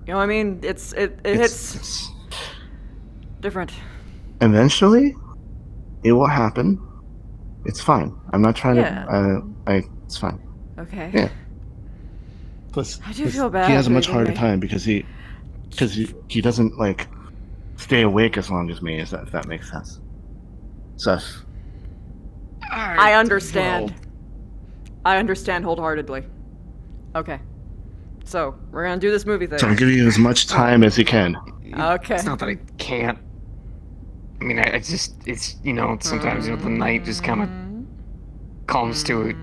You know what I mean? It hits different. Eventually, it will happen. It's fine. I'm not trying to. It's fine. Okay. Yeah. Plus, I do feel bad he has a much for harder me. time because he doesn't like stay awake as long as me. If that makes sense. So. I understand. I understand wholeheartedly. Okay. So, we're gonna do this movie thing. So I'm giving you as much time as you can. Okay. It's not that I can't. I mean, it's sometimes the night just kind of calms to it.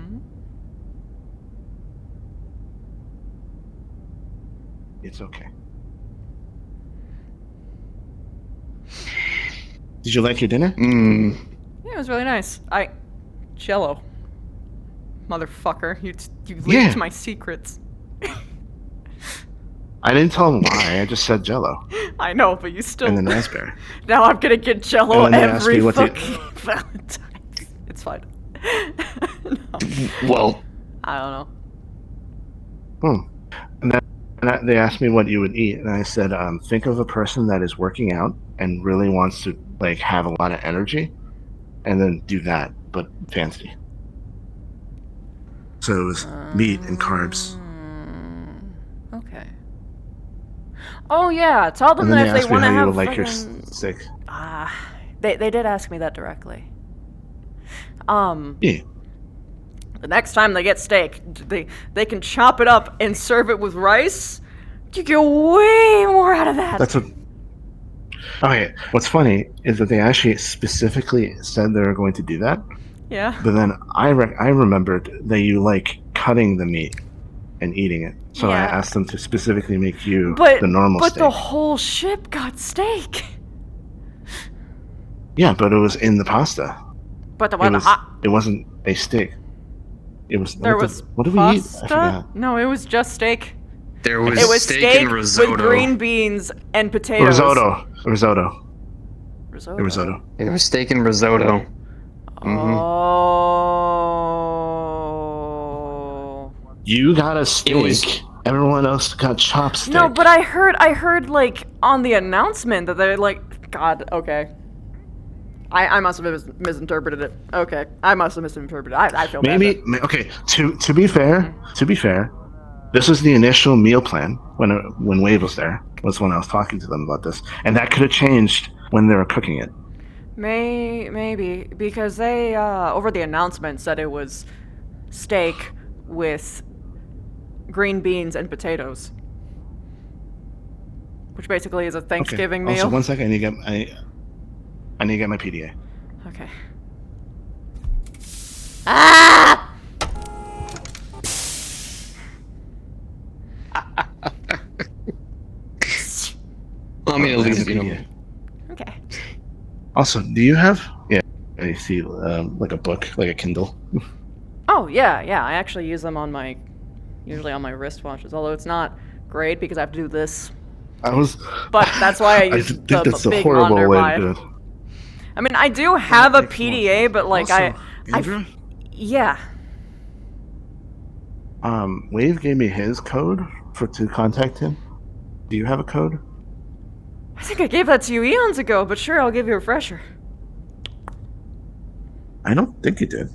It's okay. Did you like your dinner? Yeah, it was really nice. Jello. Motherfucker, you leaked Yeah. my secrets. I didn't tell him why. I just said Jello I know, but you still. and then raspberry. Now I'm gonna get Jello And then they asked every me what the- fucking Valentine's. It's fine. Well, I don't know. And then they asked me what you would eat, and I said, think of a person that is working out and really wants to like have a lot of energy, and then do that, but fancy. So it was meat and carbs. Okay. Oh yeah, tell them And then that they if asked they me want to how you have would like your friggin- steak. They did ask me that directly. Yeah. The next time they get steak, they can chop it up and serve it with rice. You get way more out of that. That's what. Okay. What's funny is that they actually specifically said they were going to do that, Yeah. but then I remembered that you like cutting the meat and eating it, so I Yeah. asked them to specifically make you But the normal but steak. the whole ship got steak. Yeah, but it was in the pasta. But the It one was. hot. It wasn't a steak. It was. There what was did, what did we eat? I pasta. forgot. No, it was just steak. there was, It was steak, steak and risotto. with green beans and potatoes. Risotto. Risotto. Risotto. It was steak and risotto. Oh. You got a was- steak. Everyone else got chopstick. No, but I heard like on the announcement that they're like, God, okay. I must have misinterpreted it. Okay, I must have misinterpreted it. I feel bad. Maybe. Okay. To be fair, this was the initial meal plan when Wave was there. Was when I was talking to them about this, and that could have changed when they were cooking it. Maybe because they over the announcement said it was steak with green beans and potatoes, which basically is a Thanksgiving Okay. meal. Also, one second. I need to get my PDA. Okay. Ah! I mean, at least, you know. PDA. Okay. Also, do you have? Yeah. I see. Like a book, like a Kindle. Oh yeah. I actually use them usually on my wristwatches. Although it's not great because I have to do this. But that's why I use think the that's a big horrible monitor way by. to do it. I mean, I do have a PDA, but like Also, Indra? yeah. Wave gave me his code to contact him. Do you have a code? I think I gave that to you eons ago, but sure, I'll give you a refresher. I don't think you did.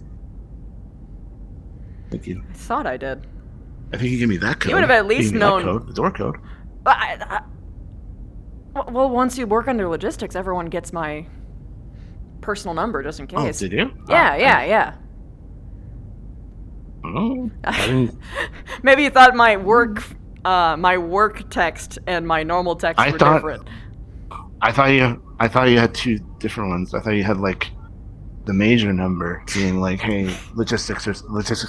Thank you. I thought I did. I think you gave me that code. You would have at You least gave me that known. code, the door code. Well, once you work under logistics, everyone gets my personal number just in Oh, case. did you? Yeah. Oh, I didn't. Maybe you thought my work text and my normal text were different. I thought you had two different ones. I thought you had like the major number being like, "Hey, logistics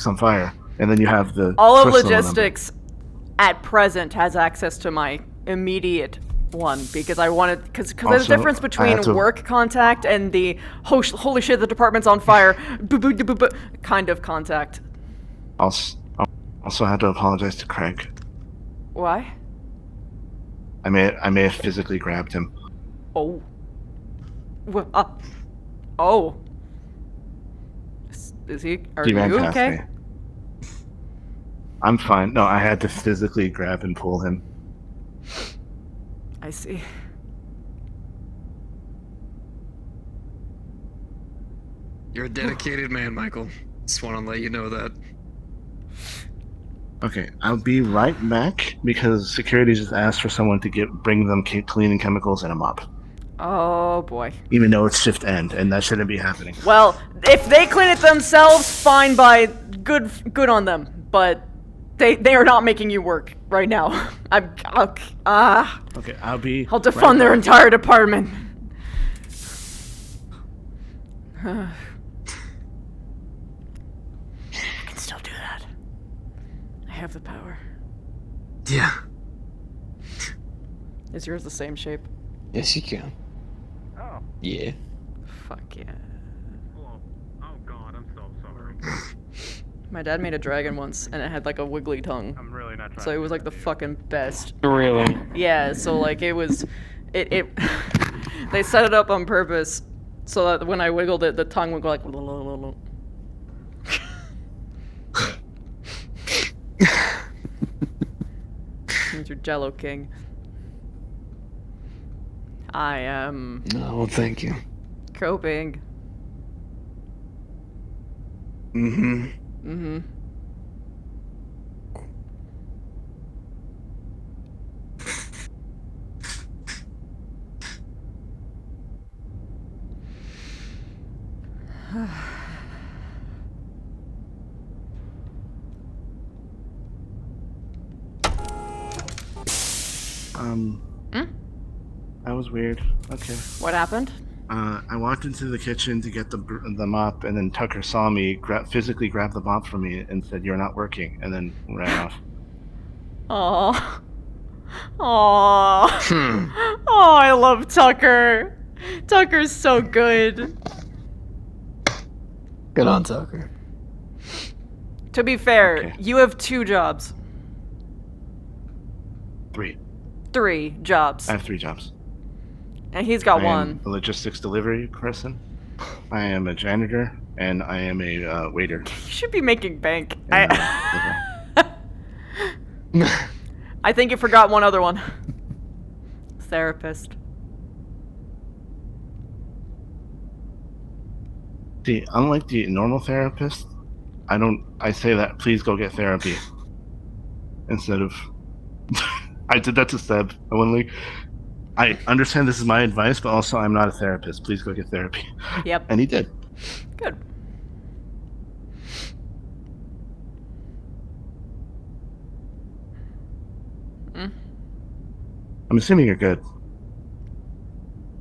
on fire," and then you have the All of personal logistics at present has access to my immediate one because I wanted because there's a Also, difference I between had to- work contact and the holy shit the department's on fire kind of contact. Also, I had to apologize to Craig. Why? I may have physically grabbed him. Oh. Oh. Is he? Are He ran you past okay? me. I'm fine. No, I had to physically grab and pull him. I see. You're a dedicated man, Michael. Just want to let you know that. Okay, I'll be right back because security just asked for someone to bring them cleaning chemicals and a mop. Oh boy. Even though it's shift end, and that shouldn't be happening. Well, if they clean it themselves, fine by good on them. But they are not making you work right now. Okay, I'll defund their entire department. I can still do that. I have the power. Yeah. Is yours the same shape? Yes, you can. Oh. Yeah. Fuck yeah. Well, My dad made a dragon once, and it had like a wiggly tongue. I'm really not trying. So it was like the fucking best. Really? Yeah. So like it was, it. They set it up on purpose, so that when I wiggled it, the tongue would go like. Here's your Jello King. I am. No, well, thank you. Coping. Mm-hmm. Mm-hmm. That was weird. Okay. What happened? I walked into the kitchen to get the mop, and then Tucker saw me, physically grabbed the mop from me, and said, "You're not working," and then ran off. Aww. Aww. Oh, I love Tucker. Tucker's so good. Good on, Tucker. To be fair, you have 2 jobs. 3. 3 jobs. I have 3 jobs. And he's got I 1. am a logistics delivery person. I am a janitor, and I am a waiter. You should be making bank. And, I think you forgot one other one. Therapist. See, unlike the normal therapist, I say that, please go get therapy. Instead of, I did that to Seb. I understand this is my advice, but also I'm not a therapist. Please go get therapy. Yep. And he did. Good. I'm assuming you're good.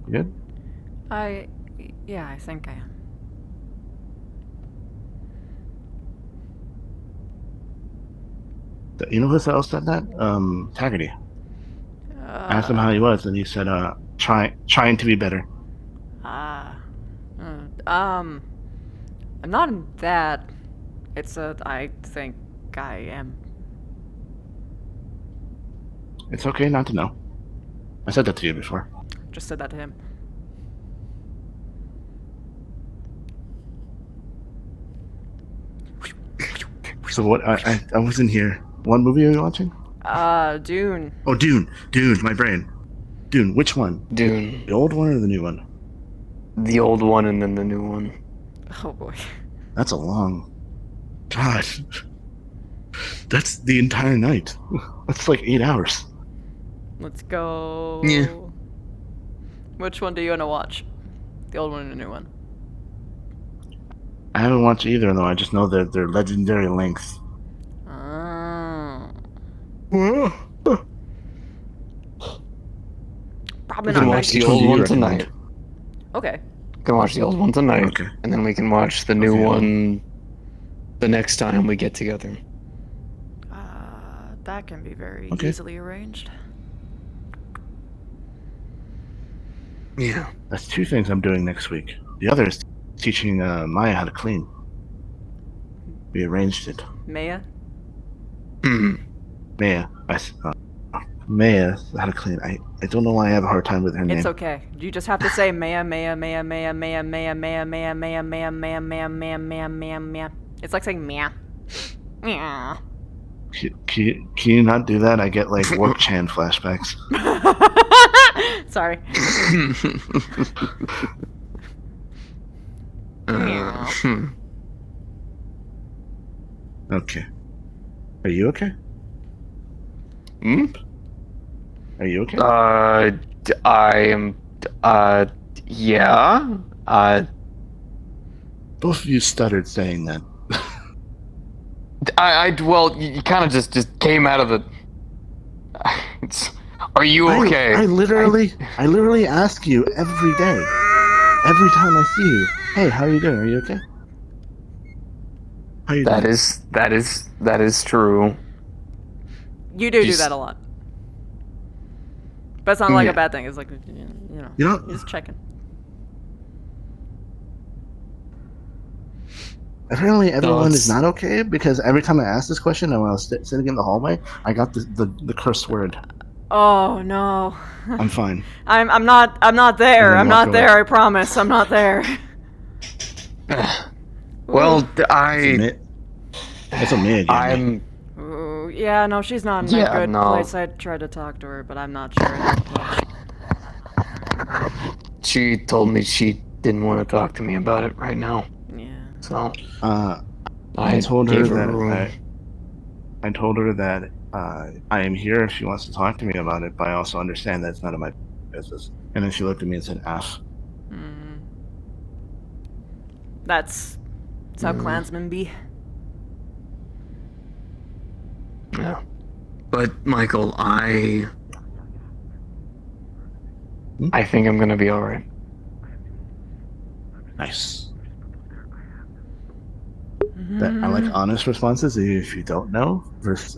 You good? Yeah, I think I am. You know who else said that? Taggarty. I asked him how he was, and he said, trying to be better. I'm not in that. I think I am. It's okay not to know. I said that to you before. Just said that to him. So what? I wasn't here. What movie are you watching? Dune. Oh, Dune. Dune. My brain. Dune. Which one? Dune. The old one or the new one? The old one and then the new one. Oh boy. That's a long. God. That's the entire night. That's like 8 hours. Let's go. Yeah. Which one do you want to watch? The old one or the new one? I haven't watched either, though. I just know that they're legendary lengths. Probably We can not. watch the old one tonight. Okay. We can watch the old one tonight, and then we can watch the new one the next time we get together. That can be very Okay. easily arranged. Yeah. That's 2 things I'm doing next week. The other is teaching Maya how to clean. We arranged it. Maya? Maya. Maya how to clean. I don't know why I have a hard time with her name. It's okay. You just have to say Maya, Maya, Maya, Maya, Maya, Maya, Maya, Maya, Maya, Maya, Maya, Maya, Maya, Maya, Maya, Maya. It's like saying Maya. Yeah. Can you not do that? I get like Warp Chan flashbacks. Sorry. Okay. Are you okay? Hmm? Are you okay? I am. Yeah. Both of you stuttered saying that. Well, you kind of just came out of the. Are you okay? I literally ask you every day. Every time I see you. Hey, how are you doing? Are you okay? How you doing? That is true. You do that a lot. But it's not like a bad thing. It's like, You know- just checking. Apparently, everyone is it's- not okay because every time I asked this question, and when I was sitting in the hallway, I got the cursed word. Oh no. I'm fine. I'm not there. And then I'm walk not away. there. I promise. I'm not there. Well, It's a me again. I'm. Ooh, yeah, no, she's not in Yeah, a good no. place. I tried to talk to her, but I'm not sure it helped much. She told me she didn't want to talk to me about it right now. Yeah. So. I told her gave that room. I told her that I am here if she wants to talk to me about it, but I also understand that it's none of my business. And then she looked at me and said, "F." That's how Klansmen be. Yeah. But Michael, I think I'm gonna be alright. Nice. That I like honest responses if you don't know versus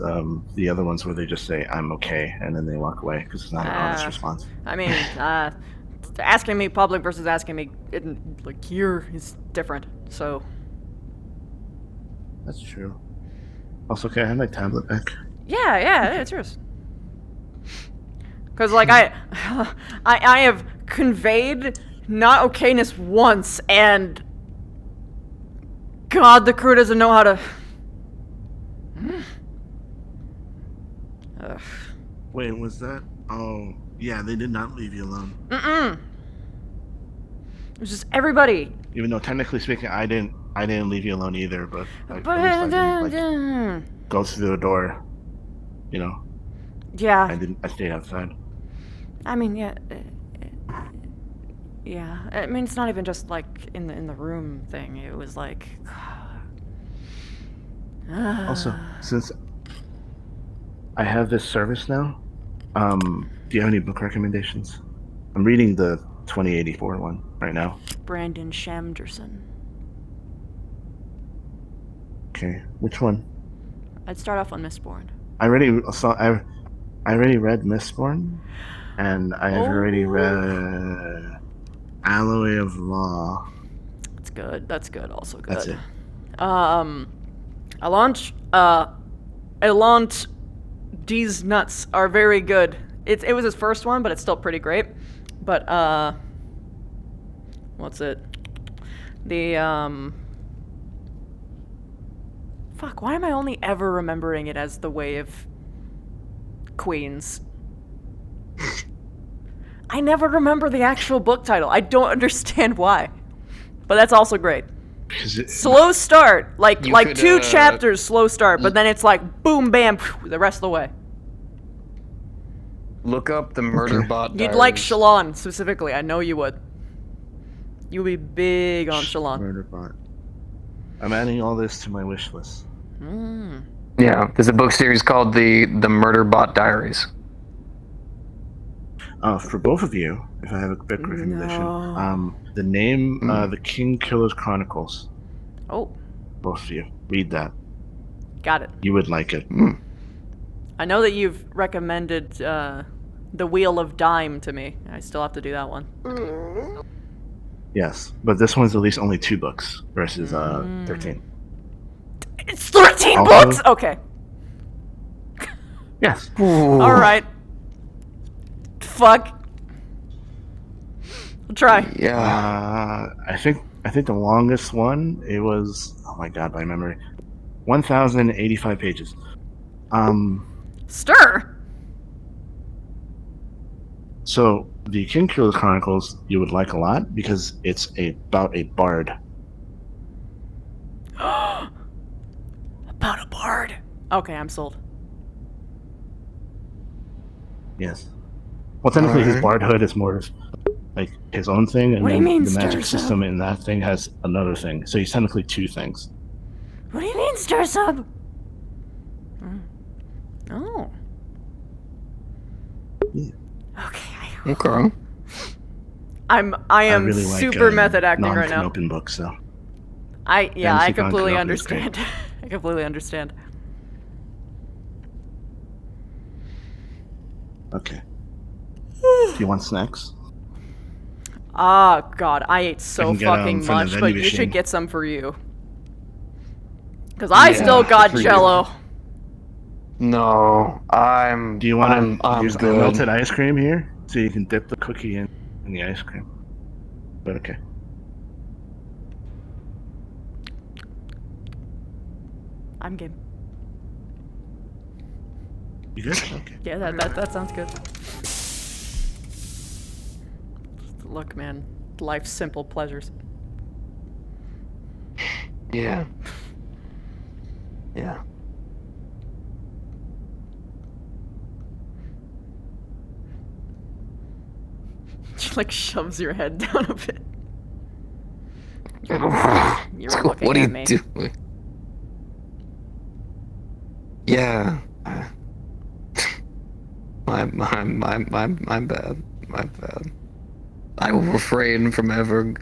the other ones where they just say I'm okay and then they walk away because it's not an honest response. I mean, asking me public versus asking me in, like here is different. So. That's true. Also, can I have my tablet back? Yeah, it's yours. Cause like I have conveyed not okayness once, and God, the crew doesn't know how to. Ugh. Wait, was that? Oh, yeah, they did not leave you alone. It was just everybody. Even though technically speaking, I didn't leave you alone either, but at least I didn't like go through the door. You know. Yeah. I stayed outside. I mean, yeah. Yeah. I mean, it's not even just like in the room thing. It was like. Also, since I have this service now, do you have any book recommendations? I'm reading the 2084 one right now. Brandon Shamderson. Okay, which one? I'd start off on Mistborn. I already read Mistborn, and I have already read Alloy of Law. That's good. That's good. Also good. That's it. Elant D's Nuts are very good. It was his first one, but it's still pretty great. But what's it? The fuck, why am I only ever remembering it as The Way of Queens? I never remember the actual book title. I don't understand why. But that's also great. Slow start, like could, 2 chapters slow start, but then it's like boom bam the rest of the way. Look up the Murderbot. You'd like Shalon specifically. I know you would. You'll be big on Shalon. Murderbot. I'm adding all this to my wish list. Yeah, there's a book series called the Murderbot Diaries. For both of you, if I have a book recommendation, the name, The King Killer's Chronicles. Oh. Both of you, read that. Got it. You would like it. I know that you've recommended The Wheel of Dime to me. I still have to do that one. Yes, but this one's at least only 2 books versus 13. It's 13 Also- books? Okay. Yes. Alright. Fuck. I'll try. Yeah. I think the longest one, it was, oh my god, by memory, 1,085 pages. Stir. So the King Killer's Chronicles you would like a lot because it's about a bard. About a bard. Okay, I'm sold. Yes. Well, technically, his Alright. bardhood is more of like his own thing, and What do you then mean, the magic Stir Sub? system in that thing has another thing. So he's technically 2 things. What do you mean, Stir Sub? Oh. Okay. I am really like, super method acting right now. non-open books, though. I Fantasy completely non-Kenobi is great. understand. I completely understand. Okay. Do you want snacks? Ah, God, I ate I so can get, fucking from the much, vending but you machine. should get some for you. Because I Yeah, still got for you. Jello. No, Do you want to I'm use the good. melted ice cream here so you can dip the cookie in the ice cream? But okay. I'm game. You good? Okay. Yeah, that sounds good. Look, man, life's simple pleasures. Yeah. Yeah. She like shoves your head down a bit. You're looking What are at you me. doing? Yeah. My bad. My bad. I will refrain from ever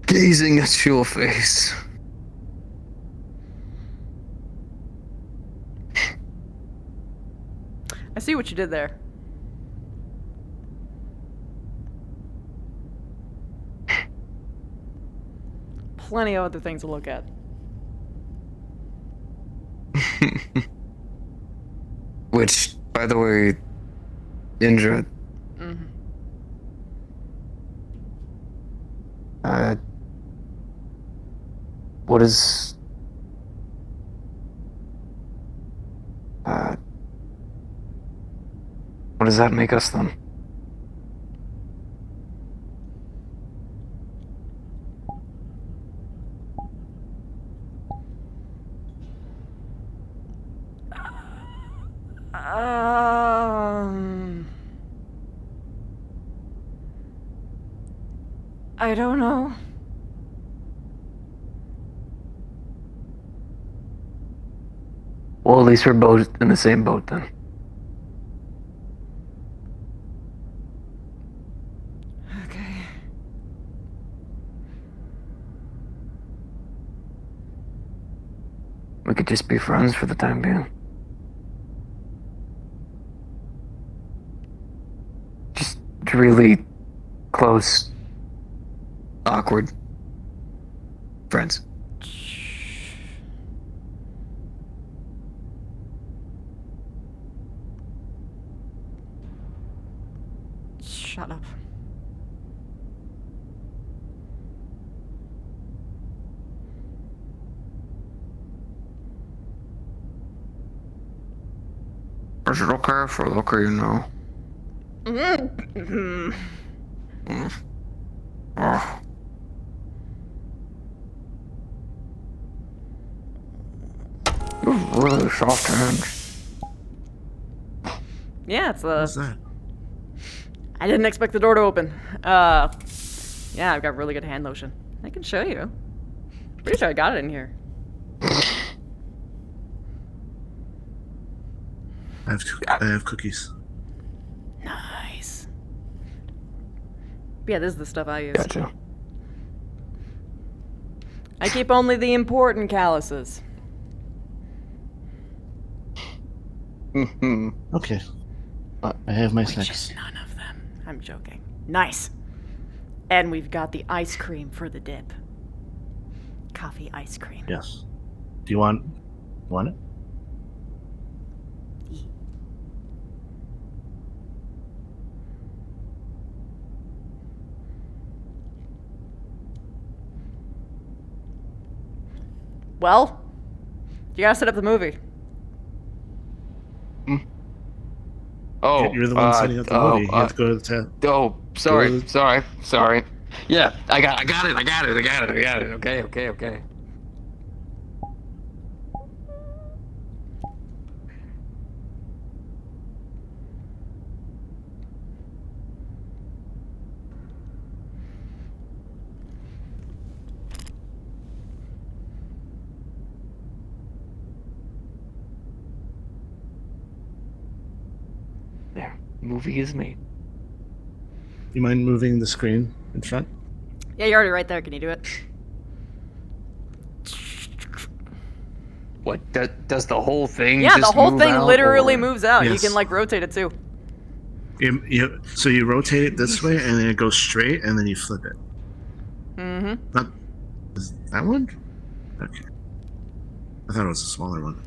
gazing at your face. I see what you did there. Plenty of other things to look at. Which, by the way, Indra. Mm-hmm. What is... what does that make us then? I don't know. Well, at least we're both in the same boat then. Okay. We could just be friends for the time being. Just really close, awkward friends. Shut up. Is it okay if I look at you now? Mm-hmm. You have really soft hands. Yeah, it's What's that? I didn't expect the door to open. Yeah, I've got really good hand lotion. I can show you. Pretty sure I got it in here. I have cookies. Nice. Yeah, this is the stuff I use. Gotcha. I keep only the important calluses. Okay. I have my Which snacks. is none of them. I'm joking. Nice. And we've got the ice cream for the dip. Coffee ice cream. Yes. Do you want it? Well, you gotta set up the movie. Oh, You're the one setting up the movie. You have to go to the tab. Oh, sorry, Go to sorry. Yeah, I got it. Okay. There, movie is made. You mind moving the screen in front? Yeah, you're already right there. Can you do it? What? Does the whole thing? Yeah, the just whole move thing out, literally or- moves out. You Yes. can like rotate it too. So you rotate it this way, and then it goes straight, and then you flip it. Mm-hmm. Not is that one? Okay. I thought it was a smaller one.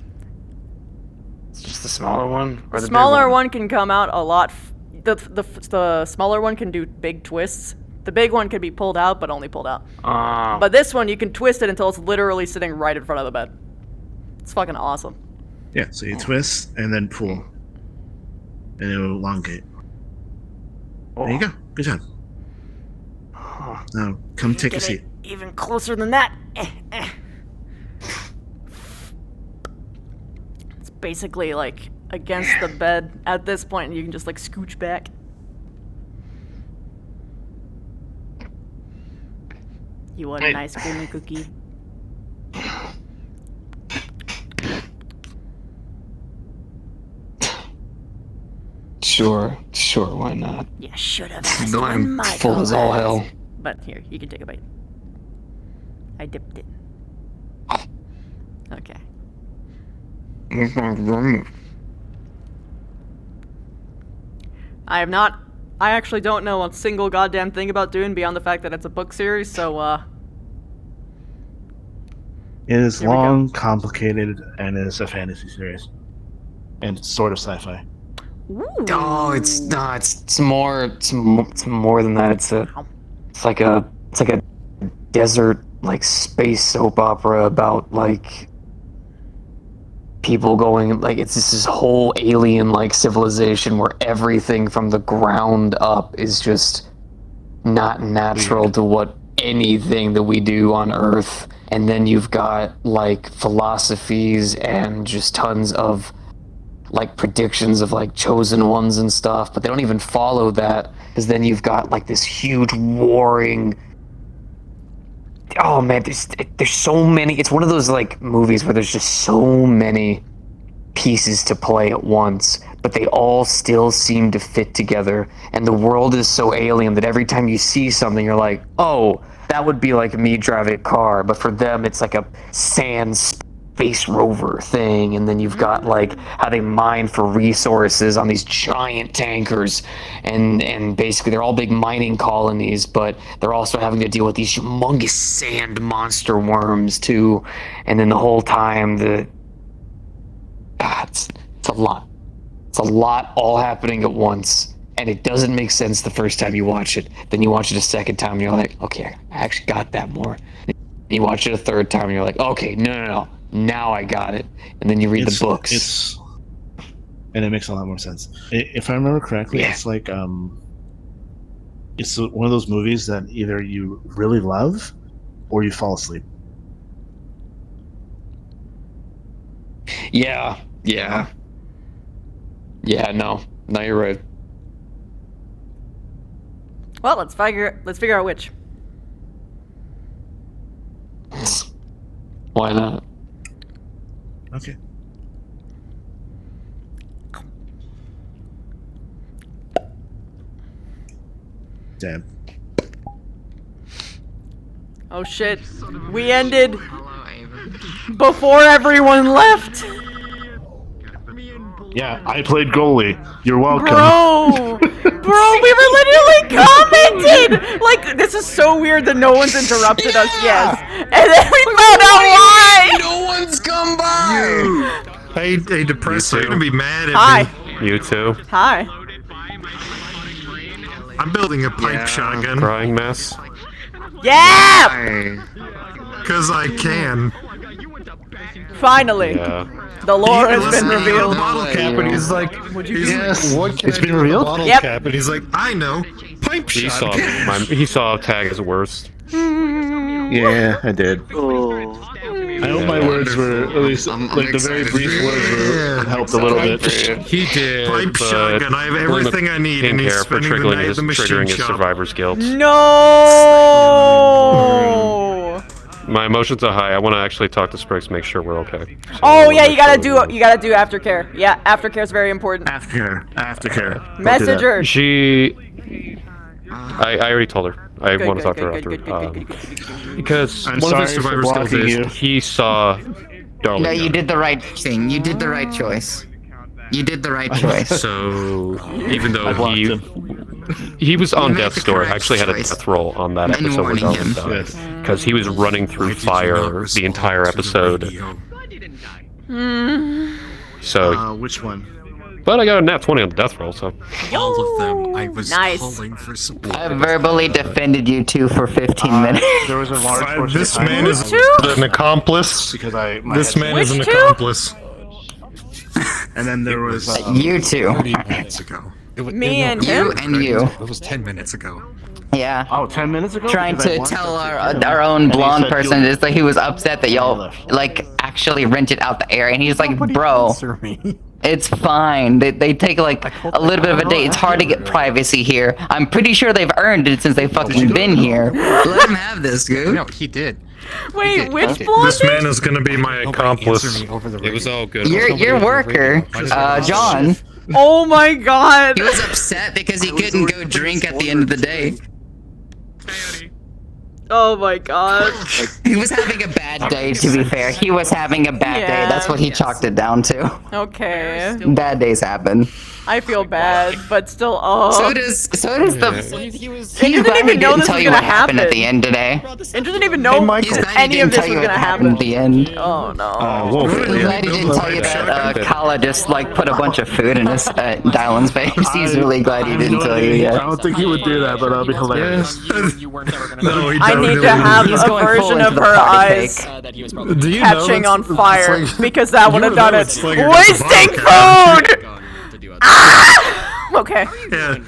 It's just the smaller one? Or The the smaller big one can come out a lot. The smaller one can do big twists. The big one can be pulled out, but only pulled out. But this one, you can twist it until it's literally sitting right in front of the bed. It's fucking awesome. Yeah, so you twist and then pull. And it'll elongate. There you go. Good job. Now, come take a Get seat. it even closer than that. It's basically like against the bed at this point, and you can just like scooch back. You want an ice cream and cookie? Sure, why not? Yeah, should have asked No, when I'm my full as all hell. But here, you can take a bite. I dipped it. Okay. I actually don't know a single goddamn thing about Dune beyond the fact that it's a book series, so, It is Here we go. long, complicated, and it's a fantasy series. And sort of sci-fi. Oh, it's more than that. It's like a desert like space soap opera about like people going like it's this whole alien like civilization where everything from the ground up is just not natural to what anything that we do on Earth. And then you've got like philosophies and just tons of like predictions of like chosen ones and stuff, but they don't even follow that because then you've got like this huge warring. Oh man, there's so many. It's one of those like movies where there's just so many pieces to play at once, but they all still seem to fit together. And the world is so alien that every time you see something, you're like, oh, that would be like me driving a car, but for them, it's like a sand space rover thing. And then you've got like how they mine for resources on these giant tankers, and basically they're all big mining colonies, but they're also having to deal with these humongous sand monster worms too. And then the whole time it's a lot. It's a lot all happening at once. And it doesn't make sense the first time you watch it. Then you watch it a second time and you're like, okay, I actually got that more. And you watch it a third time and you're like, okay, no. Now I got it. And then you read the books. And it makes a lot more sense. If I remember correctly, it's like it's one of those movies that either you really love or you fall asleep. Yeah, no, you're right. well, let's figure out which. Why not? Okay. Damn. Oh shit. We ended before everyone left. Yeah, I played goalie. You're welcome. Bro, we were literally commented. Like, this is so weird that no one's interrupted us. Yes, and then we found out why. No one's come by. Hey, Depressor, you're gonna be mad at Hi. me. You too. Hi. I'm building a pipe shotgun. Crying mess. Yeah. Cause I can. Finally, the lore has been revealed. Bottle cap, and he's like, What It's been revealed? bottle Yep. cap, and he's like, I know, pipe He saw shotgun. he saw tag as worst. Yeah, I did. I hope my words were at least like the very brief words were helped a little bit. He did. Pipe but shotgun. I have everything I need, and he's care for spending the triggering night at his, the machine triggering his shop. survivor's guilt. No. My emotions are high. I want to actually talk to Spriggs, make sure we're okay. So Oh yeah, you gotta do aftercare. Yeah, aftercare is very important. Aftercare. Message her. She. I already told her. I Good, want to good, talk to her good, after. good. Because I'm one of his sorry for survivors blocking skills you. is he saw Darling. No, you did the right thing. You did the right choice. You did the right choice. So even though I blocked he was on You made death's the door, correct actually had a choice. death roll on that And episode where warning Darling him. died, because he was running through fire the entire episode. So, which one? but I got a nat 20 on the death roll, so. All of them. I was Nice. calling for support. I verbally defended you two for 15 minutes. There was a large portion This of time man is where- an accomplice. because my This head- man is an Which two? accomplice. And then there was You two. 30 minutes ago. Me and You him? and you. It was 10 minutes ago. Yeah. Oh, 10 minutes ago? Trying Because I to wanted tell to- our own And he blonde said person he'll- is that he was upset that y'all like actually rented out the area, and he's like, bro, it's fine. They take like a little bit of a day. It's hard to get privacy here. I'm pretty sure they've earned it since they've fucking been here. Let him have this, Goop. No, he did. Wait, which did. blonde? This man is gonna be my accomplice. It was all good. Your worker, John. Oh my god. He was upset because he couldn't go drink at the end of the day. Oh my god. He was having a bad day, to be fair. He was having a bad day. That's what he chalked it down to. Okay. Bad days happen. I feel bad, but still, oh. So does the. He's Indra glad didn't he even know didn't this tell was you gonna what happened at happen. the end today. Indra didn't even know He's glad he any of didn't this tell was you gonna what happened happen. at the end. Oh no. I'm glad he didn't tell you that Kala just like put a bunch of food in his Dylan's face. He's really glad he didn't tell you I yet. don't think he would do that, but that'll be hilarious. No, he I need to have He's a going full version into of the her party eyes Do you know catching on that's- fire it's like- because that would have you done know it. it's like you're Wasting just food! Ah! Okay. Yeah. To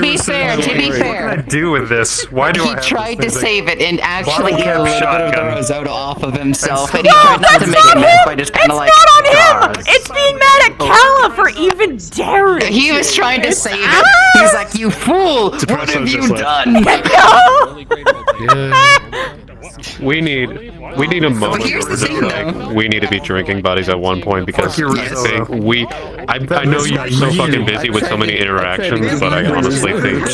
be fair, What can I do with this? Why do I He have tried to this thing save it and actually Bottle get a cap little bit of the shotgun. risotto off of himself, and he No, tried not to that's make not it mad him! by just kind of like. It's not on him! God. It's being mad at Kala for even daring. He was trying to It's- save it. He's like, you fool! What have you just left. done? We need a moment here's where the it's thing, like, though. we need to be drinking buddies at one point because Fuck your I risotto. think I know you're so fucking busy with so many interactions, but I honestly think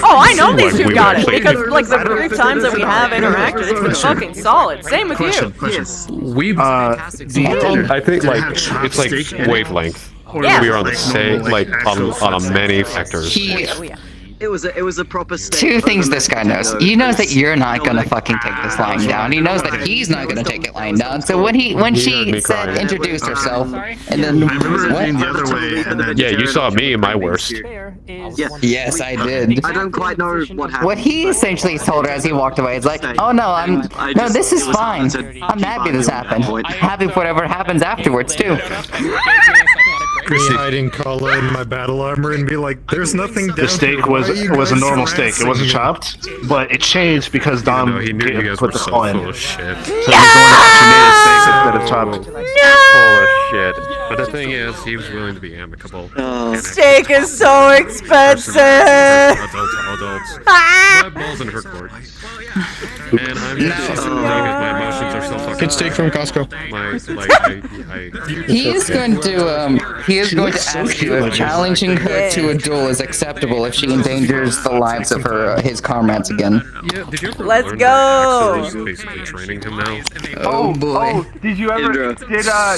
Oh, I know these Like, two we got it actually- because like the brief times that we have interacted, it's been fucking solid. Same with you. We I think like it's like wavelength. Yeah. We are on the same like on many factors. It was a proper Two things this guy knows. He knows that you're not gonna fucking take this lying down. He knows that he's not gonna take it lying down. So when she said introduced herself, and then I remember it being the what? other way, and then Yeah, you saw me in my worst. Yes, I did. I don't quite know what happened. What he essentially told her as he walked away is like, "Oh no, no, this is fine. I'm happy this happened. I'm happy for whatever happens afterwards too." Chrissy hiding Kala in my battle armor and be like, "There's nothing down the steak here. was Why are you a guys normal steak. It wasn't harassing chopped, but it changed because Dom He knew you guys put were the so call in. full of shit. So he's the one that actually made a steak instead of chopped. Full of shit. But the thing is, he was willing to be amicable. Steak is so expensive. Adults. My balls in her court. And I'm just my emotions are so fucking. Get steak from Costco. He is going to ask you if challenging her to a duel is acceptable if she endangers the lives of his comrades again. Yeah, did you ever Let's learn go. that Axel is basically training him now? Oh boy. Did you ever? Indra,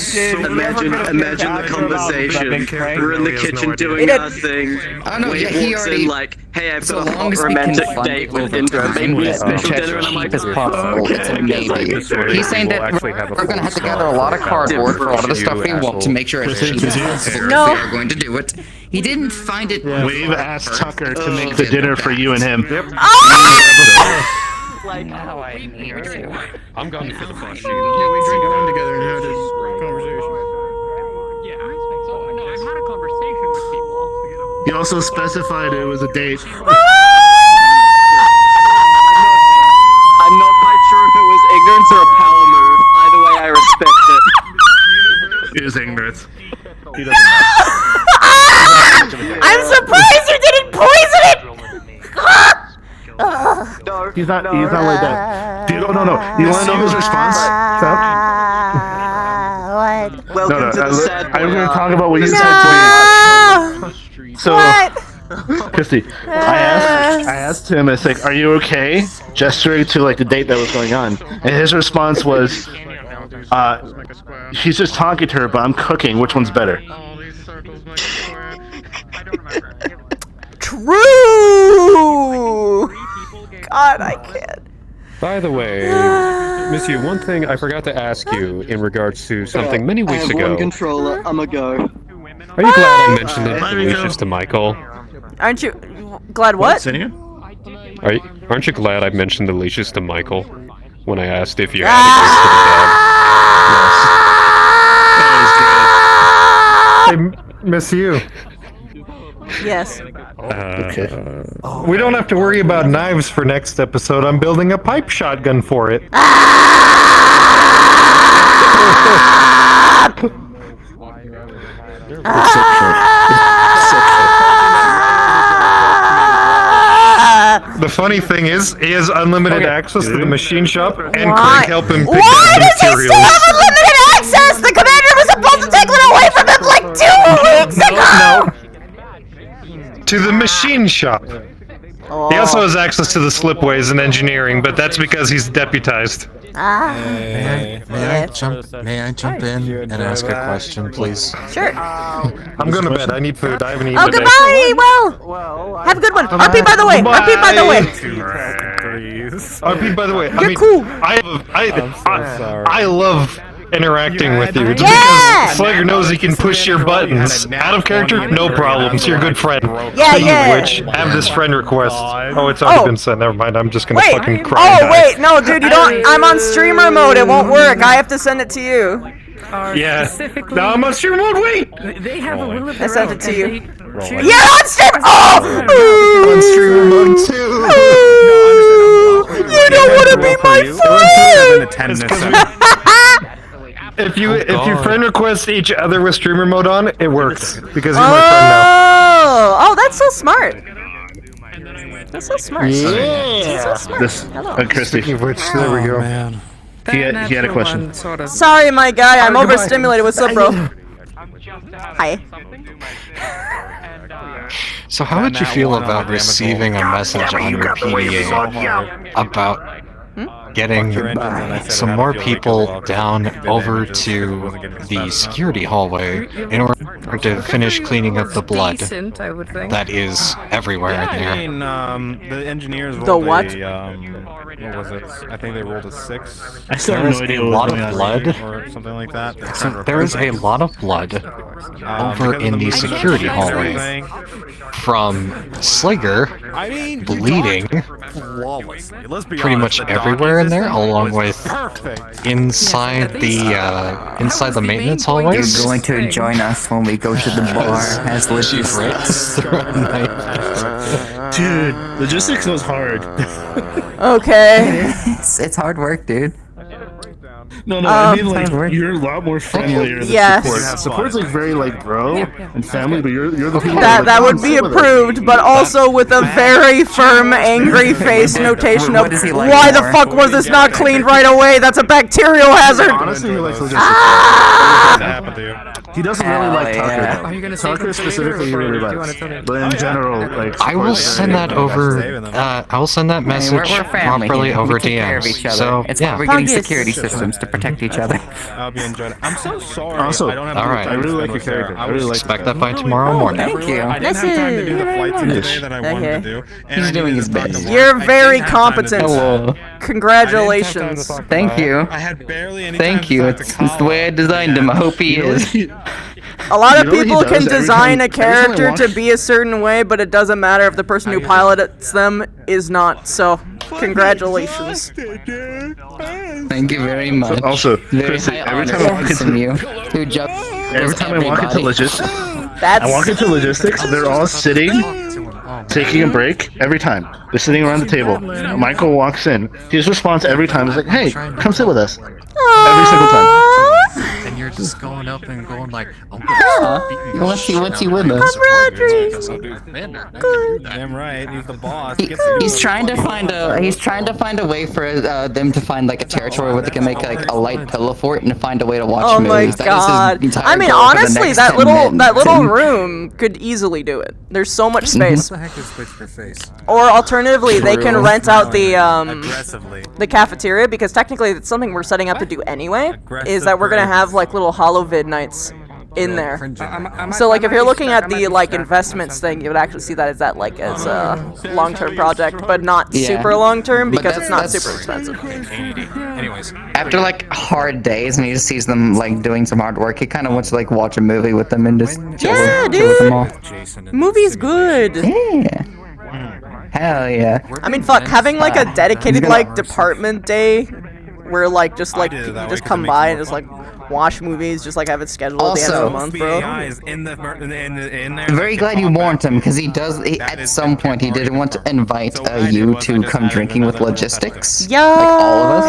imagine the conversation. We're in the kitchen doing our thing. Oh no, yeah, he walks already. in like, hey, I've So got a long hot as we can romantic fund date it with over Indra. time, Maybe a that special check dinner, and I'm like, cheap as possible. It's a maybe. He's saying that we're going to have to gather a lot of cardboard for all of the stuff we want to make sure it's cheap as possible. No. If we are going to do it. He didn't find it. We've asked Tucker to make the dinner for you and him. Like how I need to. I'm going for the flush. Yeah, we drink wine together and have this conversation. You also specified it was a date. I'm not quite sure if it was ignorance or a power move. Either way, I respect it. It was ignorance. He doesn't know. I'm surprised you didn't poison it. He's not like that. No. You want to know his response? Welcome to the sad I'm boy. going to talk about what you said to me. So, Christy, I asked him, I was like, "Are you okay?" Gesturing to like the date that was going on, and his response was, "He's just talking to her, but I'm cooking. Which one's better?" True. God, I can't. By the way, Miss you, one thing I forgot to ask you in regards to something many weeks ago. One controller. I'ma go. Are you glad I mentioned it delicious to Michael? Aren't you glad what? Aren't you glad I mentioned delicious to Michael when I asked if you had Hey, Miss you. Yes. We don't have to worry about knives for next episode. I'm building a pipe shotgun for it. The funny thing is, he has unlimited access to the machine shop, and Craig help him pick Why up the does he materials. still have unlimited access? The commander was supposed to take it away from him like 2 weeks ago! To the machine shop. He also has access to the slipways and engineering, but that's because he's deputized. May I jump in and ask a question, please? Sure. I'm going to bed. I need food. I haven't eaten Oh, today. goodbye! Well, have a good one. RP, by the way. RP, by the way. RP, by the way. You're cool. I love interacting with you. Just Yeah! because Slugger knows he can push your buttons. Out of character, no problems. You're a good friend. Yeah, Speaking yeah. of which, have this friend request. Oh, it's already been sent. Never mind. I'm just gonna Wait. fucking cry. and Oh, die. wait. No, dude, you don't. I'm on streamer mode. It won't work. I have to send it to you. Yeah. No, I'm on stream mode. Wait. They have a will of I their sent own, it to and you. they You're on stream. Oh! On streamer mode too. You don't want to be my friend. If you friend request each other with streamer mode on, it works because he's my friend now. Oh, that's so smart. That's so smart. That's so smart. This, Christy. There we go. Man. He had a question. Sorry, my guy. I'm overstimulated. What's up, bro? Hi. So how would you feel about receiving a message on your PDA about getting some more people down over to the security hallway in order to finish cleaning up the blood Decent, I would think. that is everywhere in there? I mean, the engineers rolled The what? What was it? I think they rolled a 6. I still There have is no idea a what lot was of going on. blood. Or something like that. So there is a lot of blood over in the security hallway from Slager bleeding pretty much everywhere in there, along with inside the maintenance hallways. You're going to join us when we go to the bar as logistics. Dude, logistics was hard. Okay. It's hard work, dude. No, I mean hard work. like you're a lot more friendlier than Yes. support. Support's like very like bro and family, but you're the people That would be approved, but also with a very firm, angry face notation of What does he like why the more? fuck was this not cleaned right away? That's a bacterial hazard. Honestly, he likes logistics. He doesn't really like Tucker. yeah. though. Are you gonna say Tucker computer, specifically he or really do you likes. wanna tell me? But in general, like I will support- send that over. I will send that message We're family properly here. over We take care of DMs. each other. So It's yeah. we're getting Fungus. security systems to protect each other. I'll be enjoying it. I'm so sorry. Also, I don't have all to right. I really like your character. I really like Expect that by tomorrow morning. Thank you. I didn't have time to do the flight team today that I wanted Okay. to do. And He's I doing needed his to talk to best. work. You're I very didn't have time to do competent. that. Hello. Congratulations. Thank you. I had barely any Thank time you. to talk It's to the way I designed him. I hope he is. A lot of You know what he people does can every design time- a character every time I to be a certain way, but it doesn't matter if the person who pilots them is not. So, congratulations. Thank you very much. Also, Very Chrissy, high every honor time I walk from into you. Who jumps every time I walk into everybody. logistics, That's I walk into logistics, they're all sitting, taking a break every time. They're sitting around the table. Michael walks in. His response every time is like, "Hey, come sit with us." Every single time. And you're just going up and going like, oh, What's he with us? Damn right, he's the boss. He's trying to find a way for them to find like a territory where they can make like a light pillow fort and find a way to watch Oh my movies. That is his god. entire I mean, goal for the honestly, next that 10 little minutes. room could easily do it. There's so much space. what the heck is with your face? Or alternatively, they can True. rent out the Aggressively. the cafeteria, because technically it's something we're setting up to do anyway. Is that we're gonna have like little holovid nights in there. So like if you're looking at the like investments thing, you would actually see that as a long-term project, but not super long-term because it's not super expensive. Anyways, after like hard days and he just sees them like doing some hard work, he kind of wants to like watch a movie with them and just chill with them all. Movie's good. Yeah. Hell yeah. I mean, fuck, having like a dedicated like department day where like just people just come by and just like watch movies, just like have it scheduled at the end of the month, bro. I'm very glad you warned him because at some point he did want to invite you to come drinking with logistics. Yeah. Like all of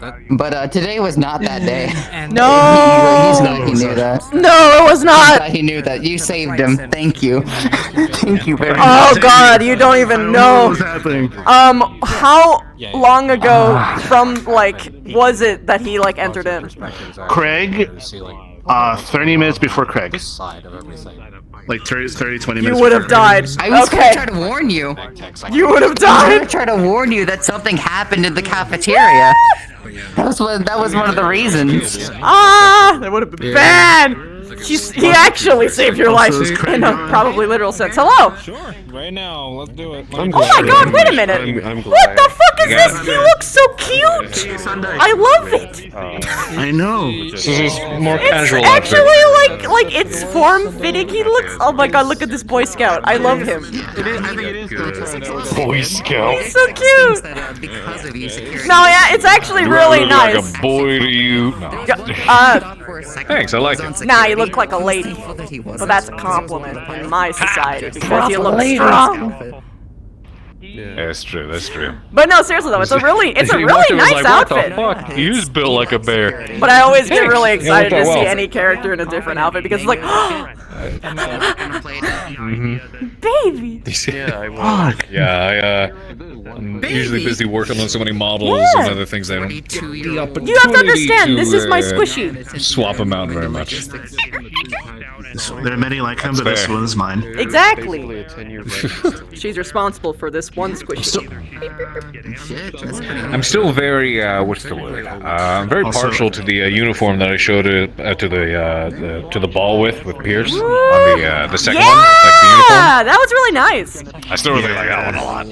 us. But today was not that day. No. He's glad he knew that. No, it was not. He's glad he knew that. You saved him. Thank you. Thank you very much. Oh god, you don't even know. How long ago from like was it that he like entered in? Craig, 30 minutes before Craig. Like 20 minutes. You would have died. I was gonna try to warn you. You would have died. I was gonna try to warn you that something happened in the cafeteria. That was one of the reasons. That would have been bad. He actually saved your life in a probably literal sense. Hello. Sure. Right now, let's do it. Oh my god, wait a minute. What the fuck is this? He looks so cute. I love it. I know. This more casual. It's actually like it's form fitting. He looks. Oh my god, look at this Boy Scout. I love him. Boy Scout. He's so cute. No, yeah, it's actually really nice. Like a boy to you. Thanks, I like it. Nah, you look like a lady. But that's a compliment in my society because you look strong. Yeah, that's true. That's true. But no, seriously though, it's a really nice outfit. What the fuck? You just built like a bear. But I always get really excited to see any character in a different outfit because it's like, baby. Yeah, I will. Yeah, I'm usually busy working on so many models and other things. I don't get the opportunity You have to understand, this is my squishy. Swap them out very much. There are many like him, but this one's mine. Exactly. She's responsible for this one squishy. I'm still very what's the word? I'm very partial to the uniform that I showed to the ball with Pierce on the second one, like the uniform. Yeah, that was really nice. I still really like that one a lot.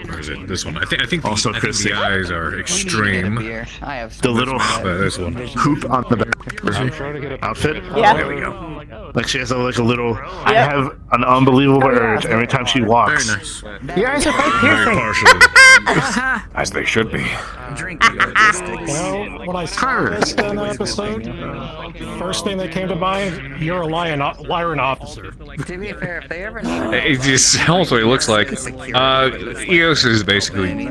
Or is it this one? I think also the eyes are extreme. The little this one. hoop on the back outfit. Yeah. There we go. Like she has a little. I have an unbelievable urge every time she walks. Very nice. Your eyes are quite Very partial. As they should be. Well, when I saw this in that episode, first thing that came to mind, you're a Lyran officer. To be fair, if they ever It just sounds what he looks like. EOS is basically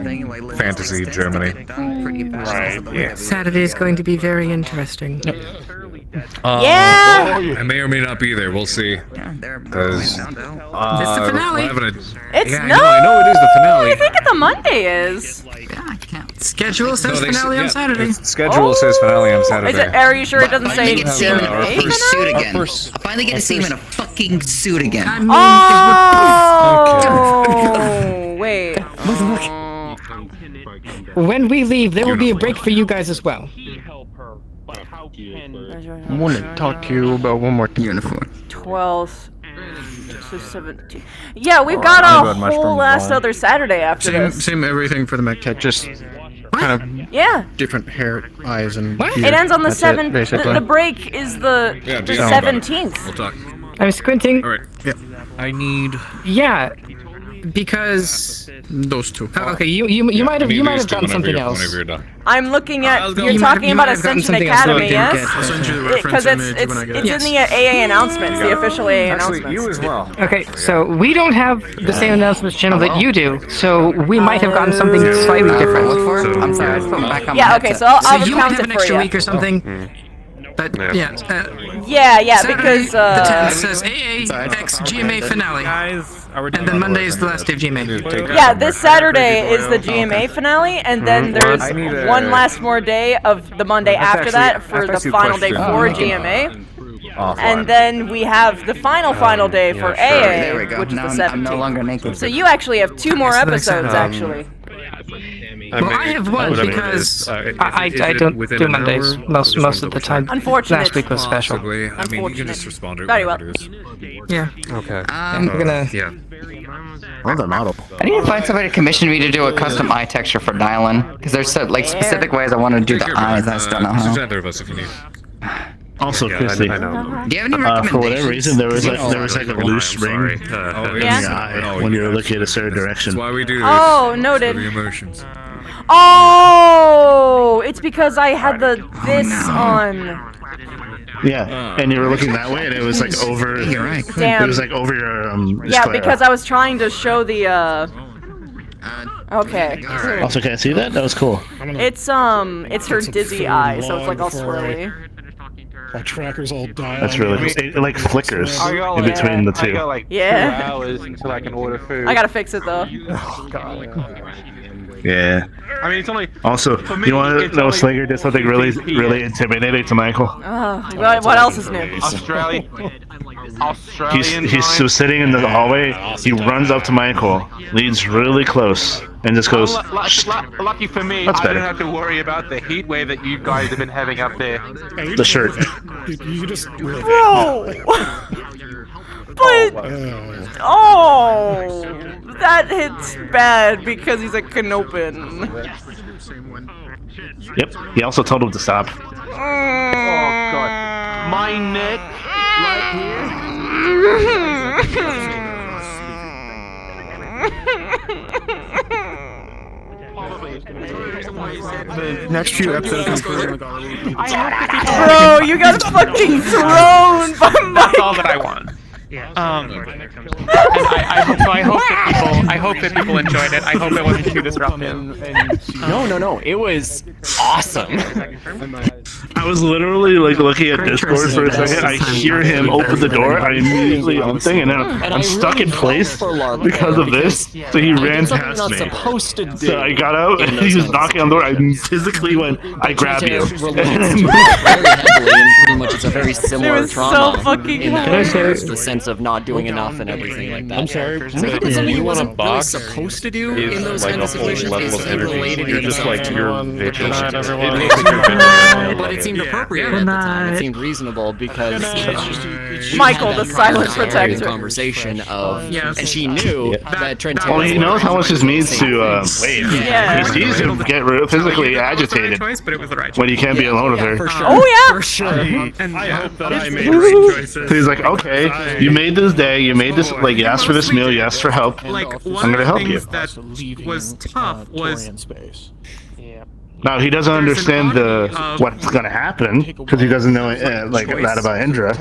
fantasy Germany. Right, yeah. Saturday is going to be very interesting. Yeah! I may or may not be there. We'll see. Because It's the finale. It's I know it is the finale. I think the Monday is. Schedule says finale on Saturday. Schedule says finale on Saturday. Is it, are you sure it doesn't say get to see him in a GMA fucking suit finale? again. I finally get to see him in a fucking suit again. Oh, wait. When we leave, there will be a break for you guys as well. I want to talk to you about one more uniform. 12 to 17. Yeah, we've got a whole last other Saturday after this. Same everything for the mech tech, just kind of Yeah. different hair, eyes, and It ends on the that's it, 7th. basically. The break is the 17th. We'll talk. I'm squinting. All right. Yeah. I need. Yeah, because those two. okay, you might have gotten something else. Whenever you're done. I'm looking at. You're You might- talking you about might have gotten Ascension something else that I Academy, didn't yes? get. I'll send you the Because it's in the AA announcements, the official AA announcements. You as well. Okay, so we don't have the same announcements channel that you do, so we might have gotten something slightly different. I'm sorry, I just put them back on Yeah, my okay, headset. so I'll So you might count have it an for extra you. week or something. But yeah, Yeah, Saturday, because the 10th says AA X GMA finale, and then Monday is the last day of GMA. yeah, this Saturday is the GMA finale, and then there's one last more day of the Monday after that for the final day for GMA. And then we have the final day for There we AA, go. which is Now the I'm no 17th. longer naked. So you actually have 2 more So that's, episodes, actually. Well, I have one because I don't do Mondays most of the time. Unfortunate. Last week was special. I mean, you can just respond to Very well. Yeah. Okay. I'm gonna. Yeah. Well, the model. I need to find somebody to commission me to do a custom eye texture for Dylan, because there's specific ways I want to do the eyes. I just don't know how. Just either of us if you need. Also, Yeah, Christy, I know. Do you have any recommendations? for whatever reason, there was like a loose ring in Yeah. your eye when you were looking at a certain direction. That's why we do this. Oh, noted. For the emotions. Oh, it's because I had this on. Yeah, and you were looking that way, and it was like over. You're right. Damn. It was like over your Yeah, sclera. because I was trying to show the Okay. Also, can I see that? That was cool. It's her dizzy eye, so it's like all swirly. My tracker's all dialed. That's really cool. It like flickers in between the two. I got like Yeah. 2 hours until I can order food. I gotta fix it though. Yeah. I mean, it's only. Also, For me, you want to it's know only Slinger did something really, 3 p.m. really intimidating to Michael? What else is new? Australian He's so sitting in the hallway. He runs up to Michael, leans really close, and just goes. Lucky for me, That's I better. don't have to worry about the heat wave that you guys have been having up there. The shirt. You just. Bro! But oh, that hits bad because he's a Canopin. Yep. He also told him to stop. Oh god, my neck right The next few episodes. Bro, you got fucking thrown by That's all that I want. And I hope that people enjoyed it. I hope it wasn't too disruptive. No. It was awesome. I was literally like looking at Discord for a second. I hear him open the door. I immediately thing, and then I'm stuck in place because of this. So he ran past me. So I got out, and he was knocking on the door. I physically went, I grab you. Pretty much, it's a very similar trauma. so fucking in that hard. there's the sense of not doing enough and everything like that. I'm sorry. Something You want a wasn't box really supposed to do is in those like kind a of whole situations. level It's of energy. unrelated You're in just some like way. you're vigilant. It makes you But vigilant. it seemed appropriate at the time. It seemed reasonable because she Michael, had the that silent prior protector. conversation of, and she knew that Trent. Well, he knows how much this means to wait. Yeah. He sees him get physically agitated when he can't be alone with her. Oh yeah. For sure. I hope that I made right choices. So he's like, okay, you made this day, you made this, like, you asked for this meal, you asked for help. Like, I'm one gonna of the help you. things that was tough was Now he doesn't understand what's gonna happen because he doesn't know like that about Indra.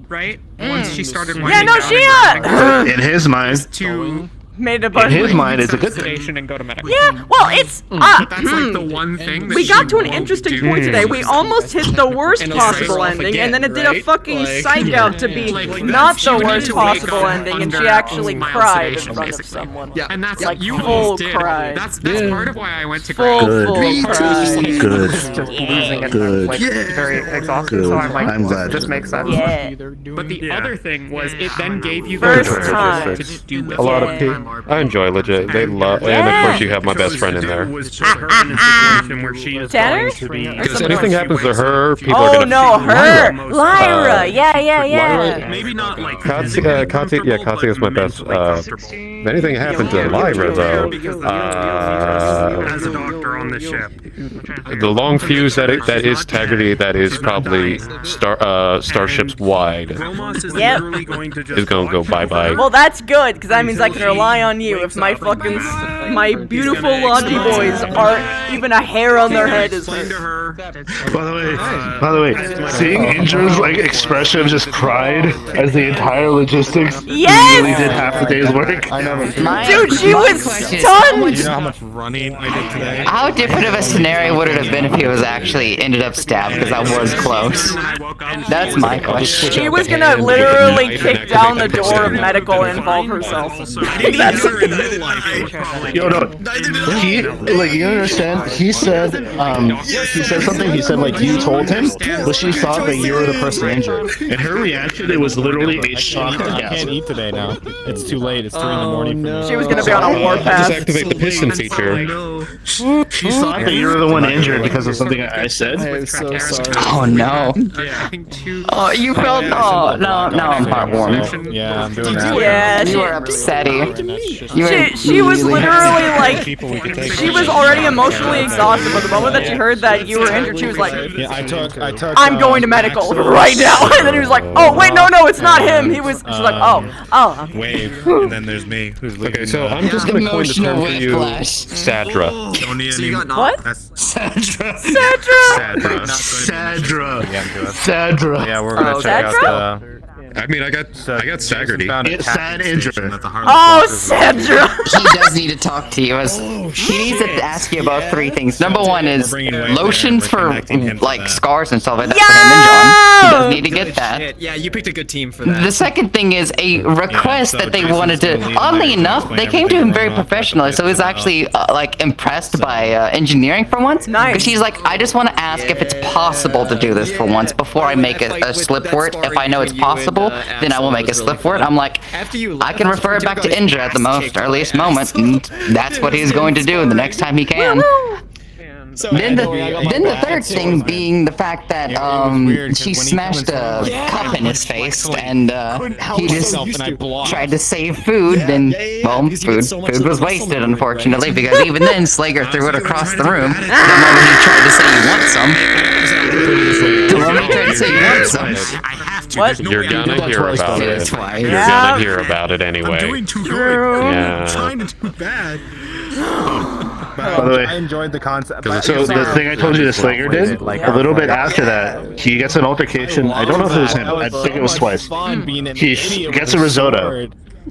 right once she started Yeah, winding no, down she and In his mind, to made a in bunch. his mind, it's a good thing. sedation and go to medical. Yeah, well, it's But that's like the one thing that we she got to an won't interesting do. point today. We almost hit the worst And it'll possible start off ending, again, and then it did a right? fucking Like, psych out to be not the worst possible ending, and she actually cried in front of someone. Yeah, and that's Like you full both did. cry. That's part of why I went to Full, grad. full cry. Good. Just losing it, like very exhausted. So I'm like, I'm glad. this makes sense. Yeah. But the other thing was, it then gave you First the time. to do with A lot it. of people. I enjoy legit. They love, and of course you have my best friend in there. Was put her in a situation where she is Tanner? going to be. If anything happens to her, people are Oh gonna. no, her! Lyra. Lyra! Yeah. Lyra- Maybe not like. Katya is my best. If anything happened to Lyra, though, As a doctor on the ship. the long fuse that is Taggart, that is probably starships wide, Romos is Yep. literally going to just is gonna go bye bye. Well, that's good, because that means I can rely on you if my fucking, my beautiful Logi boys aren't even a hair on their head is explain to her. By the way, seeing Indra's like expression of just pride as the entire logistics Yes! really did half the day's work. Dude, she was stunned! You know how much running I did today? How different of a scenario would it have been if he was actually ended up stabbed? Because that was close. That's my question. She was gonna literally kick down the door of medical and involve herself. I didn't That's Yo, no. He, like, you understand? He said something. He said, like, you told him, but she thought that you were the person injured. And her reaction, it was literally a shock and I gasp. can't eat today now. It's too late. It's 3 in the morning. no. She was gonna be on a warpath. Just activate the piston feature. She thought that you were the one injured because of something I said. I am so sorry. Oh no. Oh, you felt. Oh no, now I'm heartwarmed. Yeah, I'm doing that. Yeah, You were upsetty. You were she was really literally like, People we could take. she was already emotionally exhausted, but the moment that she heard that you were injured, she was like, Yeah, I took. I'm going to medical right now. And then he was like, oh wait, no, it's not him. He was. She's like, oh. Wave, and then there's me, who's looking. Okay, so I'm just gonna coin the term for you, Sadra. Don't need So any. you got what? Sadra. Sadra. Sadra. Yeah, I'm doing it. Sadra. Yeah, we're gonna check Sadra? out the. I mean, I got Saggerty. It's sad injury. Oh, Sandra. He does need to talk to you. He needs to ask you about 3 things. Number 1 is lotions for like scars and stuff like that for him and John. He does need to get that. Yeah, you picked a good team for that. The second thing is a request that they wanted to. Oddly enough, they came to him very professionally, so he's actually like impressed by engineering for once. Nice. Because he's like, I just want to ask if it's possible to do this for once before I make a slip for it. If I know it's possible, then I will make a slip for it. I'm like, I can refer it back to Indra at the most earliest moment, and that's what he's going to do the next time he can. Then the third thing being the fact that she smashed a cup in his face and he just tried to save food. Then well, food was wasted unfortunately, because even then Slager threw it across the room. The moment he tried to say you want some. The moment he tried to say you want some. What? You're gonna hear about it. You're gonna hear about it anyway. I'm doing too good. Yeah. I'm trying to do bad. By the way, I enjoyed the concept. so the thing I told you the Slayer did, a little bit after that, he gets an altercation. I don't know if it was him. I think it was twice. He gets a risotto.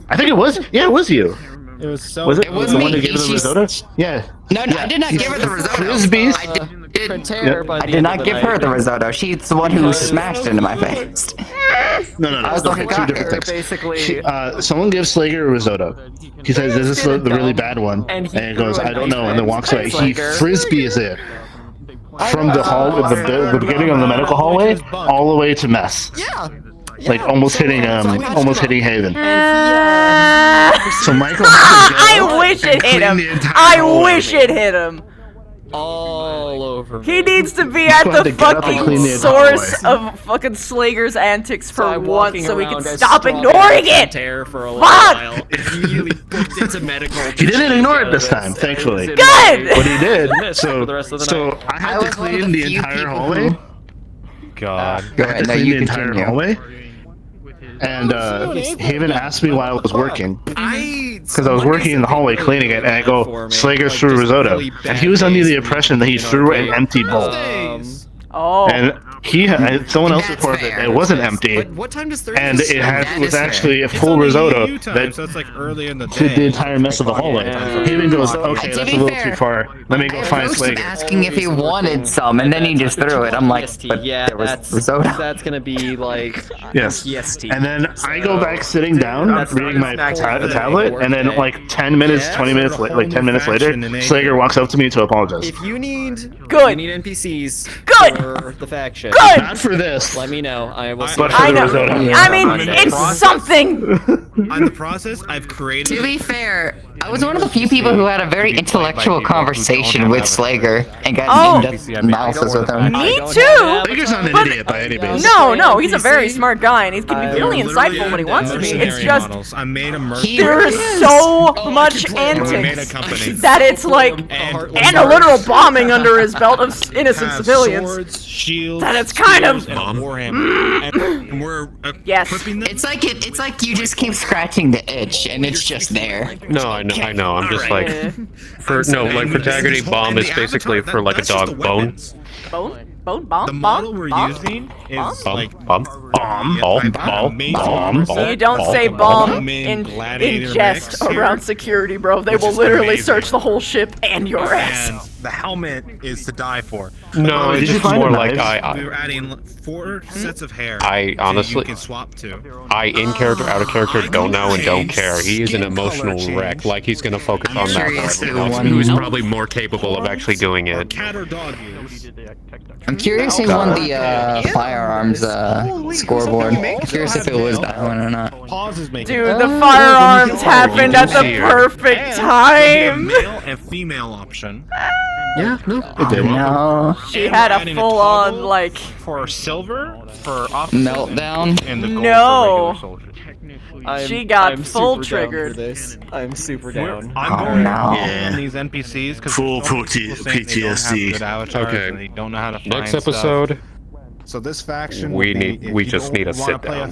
I think it was. Yeah, it was you. It was so. Was it? It was the me. one that gave her the risotto? Yeah. No, I did not give her the risotto. Frisbees. I did not give her the risotto. She's the one who smashed into my face. No. I was Okay, like, two different things. Basically, Someone gives Slager a risotto. He says, "Is this the really bad one?" And he goes, "I don't know," and then walks away. He frisbees it from the hall, the beginning of the medical hallway, all the way to mess. yeah. Like almost hitting Haven. So Michael. I wish it hit him. I wish it hit him. All over. He needs to be at had the to get up and fucking clean the source hallway. of fucking Slager's antics for I'm once, walking so we can around as stop strawberry ignoring it. Tear for a Fuck! while. Immediately booked into medical. He didn't ignore it this time, thankfully. Good. But he did. For the rest of the So night. I had to clean the entire hallway. God. Go I had ahead, to no, clean you the entire continue. hallway. And Haven asked me while I was working, because I was working in the hallway cleaning it, and I go, Slager threw risotto. And he was under the impression that he threw an empty bowl. Oh. And someone else reported that it wasn't empty, What time does and it was actually a full risotto that So it's like early in the did day. the entire mess of the hallway. Haven goes, okay, To that's be a little fair, too far. Let me go find Approached him Slager. asking if he wanted some, and then he just threw it. I'm like, but yeah, there was that's risotto. that's gonna be like Yes. EST. And then I go back sitting down, reading my tablet, and then like 10 minutes, 20 minutes, like 10 minutes later, Slager walks up to me to apologize. If you need Good. you need NPCs Good. for the faction. Good. Not for this. Let me know. I will. But for I the know. risotto. I mean, it's something. On the process, I've created. To be fair, I was one of the few people who had a very intellectual conversation with Slager and got in-depth analysis with him. Me too. Slager's not an idiot by any means. No, he's a very smart guy, and he can be really insightful when he wants to be. It's just I made a there is so much And we made a antics company. that it's like, and a literal bombing under his belt of innocent civilians. Swords, shields, That it's kind of. and a warhammer. And we're Yes. equipping them. It's like you just keep scratching the itch, and it's just there. No, I know. I'm just like, for Taggart, bomb is basically for like a dog bone. Bone? The model we're using is like You don't say bomb in jest around security, bro. They will literally search the whole ship and your ass. And the helmet is to die for. No, it's just more like We were adding 4 sets of hair. I honestly, you can swap to. I in character, out of character, don't know and don't care. He is an emotional wreck. Like he's gonna focus on that. Who's probably more capable of actually doing it. Cat or dog use. I'm curious who won the firearms scoreboard. Curious if it was that one or not. Dude, the firearms happened at the perfect time. Male and female option. Yeah, no. No. She had a full-on, like... For silver, for meltdown. And the gold No. for regular soldiers. She got full triggered. I'm super down. I'm going on these NPCs because full PTSD. Okay. They don't know how to find Next episode. Stuff. So this faction. We just need a sit down.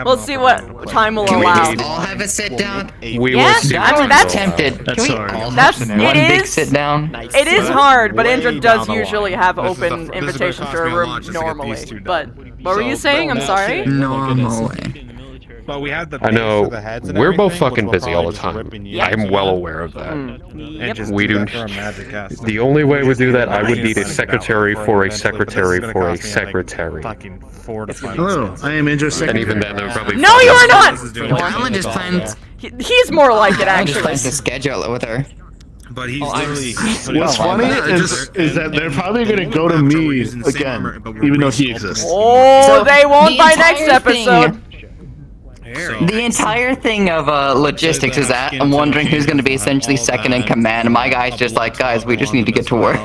We'll see what time will allow. Can we all have a sit down? We will see. I mean, that's tempted. That's Can we hard. all That's have it one big is. sit down? It is hard, but Indra does down the usually line. have This is open the- invitations this is to a gonna room cost me a lot just to get normally. these two done. But what were you saying? I'm sorry. Normally. But we have the I know. base for the heads and We're both everything, fucking which we'll busy all the probably just time. rip and I'm use. well aware of that. And just We do do. that for a magic cast. The only way we do that, I would need a Eventually, secretary but for a this is secretary gonna for a cost me, like, secretary. fucking 4 to 5 Hello, minutes. I am Indra And Secretary. even then, they're probably. No, you are not. Alan just planned. He's more like it, Alan just actually. planned to schedule it with her. But he's literally. What's funny is that they're probably going to go to me again, even though he exists. Oh, So, they won't the by next entire thing- episode. The entire thing of logistics is that I'm wondering who's going to be essentially second in command. And my guy's just like, guys, we just need to get to work.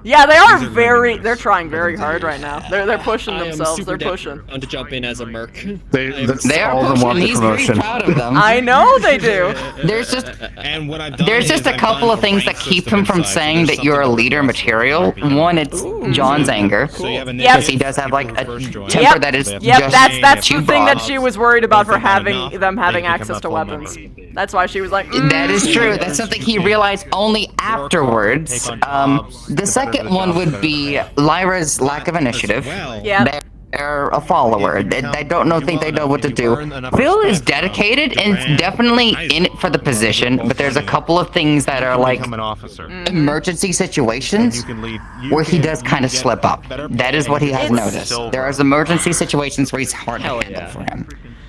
Yeah, they are very. They're trying very hard right now. They're pushing themselves. They're pushing. On to jump in as a merc. They are all of them want pushing. the He's very promotion. proud of them. I know they do. There's just And what I've done There's just is a I've couple done of things a that rank keep system him from inside, so saying there's that you're a something leader for material. everything. One, it's John's anger. So you have a Because he negative does have like a first join. temper that is Yep, just that's too the thing that broad. she was worried about for having enough, them having they become access a to full weapons. member. That's why she was like. That is true. That's something he realized only afterwards. The second one would be Lyra's lack of initiative. Yeah. They're a follower. They don't think they know what to do. Phil is dedicated and definitely in it for the position, but there's a couple of things that are like emergency situations where he does kind of slip up. That is what he has noticed. There are emergency situations where he's hard to handle for him.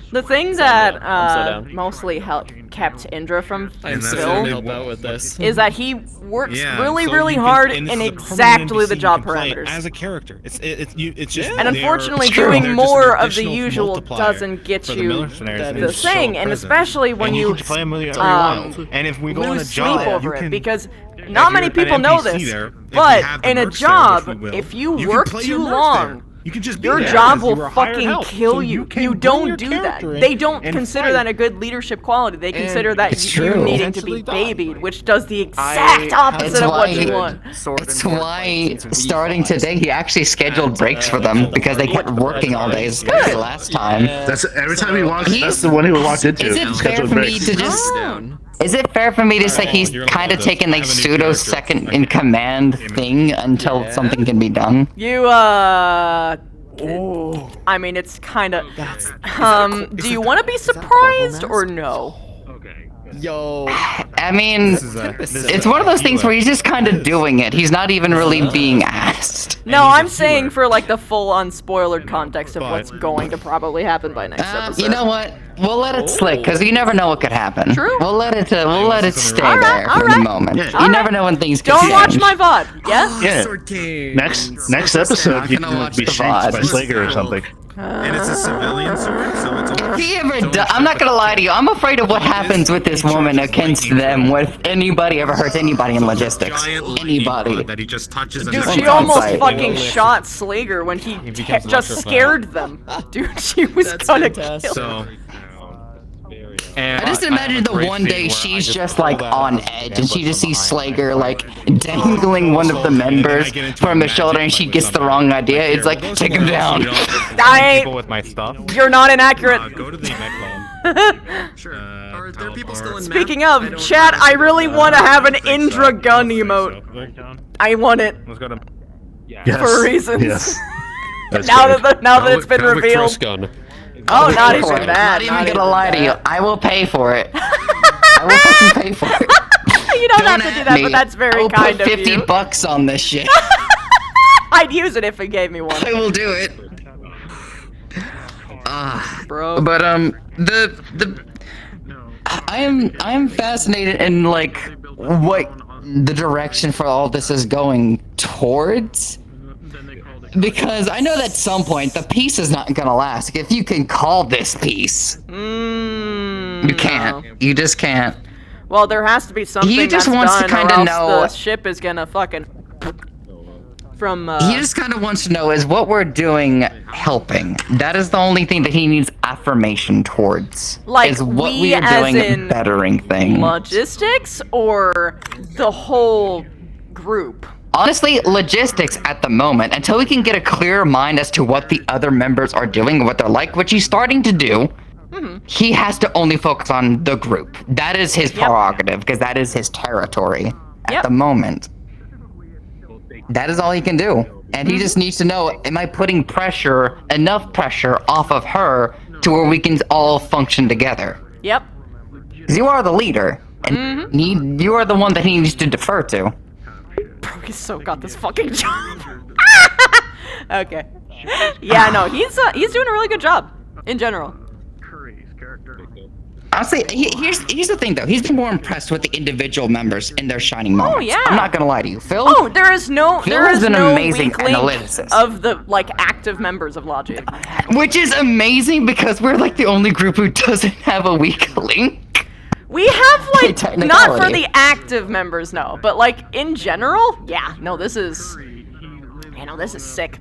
The thing that mostly kept Indra from I'm so Phil down to help out with this. is that he works Yeah, really, so really you can- hard and this in is a permanent exactly the NPC job you can play parameters. as a character. It's just. And they're- unfortunately, it's true. doing They're just an more of the additional usual multiplier doesn't get for the you mercenaries, and the it's so thing, and present. especially when And you can play them whenever you want. And if we go on a lose job, sleep over you it can, because not many if you're people an know NPC this, there, if you but have the in a mercs there, job, which we will, if you can work play too your mercs long, there. You can just be your there job because you will were hired fucking help, kill so you. can You bring don't your do that. character in They don't and consider fight. that a good leadership quality. They consider that It's you true. needing to be babied, which does the exact opposite of what you want. It's why starting today he actually scheduled breaks for them because they kept working all day, especially last time. That's every time he walks. That's the one he walked into. Is it fair Scheduled for me breaks. to just? Is it fair for me to say he's kind of taken a pseudo second in command thing until something can be done? You I mean, it's kind of. Do you want to be surprised or no? Yo. I mean, it's one of those things where he's just kind of doing it. He's not even really being asked. No, I'm saying for like the full unspoilered context of what's going to probably happen by next episode. You know what? We'll let it slick because you never know what could happen. True. We'll let it stay All right, there all for right. the moment. Yeah. You never know when things could Don't change. watch my VOD, yes? Yeah. Next episode, he can be shanked by Slager or something. And it's a civilian sword, so it's all. If he ever I'm not gonna lie to you. I'm afraid of what happens with this woman against them. If anybody ever hurts anybody in logistics, anybody. That he just touches. Dude, and she just- almost site. fucking shot Slager when he just scared them. Dude, she was gonna kill him. So. I just imagine the one day she's just like on edge and she just sees Slager like dangling one of the members from the shoulder and she gets the wrong idea. It's like, take him down. People with my stuff. You're not inaccurate. Go to the mech Sure. Are there people still in Speaking of, chat, I really want to have an Indra gun emote. I want it. Let's go to. Yes. For reasons. Yes. now that it's been revealed. Gun. Oh, not even I'm that. not even gonna lie to you. I will pay for it. I will fucking pay for it. You don't have to do that, but that's very I'll kind put of you. $50 on this shit. I'd use it if it gave me one. I will do it. Bro. But I am fascinated in like what the direction for all this is going towards. Because I know that at some point the peace is not gonna last. If you can call this peace, you can't. No. You just can't. Well, there has to be something He just that's wants to done, kinda or else know- the ship is gonna fucking from. He just kind of wants to know, is what we're doing helping? That is the only thing that he needs affirmation towards. Like, is what we we are as doing in bettering things. logistics or the whole group. Honestly, logistics at the moment, until we can get a clearer mind as to what the other members are doing, what they're like, which he's starting to do. He has to only focus on the group. That is his prerogative, because that is his territory at the moment. That is all he can do. And he just needs to know, am I putting pressure, enough pressure off of her to where we can all function together? Yep. 'Cause you are the leader, and you are the one that he needs to defer to. Bro, he's so got this fucking job. Okay. Yeah, no, he's doing a really good job in general. Honestly, here's the thing though. He's been more impressed with the individual members in their shining moments. Oh yeah. I'm not gonna lie to you, Phil. Oh, there is no an amazing weak link analyticist. of the like active members of Logic. Which is amazing because we're like the only group who doesn't have a weak link. We have like not for technicality. the active members, no, but like in general, yeah. No, this is, this is sick.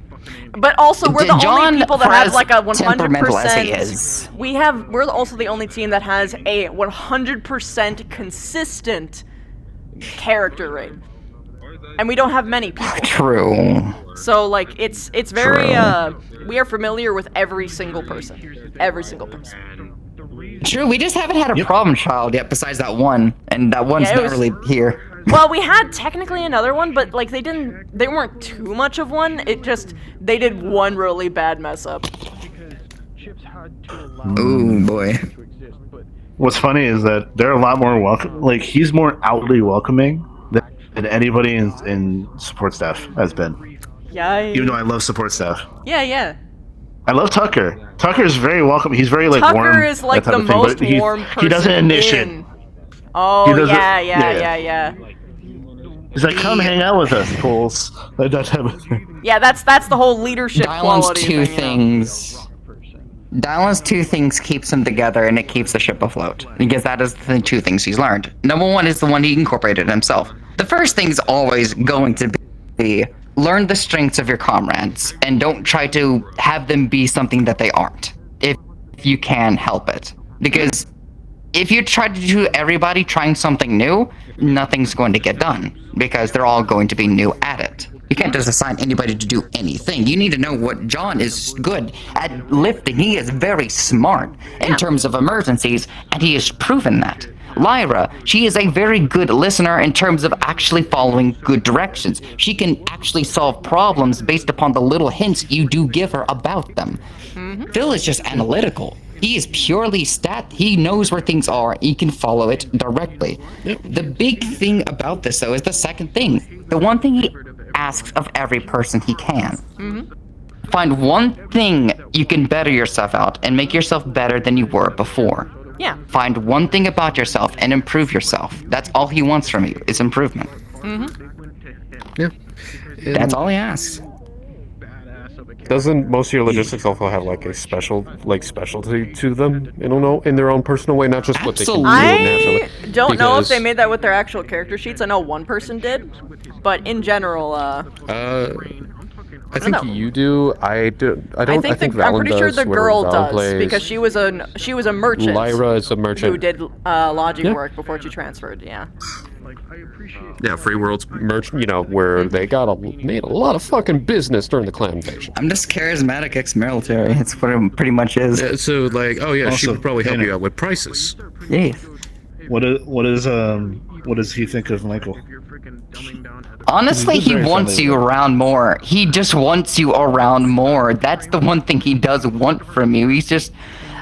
But also, we're the John, only people that for have as like a temperamental as he 100%. is. We're also the only team that has a 100% consistent character rate, and we don't have many people. True. So like it's very we are familiar with every single person. Every single person. True, we just haven't had a problem child yet besides that one, and that one's Yeah, it not was- really here. Well, we had technically another one, but like they weren't too much of one. It just they did one really bad mess up. Ooh boy. What's funny is that they're a lot more welcome. Like he's more outwardly welcoming than anybody in support staff has been. Yeah. Even though I love support staff, Yeah. I love Tucker. Tucker's very welcome. He's very like warm. Tucker is like that the type of thing, most but he- warm person. He doesn't initiate. Oh He doesn't- yeah. He's like, come hang out with us, Pools. Like that type of thing. Yeah, that's the whole leadership Dylan's quality two thing. things. Dylan's two things keeps him together, and it keeps the ship afloat. Because that is the two things he's learned. Number one is the one he incorporated himself. The first thing is always going to be learn the strengths of your comrades, and don't try to have them be something that they aren't, if you can help it. Because if you try to do everybody trying something new, nothing's going to get done, because they're all going to be new at it. You can't just assign anybody to do anything. You need to know what John is good at lifting. He is very smart in terms of emergencies, and he has proven that. Lyra, she is a very good listener in terms of actually following good directions. She can actually solve problems based upon the little hints you do give her about them. Phil is just analytical. He is purely stat. He knows where things are. He can follow it directly. The big thing about this, though, is the second thing. The one thing he asks of every person he can. Find one thing you can better yourself out and make yourself better than you were before. Yeah. Find one thing about yourself and improve yourself. That's all he wants from you, is improvement. Yeah. That's all he asks. Doesn't most of your logistics also have like a specialty to them? I don't know, in their own personal way, not just what they can do naturally. I don't know if Because- they made that with their actual character sheets. I know one person did, but in general, I think you do. I don't. I'm Valen pretty sure does, the where girl Valen does plays. because she was a merchant. Lyra is a merchant who did logic Yeah. work before she transferred. Yeah. Yeah, Free World's merchant. You know, where they made a lot of fucking business during the clan invasion. I'm just charismatic ex-military. It's what it pretty much is. So like, oh yeah, she Also, would probably help Tanner. you out with prices. Yes. What does he think of Michael? Honestly, he wants you around more. He just wants you around more. That's the one thing he does want from you. He's just,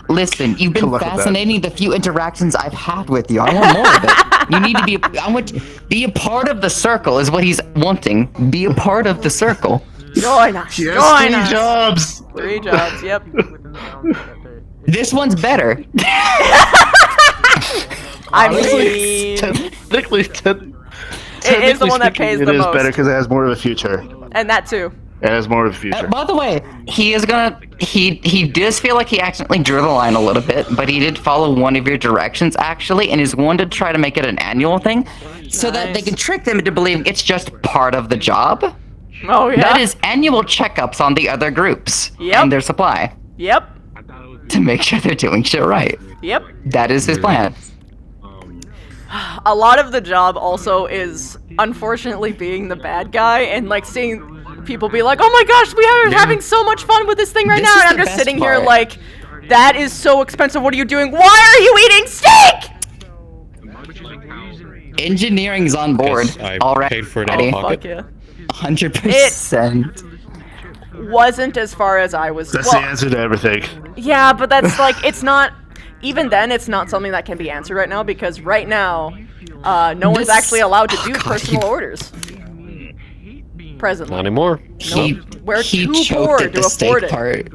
listen, you've been fascinating the few interactions I've had with you. I want more of it. You need to be a part of the circle is what he's wanting. Be a part of the circle. Join us. He has Join 3 us. jobs. 3 jobs. Yep. This one's better. I mean, technically, it is the one that pays the most. It is most. better because it has more of a future. And that too. It has more of a future. By the way, he does feel like he accidentally drew the line a little bit, but he did follow one of your directions actually, and is one to try to make it an annual thing, so that they can trick them into believing it's just part of the job. Oh yeah. That is annual checkups on the other groups and their supply. Yep. To make sure they're doing shit right. Yep. That is his plan. A lot of the job also is unfortunately being the bad guy and like seeing people be like, oh my gosh, we are having so much fun with this thing right now, and I'm just sitting here like, that is so expensive, what are you doing? Why are you eating steak? Engineering's on board already. Paid for it out of pocket. Fuck yeah. 100%. Wasn't as far as I was. That's the answer to everything. Yeah, but that's like, it's not, even then, it's not something that can be answered right now, because right now, no one's actually allowed to do personal orders. Presently. Not anymore. We're he too choked poor at to the afford steak it. part.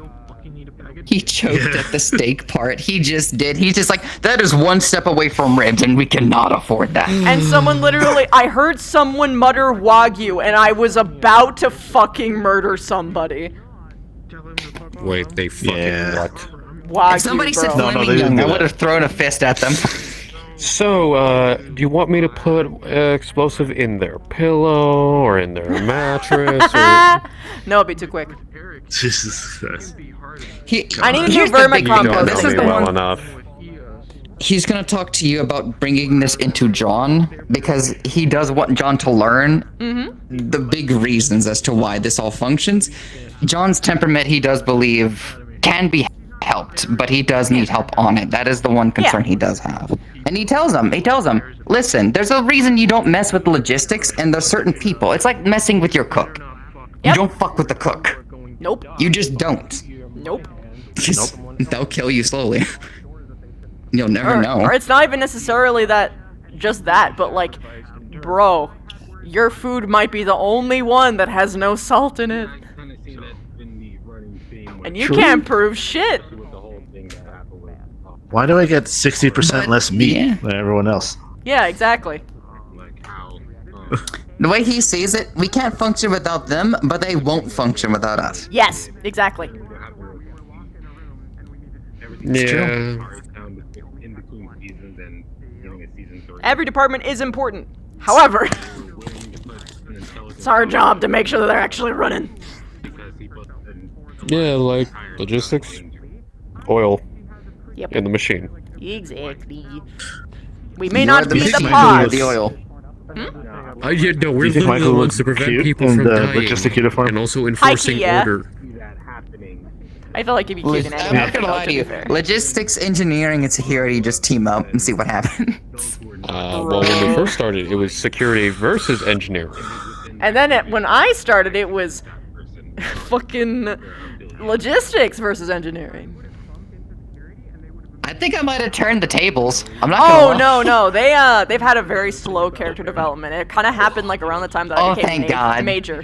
He choked at the steak part. He just did. He's just like, that is one step away from ribs, and we cannot afford that. And someone literally, I heard someone mutter Wagyu, and I was about to fucking murder somebody. Wait, they fucking what? Wagyu, If somebody said bro. Flaming Young, I would have thrown a fist at them. So, do you want me to put explosive in their pillow or in their mattress? Or... No, it'd be too quick. Jesus Christ. I need to do vermin compost. This is the one. He's gonna talk to you about bringing this into John, because he does want John to learn the big reasons as to why this all functions. John's temperament, he does believe, can be helped, but he does need help on it. That is the one concern he does have. And he tells him, listen, there's a reason you don't mess with logistics, and there's certain people. It's like messing with your cook. You don't fuck with the cook. Nope. You just don't. Nope. They'll kill you slowly. You'll never know. Or it's not even necessarily just that, but like, bro, your food might be the only one that has no salt in it. And you can't prove shit. Why do I get 60% less meat than everyone else? Yeah, exactly. The way he sees it, we can't function without them, but they won't function without us. Yes, exactly. Yeah. Every department is important. However, it's our job to make sure that they're actually running. Yeah, like logistics, oil, Yep. in the machine. Exactly. We may not be the pods. The oil. Yeah, no, we're think literally Michael the looks ones to prevent cute people in from the dying logistic uniform? and also enforcing yeah. order. I feel like he'd be cute in I'm not gonna lie to you. Logistics, engineering, and security just team up and see what happens. Well, when we first started, it was security versus engineering. And then when I started, it was fucking logistics versus engineering. I think I might have turned the tables. I'm not gonna lie. No, they've had a very slow character development. It kind of happened like around the time that I became thank God. major.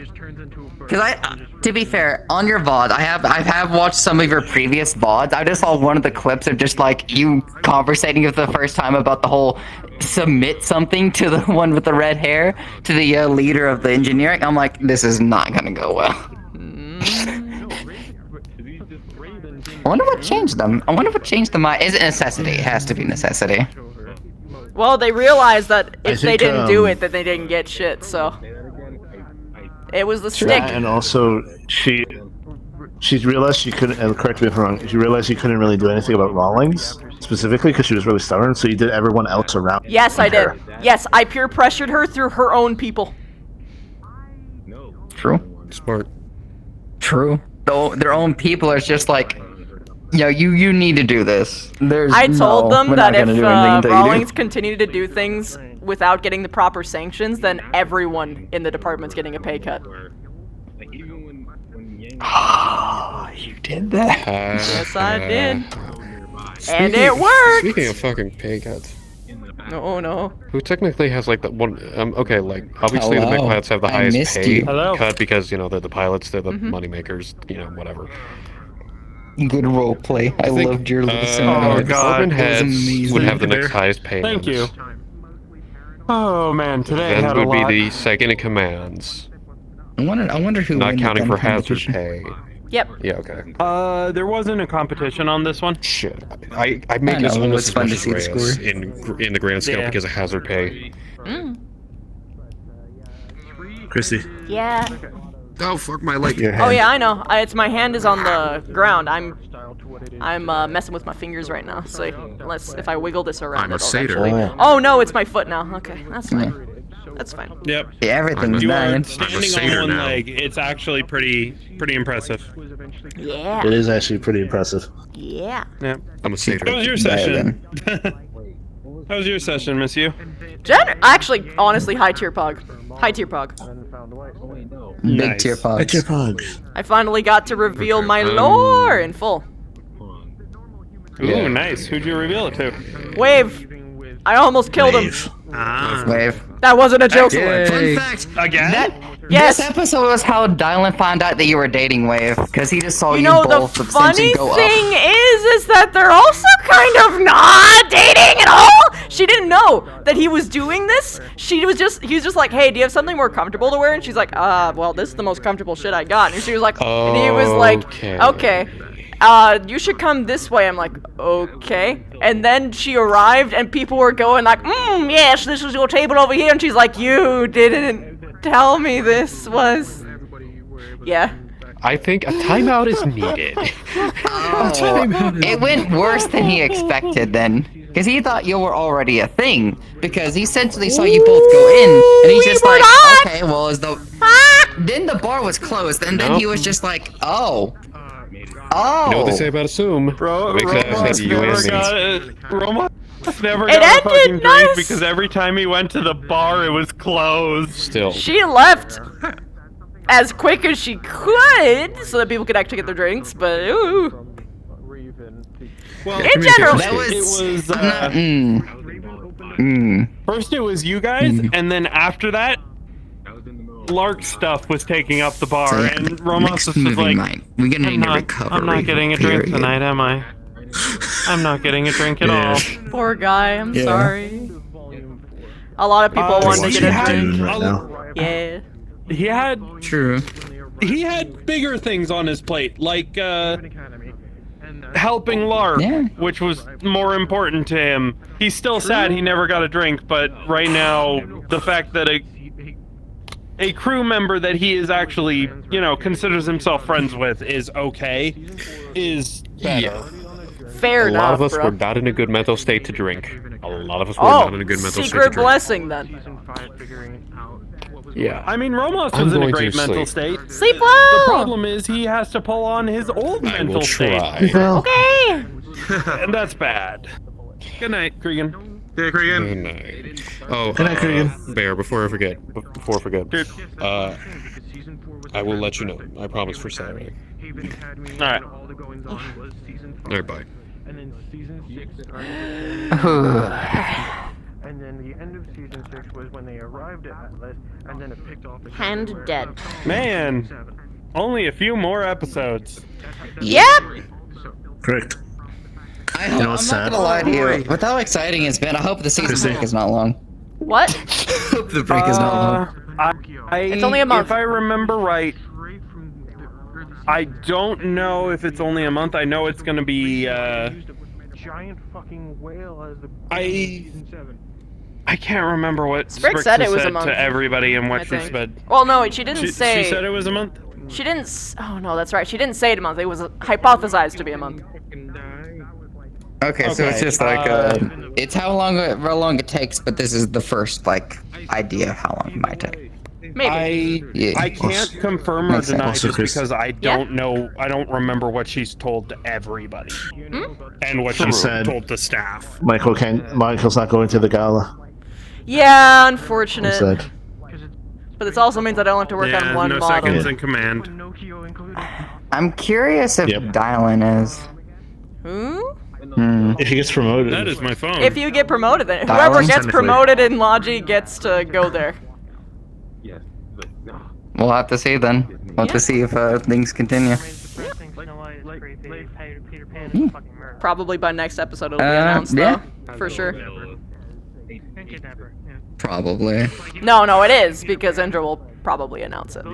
Because to be fair, on your VOD, I have watched some of your previous VODs. I just saw one of the clips of just like you conversating for the first time about the whole submit something to the one with the red hair to the leader of the engineering. I'm like, this is not gonna go well. I wonder what changed them. Is it necessity? It has to be necessity. Well, they realized that if they think, didn't do it, that they didn't get shit. So it was the stick. And also, she realized she couldn't. And correct me if I'm wrong. She realized she couldn't really do anything about Rawlings specifically because she was really stubborn. So you did everyone else around. Yes, I did. Yes, I peer pressured her through her own people. True. Smart. True. Though their own people are just like, Yo, you need to do this. I told them we're that not if gonna do anything until you do. Rawlings continued to do things without getting the proper sanctions, then everyone in the department's getting a pay cut. Oh, you did that? Yes, I did. And it worked! Speaking of fucking pay cuts. No. Who technically has like the one? Okay, like obviously the McLeods have the highest pay cut because you know they're the pilots, they're the money makers, you know, whatever. Good roleplay. I loved your little seminar. Department heads amazing. would have the next highest pay. Thank you. Oh man, today Then had a would lot. be the second in commands. I wonder who. Not won the counting gun for hazard competition. pay. Yep. Yeah. Okay. There wasn't a competition on this one. Shit. I made this know, almost it's as fun much to as see the Reyes score. in the grand scale Yeah. because of hazard pay. Christy. Yeah. Oh fuck my leg. Oh yeah, I know. It's my hand is on the ground. I'm messing with my fingers right now. So if I wiggle this around, I'm a it'll satyr. actually. Oh no, it's my foot now. Okay, that's fine. That's fine. Yep. Yeah, everything's You are dying. standing on one leg. It's actually pretty impressive. Yeah. It is actually pretty impressive. Yeah. Yep. I'm a satyr. How was your session? How was your session, Miss You? Actually, honestly, high tier pog. High tier pog. Big tier pogs. Big tier pog. I finally got to reveal my lore in full. Ooh, nice. Who'd you reveal it to? Wave. I almost killed him. Wave. That wasn't a joke. Fun fact. Again? Yes. This episode was how Dylan found out that you were dating Wave because he just saw you, You know, the both funny go up. thing is that they're also kind of not dating at all. She didn't know that he was doing this. He was just like, hey, do you have something more comfortable to wear? And she's like, well, this is the most comfortable shit I got. And she was like, and he was like, okay. You should come this way. I'm like, okay. And then she arrived and people were going like, yes, this is your table over here. And she's like, you didn't tell me this was... Yeah. I think a timeout is needed. It went worse than he expected then. Because he thought you were already a thing. Because he essentially saw you both go in. And he's just like, okay, well, then the bar was closed. And then he was just like, oh. You know what they say about assume? Roma you never It got a ended fucking drink nice. because every time he went to the bar, it was closed. Still. She left as quick as she could so that people could actually get their drinks, but ooh. Well, in general, first it was you guys, and then after that, Lark stuff was taking up the bar, and Ramos was like, We're gonna need a recovery. I'm not getting a drink tonight, am I? I'm not getting a drink at all. Poor guy, I'm sorry. A lot of people wanted to get a drink. Yeah. He had True. He had bigger things on his plate, like helping Lark, which was more important to him. He's still sad he never got a drink, but right now, the fact that a crew member that he is actually, considers himself friends with is okay, is better. Fair enough, A lot of us bro. were not in a good mental state to drink. A lot of us were not in a good mental state to secret drink. blessing then. Yeah. I mean, Ramos I'm was in a going great to mental sleep. state. Sleep well! The problem is he has to pull on his old mental state. Okay. And that's bad. Good night, Cregan. Yeah, Cregan. Good night. Oh, Good night, Cregan. Bear, before I forget, I will let you know. I promise for Saturday. Alright. Alright, bye. And then season 6 and then the end of season 6 was when they arrived at Atlas, and then it picked off. Hand dead. Man, only a few more episodes. Yep. Correct. I'm not gonna lie to you. With how exciting it's been, I hope the season break is not long. What? Hope the break is not long. It's only a month. If I remember right, I don't know if it's only a month. I know it's gonna be. Giant fucking whale as the season 7. I can't remember what Sprig said it was a month. to everybody and what I she think. said. Well, no, she didn't say. She said it was a month. She didn't. Oh no, that's right. She didn't say it a month. It was hypothesized to be a month. Okay, so it's just like it's how long it takes, but this is the first idea of how long it might take. Maybe. I can't confirm or Makes sense. deny Also, just Chris- because I don't know. I don't remember what she's told to everybody and what She she's said- told to staff. Michael's not going to the gala. Yeah, He unfortunate. said. But this also means I don't have to work on one no model. seconds in command. I'm curious if Dylan is. Who? If he gets promoted. That is my phone. If you get promoted, then Dial whoever in? gets promoted in Logi gets to go there. We'll have to see then. We'll have to see if things continue. Probably by next episode it'll be announced, yeah. though. For sure. Probably. No, it is, because Indra will probably announce it.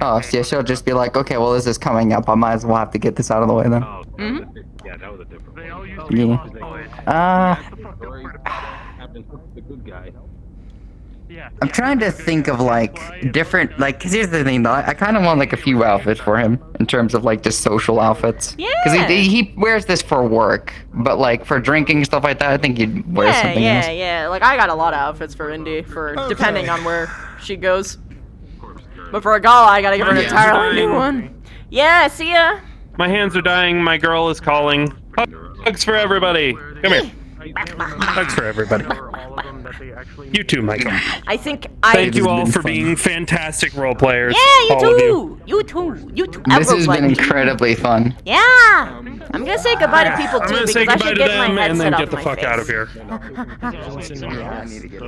Oh, yeah, she'll just be like, okay, well, this is coming up. I might as well have to get this out of the way then. Mm-hmm. Yeah, that was a different. Yeah. I'm trying to think of like different, like, cause here's the thing though, I kind of want like a few outfits for him in terms of like just social outfits. Yeah. Cause he wears this for work, but like for drinking stuff like that, I think he'd wear something else. Yeah. Like I got a lot of outfits for Indy depending on where she goes. But for a gala, I gotta give her an entirely new one. Yeah, see ya. My hands are dying. My girl is calling. Hugs for everybody. Come here. Hugs for everybody. You too, Michael. I think Thank you all for being fantastic role players. Yeah, all of you. You too. This has been incredibly fun. Yeah. I'm gonna say goodbye to people I'm too gonna say because I goodbye should to get my them and then headset get off the my fuck face. out of here. I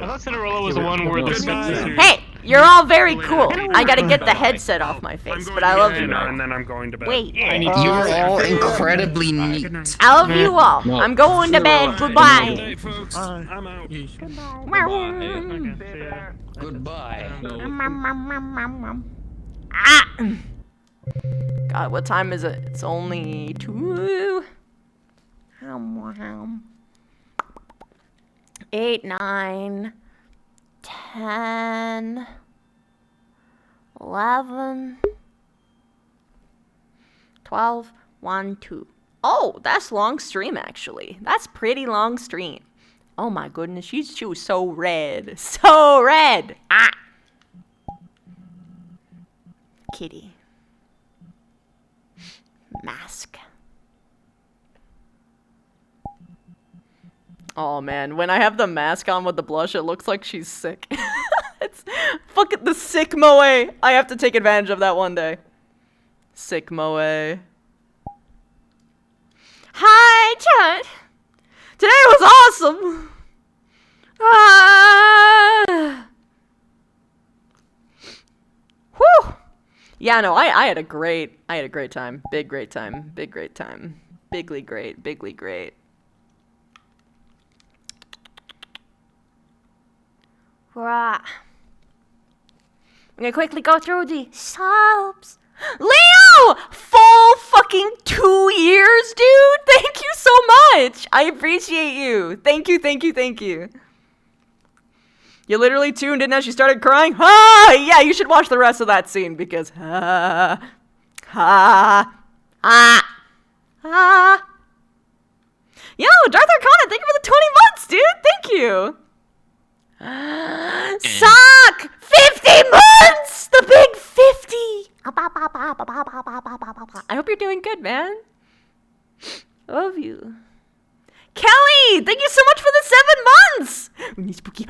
thought Cinderella was the one where the Hey, you're all very cool. I gotta get the headset off my face, but I love you. And then I'm going to bed. Wait. You're all incredibly neat. I love you all. I'm going to bed. Goodbye. Hey, folks. I'm out. Goodbye. Ah. God, what time is it? It's only 2. 8, 9, 10, 11, 12, 1, 2. Oh, that's long stream actually. That's pretty long stream. Oh my goodness, she was so red. So red! Ah! Kitty. Mask. Oh man, when I have the mask on with the blush, it looks like she's sick. It's fucking the sick moe. I have to take advantage of that one day. Sick moe. Hi, chat. Today was awesome. Ah. Whew. Yeah, no, I had a great time. Bigly great. Right. I'm gonna quickly go through the subs. Leo! Full fucking 2 years, dude! Thank you so much! I appreciate you. Thank you. You literally tuned in as she started crying? Ah! Yeah, you should watch the rest of that scene because Yo, Darth Arcana, thank you for the 20 months, dude! Thank you! Sock! 50 months! The big 50! I hope you're doing good, man. Love you. Kelly! Thank you so much for the 7 months! We need spooky.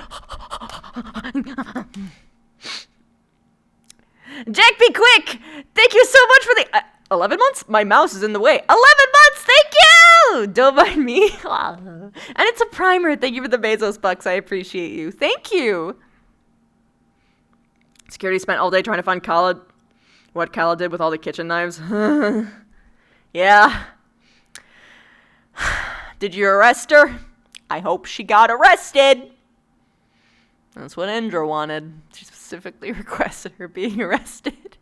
Jack, be quick! Thank you so much for the 11 months? My mouse is in the way. 11 months! Thank you! Don't mind me. And it's a primer. Thank you for the Bezos bucks. I appreciate you. Thank you. Security spent all day trying to find Kala. What Kala did with all the kitchen knives. Yeah. Did you arrest her? I hope she got arrested. That's what Indra wanted. She specifically requested her being arrested.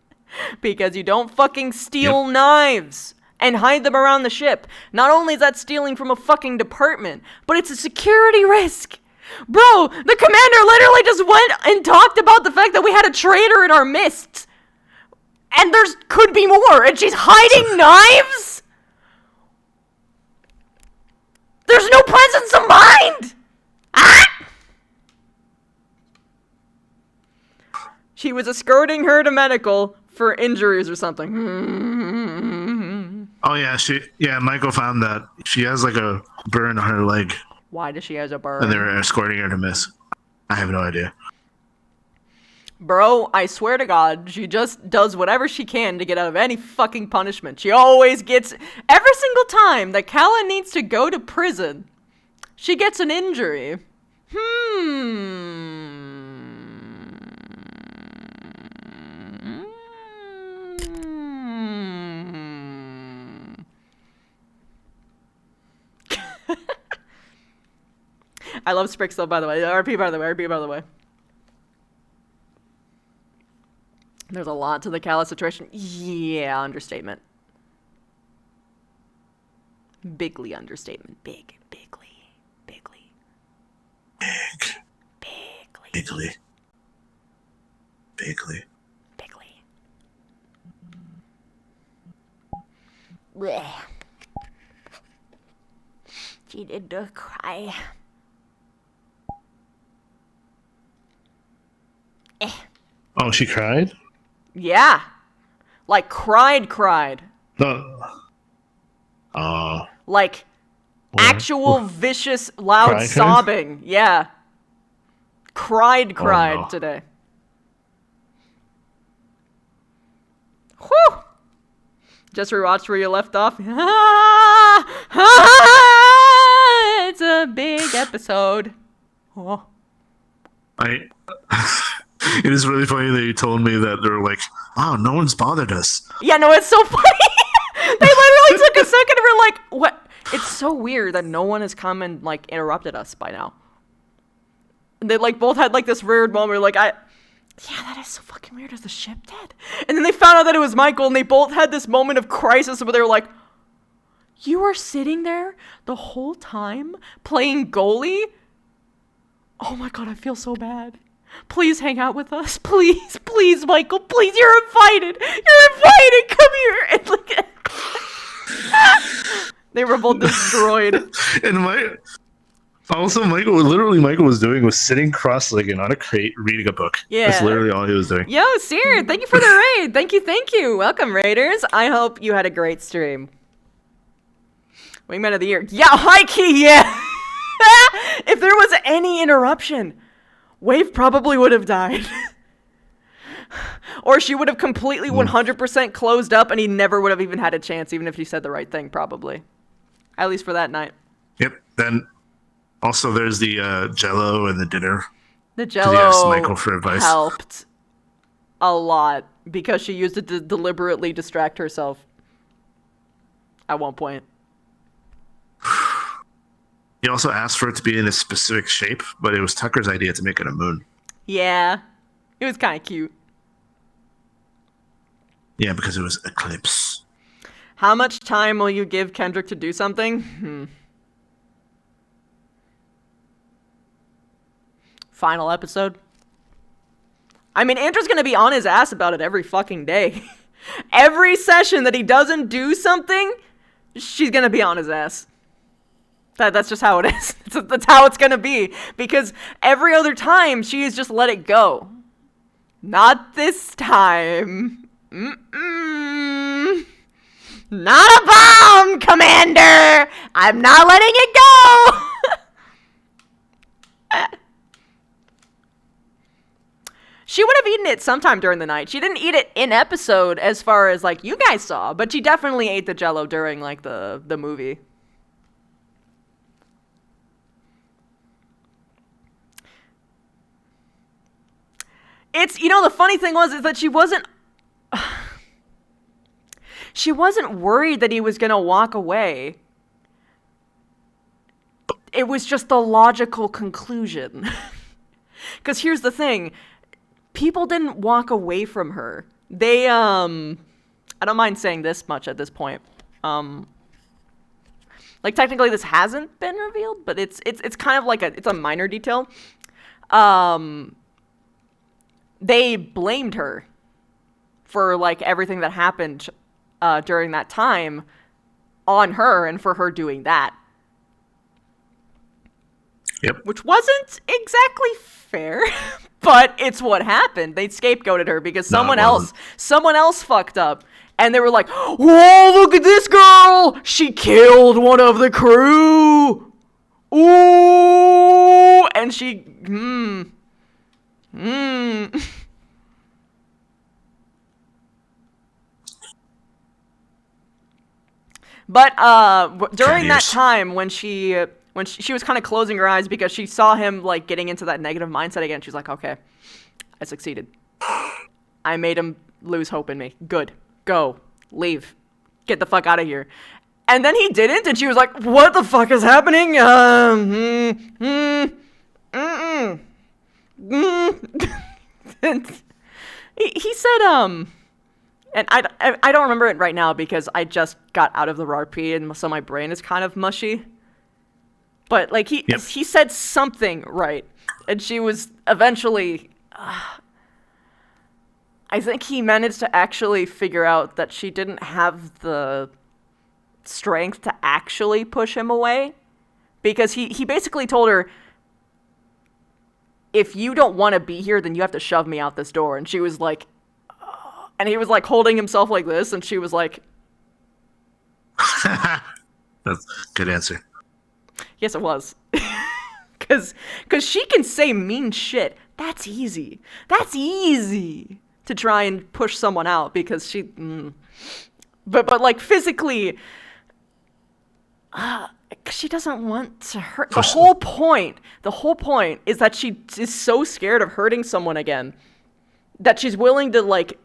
Because you don't fucking steal knives and hide them around the ship. Not only is that stealing from a fucking department, but it's a security risk. Bro, the commander literally just went and talked about the fact that we had a traitor in our midst. And there's could be more, and she's hiding knives? There's no presence of mind! Ah! he was escorting her to medical for injuries or something. Oh yeah, Michael found that she has like a burn on her leg, Why does she have a burn? and they were escorting her to Miss. I have no idea. Bro, I swear to God, she just does whatever she can to get out of any fucking punishment. She always gets, every single time that Kala needs to go to prison, she gets an injury. I love Sprix though, by the way. RP by the way. There's a lot to the Kala situation. Yeah, understatement. Bigly understatement. Bigly. Blech. She did cry. Oh, she cried? Yeah. Like, cried. No. Like, actual vicious, loud Cry, sobbing. Yeah. Cried no. today. Whew! Just rewatched where you left off. It's a big episode. Oh. It is really funny that you told me that they're like, wow, no one's bothered us. Yeah, no, it's so funny. They literally took a second and were like, what? It's so weird that no one has come and, like, interrupted us by now. And they, like, both had, like, this weird moment where, like, yeah, that is so fucking weird. Is the ship dead? And then they found out that it was Michael, and they both had this moment of crisis where they were like, you were sitting there the whole time playing goalie? Oh my God, I feel so bad. Please hang out with us. Please, Michael. Please, you're invited. Come here. And like, they were both destroyed. And Michael was doing was sitting cross-legged on a crate reading a book. Yeah. That's literally all he was doing. Yo, Seer, thank you for the raid. Thank you. Welcome, Raiders. I hope you had a great stream. Wingman of the Year. Yeah, high key, yeah. If there was any interruption, Wave probably would have died. Or she would have completely 100% closed up and he never would have even had a chance, even if he said the right thing, probably. At least for that night. Yep. Then also there's the Jello and the dinner. The Did you ask Jello Michael for advice? helped a lot because she used it to deliberately distract herself at one point. He also asked for it to be in a specific shape, but it was Tucker's idea to make it a moon. Yeah. It was kind of cute. Yeah, because it was Eclipse. How much time will you give Kendrick to do something? Final episode. I mean, Indra's gonna be on his ass about it every fucking day. Every session that he doesn't do something, she's gonna be on his ass. That's just how it is. That's how it's gonna be. Because every other time, she has just let it go. Not this time. Not a bomb, Commander! I'm not letting it go! She would have eaten it sometime during the night. She didn't eat it in episode as far as, like, you guys saw, but she definitely ate the Jello during, like, the movie. It's, you know, the funny thing is that she wasn't worried that he was gonna walk away. It was just the logical conclusion. Because here's the thing. People didn't walk away from her. They, I don't mind saying this much at this point. Like, technically this hasn't been revealed, but it's kind of like it's a minor detail. They blamed her for, like, everything that happened during that time on her and for her doing that. Yep. Which wasn't exactly fair, but it's what happened. They scapegoated her because someone else fucked up. And they were like, whoa, look at this girl! She killed one of the crew! Ooh! And she... But during that time when she was kind of closing her eyes because she saw him like getting into that negative mindset again, she's like, okay, I succeeded. I made him lose hope in me. Good. Go. Leave. Get the fuck out of here. And then he didn't, and she was like, what the fuck is happening? And he said, and I don't remember it right now because I just got out of the RP, and so my brain is kind of mushy. But like he said something right, and she was eventually. I think he managed to actually figure out that she didn't have the strength to actually push him away, because he basically told her, if you don't want to be here, then you have to shove me out this door. And she was like, and he was like holding himself like this, and she was like, That's a good answer. yes, it was. Cause she can say mean shit. That's easy. That's easy to try and push someone out because she, but like physically, she doesn't want to hurt. The whole point is that she is so scared of hurting someone again that she's willing to like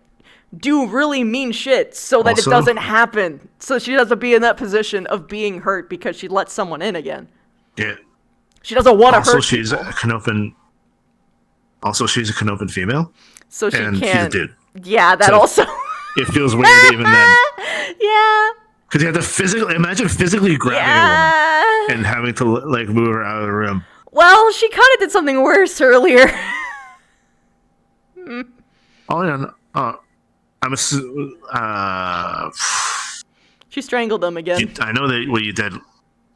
do really mean shit so that it doesn't happen. So she doesn't be in that position of being hurt because she let someone in again. Yeah. She doesn't want to hurt. Also, she's a Canopan female. So she and can't. He's a dude. Yeah, that So also. It feels weird even then. Yeah. Because you have to imagine physically grabbing a woman and having to like move her out of the room. Well, she kind of did something worse earlier. Oh yeah, I'm She strangled him again. I know that what you did.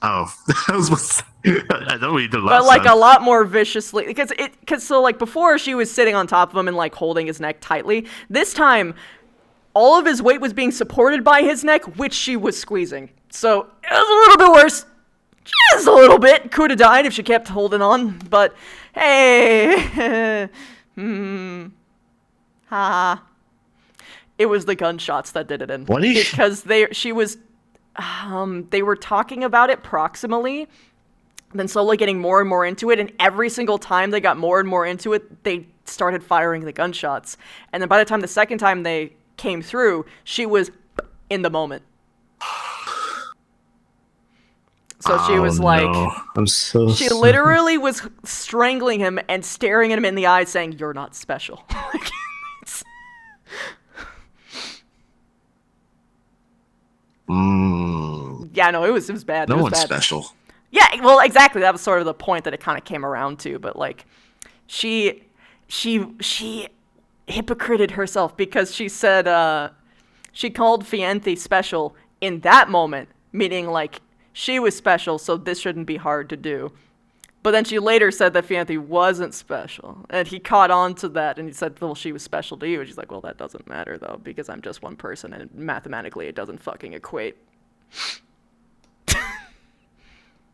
Oh, I know what you did last But like time. a lot more viciously, because so like before she was sitting on top of him and like holding his neck tightly. This time, all of his weight was being supported by his neck, which she was squeezing. So it was a little bit worse. Just a little bit. Could have died if she kept holding on. But hey, it was the gunshots that did it in. What is because they were talking about it proximally, then slowly getting more and more into it, and every single time they got more and more into it, they started firing the gunshots. And then by the time the second time they came through, she was in the moment. So she was like, no. I'm so she literally was strangling him and staring at him in the eyes saying, "You're not special." Yeah, no, it was bad. No it was one's bad. special. Yeah, well, exactly. That was sort of the point that it kind of came around to. But like, she hypocrited herself because she said she called Fianthi special in that moment, meaning like she was special, so this shouldn't be hard to do. But then she later said that Fianthi wasn't special, and he caught on to that, and he said, well, she was special to you. And she's like, well, that doesn't matter, though, because I'm just one person, and mathematically it doesn't fucking equate.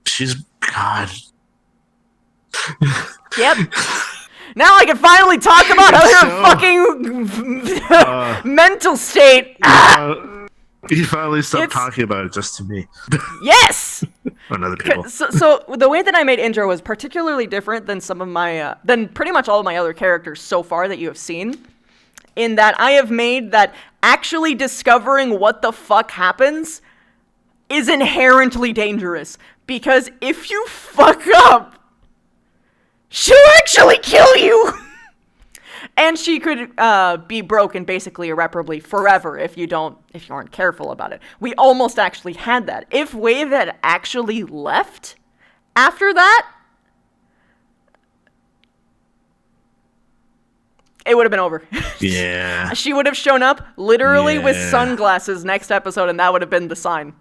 She's God. Yep. Now I can finally talk about her fucking mental state. You finally stopped talking about it just to me. Yes! Or other people. So the way that I made Indra was particularly different than some of my, than pretty much all of my other characters so far that you have seen. In that I have made that actually discovering what the fuck happens is inherently dangerous. Because if you fuck up, she'll actually kill you! And she could be broken basically irreparably forever if you aren't careful about it. We almost actually had that. If Wave had actually left after that, it would have been over. Yeah. She would have shown up literally with sunglasses next episode, and that would have been the sign.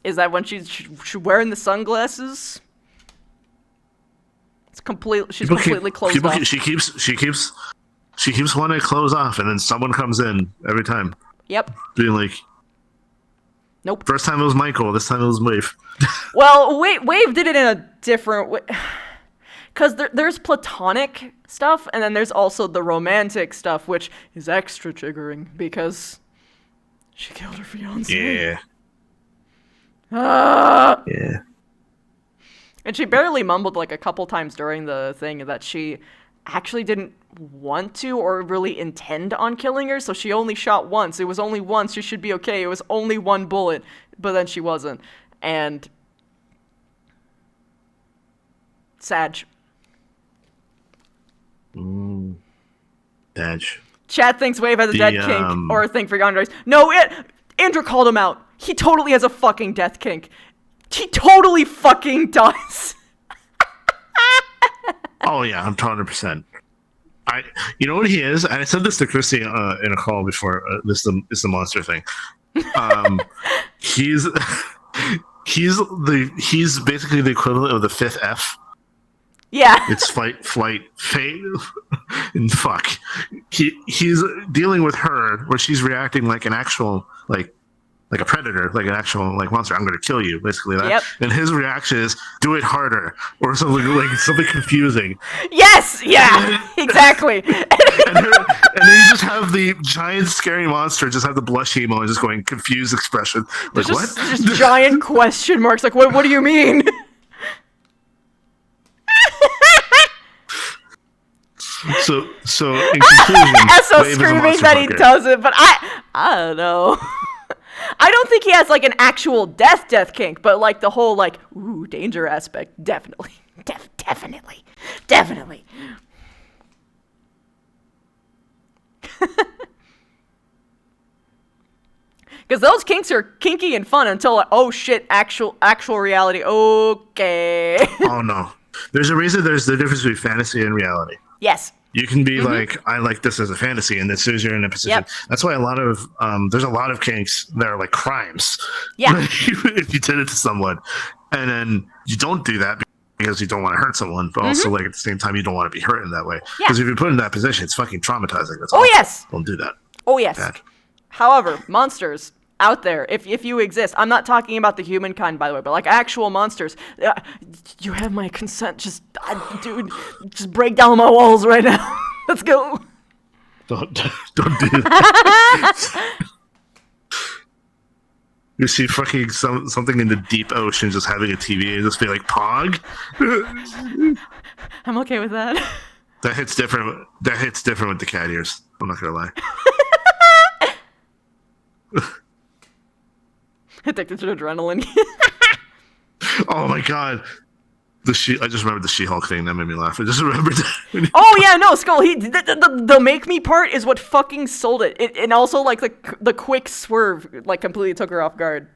Is that when she's wearing the sunglasses? It's complete. She's completely closed off. She keeps wanting to close off, and then someone comes in every time. Yep. Being like, nope. First time it was Michael. This time it was Wave. Well, Wave did it in a different way. Because there's platonic stuff, and then there's also the romantic stuff, which is extra triggering because she killed her fiance. Yeah. Ah! Yeah. And she barely mumbled like a couple times during the thing that she actually didn't want to or really intend on killing her, so she only shot once. It was only once. She should be okay. It was only one bullet, but then she wasn't. And Sag. Sag. Chat thinks Wave has a death kink or a thing for Yandere. No, Indra called him out. He totally has a fucking death kink. He totally fucking does. Oh yeah, I'm 100%. You know what he is? And I said this to Chrissy in a call before. This is the monster thing. He's basically the equivalent of the fifth F. Yeah. It's fight, flight, fate, and fuck. He's dealing with her where she's reacting like an actual like a predator, like an actual like monster. I'm going to kill you, basically that. Yep. And his reaction is do it harder or something like something confusing. Yes, yeah, exactly. And then you just have the giant scary monster just have the blush emo and just going confused expression. Like just, what? Just giant question marks. Like what do you mean? So in conclusion, Esso Wave screaming is a that he monster fucker. doesn't, but I don't know. I don't think he has like an actual death kink, but like the whole like ooh danger aspect, definitely. Because those kinks are kinky and fun until like, oh shit, actual reality. Okay. Oh no, there's a reason. There's the difference between fantasy and reality. Yes. You can be like, I like this as a fantasy, and as soon as you're in a position, Yep. that's why there's a lot of kinks that are like crimes. Yeah. If you did it to someone, and then you don't do that because you don't want to hurt someone, but also like at the same time you don't want to be hurt in that way. Yeah. Because if you're put in that position, it's fucking traumatizing. That's Oh awful. yes. Don't do that. Oh yes. Bad. However, monsters out there, if you exist, I'm not talking about the humankind, by the way, but like actual monsters. You have my consent. Just, dude, just break down my walls right now. Let's go. Don't do that. You see fucking something in the deep ocean just having a TV and just be like, Pog? I'm okay with that. That hits different with the cat ears. I'm not gonna lie. Addicted to adrenaline. Oh my god. I just remembered the She-Hulk thing. That made me laugh. I just remembered that. Oh yeah, no, Skull. The make me part is what fucking sold it. And also like the quick swerve like completely took her off guard.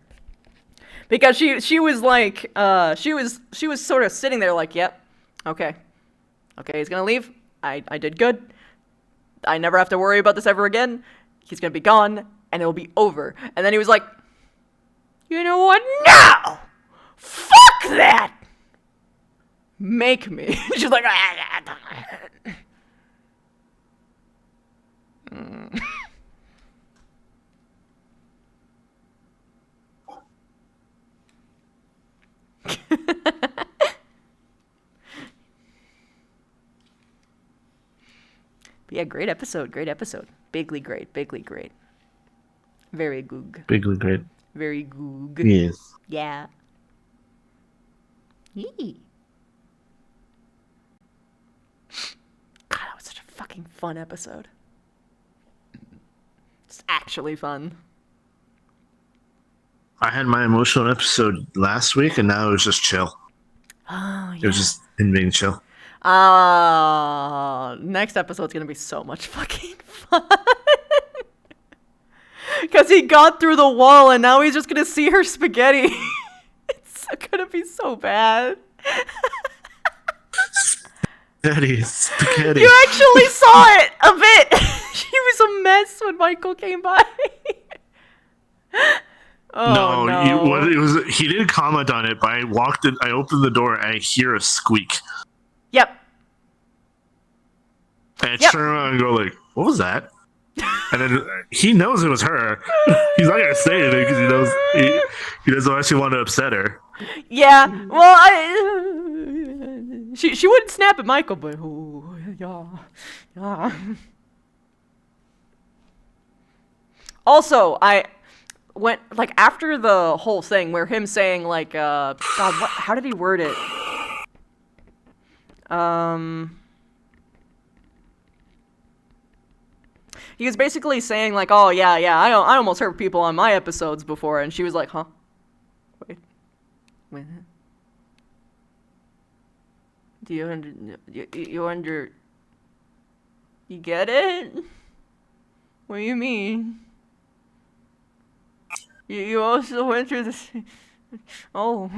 Because she was like she was sort of sitting there like, yep, okay, he's gonna leave. I did good. I never have to worry about this ever again. He's gonna be gone and it'll be over. And then he was like, you know what? No, fuck that. Make me. She's like, But yeah, great episode. Bigly great. Very goog. Bigly great. Very goog. Yes. Yeah. Yee. God, that was such a fucking fun episode. It's actually fun. I had my emotional episode last week, and now it was just chill. Oh, yeah. It was just being chill. Next episode's gonna be so much fucking fun. Because he got through the wall and now he's just gonna see her spaghetti. It's gonna be so bad. Spaghetti. You actually saw it a bit. She was a mess when Michael came by. Oh, no. He didn't comment on it, but I walked in, I opened the door and I hear a squeak. Yep. And turn around and go like, "What was that?" And then he knows it was her. He's not gonna say anything because he knows he doesn't actually want to upset her. Yeah. Well, she wouldn't snap at Michael, but yeah. Also, I went like after the whole thing where him saying like, God, how did he word it? He was basically saying like, oh yeah, I almost hurt people on my episodes before, and she was like, huh? Wait. Do you you get it? What do you mean? You also went through this. Oh.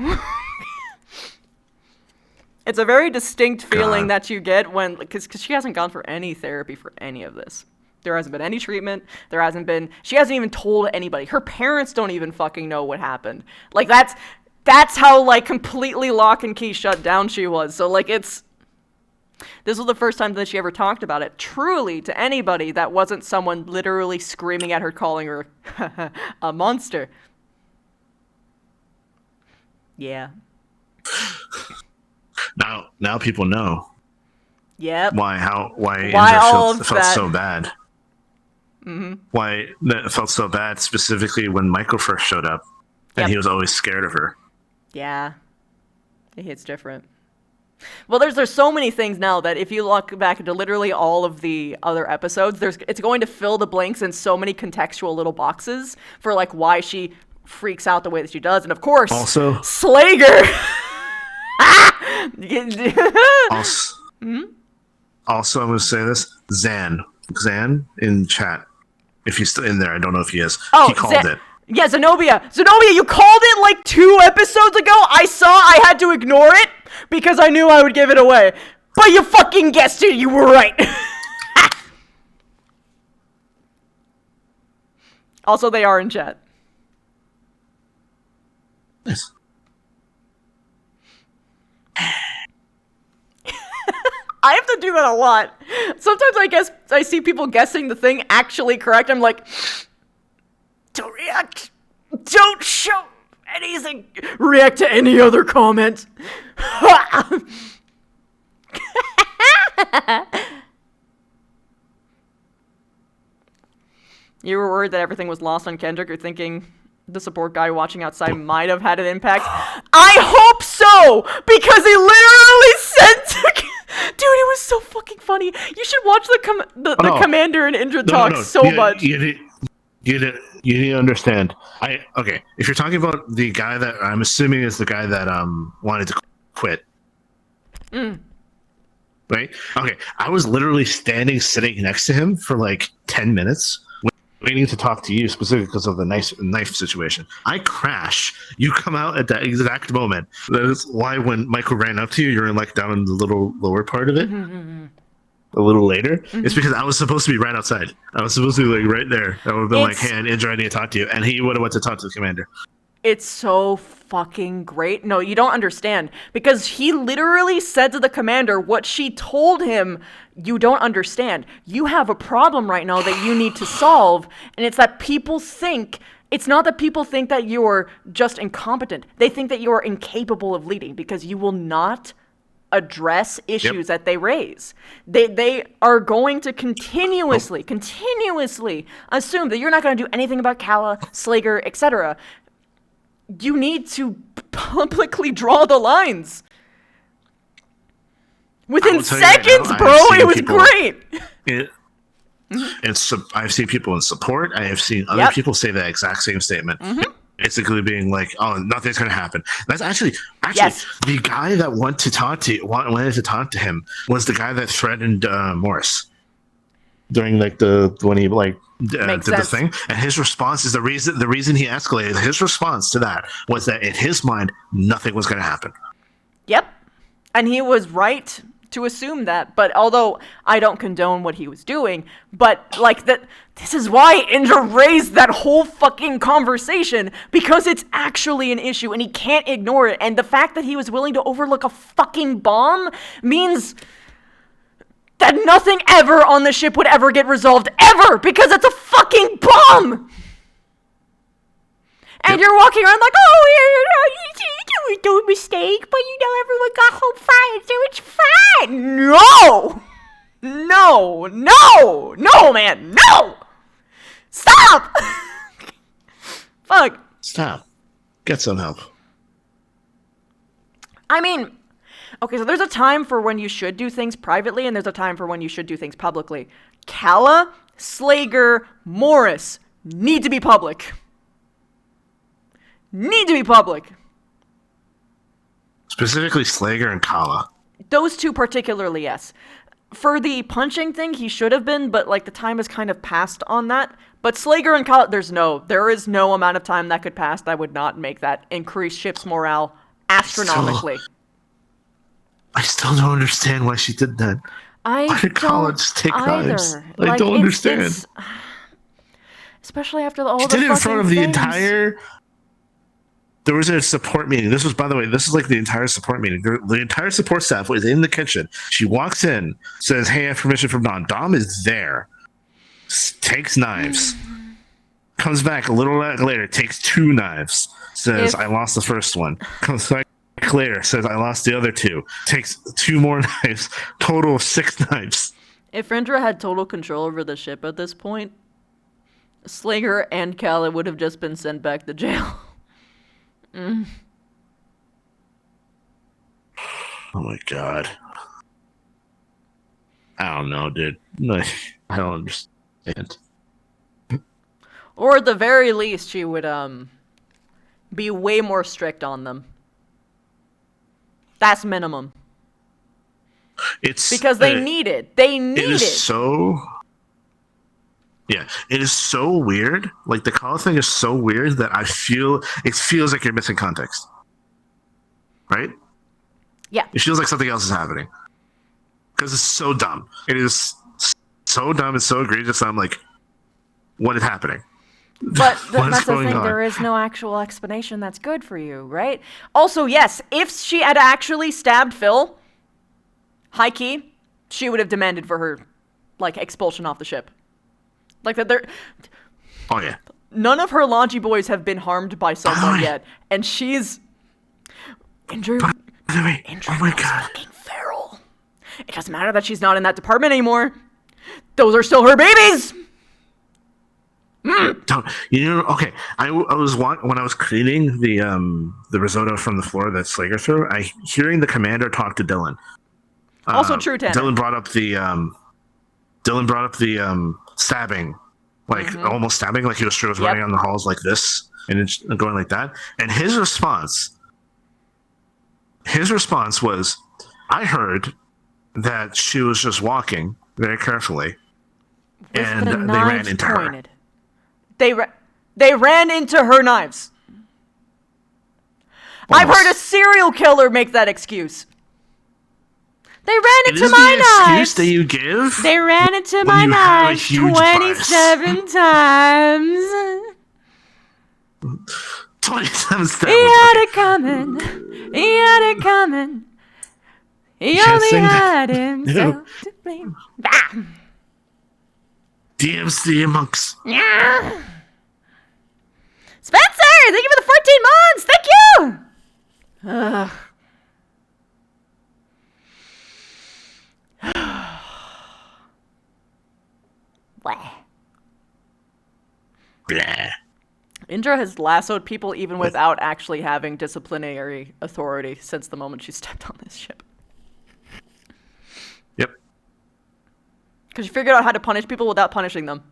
It's a very distinct feeling that you get when, because she hasn't gone for any therapy for any of this. There hasn't been any treatment. She hasn't even told anybody. Her parents don't even fucking know what happened. Like, that's how, like, completely lock and key shut down she was. So, like, this was the first time that she ever talked about it, truly, to anybody that wasn't someone literally screaming at her, calling her a monster. Yeah. Now people know. Yep. Why Indra felt so bad. Mm-hmm. Why that felt so bad specifically when Michael first showed up, and he was always scared of her. Yeah. It's different. Well, there's so many things now that if you look back into literally all of the other episodes, it's going to fill the blanks in so many contextual little boxes for like why she freaks out the way that she does, and of course, also Slager. Also, I'm going to say this: Zan in chat. If he's still in there, I don't know if he is. Oh, he called it. Yeah, Zenobia, you called it like 2 episodes ago. I had to ignore it because I knew I would give it away. But you fucking guessed it. You were right. Also, they are in chat. Nice. I have to do that a lot. Sometimes I guess I see people guessing the thing actually correct. I'm like, don't react. Don't show anything. React to any other comment. You were worried that everything was lost on Kendrick. You're thinking the support guy watching outside might have had an impact. I hope so! Because he literally said to... Dude, it was so fucking funny. You should watch the Commander and Indra talk so much. You didn't understand. Okay. If you're talking about the guy that I'm assuming is the guy that wanted to quit. Right? Okay. I was literally sitting next to him for like 10 minutes. Waiting to talk to you specifically because of the knife situation. I crash. You come out at that exact moment. That is why when Michael ran up to you, you're like down in the little lower part of it. A little later. It's because I was supposed to be right outside. I was supposed to be like right there. I would have been like, "Hey, Indra, I need to talk to you," and he would have went to talk to the commander. It's so fucking great. No, you don't understand. Because he literally said to the commander what she told him. You don't understand. You have a problem right now that you need to solve. And it's that people think, it's not that people think that you're just incompetent. They think that you are incapable of leading because you will not address issues that they raise. They are going to continuously assume that you're not going to do anything about Kala, Slager, etc. You need to publicly draw the lines. Within seconds, right bro, it was great. I've seen people in support. I have seen other people say that exact same statement. Basically being like, "Oh, nothing's gonna happen." That's actually the guy that wanted to talk to him was the guy that threatened Morris during like when he like did the thing. And his response is the reason he escalated. His response to that was that in his mind, nothing was gonna happen. Yep, and he was right to assume that. But although I don't condone what he was doing, but like this is why Indra raised that whole fucking conversation, because it's actually an issue and he can't ignore it. And the fact that he was willing to overlook a fucking bomb means that nothing ever on the ship would ever get resolved, ever, because it's a fucking bomb! And you're walking around like, oh, you do a mistake, but everyone got home fine, so it's fine! No! No! No! No, man! No! Stop! Fuck. Stop. Get some help. I mean, okay, so there's a time for when you should do things privately, and there's a time for when you should do things publicly. Kala, Slager, Morris need to be public. Need to be public. Specifically Slager and Kala. Those two particularly, yes. For the punching thing, he should have been, but like the time has kind of passed on that. But Slager and Kala, there is no amount of time that could pass that would not make that increase ship's morale astronomically. I still don't understand why she did that. Why did Kala just take knives? I don't understand. Especially after all she the did it in front of the things. entire... There was a support meeting. This was, by the way, this is like the entire support meeting. The entire support staff was in the kitchen. She walks in, says, hey, I have permission from Dom. Dom is there. Takes knives. Comes back a little later, takes 2 knives. Says, I lost the first one. Comes back later, says, I lost the other 2. Takes 2 more knives. Total of 6 knives. If Indra had total control over the ship at this point, Slager and Kala would have just been sent back to jail. Oh my god. I don't know, dude. I don't understand. Or at the very least, she would be way more strict on them. That's minimum. It's because they need it. They need it. It is so... Yeah, it is so weird. Like, the Kala thing is so weird that it feels like you're missing context. Right? Yeah. It feels like something else is happening. Because it's so dumb. It is so dumb and so egregious. I'm like, what is happening? But that's the thing, on? there is no actual explanation that's good for you, right? Also, yes, if she had actually stabbed Phil, high key, she would have demanded for her, like, expulsion off the ship. Like that, oh yeah. None of her Launchie boys have been harmed by someone yet, and she's Indra. By the way, oh my god, fucking feral. It doesn't matter that she's not in that department anymore. Those are still her babies. Don't okay. I was when I was cleaning the risotto from the floor that Slager threw. Hearing the commander talk to Dylan. Also true, Tanner. Dylan brought up the stabbing, like almost stabbing, like he was running on the halls like this and it's going like that. And his response was, I heard that she was just walking very carefully, and they ran into her. They ran into her knives. I've heard a serial killer make that excuse. They ran into my knives. Excuse that you give? They ran into my knives 27 times. 27 times. He had it coming. He had it coming. He only had himself to blame. DMC amongst. Yeah. Spencer, thank you for the 14 months. Thank you. Blah. Blah. Indra has lassoed people even without actually having disciplinary authority since the moment she stepped on this ship. Yep. Because she figured out how to punish people without punishing them.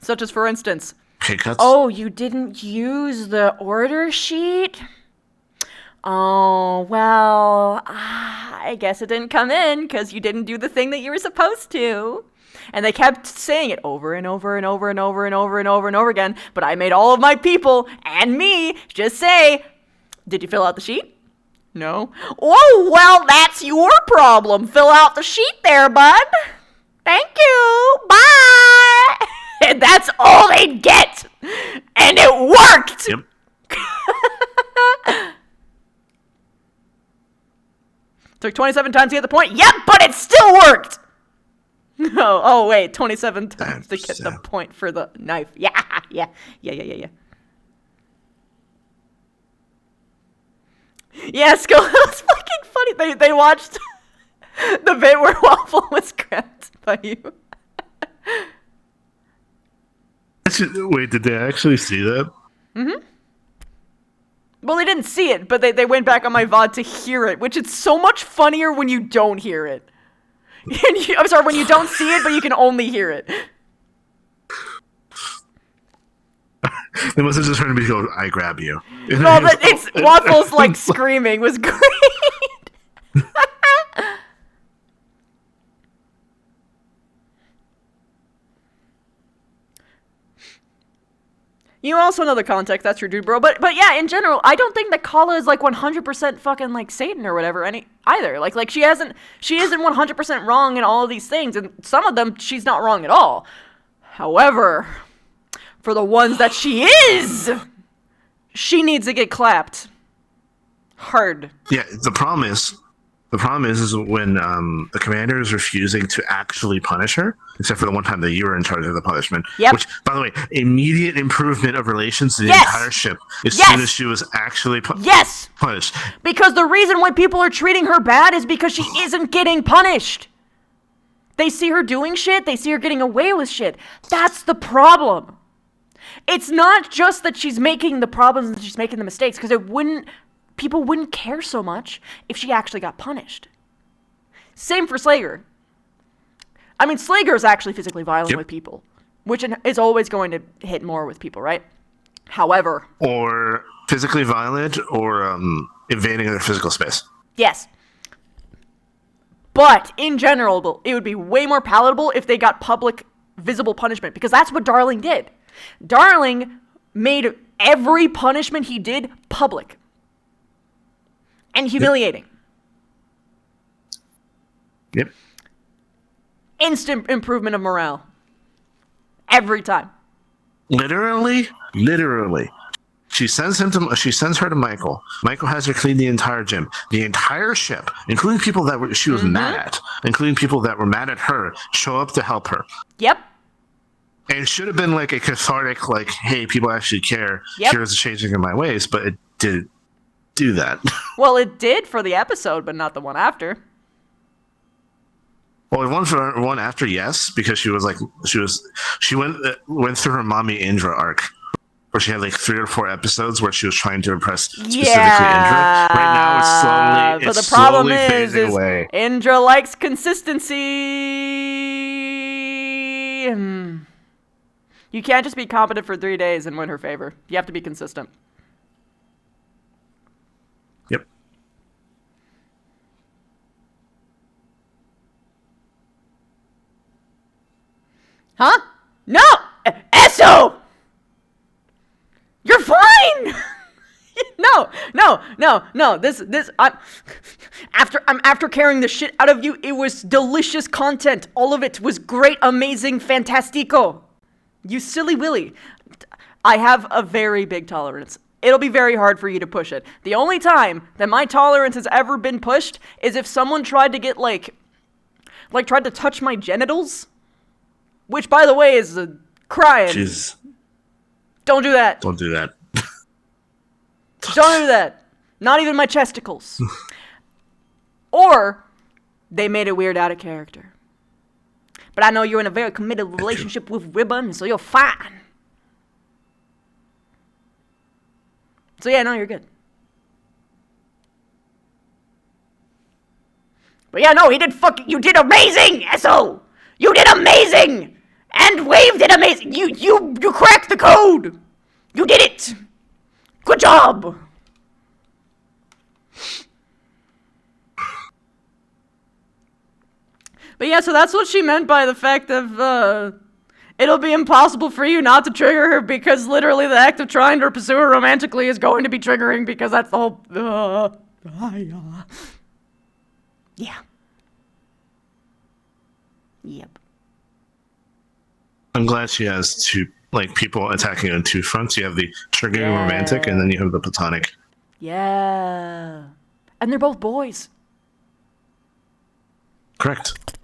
Such as, for instance, oh, you didn't use the order sheet? Oh, well, I guess it didn't come in because you didn't do the thing that you were supposed to. And they kept saying it over and over and over and over and over and over and over again. But I made all of my people and me just say, did you fill out the sheet? No? Oh, well, that's your problem. Fill out the sheet there, bud. Thank you. Bye. And that's all they'd get. And it worked. Yep. Took 27 times to get the point. Yep, but it still worked. Oh, wait, 27 times to get the point for the knife. Yeah. Yeah, Skull, that was fucking funny. They watched the bit where Waffle was grabbed by you. Wait, did they actually see that? Mm-hmm. Well, they didn't see it, but they went back on my VOD to hear it, which is so much funnier when you don't hear it. I'm sorry, when you don't see it, but you can only hear it. They must have just heard me go, I grab you. No, but it's Waffle's like screaming was great. You also know the context, that's true, dude, bro. But yeah, in general, I don't think that Kala is like 100% fucking like Satan or whatever either. Like she isn't 100% wrong in all of these things, and some of them she's not wrong at all. However, for the ones that she is, she needs to get clapped hard. Yeah, the problem is when the commander is refusing to actually punish her, except for the one time that you were in charge of the punishment. Yep. Which, by the way, immediate improvement of relations to the entire ship as soon as she was actually punished. Because the reason why people are treating her bad is because she isn't getting punished. They see her doing shit, they see her getting away with shit. That's the problem. It's not just that she's making the problems and she's making the mistakes, because people wouldn't care so much if she actually got punished. Same for Slayer. I mean, Slayer is actually physically violent with people, which is always going to hit more with people, right? However. Or physically violent or invading their physical space. Yes. But, in general, it would be way more palatable if they got public, visible punishment, because that's what Darling did. Darling made every punishment he did public. And humiliating. Yep. Instant improvement of morale. Every time. Literally. She sends her to Michael. Michael has her clean the entire gym. The entire ship, including people that she was mad at, including people that were mad at her, show up to help her. Yep. And it should have been like a cathartic, like, hey, people actually care. Yep. Here's a changing in my ways, but it didn't do that. Well, it did for the episode, but not the one after. Well, one after, yes, because she went through her mommy Indra arc, where she had like 3 or 4 episodes where she was trying to impress specifically Indra. Right now, it's the problem fading away. Indra likes consistency. You can't just be competent for 3 days and win her favor. You have to be consistent. Yep. Huh? No! Esso! You're fine! No. I'm after carrying the shit out of you. It was delicious content. All of it was great, amazing, fantastico. You silly Willy. I have a very big tolerance. It'll be very hard for you to push it. The only time that my tolerance has ever been pushed is if someone tried to get tried to touch my genitals, which by the way is a crime. Jeez. Don't do that. Don't do that. Don't do that. Not even my chesticles. Or they made it weird out of character. But I know you're in a very committed relationship with Ribbon, so you're fine. So yeah, no, you're good. But yeah, no, you did amazing, SO! You did amazing! And Wave did amazing! You cracked the code! You did it! Good job! But yeah, so that's what she meant by the fact of, it'll be impossible for you not to trigger her because literally the act of trying to pursue her romantically is going to be triggering because that's the whole, Yeah. Yep. I'm glad she has two, like, people attacking on two fronts. You have the triggering romantic, and then you have the platonic. Yeah. And they're both boys. Correct.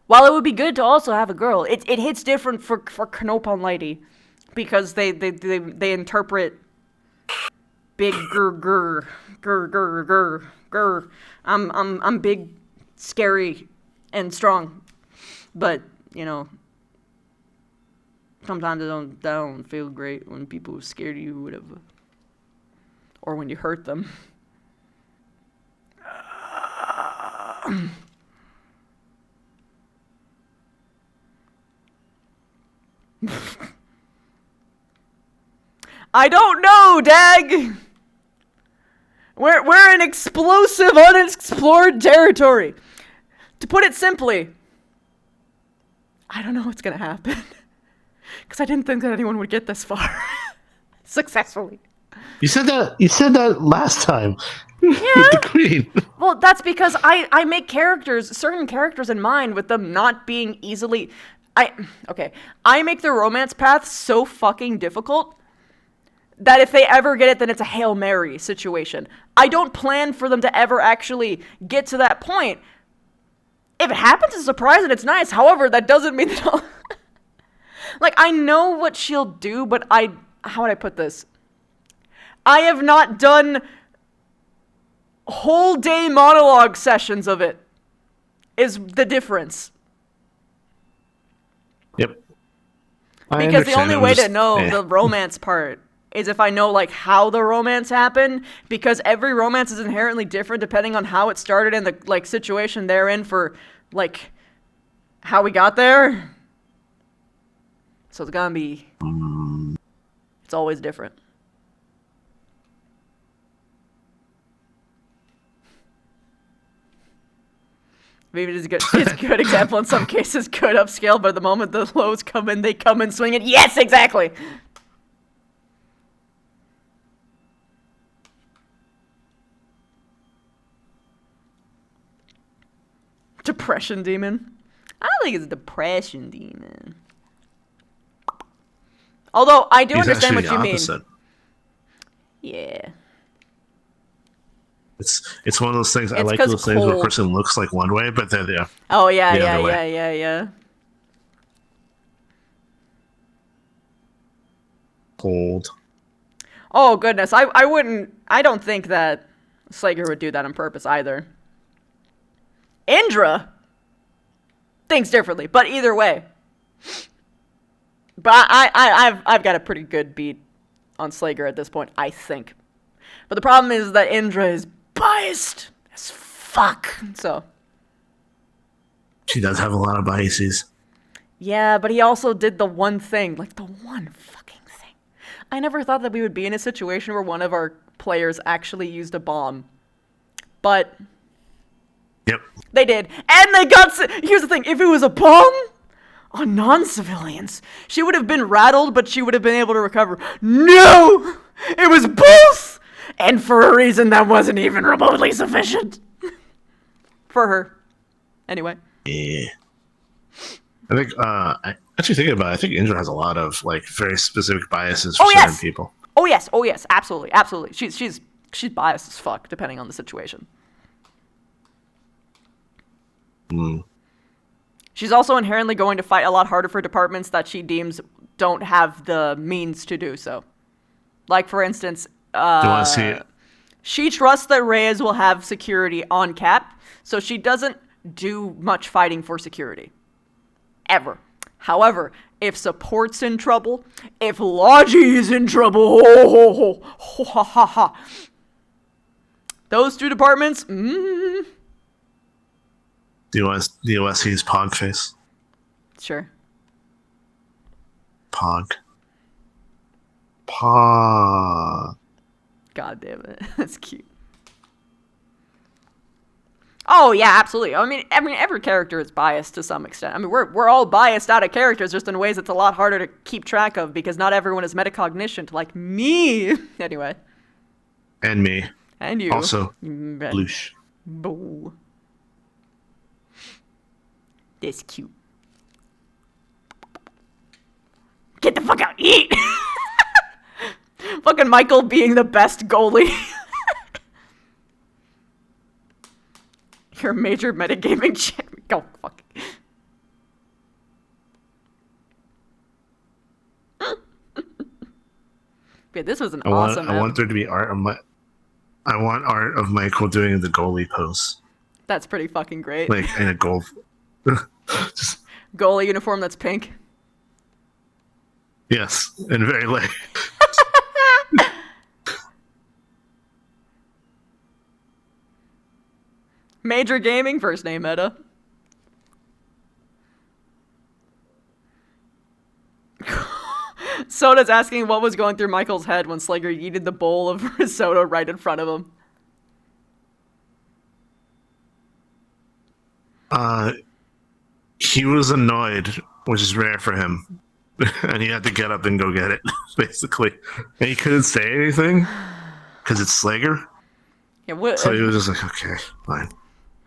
While it would be good to also have a girl, it hits different for Knopan Lady, because they interpret big grr. I'm big, scary, and strong, but you know, sometimes that don't feel great when people are scared of you, or whatever, or when you hurt them. I don't know, Dag! We're in explosive, unexplored territory. To put it simply, I don't know what's gonna happen. Because I didn't think that anyone would get this far. Successfully. You said that last time. Yeah. With the queen. Well, that's because I make certain characters in mind with them not being easily... I make the romance path so fucking difficult that if they ever get it, then it's a Hail Mary situation. I don't plan for them to ever actually get to that point. If it happens, it's a surprise and it's nice. However, that doesn't mean that I'll... Like, I know what she'll do, but how would I put this? I have not done whole day monologue sessions of it, is the difference. Yep. Because the only way to know the romance part is if I know, like, how the romance happened, because every romance is inherently different depending on how it started and the, like, situation they're in for, like, how we got there. So it's gonna be... It's always different. Maybe it's a good example in some cases, good upscale, but the moment the lows come in, they come in swinging. Yes, exactly! Depression demon? I don't think it's a depression demon. Although, I do understand what you mean. Yeah. It's one of those things. I like those things where a person looks like one way, but they're the Oh yeah, the yeah, other yeah, way. yeah, yeah. Cold. Oh goodness, I wouldn't. I don't think that Slager would do that on purpose either. Indra thinks differently, but either way. But I've got a pretty good beat on Slager at this point, I think. But the problem is that Indra is biased as fuck. So. She does have a lot of biases. Yeah, but he also did the one thing, like the one fucking thing. I never thought that we would be in a situation where one of our players actually used a bomb. But. Yep. They did. And they got... Here's the thing, if it was a bomb on non-civilians, she would have been rattled, but she would have been able to recover. No! It was both! And for a reason that wasn't even remotely sufficient. For her. Anyway. Yeah. I think, actually thinking about it, I think Indra has a lot of, like, very specific biases for certain people. Oh yes, absolutely, absolutely. She's biased as fuck, depending on the situation. She's also inherently going to fight a lot harder for departments that she deems don't have the means to do so. Like, for instance, Do you want to see it? She trusts that Reyes will have security on cap, so she doesn't do much fighting for security. Ever. However, if support's in trouble, if Logi is in trouble, those two departments, Do you want to see his Pog face? Sure. Pog. Pog. God damn it. That's cute. Oh yeah, absolutely. I mean, every character is biased to some extent. I mean, we're all biased out of characters, just in ways it's a lot harder to keep track of because not everyone is metacognition like me. Anyway. And me. And you. Also, Mm, Bloosh. Boo. This cute. Get the fuck out! Eat! Fucking Michael being the best goalie. You're a major metagaming champion. Go fuck. Yeah, this was an awesome. I want there to be art of my. I want art of Michael doing the goalie pose, That's pretty fucking great. like in a goal. Goalie uniform that's pink. Yes, and very late. Major gaming, first name meta. Soda's asking what was going through Michael's head when Slager yeeted the bowl of soda right in front of him. He was annoyed, which is rare for him, and he had to get up and go get it, basically. And he couldn't say anything because it's Slager. Yeah, what? So he was just like, "Okay, fine,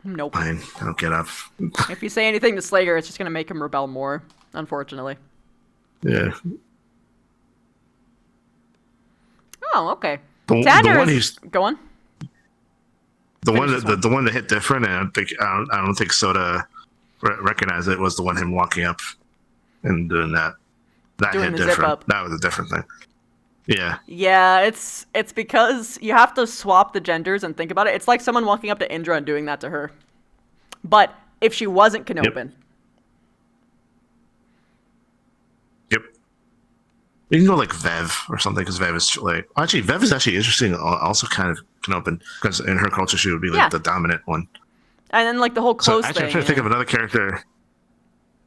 Nope. fine, I'll get up." If you say anything to Slager, it's just gonna make him rebel more. Unfortunately. Yeah. Oh, okay. The Tanner one is... Go on. The one Finish that this the one that hit different, and I don't think Soda recognized it, was the one him walking up and doing that. That Doing hit the zip different. up. That was a different thing. Yeah. Yeah, it's because you have to swap the genders and think about it. It's like someone walking up to Indra and doing that to her. But if she wasn't Canopin. Yep. You can go like Vev or something, because Vev is like... Actually, Vev is actually interesting, also kind of Canopin, because in her culture she would be like Yeah. the dominant one. And then like the whole So close actually, I'm thing. trying to think of another character.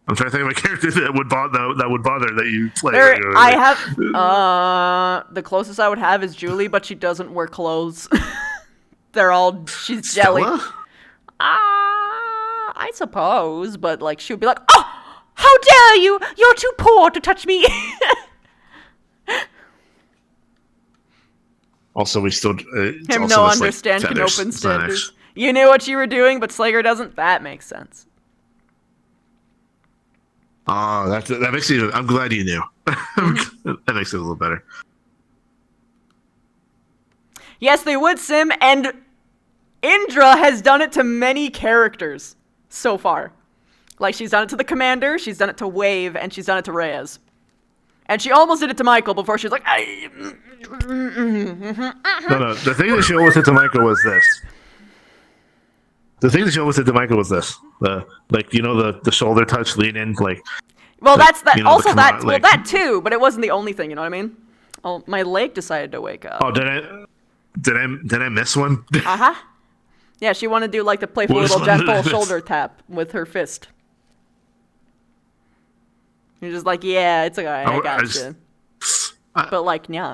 I'm trying to think of a character that would bother that you play. I have the closest I would have is Julie, but she doesn't wear clothes. She's jelly. I suppose, but like she would be like, "Oh, how dare you! You're too poor to touch me." Also, we still Him no understand Canopin standards. You knew what you were doing, but Slager doesn't. That makes sense. Oh, that makes it. I'm glad you knew. That makes it a little better. Yes, they would sim, and Indra has done it to many characters so far. Like, she's done it to the Commander, she's done it to Wave, and she's done it to Reyes. And she almost did it to Michael before she was like, No, the thing that she always did to Michael was this. The shoulder touch, lean in, like. Well, that's that. You know, Also, well, that too. But it wasn't the only thing. You know what I mean? Oh, my leg decided to wake up. Oh, did I miss one? Yeah, she wanted to do like the playful What little was one gentle of those? shoulder tap with her fist. You're just like, yeah, it's alright, I got you. But like, yeah.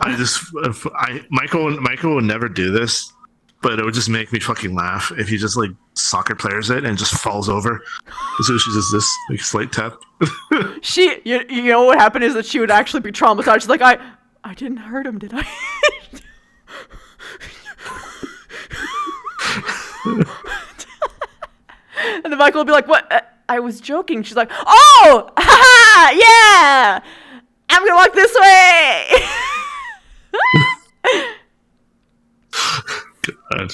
Michael would never do this, but it would just make me fucking laugh if he just like soccer players it and just falls over. So she does this like slight tap. You know what happened is that she would actually be traumatized. She's like, I didn't hurt him, did I? And then Michael would be like, what? I was joking. She's like, oh, haha, yeah, I'm gonna walk this way. God.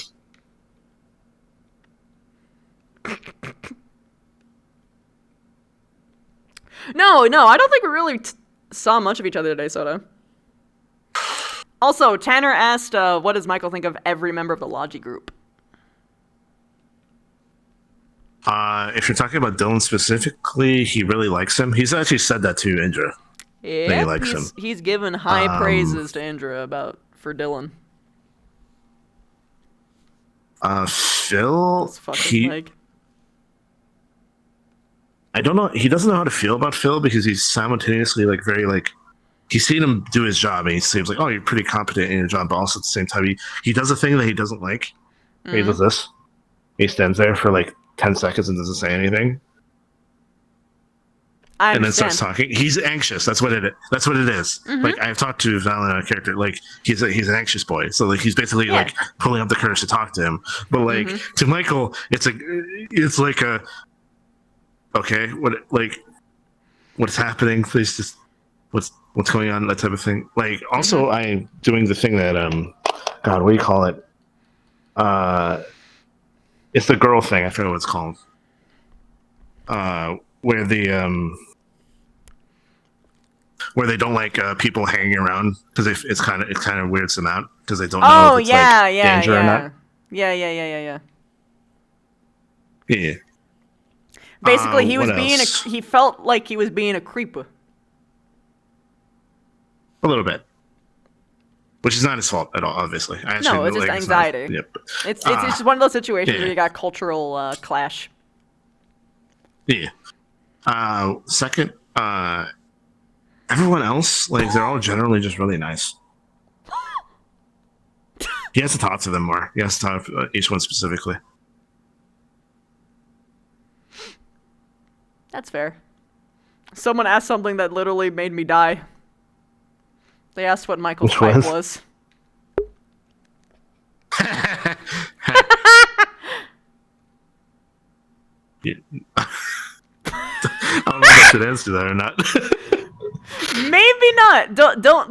No, I don't think we really saw much of each other today, Soda. Also, Tanner asked, what does Michael think of every member of the Logi group? If you're talking about Dylan specifically, he really likes him. He's actually said that to Indra. Yeah, he likes him. He's given high praises to Indra for Dylan. Phil, I don't know. He doesn't know how to feel about Phil because he's simultaneously like very like he's seen him do his job and he seems like, oh, you're pretty competent in your job, but also at the same time he does a thing that he doesn't like. Mm-hmm. He does this. He stands there for like 10 seconds and doesn't say anything. I and then starts understand. talking. He's anxious. That's what it is. That's what it is. Mhm. Like I've talked to Valentine character. Like he's an anxious boy. So like he's basically Yeah. like pulling up the courage to talk to him. But like to Michael, it's like a okay. What's happening? Please just what's going on? That type of thing. Like also I'm doing the thing that God, what do you call it? It's the girl thing. I forget what it's called. Where they don't like people hanging around because it kind of weirds them out because they don't know Oh if it's yeah, like yeah, danger or yeah. not. Yeah. Yeah. Basically, he was what being else? he felt like he was being a creeper. A little bit, which is not his fault at all. Obviously, I actually No, it's just like, not his- anxiety. Yep. It's just one of those situations yeah. where you got cultural clash. Yeah. Second, everyone else, like, they're all generally just really nice. He has to talk to them more. He has to talk to each one specifically. That's fair. Someone asked something that literally made me die. They asked what Michael's Which type was? was. Yeah. I don't know if I should answer that or not. Maybe not.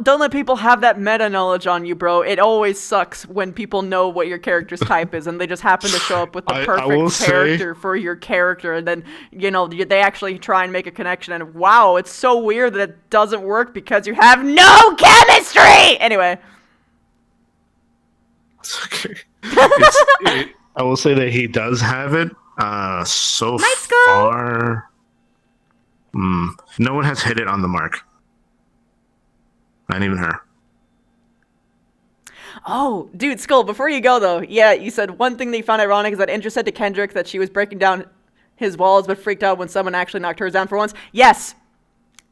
Don't let people have that meta knowledge on you, bro. It always sucks when people know what your character's type is and they just happen to show up with the I perfect will say- character for your character, and then they actually try and make a connection, and wow, it's so weird that it doesn't work because you have no chemistry. Anyway. It's okay. I will say that he does have it. So far, no one has hit it on the mark. Not even her. Oh, dude, Skull, before you go, though, yeah, you said one thing that you found ironic is that Indra said to Kendrick that she was breaking down his walls but freaked out when someone actually knocked hers down for once. Yes!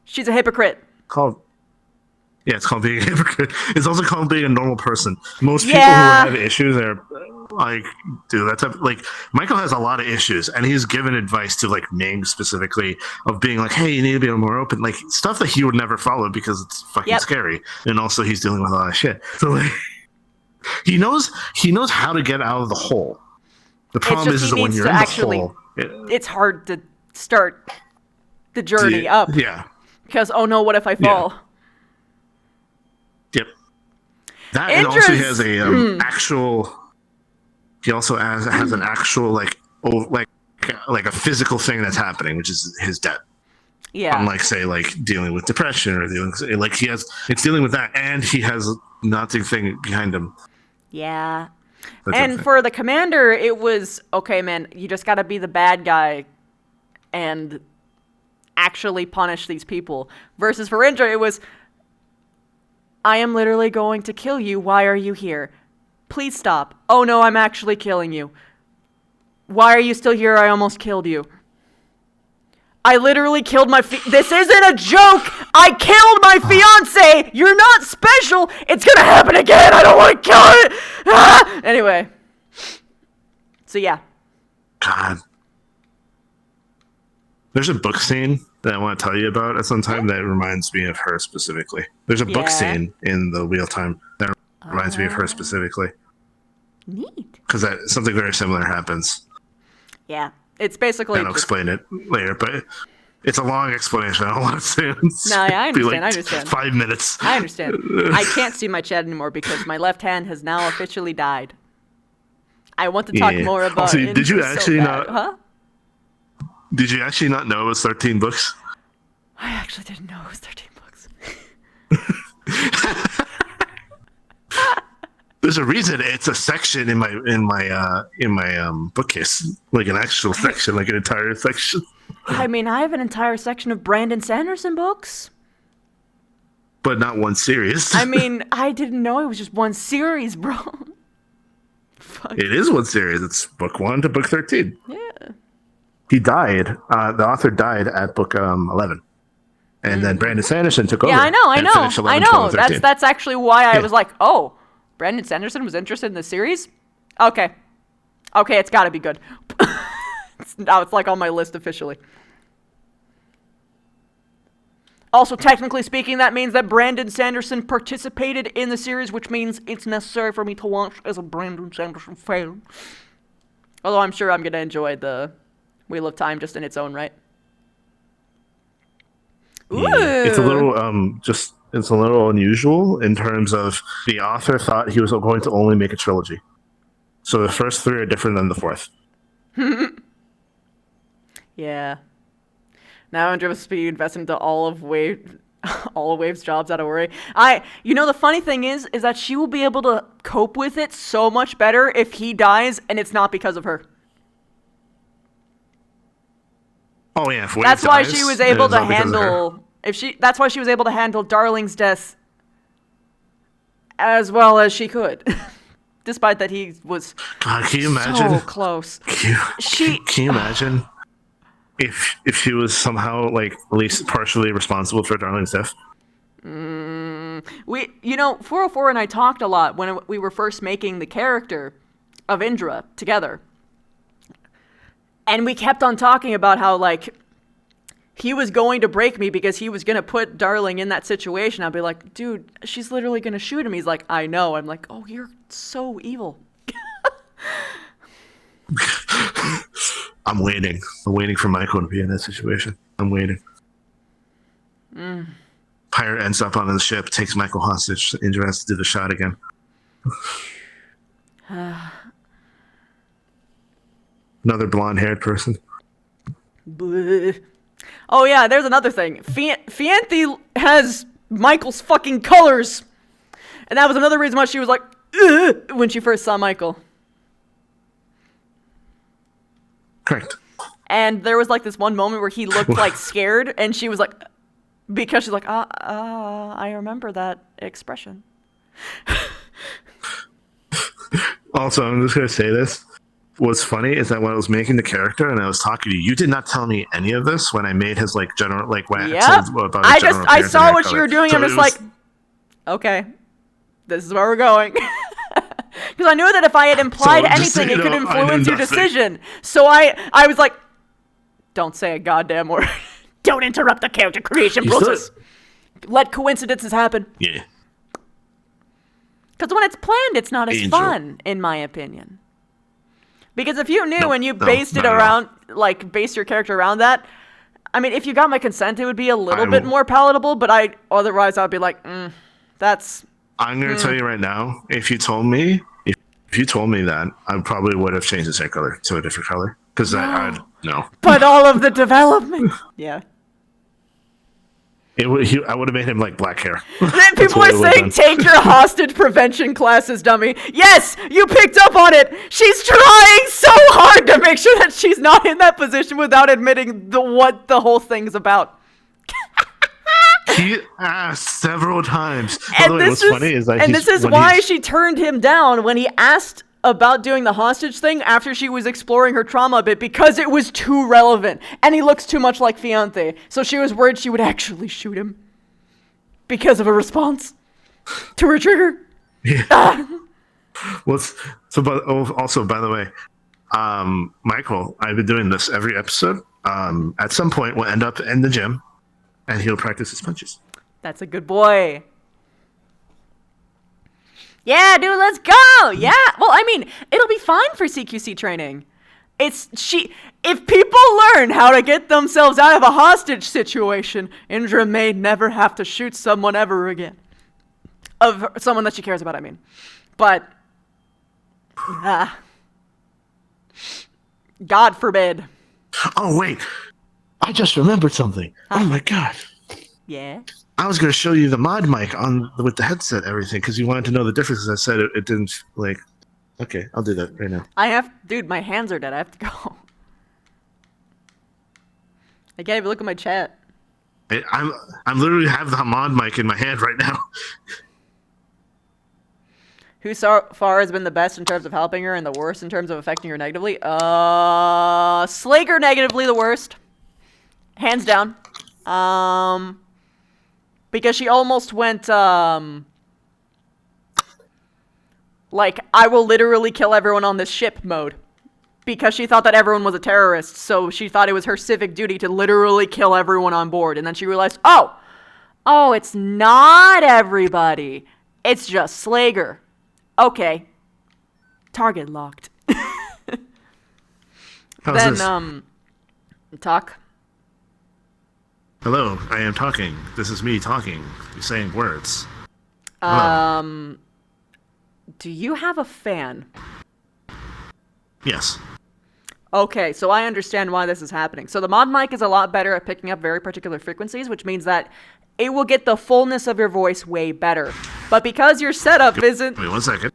She's a hypocrite. It's called being a hypocrite. It's also called being a normal person. Most people Yeah. who have issues are like, do that type. Like Michael has a lot of issues, and he's given advice to like Ming specifically of being like, "Hey, you need to be more open." Like stuff that he would never follow because it's fucking Yep. scary, and also he's dealing with a lot of shit. So like, he knows how to get out of the hole. The problem just is he that when needs you're to in actually- the hole, It's hard to start the journey up. Yeah. Because, oh no, what if I fall? Yep. That and also he has Indra's- a actual. He also has an actual like a physical thing that's happening, which is his debt. Yeah. Unlike say like dealing with depression or dealing like it's dealing with that, and he has nothing thing behind him. Yeah. That's And okay. for the commander, it was, okay, man, you just gotta be the bad guy and actually punish these people. Versus for Indra, it was, I am literally going to kill you. Why are you here? Please stop. Oh no, I'm actually killing you. Why are you still here? I almost killed you. I literally killed my this isn't a joke! I killed my fiance! You're not special! It's gonna happen again! I don't want to kill it! Ah! Anyway. So yeah. God. There's a book scene that I want to tell you about at some time that reminds me of her specifically. There's a book Yeah. scene in the Wheel Time that reminds me of her specifically. Neat. Because something very similar happens. Yeah. It's basically And I'll just- explain it later, but it's a long explanation. I don't want to say it. No, yeah, I It'd be understand, like I understand. 5 minutes. I understand. I can't see my chat anymore because my left hand has now officially died. I want to talk Yeah. more about Also, Indra did you so actually bad. not- Huh? Did you actually not know it was 13 books? I actually didn't know it was 13 books. There's a reason it's a section in my bookcase, like an actual section, like an entire section. I mean, I have an entire section of Brandon Sanderson books. But not one series. I mean, I didn't know it was just one series, bro. It is one series. It's book 1 to book 13. Yeah. He died. The author died at book 11, and then Brandon Sanderson took over. Yeah, I know, and finished 11, 12, and 13. That's actually why I Yeah. was like, oh, Brandon Sanderson was interested in the series? Okay. Okay, it's gotta be good. Now it's like on my list officially. Also, technically speaking, that means that Brandon Sanderson participated in the series, which means it's necessary for me to watch as a Brandon Sanderson fan. Although I'm sure I'm going to enjoy the Wheel of Time just in its own right. Ooh. Yeah. It's a little it's a little unusual in terms of the author thought he was going to only make a trilogy. So the first 3 are different than the 4th. Yeah. Now Indra must be invested into all of Wave's jobs out of worry. You know, the funny thing is that she will be able to cope with it so much better if he dies and it's not because of her. Oh yeah, if Wave that's why dies, she was able it's to not because of her. handle that's why she was able to handle Darling's death as well as she could. Despite that he was God, can you imagine? so close. Can you imagine if she was somehow like at least partially responsible for Darling's death? 404 and I talked a lot when we were first making the character of Indra together. And we kept on talking about how, like, he was going to break me because he was going to put Darling in that situation. I'd be like, dude, she's literally going to shoot him. He's like, I know. I'm like, oh, you're so evil. I'm waiting. I'm waiting for Michael to be in that situation. I'm waiting. Pirate ends up on the ship, takes Michael hostage. Indra has to do the shot again. Another blonde-haired person. Oh yeah, there's another thing. Fianthi has Michael's fucking colors. And that was another reason why she was like, ugh, when she first saw Michael. Correct. And there was like this one moment where he looked like scared, and she was like, because she's like, I remember that expression. Also, I'm just going to say this. What's funny is that when I was making the character and I was talking to you, you did not tell me any of this when I made his like general like when Yep. I I saw what you were doing. So I'm just like, okay, this is where we're going. Because I knew that if I had implied anything, it could influence your decision. So I was like, don't say a goddamn word. Don't interrupt the character creation process. Let coincidences happen. Yeah. Because when it's planned, it's not as fun, in my opinion. Because if you knew and you based it around, like, based your character around that, I mean, if you got my consent, it would be a little bit more palatable, but otherwise I'd be like, that's... I'm going to tell you right now, if you told me that, I probably would have changed his hair color to a different color. Because no. But all of the development... Yeah. I would have made him like black hair. Then people are saying, take your hostage prevention classes, dummy. Yes, you picked up on it. She's trying so hard to make sure that she's not in that position without admitting what the whole thing's about. He asked several times. And this is why she turned him down when he asked about doing the hostage thing after she was exploring her trauma a bit, because it was too relevant and he looks too much like Fianthi. So she was worried she would actually shoot him because of a response to her trigger. Yeah. Also, by the way, Michael, I've been doing this every episode. At some point, we'll end up in the gym and he'll practice his punches. That's a good boy. Yeah, dude, let's go. Yeah. Well, I mean, it'll be fine for CQC training. If people learn how to get themselves out of a hostage situation, Indra may never have to shoot someone ever again. Of someone that she cares about, I mean. But God forbid. Oh wait. I just remembered something. Oh my god. Yeah. I was going to show you the mod mic with the headset, everything, because you wanted to know the differences. I said it didn't, like... Okay, I'll do that right now. Dude, my hands are dead. I have to go. I can't even look at my chat. I'm literally have the mod mic in my hand right now. Who so far has been the best in terms of helping her and the worst in terms of affecting her negatively? Slager negatively the worst. Hands down. Because she almost went, like, I will literally kill everyone on this ship mode. Because she thought that everyone was a terrorist, so she thought it was her civic duty to literally kill everyone on board. And then she realized, oh, Oh, it's not everybody. It's just Slager. Okay. Target locked. How's Then, this? talk. Hello, I am talking. This is me talking. You're saying words. Do you have a fan? Yes. Okay, so I understand why this is happening. So the mod mic is a lot better at picking up very particular frequencies, which means that it will get the fullness of your voice way better. But because your setup isn't... Wait 1 second.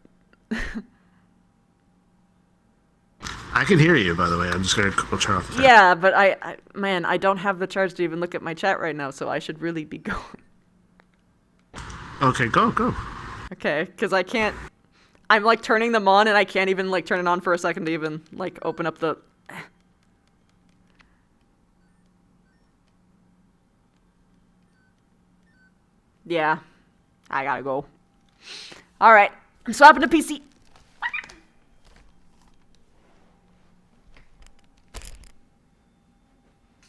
I can hear you, by the way. I'm just going to turn off the fan. Yeah, but man, I don't have the charge to even look at my chat right now, so I should really be going. Okay, go. Okay, because I can't... I'm, like, turning them on, and I can't even, like, turn it on for a second to even, like, open up the... Yeah. I gotta go. Alright. I'm swapping to PC.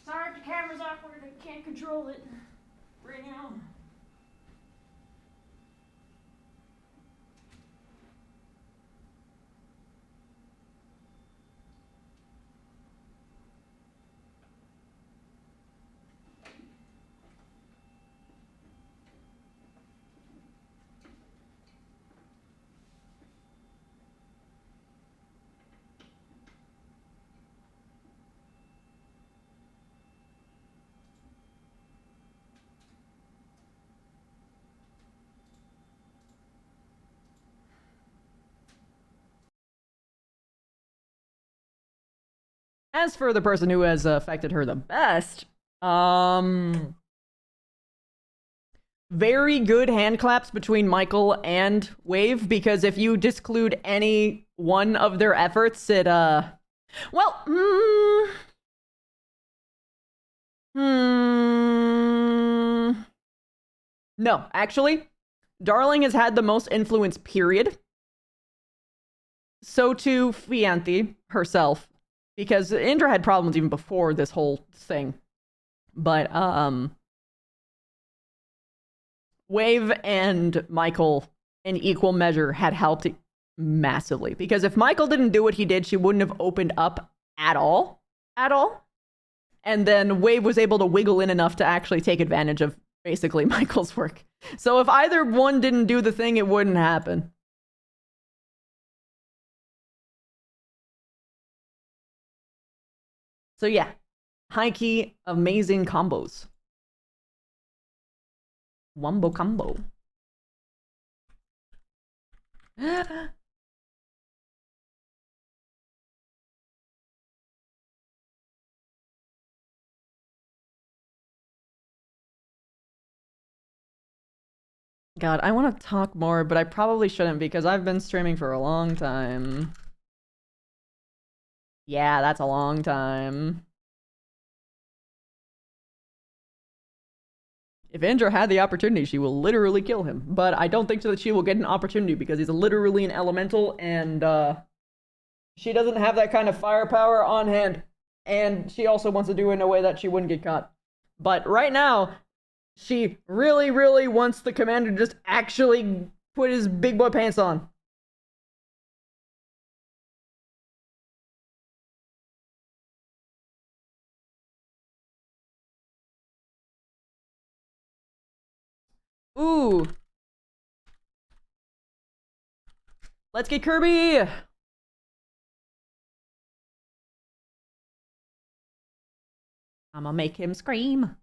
Sorry if the camera's awkward. I can't control it right now. As for the person who has affected her the best, very good hand claps between Michael and Wave, because if you disclude any one of their efforts, it, well, no, actually, Darling has had the most influence, period. So too Fianthi herself. Because Indra had problems even before this whole thing. But, Wave and Michael, in equal measure, had helped massively. Because if Michael didn't do what he did, she wouldn't have opened up at all. At all. And then Wave was able to wiggle in enough to actually take advantage of, basically, Michael's work. So if either one didn't do the thing, it wouldn't happen. So yeah, high key, amazing combos. Wombo combo. God, I want to talk more, but I probably shouldn't because I've been streaming for a long time. Yeah, that's a long time. If Indra had the opportunity, she will literally kill him. But I don't think that she will get an opportunity because he's literally an elemental and she doesn't have that kind of firepower on hand. And she also wants to do it in a way that she wouldn't get caught. But right now, she really, really wants the commander to just actually put his big boy pants on. Ooh. Let's get Kirby! I'ma make him scream.